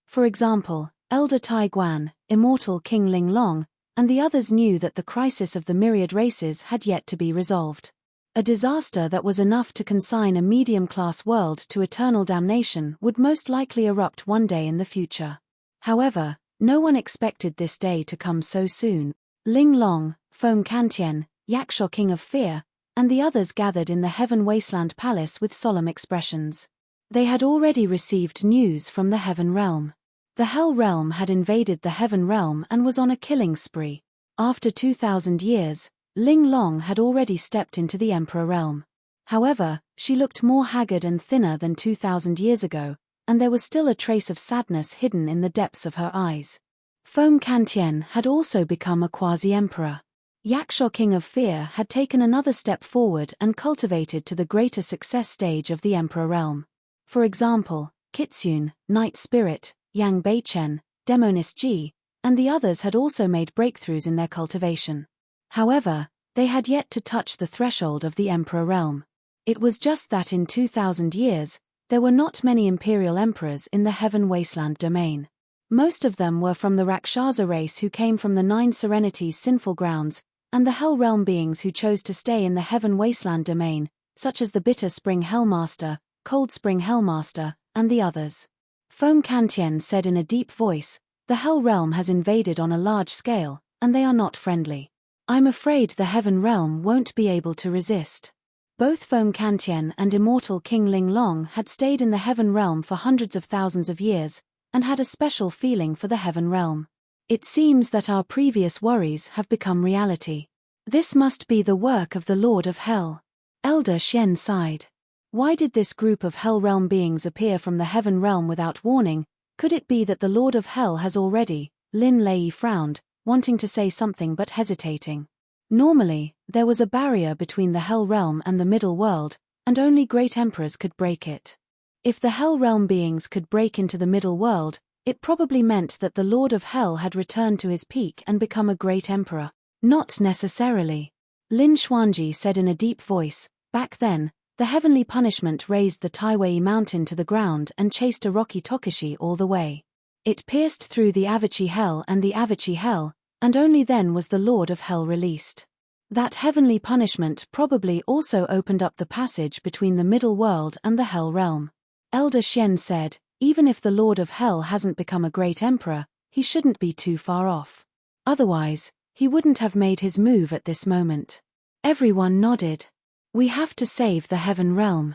For example, Elder Tai Guan, Immortal King Ling Long, and the others knew that the crisis of the myriad races had yet to be resolved. A disaster that was enough to consign a medium-class world to eternal damnation would most likely erupt one day in the future. However, no one expected this day to come so soon. Ling Long, Feng Kantian, Yaksha King of Fear, and the others gathered in the Heaven Wasteland Palace with solemn expressions. They had already received news from the Heaven Realm. The Hell Realm had invaded the Heaven Realm and was on a killing spree. After 2,000 years, Ling Long had already stepped into the Emperor Realm. However, she looked more haggard and thinner than 2,000 years ago, and there was still a trace of sadness hidden in the depths of her eyes. Feng Kantian had also become a quasi-emperor. Yaksha King of Fear had taken another step forward and cultivated to the greater success stage of the Emperor Realm. For example, Kitsune, Night Spirit, Yang Beichen, Demonis Ji, and the others had also made breakthroughs in their cultivation. However, they had yet to touch the threshold of the Emperor Realm. It was just that in 2,000 years, there were not many imperial emperors in the Heaven Wasteland domain. Most of them were from the Rakshasa race who came from the Nine Serenities sinful grounds, and the Hell Realm beings who chose to stay in the Heaven Wasteland domain, such as the Bitter Spring Hellmaster, Cold Spring Hellmaster, and the others. Feng Kantian said in a deep voice, "The Hell Realm has invaded on a large scale, and they are not friendly. I'm afraid the Heaven Realm won't be able to resist." Both Feng Kantian and Immortal King Ling Long had stayed in the Heaven Realm for hundreds of thousands of years, and had a special feeling for the Heaven Realm. It seems that our previous worries have become reality. This must be the work of the Lord of Hell. Elder Xian sighed. Why did this group of Hell Realm beings appear from the Heaven Realm without warning? Could it be that the Lord of Hell has already? Lin Lei frowned, wanting to say something but hesitating. Normally, there was a barrier between the Hell Realm and the Middle World, and only great emperors could break it. If the Hell Realm beings could break into the Middle World, it probably meant that the Lord of Hell had returned to his peak and become a great emperor. Not necessarily. Lin Xuanji said in a deep voice, "Back then, the heavenly punishment razed the Taiwei mountain to the ground and chased a rocky Tokushi all the way. It pierced through the Avachi Hell and the Avachi Hell, and only then was the Lord of Hell released. That heavenly punishment probably also opened up the passage between the Middle World and the Hell Realm." Elder Xian said, "Even if the Lord of Hell hasn't become a great emperor, he shouldn't be too far off. Otherwise, he wouldn't have made his move at this moment." Everyone nodded. "We have to save the Heaven Realm."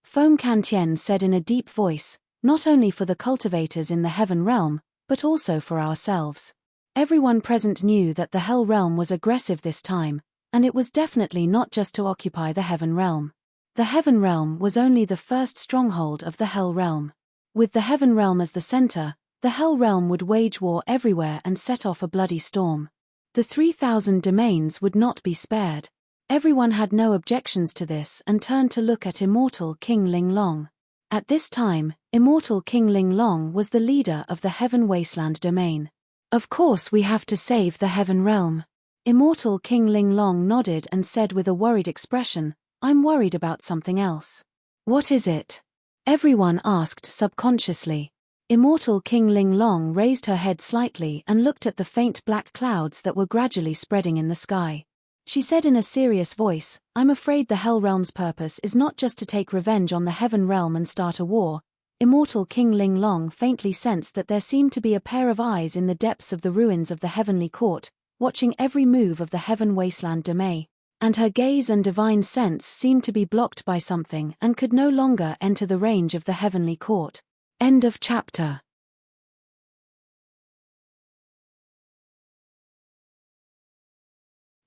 Feng Kantian said in a deep voice, "Not only for the cultivators in the Heaven Realm, but also for ourselves. Everyone present knew that the Hell Realm was aggressive this time, and it was definitely not just to occupy the Heaven Realm. The Heaven Realm was only the first stronghold of the Hell Realm. With the Heaven Realm as the center, the Hell Realm would wage war everywhere and set off a bloody storm. The 3,000 domains would not be spared. Everyone had no objections to this and turned to look at Immortal King Ling Long. At this time, Immortal King Ling Long was the leader of the Heaven Wasteland domain. Of course we have to save the Heaven Realm. Immortal King Ling Long nodded and said with a worried expression, "I'm worried about something else." "What is it?" everyone asked subconsciously. Immortal King Ling Long raised her head slightly and looked at the faint black clouds that were gradually spreading in the sky. She said in a serious voice, "I'm afraid the Hell Realm's purpose is not just to take revenge on the Heaven Realm and start a war." Immortal King Ling Long faintly sensed that there seemed to be a pair of eyes in the depths of the ruins of the Heavenly Court, watching every move of the Heaven Wasteland domain, and her gaze and divine sense seemed to be blocked by something and could no longer enter the range of the Heavenly Court. End of chapter.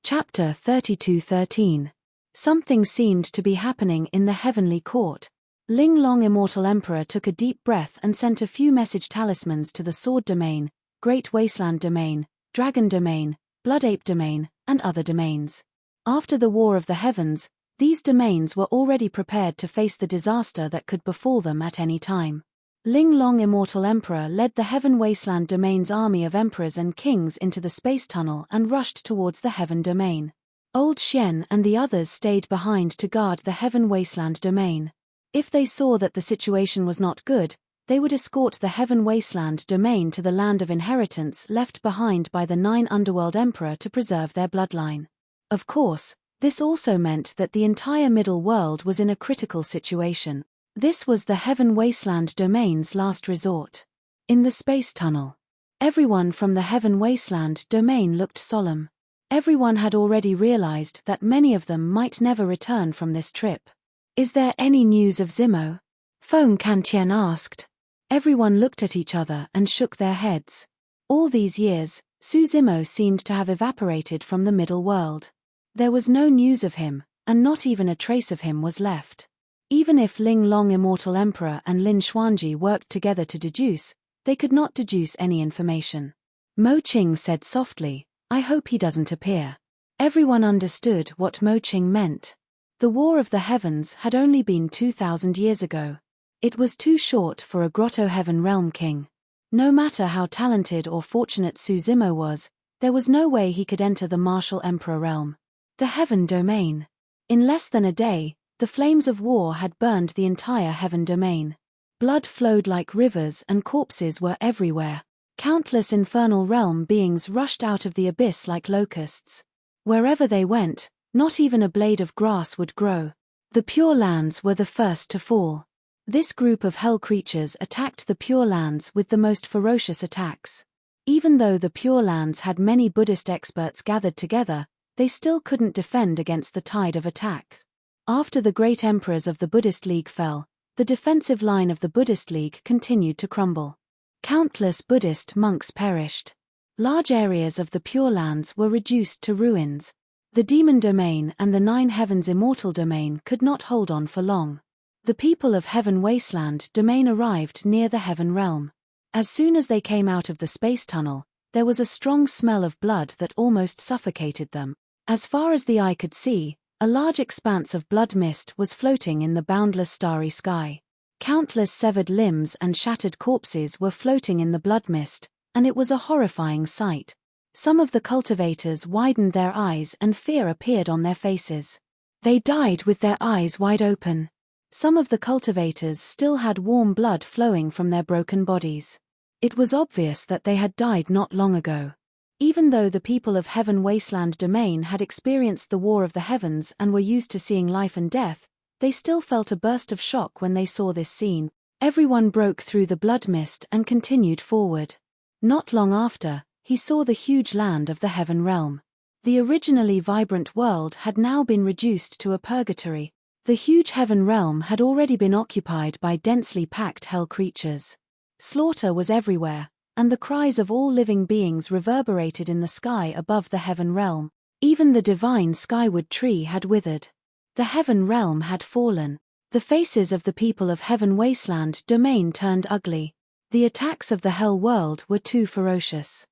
Chapter 32:13. Something seemed to be happening in the Heavenly Court. Ling Long Immortal Emperor took a deep breath and sent a few message talismans to the Sword Domain, Great Wasteland Domain, Dragon Domain, Blood Ape Domain, and other domains. After the War of the Heavens, these domains were already prepared to face the disaster that could befall them at any time. Ling Long Immortal Emperor led the Heaven Wasteland Domain's army of emperors and kings into the space tunnel and rushed towards the Heaven Domain. Old Xian and the others stayed behind to guard the Heaven Wasteland Domain. If they saw that the situation was not good, they would escort the Heaven Wasteland Domain to the land of inheritance left behind by the 9 Underworld Emperor to preserve their bloodline. Of course, this also meant that the entire Middle World was in a critical situation. This was the Heaven Wasteland Domain's last resort. In the space tunnel, everyone from the Heaven Wasteland Domain looked solemn. Everyone had already realized that many of them might never return from this trip. "Is there any news of Zimo?" Feng Kantian asked. Everyone looked at each other and shook their heads. All these years, Su Zimo seemed to have evaporated from the Middle World. There was no news of him, and not even a trace of him was left. Even if Ling Long Immortal Emperor and Lin Xuanji worked together to deduce, they could not deduce any information. Mo Qing said softly, "I hope he doesn't appear." Everyone understood what Mo Qing meant. The War of the Heavens had only been 2,000 years ago. It was too short for a Grotto Heaven Realm king. No matter how talented or fortunate Su Zimo was, there was no way he could enter the Martial Emperor realm. The Heaven Domain. In less than a day, the flames of war had burned the entire Heaven Domain. Blood flowed like rivers and corpses were everywhere. Countless infernal realm beings rushed out of the abyss like locusts. Wherever they went, not even a blade of grass would grow. The Pure Lands were the first to fall. This group of hell creatures attacked the Pure Lands with the most ferocious attacks. Even though the Pure Lands had many Buddhist experts gathered together, they still couldn't defend against the tide of attack. After the great emperors of the Buddhist League fell, the defensive line of the Buddhist League continued to crumble. Countless Buddhist monks perished. Large areas of the Pure Lands were reduced to ruins. The Demon Domain and the 9 Heavens Immortal Domain could not hold on for long. The people of Heaven Wasteland Domain arrived near the Heaven Realm. As soon as they came out of the space tunnel, there was a strong smell of blood that almost suffocated them. As far as the eye could see, a large expanse of blood mist was floating in the boundless starry sky. Countless severed limbs and shattered corpses were floating in the blood mist, and it was a horrifying sight. Some of the cultivators widened their eyes and fear appeared on their faces. They died with their eyes wide open. Some of the cultivators still had warm blood flowing from their broken bodies. It was obvious that they had died not long ago. Even though the people of Heaven Wasteland Domain had experienced the War of the Heavens and were used to seeing life and death, they still felt a burst of shock when they saw this scene. Everyone broke through the blood mist and continued forward. Not long after, he saw the huge land of the Heaven Realm. The originally vibrant world had now been reduced to a purgatory. The huge Heaven Realm had already been occupied by densely packed hell creatures. Slaughter was everywhere, and the cries of all living beings reverberated in the sky above the heaven realm. Even the divine skyward tree had withered. The heaven realm had fallen. The faces of the people of Heaven Wasteland domain turned ugly. The attacks of the hell world were too ferocious.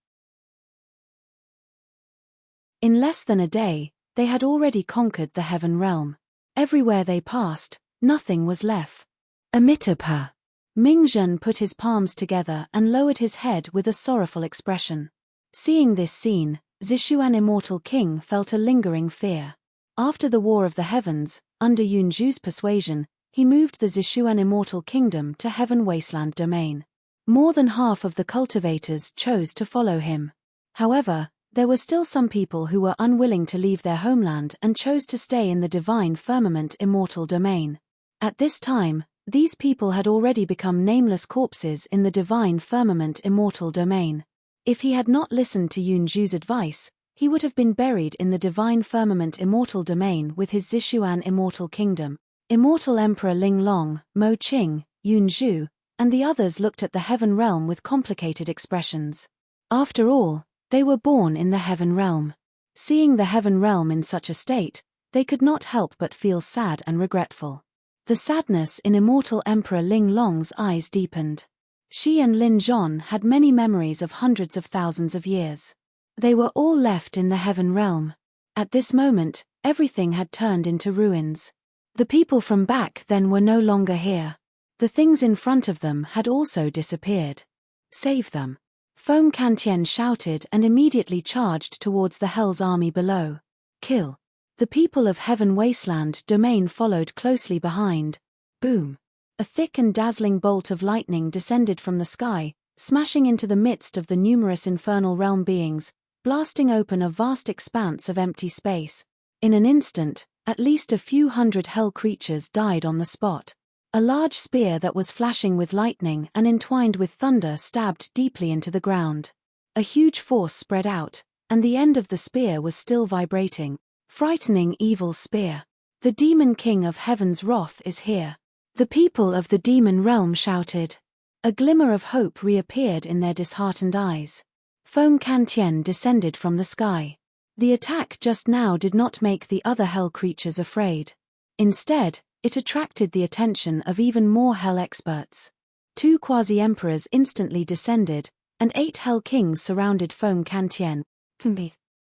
In less than a day, they had already conquered the heaven realm. Everywhere they passed, nothing was left. Amitabha. Ming-Zhen put his palms together and lowered his head with a sorrowful expression. Seeing this scene, Zishuan Immortal King felt a lingering fear. After the War of the Heavens, under Yunju's persuasion, he moved the Zishuan Immortal Kingdom to Heaven Wasteland domain. More than half of the cultivators chose to follow him. However, there were still some people who were unwilling to leave their homeland and chose to stay in the divine firmament immortal domain. At this time, these people had already become nameless corpses in the divine firmament immortal domain. If he had not listened to Yunju's advice, he would have been buried in the divine firmament immortal domain with his Zishuan immortal kingdom. Immortal Emperor Ling Long, Mo Qing, Yunju, and the others looked at the heaven realm with complicated expressions. After all, they were born in the heaven realm. Seeing the heaven realm in such a state, they could not help but feel sad and regretful. The sadness in Immortal Emperor Ling Long's eyes deepened. She and Lin Zhon had many memories of hundreds of thousands of years. They were all left in the heaven realm. At this moment, everything had turned into ruins. The people from back then were no longer here. The things in front of them had also disappeared. Save them. Feng Kantian shouted and immediately charged towards the Hell's army below. Kill. The people of Heaven Wasteland domain followed closely behind. Boom. A thick and dazzling bolt of lightning descended from the sky, smashing into the midst of the numerous infernal realm beings, blasting open a vast expanse of empty space. In an instant, at least a few hundred hell creatures died on the spot. A large spear that was flashing with lightning and entwined with thunder stabbed deeply into the ground. A huge force spread out, and the end of the spear was still vibrating. Frightening evil spear. The demon king of heaven's wrath is here. The people of the demon realm shouted. A glimmer of hope reappeared in their disheartened eyes. Feng Kantian descended from the sky. The attack just now did not make the other hell creatures afraid. Instead, it attracted the attention of even more hell experts. 2 quasi-emperors instantly descended, and 8 hell kings surrounded Feng Kantian.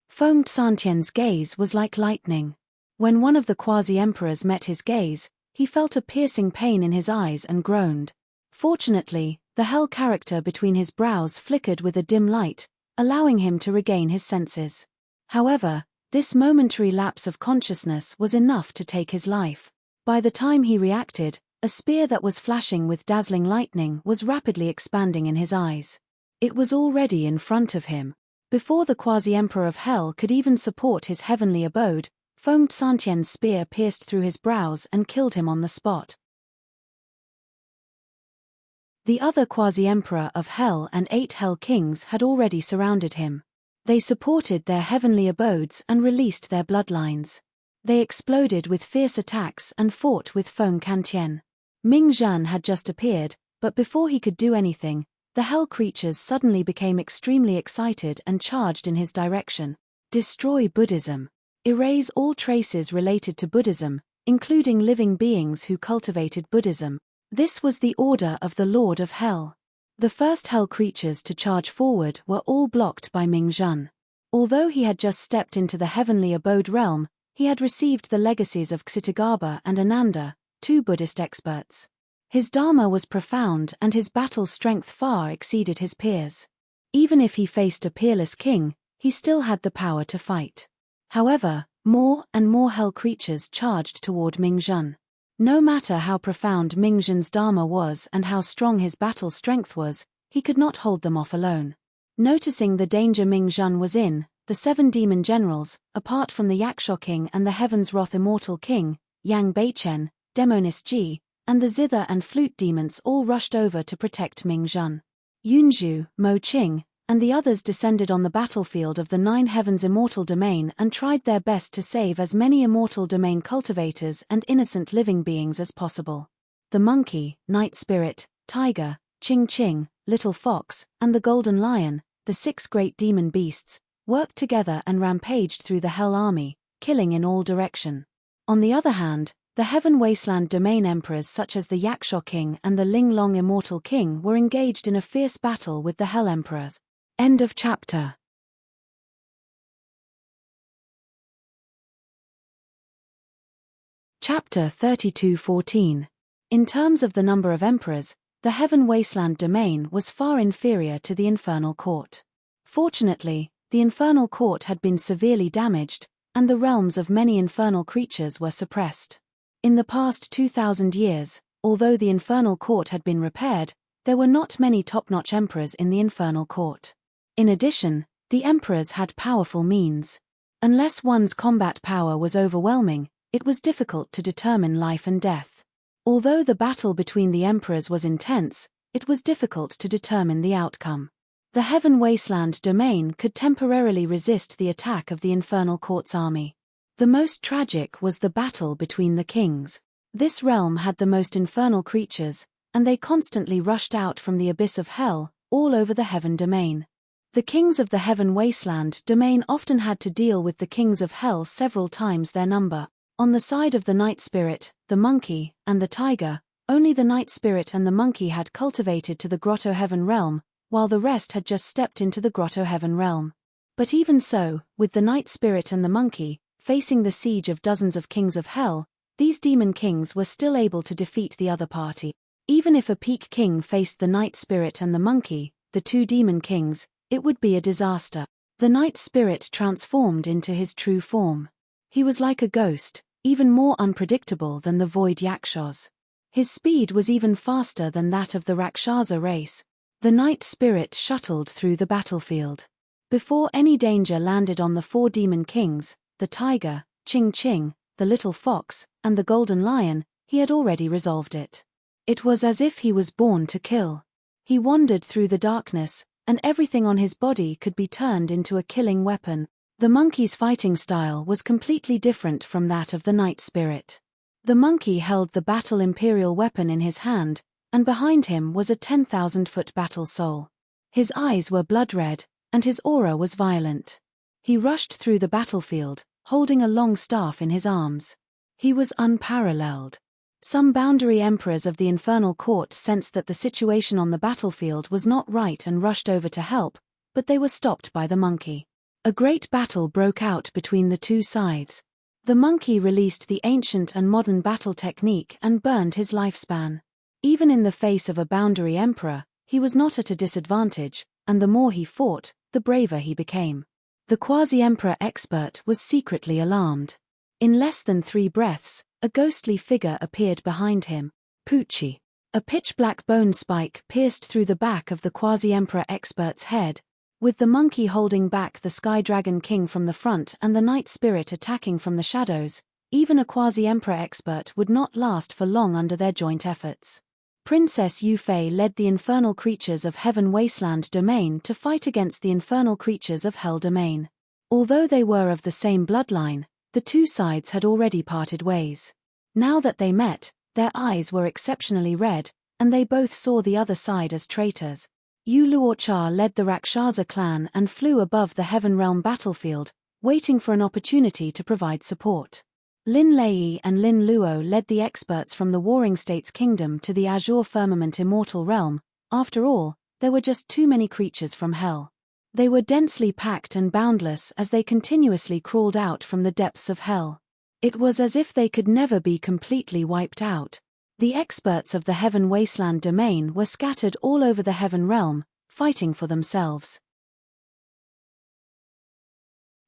Feng Xantian's gaze was like lightning. When one of the quasi-emperors met his gaze, he felt a piercing pain in his eyes and groaned. Fortunately, the hell character between his brows flickered with a dim light, allowing him to regain his senses. However, this momentary lapse of consciousness was enough to take his life. By the time he reacted, a spear that was flashing with dazzling lightning was rapidly expanding in his eyes. It was already in front of him. Before the quasi-emperor of hell could even support his heavenly abode, Feng Xantian's spear pierced through his brows and killed him on the spot. The other quasi-emperor of hell and 8 hell kings had already surrounded him. They supported their heavenly abodes and released their bloodlines. They exploded with fierce attacks and fought with Feng Kantian. Ming-Zhen had just appeared, but before he could do anything, the hell creatures suddenly became extremely excited and charged in his direction. Destroy Buddhism. Erase all traces related to Buddhism, including living beings who cultivated Buddhism. This was the order of the Lord of Hell. The first hell creatures to charge forward were all blocked by Ming-Zhen. Although he had just stepped into the heavenly abode realm, he had received the legacies of Ksitagaba and Ananda, 2 Buddhist experts. His dharma was profound and his battle strength far exceeded his peers. Even if he faced a peerless king, he still had the power to fight. However, more and more hell creatures charged toward Ming-Zhen. No matter how profound Ming-Zhen's dharma was and how strong his battle strength was, he could not hold them off alone. Noticing the danger Ming-Zhen was in, the 7 demon generals, apart from the Yaksha King and the Heaven's Wrath Immortal King, Yang Beichen, Demonis Ji, and the zither and flute demons all rushed over to protect Ming-Zhen. Yunju, Mo Qing, and the others descended on the battlefield of the 9 heavens immortal domain and tried their best to save as many immortal domain cultivators and innocent living beings as possible. The monkey, night spirit, tiger, Qing Qing, little fox, and the golden lion, the 6 great demon beasts, worked together and rampaged through the Hell army, killing in all direction. On the other hand, the Heaven Wasteland domain emperors such as the Yaksha King and the Ling Long Immortal King were engaged in a fierce battle with the Hell emperors. End of chapter. Chapter 32:14. In terms of the number of emperors, the Heaven Wasteland domain was far inferior to the Infernal Court. Fortunately, the Infernal Court had been severely damaged, and the realms of many infernal creatures were suppressed. In the past 2,000 years, although the Infernal Court had been repaired, there were not many top-notch emperors in the Infernal Court. In addition, the emperors had powerful means. Unless one's combat power was overwhelming, it was difficult to determine life and death. Although the battle between the emperors was intense, it was difficult to determine the outcome. The Heaven Wasteland domain could temporarily resist the attack of the Infernal Court's army. The most tragic was the battle between the kings. This realm had the most infernal creatures, and they constantly rushed out from the abyss of hell, all over the Heaven domain. The kings of the Heaven Wasteland domain often had to deal with the kings of hell several times their number. On the side of the Night Spirit, the Monkey, and the Tiger, only the Night Spirit and the Monkey had cultivated to the Grotto Heaven realm, while the rest had just stepped into the Grotto Heaven realm. But even so, with the Night Spirit and the Monkey, facing the siege of dozens of kings of hell, these demon kings were still able to defeat the other party. Even if a peak king faced the Night Spirit and the Monkey, the 2 demon kings, it would be a disaster. The Night Spirit transformed into his true form. He was like a ghost, even more unpredictable than the Void Yakshas. His speed was even faster than that of the Rakshasa race. The Night Spirit shuttled through the battlefield. Before any danger landed on the 4 demon kings, the Tiger, Ching Ching, the Little Fox, and the Golden Lion, he had already resolved it. It was as if he was born to kill. He wandered through the darkness, and everything on his body could be turned into a killing weapon. The Monkey's fighting style was completely different from that of the Night Spirit. The Monkey held the Battle Imperial weapon in his hand, and behind him was a 10,000-foot battle soul. His eyes were blood-red, and his aura was violent. He rushed through the battlefield, holding a long staff in his arms. He was unparalleled. Some boundary emperors of the Infernal Court sensed that the situation on the battlefield was not right and rushed over to help, but they were stopped by the Monkey. A great battle broke out between the 2 sides. The Monkey released the ancient and modern battle technique and burned his lifespan. Even in the face of a boundary emperor, he was not at a disadvantage, and the more he fought, the braver he became. The quasi-emperor expert was secretly alarmed. In less than 3 breaths, a ghostly figure appeared behind him. Poochie. A pitch-black bone spike pierced through the back of the quasi-emperor expert's head, with the Monkey holding back the Sky Dragon King from the front and the Night Spirit attacking from the shadows. Even a quasi-emperor expert would not last for long under their joint efforts. Princess Yu Fei led the infernal creatures of Heaven Wasteland domain to fight against the infernal creatures of Hell domain. Although they were of the same bloodline, the 2 sides had already parted ways. Now that they met, their eyes were exceptionally red, and they both saw the other side as traitors. Yu Luocha led the Rakshasa clan and flew above the Heaven Realm battlefield, waiting for an opportunity to provide support. Lin Lei and Lin Luo led the experts from the Warring States Kingdom to the Azure Firmament Immortal Realm. After all, there were just too many creatures from hell. They were densely packed and boundless as they continuously crawled out from the depths of hell. It was as if they could never be completely wiped out. The experts of the Heaven Wasteland domain were scattered all over the Heaven Realm, fighting for themselves.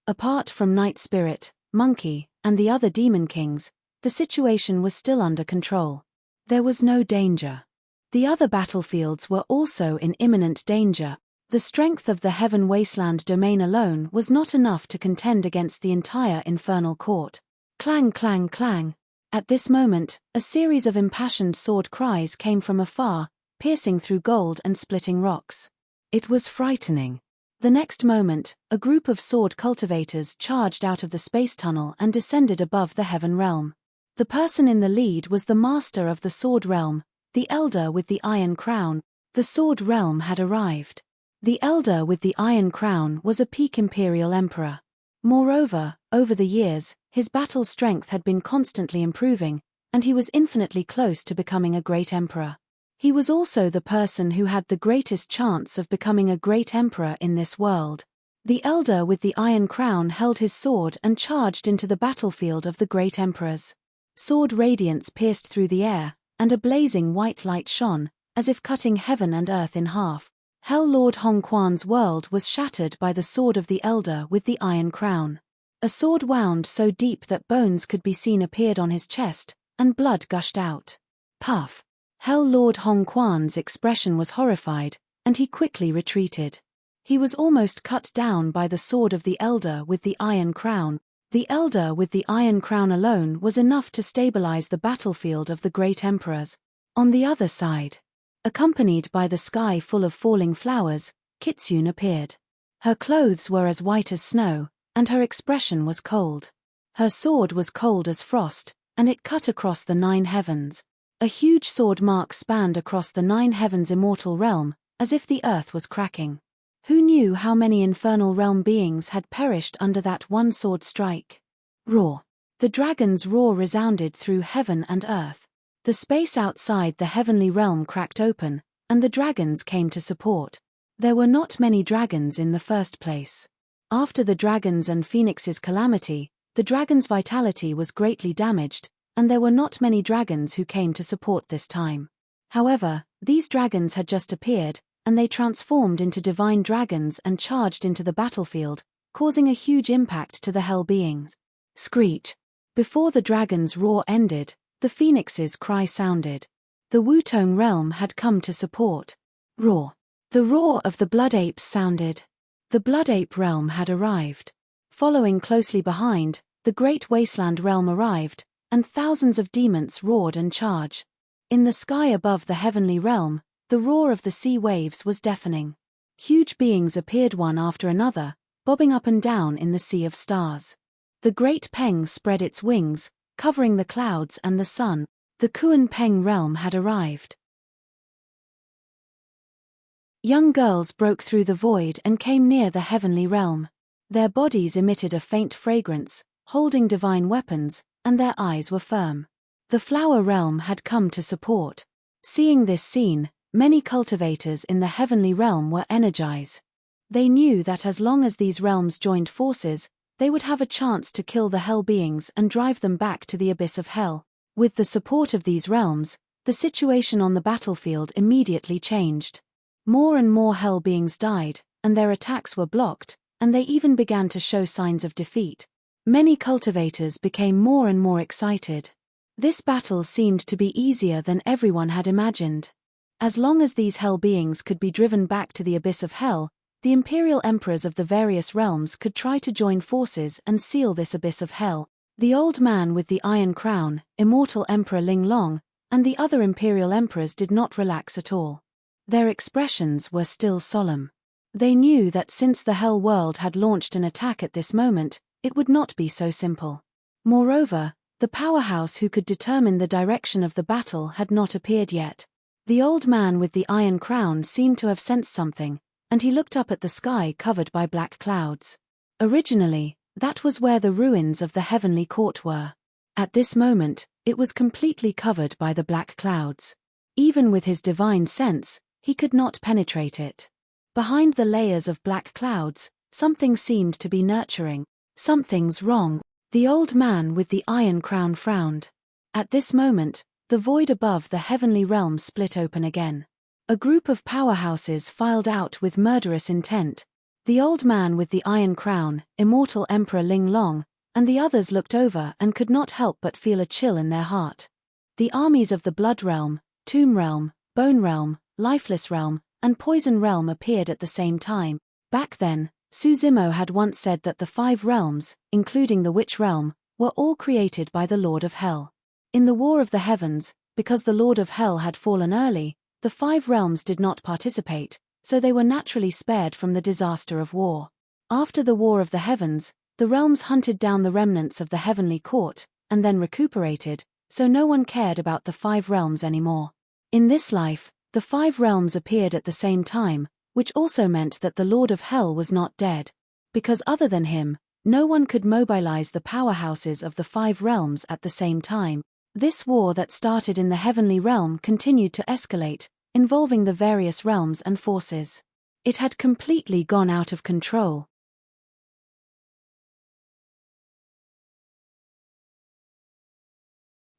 Apart from Night Spirit, Monkey, and the other demon kings, the situation was still under control. There was no danger. The other battlefields were also in imminent danger. The strength of the Heaven Wasteland domain alone was not enough to contend against the entire Infernal Court. Clang, clang, clang. At this moment, a series of impassioned sword cries came from afar, piercing through gold and splitting rocks. It was frightening. The next moment, a group of sword cultivators charged out of the space tunnel and descended above the Heaven Realm. The person in the lead was the master of the Sword Realm, the elder with the Iron Crown, The Sword Realm had arrived. The elder with the Iron Crown was a peak imperial emperor. Moreover, over the years, his battle strength had been constantly improving, and he was infinitely close to becoming a great emperor. He was also the person who had the greatest chance of becoming a great emperor in this world. The elder with the Iron Crown held his sword and charged into the battlefield of the great emperors. Sword radiance pierced through the air, and a blazing white light shone, as if cutting heaven and earth in half. Hell Lord Hong Quan's world was shattered by the sword of the elder with the Iron Crown. A sword wound so deep that bones could be seen appeared on his chest, and blood gushed out. Puff! Hell Lord Hong Quan's expression was horrified, and he quickly retreated. He was almost cut down by the sword of the elder with the Iron Crown. The elder with the Iron Crown alone was enough to stabilize the battlefield of the great emperors. On the other side, accompanied by the sky full of falling flowers, Kitsune appeared. Her clothes were as white as snow, and her expression was cold. Her sword was cold as frost, and it cut across the 9 heavens. A huge sword mark spanned across the 9 heavens immortal realm, as if the earth was cracking. Who knew how many infernal realm beings had perished under that one sword strike? Roar! The dragon's roar resounded through heaven and earth. The space outside the heavenly realm cracked open, and the dragons came to support. There were not many dragons in the first place. After the dragons and phoenix's calamity, the dragon's vitality was greatly damaged, and there were not many dragons who came to support this time. However, these dragons had just appeared, and they transformed into divine dragons and charged into the battlefield, causing a huge impact to the hell beings. Screech! Before the dragon's roar ended, the phoenix's cry sounded. The Wutong realm had come to support. Roar! The roar of the blood apes sounded. The blood ape realm had arrived. Following closely behind, the great wasteland realm arrived, and thousands of demons roared and charged. In the sky above the heavenly realm, the roar of the sea waves was deafening. Huge beings appeared one after another, bobbing up and down in the sea of stars. The great Peng spread its wings, covering the clouds and the sun. The Kuan Peng realm had arrived. Young girls broke through the void and came near the heavenly realm. Their bodies emitted a faint fragrance, holding divine weapons, and their eyes were firm. The flower realm had come to support. Seeing this scene, many cultivators in the heavenly realm were energized. They knew that as long as these realms joined forces, they would have a chance to kill the hell beings and drive them back to the abyss of hell. With the support of these realms, the situation on the battlefield immediately changed. More and more hell beings died, and their attacks were blocked, and they even began to show signs of defeat. Many cultivators became more and more excited. This battle seemed to be easier than everyone had imagined. As long as these hell beings could be driven back to the abyss of hell, the imperial emperors of the various realms could try to join forces and seal this abyss of hell. The old man with the Iron Crown, Immortal Emperor Ling Long, and the other imperial emperors did not relax at all. Their expressions were still solemn. They knew that since the hell world had launched an attack at this moment, it would not be so simple. Moreover, the powerhouse who could determine the direction of the battle had not appeared yet. The old man with the Iron Crown seemed to have sensed something, and he looked up at the sky covered by black clouds. Originally, that was where the ruins of the heavenly court were. At this moment, it was completely covered by the black clouds. Even with his divine sense, he could not penetrate it. Behind the layers of black clouds, something seemed to be nurturing. Something's wrong. The old man with the Iron Crown frowned. At this moment, the void above the heavenly realm split open again. A group of powerhouses filed out with murderous intent. The old man with the Iron Crown, Immortal Emperor Ling Long, and the others looked over and could not help but feel a chill in their heart. The armies of the Blood Realm, Tomb Realm, Bone Realm, Lifeless Realm, and Poison Realm appeared at the same time. Back then, Su Zimo had once said that the 5 realms, including the Witch Realm, were all created by the Lord of Hell. In the War of the Heavens, because the Lord of Hell had fallen early, the 5 realms did not participate, so they were naturally spared from the disaster of war. After the War of the Heavens, the realms hunted down the remnants of the heavenly court, and then recuperated, so no one cared about the 5 realms anymore. In this life, The 5 realms appeared at the same time, which also meant that the Lord of Hell was not dead. Because other than him, no one could mobilize the powerhouses of the 5 realms at the same time. This war that started in the heavenly realm continued to escalate, involving the various realms and forces. It had completely gone out of control.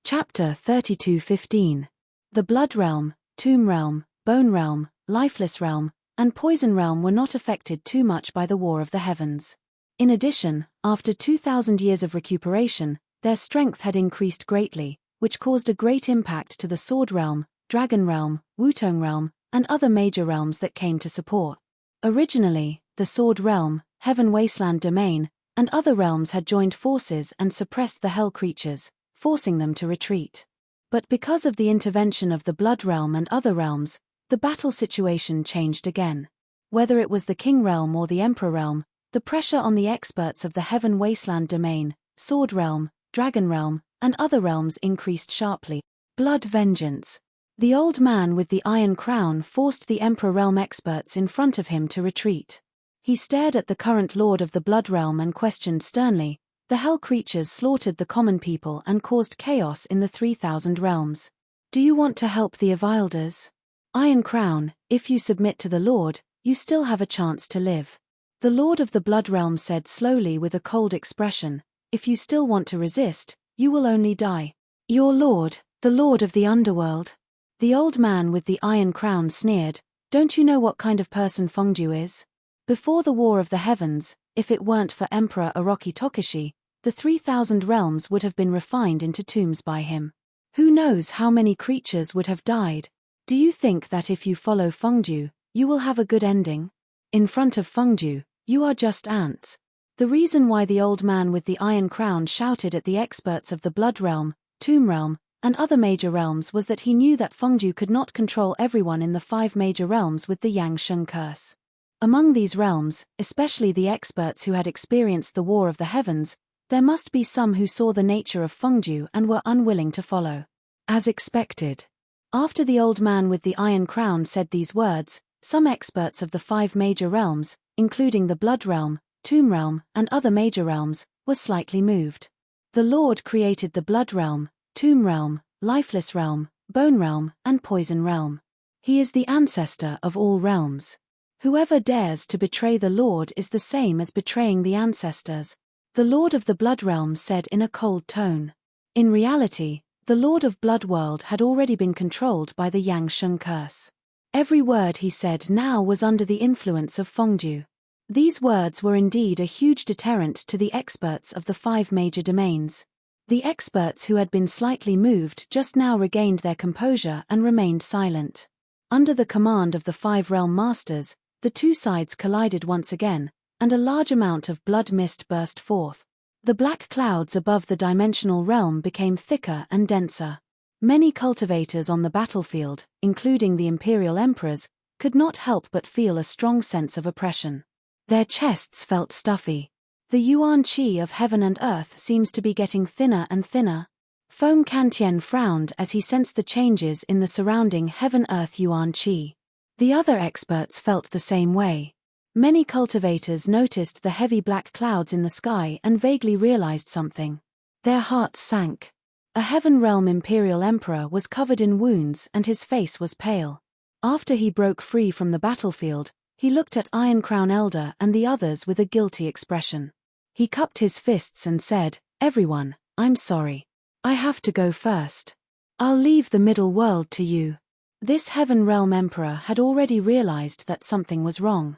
Chapter 32:15. The Blood Realm, Tomb Realm, Bone Realm, Lifeless Realm, and Poison Realm were not affected too much by the War of the Heavens. In addition, after 2,000 years of recuperation, their strength had increased greatly, which caused a great impact to the Sword Realm, Dragon Realm, Wutong Realm, and other major realms that came to support. Originally, the Sword Realm, Heaven Wasteland Domain, and other realms had joined forces and suppressed the Hell creatures, forcing them to retreat. But because of the intervention of the Blood Realm and other realms, the battle situation changed again. Whether it was the King Realm or the Emperor Realm, the pressure on the experts of the Heaven Wasteland Domain, Sword Realm, Dragon Realm, and other realms increased sharply. Blood Vengeance. The old man with the Iron Crown forced the Emperor Realm experts in front of him to retreat. He stared at the current Lord of the Blood Realm and questioned sternly, "The Hell creatures slaughtered the common people and caused chaos in the 3,000 realms. Do you want to help the Avilders? Iron Crown, if you submit to the Lord, you still have a chance to live." The Lord of the Blood Realm said slowly with a cold expression, "If you still want to resist, you will only die. Your Lord, the Lord of the Underworld." The old man with the Iron Crown sneered, "Don't you know what kind of person Fengju is? Before the War of the Heavens, if it weren't for Emperor Orochi Tokushi, the 3,000 realms would have been refined into tombs by him. Who knows how many creatures would have died? Do you think that if you follow Fengju, you will have a good ending? In front of Fengju, you are just ants." The reason why the old man with the Iron Crown shouted at the experts of the Blood Realm, Tomb Realm, and other major realms was that he knew that Fengju could not control everyone in the 5 major realms with the Yang Sheng curse. Among these realms, especially the experts who had experienced the War of the Heavens, there must be some who saw the nature of Fengju and were unwilling to follow. As expected. After the old man with the Iron Crown said these words, some experts of the 5 major realms, including the Blood Realm, Tomb Realm, and other major realms, were slightly moved. The Lord created the Blood Realm, Tomb Realm, Lifeless Realm, Bone Realm, and Poison Realm. He is the ancestor of all realms. Whoever dares to betray the Lord is the same as betraying the ancestors, the Lord of the Blood Realm said in a cold tone. In reality, the Lord of Blood World had already been controlled by the Yang Sheng curse. Every word he said now was under the influence of Fengju. These words were indeed a huge deterrent to the experts of the 5 major domains. The experts who had been slightly moved just now regained their composure and remained silent. Under the command of the 5 realm masters, the two sides collided once again, and a large amount of blood mist burst forth. The black clouds above the dimensional realm became thicker and denser. Many cultivators on the battlefield, including the imperial emperors, could not help but feel a strong sense of oppression. Their chests felt stuffy. The yuan qi of heaven and earth seems to be getting thinner and thinner. Feng Kantian frowned as he sensed the changes in the surrounding heaven-earth yuan qi. The other experts felt the same way. Many cultivators noticed the heavy black clouds in the sky and vaguely realized something. Their hearts sank. A heaven realm imperial emperor was covered in wounds and his face was pale. After he broke free from the battlefield, he looked at Iron Crown Elder and the others with a guilty expression. He cupped his fists and said, "Everyone, I'm sorry. I have to go first. I'll leave the middle world to you." This heaven realm emperor had already realized that something was wrong.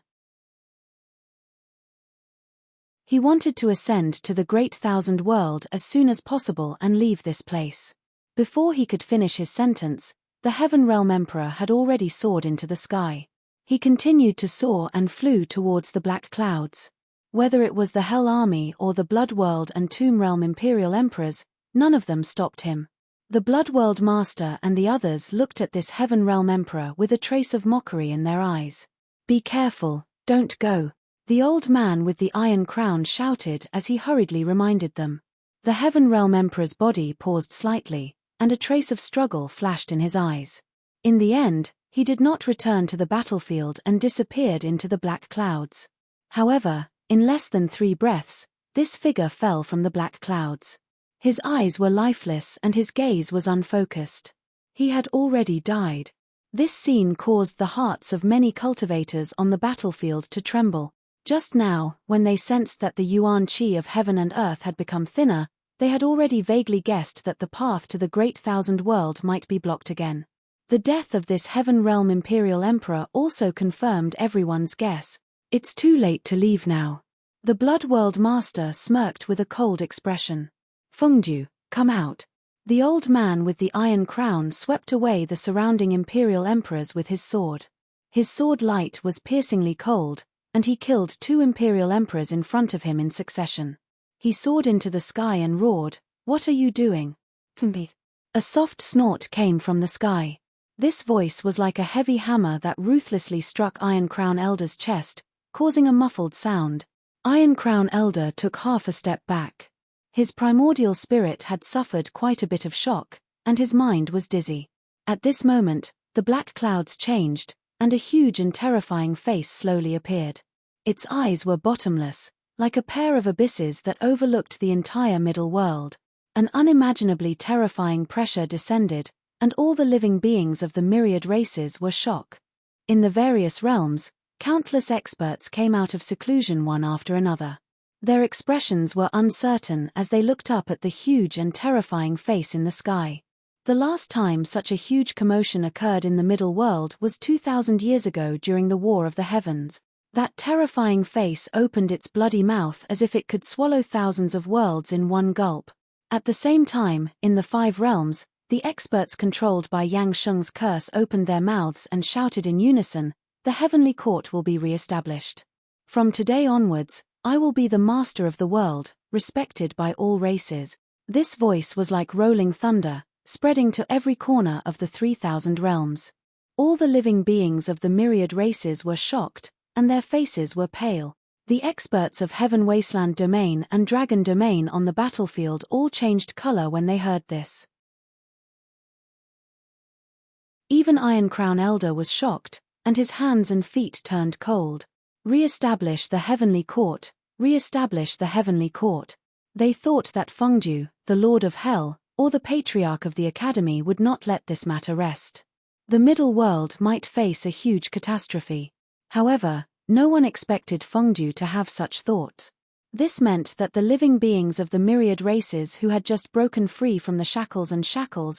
He wanted to ascend to the Great Thousand World as soon as possible and leave this place. Before he could finish his sentence, the heaven realm emperor had already soared into the sky. He continued to soar and flew towards the black clouds. Whether it was the Hell Army or the Blood World and Tomb Realm Imperial Emperors, none of them stopped him. The Blood World Master and the others looked at this Heaven Realm Emperor with a trace of mockery in their eyes. "Be careful, don't go," the old man with the Iron Crown shouted as he hurriedly reminded them. The Heaven Realm Emperor's body paused slightly, and a trace of struggle flashed in his eyes. In the end, He did not return to the battlefield and disappeared into the black clouds. However, in less than 3 breaths, this figure fell from the black clouds. His eyes were lifeless and his gaze was unfocused. He had already died. This scene caused the hearts of many cultivators on the battlefield to tremble. Just now, when they sensed that the yuan qi of heaven and earth had become thinner, they had already vaguely guessed that the path to the Great Thousand World might be blocked again. The death of this Heaven Realm Imperial Emperor also confirmed everyone's guess. It's too late to leave now. The Blood World Master smirked with a cold expression. Fengdu, come out. The old man with the iron crown swept away the surrounding Imperial Emperors with his sword. His sword light was piercingly cold, and he killed 2 Imperial Emperors in front of him in succession. He soared into the sky and roared, "What are you doing?" A soft snort came from the sky. This voice was like a heavy hammer that ruthlessly struck Iron Crown Elder's chest, causing a muffled sound. Iron Crown Elder took half a step back. His primordial spirit had suffered quite a bit of shock, and his mind was dizzy. At this moment, the black clouds changed, and a huge and terrifying face slowly appeared. Its eyes were bottomless, like a pair of abysses that overlooked the entire middle world. An unimaginably terrifying pressure descended, and all the living beings of the myriad races were shocked. In the various realms, countless experts came out of seclusion one after another. Their expressions were uncertain as they looked up at the huge and terrifying face in the sky. The last time such a huge commotion occurred in the middle world was 2,000 years ago during the War of the Heavens. That terrifying face opened its bloody mouth as if it could swallow thousands of worlds in one gulp. At the same time, in the 5 realms, the experts controlled by Yang Sheng's curse opened their mouths and shouted in unison, "The heavenly court will be re-established. From today onwards, I will be the master of the world, respected by all races." This voice was like rolling thunder, spreading to every corner of the 3,000 realms. All the living beings of the myriad races were shocked, and their faces were pale. The experts of Heaven Wasteland Domain and Dragon Domain on the battlefield all changed color when they heard this. Even Iron Crown Elder was shocked, and his hands and feet turned cold. Re-establish the heavenly court, re-establish the heavenly court. They thought that Fengdu, the Lord of Hell, or the Patriarch of the Academy would not let this matter rest. The middle world might face a huge catastrophe. However, no one expected Fengdu to have such thoughts. This meant that the living beings of the myriad races who had just broken free from the shackles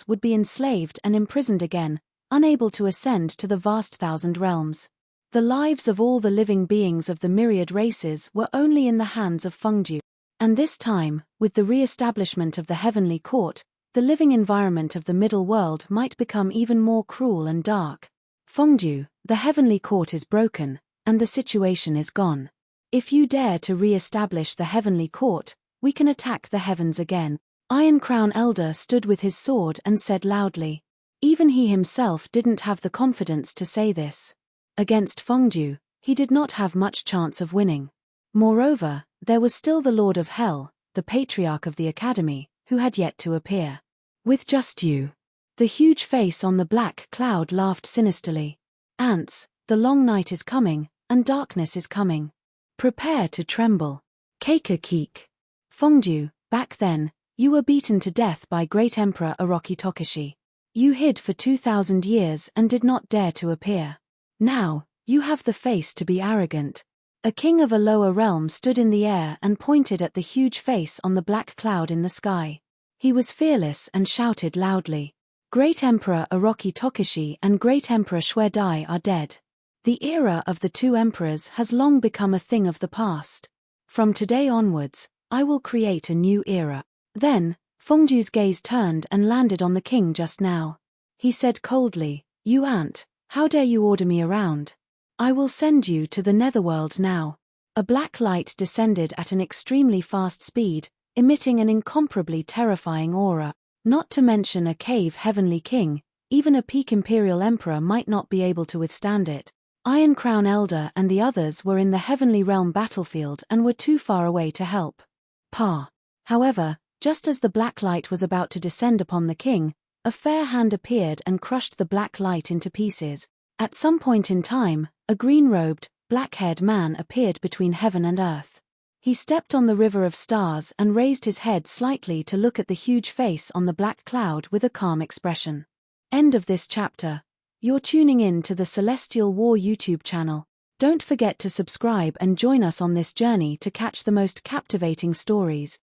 would be enslaved and imprisoned again, unable to ascend to the vast 1,000 realms. The lives of all the living beings of the myriad races were only in the hands of Fengdu. And this time, with the re-establishment of the heavenly court, the living environment of the middle world might become even more cruel and dark. Fengdu, the heavenly court is broken, and the situation is gone. If you dare to re-establish the heavenly court, we can attack the heavens again. Iron Crown Elder stood with his sword and said loudly. Even he himself didn't have the confidence to say this. Against Fengdu, he did not have much chance of winning. Moreover, there was still the Lord of Hell, the Patriarch of the Academy, who had yet to appear. With just you. The huge face on the black cloud laughed sinisterly. Ants, the long night is coming, and darkness is coming. Prepare to tremble. Keik. Fengdu, back then, you were beaten to death by Great Emperor Orochi Tokishi. You hid for 2,000 years and did not dare to appear. Now, you have the face to be arrogant. A king of a lower realm stood in the air and pointed at the huge face on the black cloud in the sky. He was fearless and shouted loudly. Great Emperor Orochi Tokishi and Great Emperor Shui Dai are dead. The era of the 2 emperors has long become a thing of the past. From today onwards, I will create a new era. Then, Fengdu's gaze turned and landed on the king just now. He said coldly, "You ant, how dare you order me around? I will send you to the netherworld now." A black light descended at an extremely fast speed, emitting an incomparably terrifying aura. Not to mention a cave heavenly king, even a peak imperial emperor might not be able to withstand it. Iron Crown Elder and the others were in the heavenly realm battlefield and were too far away to help. However, just as the black light was about to descend upon the king, a fair hand appeared and crushed the black light into pieces. At some point in time, a green-robed, black-haired man appeared between heaven and earth. He stepped on the river of stars and raised his head slightly to look at the huge face on the black cloud with a calm expression. End of this chapter. You're tuning in to the Celestial War YouTube channel. Don't forget to subscribe and join us on this journey to catch the most captivating stories.